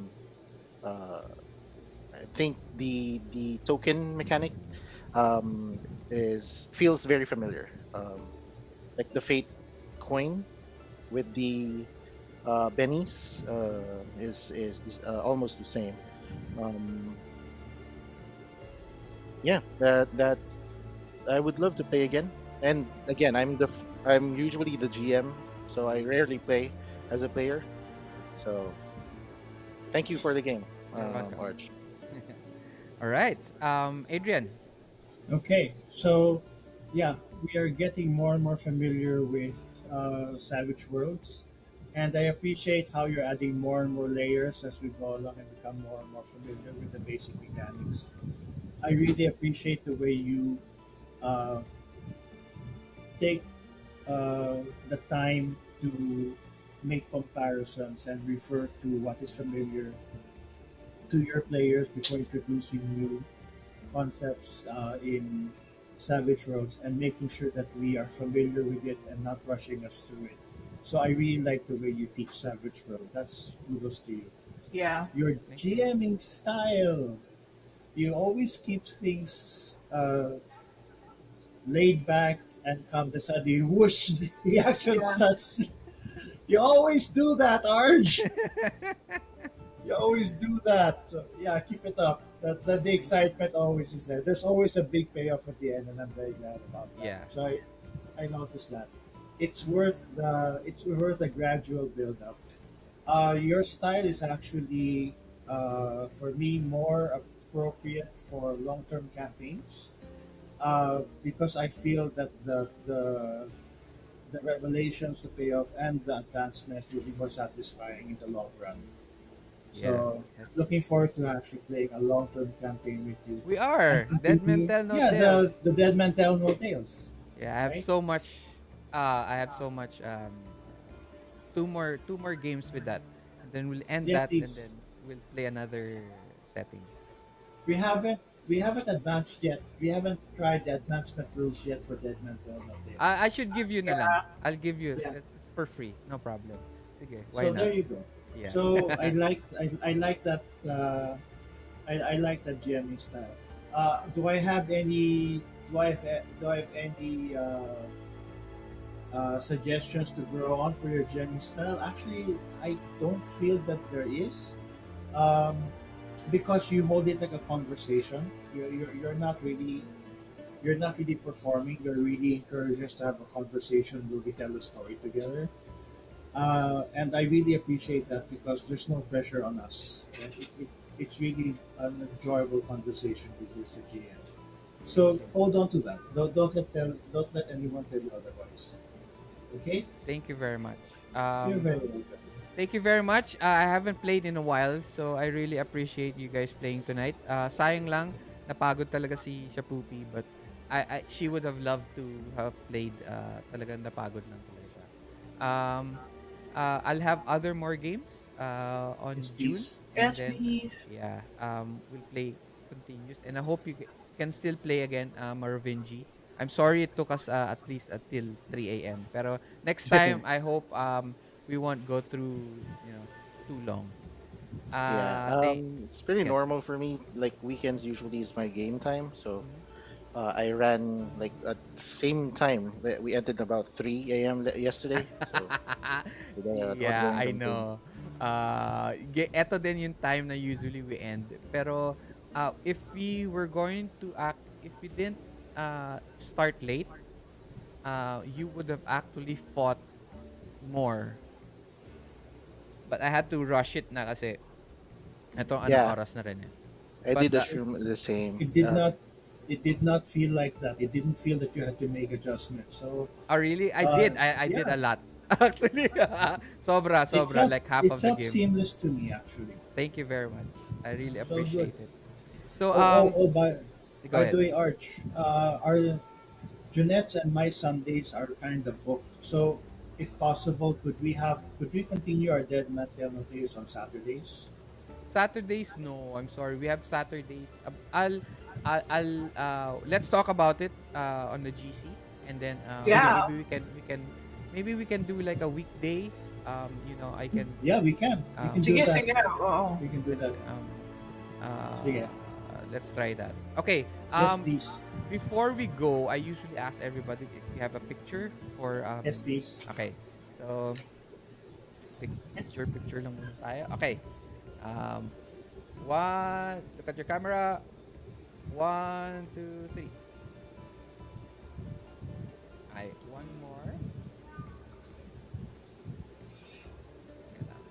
I think the token mechanic is feels very familiar. Like the Fate coin. with the bennies almost the same. Um, yeah, that I would love to play again. And again, I'm usually the GM, so I rarely play as a player. So thank you for the game, You're welcome. Arch. All right. Adrian. Okay, so yeah, we are getting more and more familiar with Savage Worlds, and I appreciate how you're adding more and more layers as we go along and become more and more familiar with the basic mechanics. I really appreciate the way you uh, take the time to make comparisons and refer to what is familiar to your players before introducing new concepts in Savage Worlds and making sure that we are familiar with it and not rushing us through it. So I really like the way you teach Savage World. That's kudos to you. Yeah. Your Thank you. GMing style, you always keep things laid back and come to suddenly whoosh, the action Yeah. starts. You always do that, Arj. You always do that. So, yeah, keep it up. That the excitement always is there. There's always a big payoff at the end, and I'm very glad about that. Yeah. So I noticed that. It's worth a gradual build up. Your style is actually for me more appropriate for long term campaigns because I feel that the revelations, the payoff, and the advancement will be more satisfying in the long run. Yeah. So Yes. looking forward to actually playing a long-term campaign with you We and are. Dead men continue. tell no Yeah, tales. the Dead Man Tell No Tales, Yeah, I have right? so much I have so much two more games with that. And then we'll end Yeah, that and please. then we'll play another setting. We haven't we haven't advanced yet. We haven't tried the advancement rules yet for Dead Man Tell No I Tales. should give you na lang. Yeah. I'll give you. Yeah. It's for free. No problem. Sige, why So not? there you go. Yeah. So I like that I like that GMing style. Do I have any do I have any suggestions to grow on for your jamming style? Actually, I don't feel that there is, um, because you hold it like a conversation. You're not really performing. You're really encouraging us to have a conversation where we tell a story together. And I really appreciate that because there's no pressure on us. And it's really an enjoyable conversation with you as a GM. So hold on to that. Don't let anyone tell you otherwise. Okay? Thank you very much. You're very welcome. Thank you very much. I haven't played in a while, so I really appreciate you guys playing tonight. Sayang lang, napagod talaga si Shapupi, but she would have loved to have played. Talagang napagod lang talaga siya. Um, I'll have other more games on Yes, June, please. and Yes, then please. yeah, we'll play continuous, and I hope you can still play again, Marvinji. I'm sorry it took us at least until 3 a.m. Pero next time, I hope we won't go through too long. Yeah, Thank it's pretty yeah. normal for me. Like weekends usually is my game time, so Mhm. I ran like at the same time. We ended about 3 a.m. Yesterday, so with an See, yeah, ongoing I campaign. know. Eto din yung time na usually we end. Pero if we were going to act, if we didn't start late, you would have actually fought more. But I had to rush it na kasi ito anong Yeah, oras na rin eh. I But did assume the same. It did not. It did not feel like that. It didn't feel that you had to make adjustments. So, really? I uh, did. I did yeah, a lot. Actually, sobra, it sobra. felt Like half it of the felt game. seamless to me actually. Thank you very much. I really So good. appreciate it. So, Oh, oh, oh! By go by the ahead. way, Arch, our Jeanette's and my Sundays are kind of booked. So, if possible, could we continue our Dead Man Tell No Tales on Saturdays? Saturdays, no. I'm sorry. We have Saturdays. Let's talk about it on the GC, and then Yeah. maybe we can do like a weekday. I can Yeah, we can. We can do Sige, that. sige. Oo. We can do let's that. uh, Sige. let's try that. Okay. Yes, please. Before we go, I usually ask everybody if you have a picture for Yes, please. Okay. So Picture lang muna tayo. Okay. Um, one, look at your camera. One, two, three. Ay, one more. Teka lang.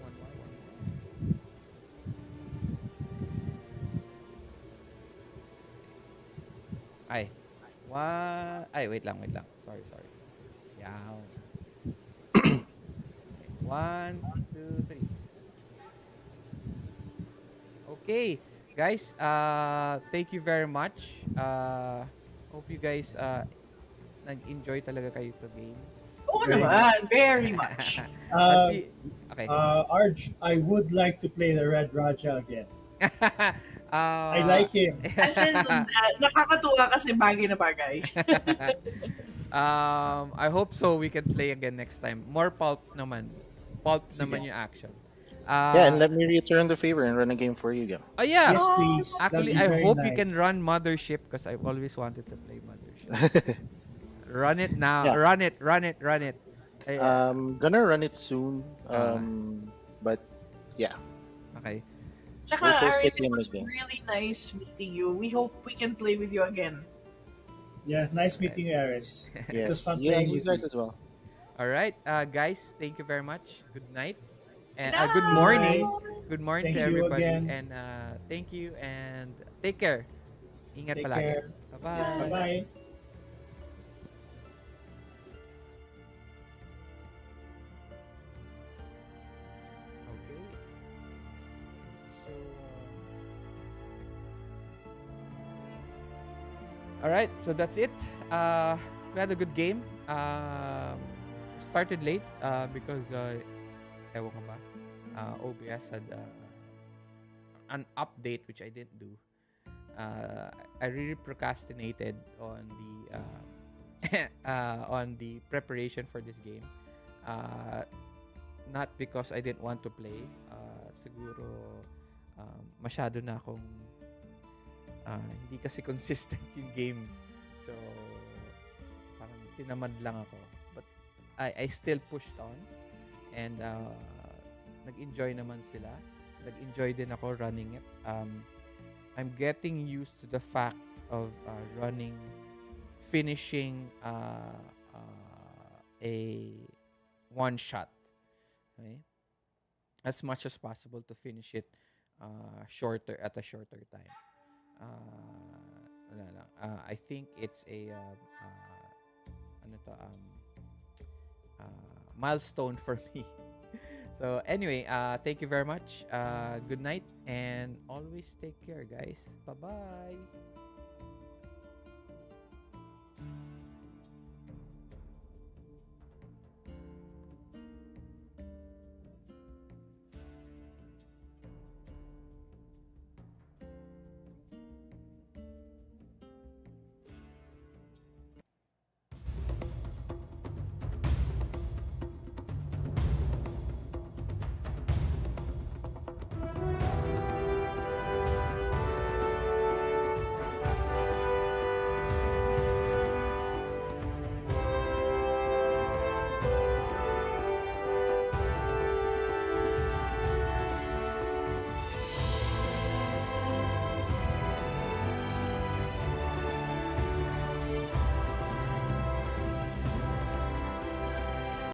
One more, one more. Ay, one. Ay, wait lang, wait lang. Sorry, sorry. Yaw. Okay. One, two, three. Okay, guys. Thank you very much. Hope you guys nag-enjoy talaga kayo sa game. Oo Very And much. naman, very much. Uh, see. Okay. Arj, I would like to play the Red Raja again. I uh, like him. As in, nakakatuwa kasi bagay na bagay. I hope so we can play again next time. More pulp naman. Pulp Sige. naman yung action. Yeah, and let me return the favor and run a game for you again. Oh yeah. Yes, Oh, please. That'd Actually, be I very hope you can nice. run Mothership because I've always wanted to play Mothership. Run it now. Yeah, Run it. Run it. Run it. gonna run it soon. Uh, But yeah, okay. tsaka, we'll post it Aris, it in the was game. really nice meeting you. We hope we can play with you again. Yeah, nice Alright. meeting you, Aris. It was Yes, fun yeah, and playing you with guys you. as well. All right, guys. Thank you very much. Good night and Good good Good night. morning. night! Good morning to Thank you everybody again. and thank you and take care. Ingat Take palagi. care. Bye Bye bye. Bye. bye. Okay. So. All right, so that's it. We had a good game. Started late because ewan ko ba, OBS had an update which I didn't do. I really procrastinated on the on the preparation for this game. Not because I didn't want to play. Siguro masyado na akong hindi kasi consistent yung game. So, parang tinamad lang ako. But I still pushed on. And nag-enjoy naman sila. Nag-enjoy din ako running it. I'm getting used to the fact of finishing a one shot. Okay? As much as possible to finish it at a shorter time. Wala lang. I think it's a ano to milestone for me. So anyway, thank you very much. Good night and always take care, guys. Bye-bye.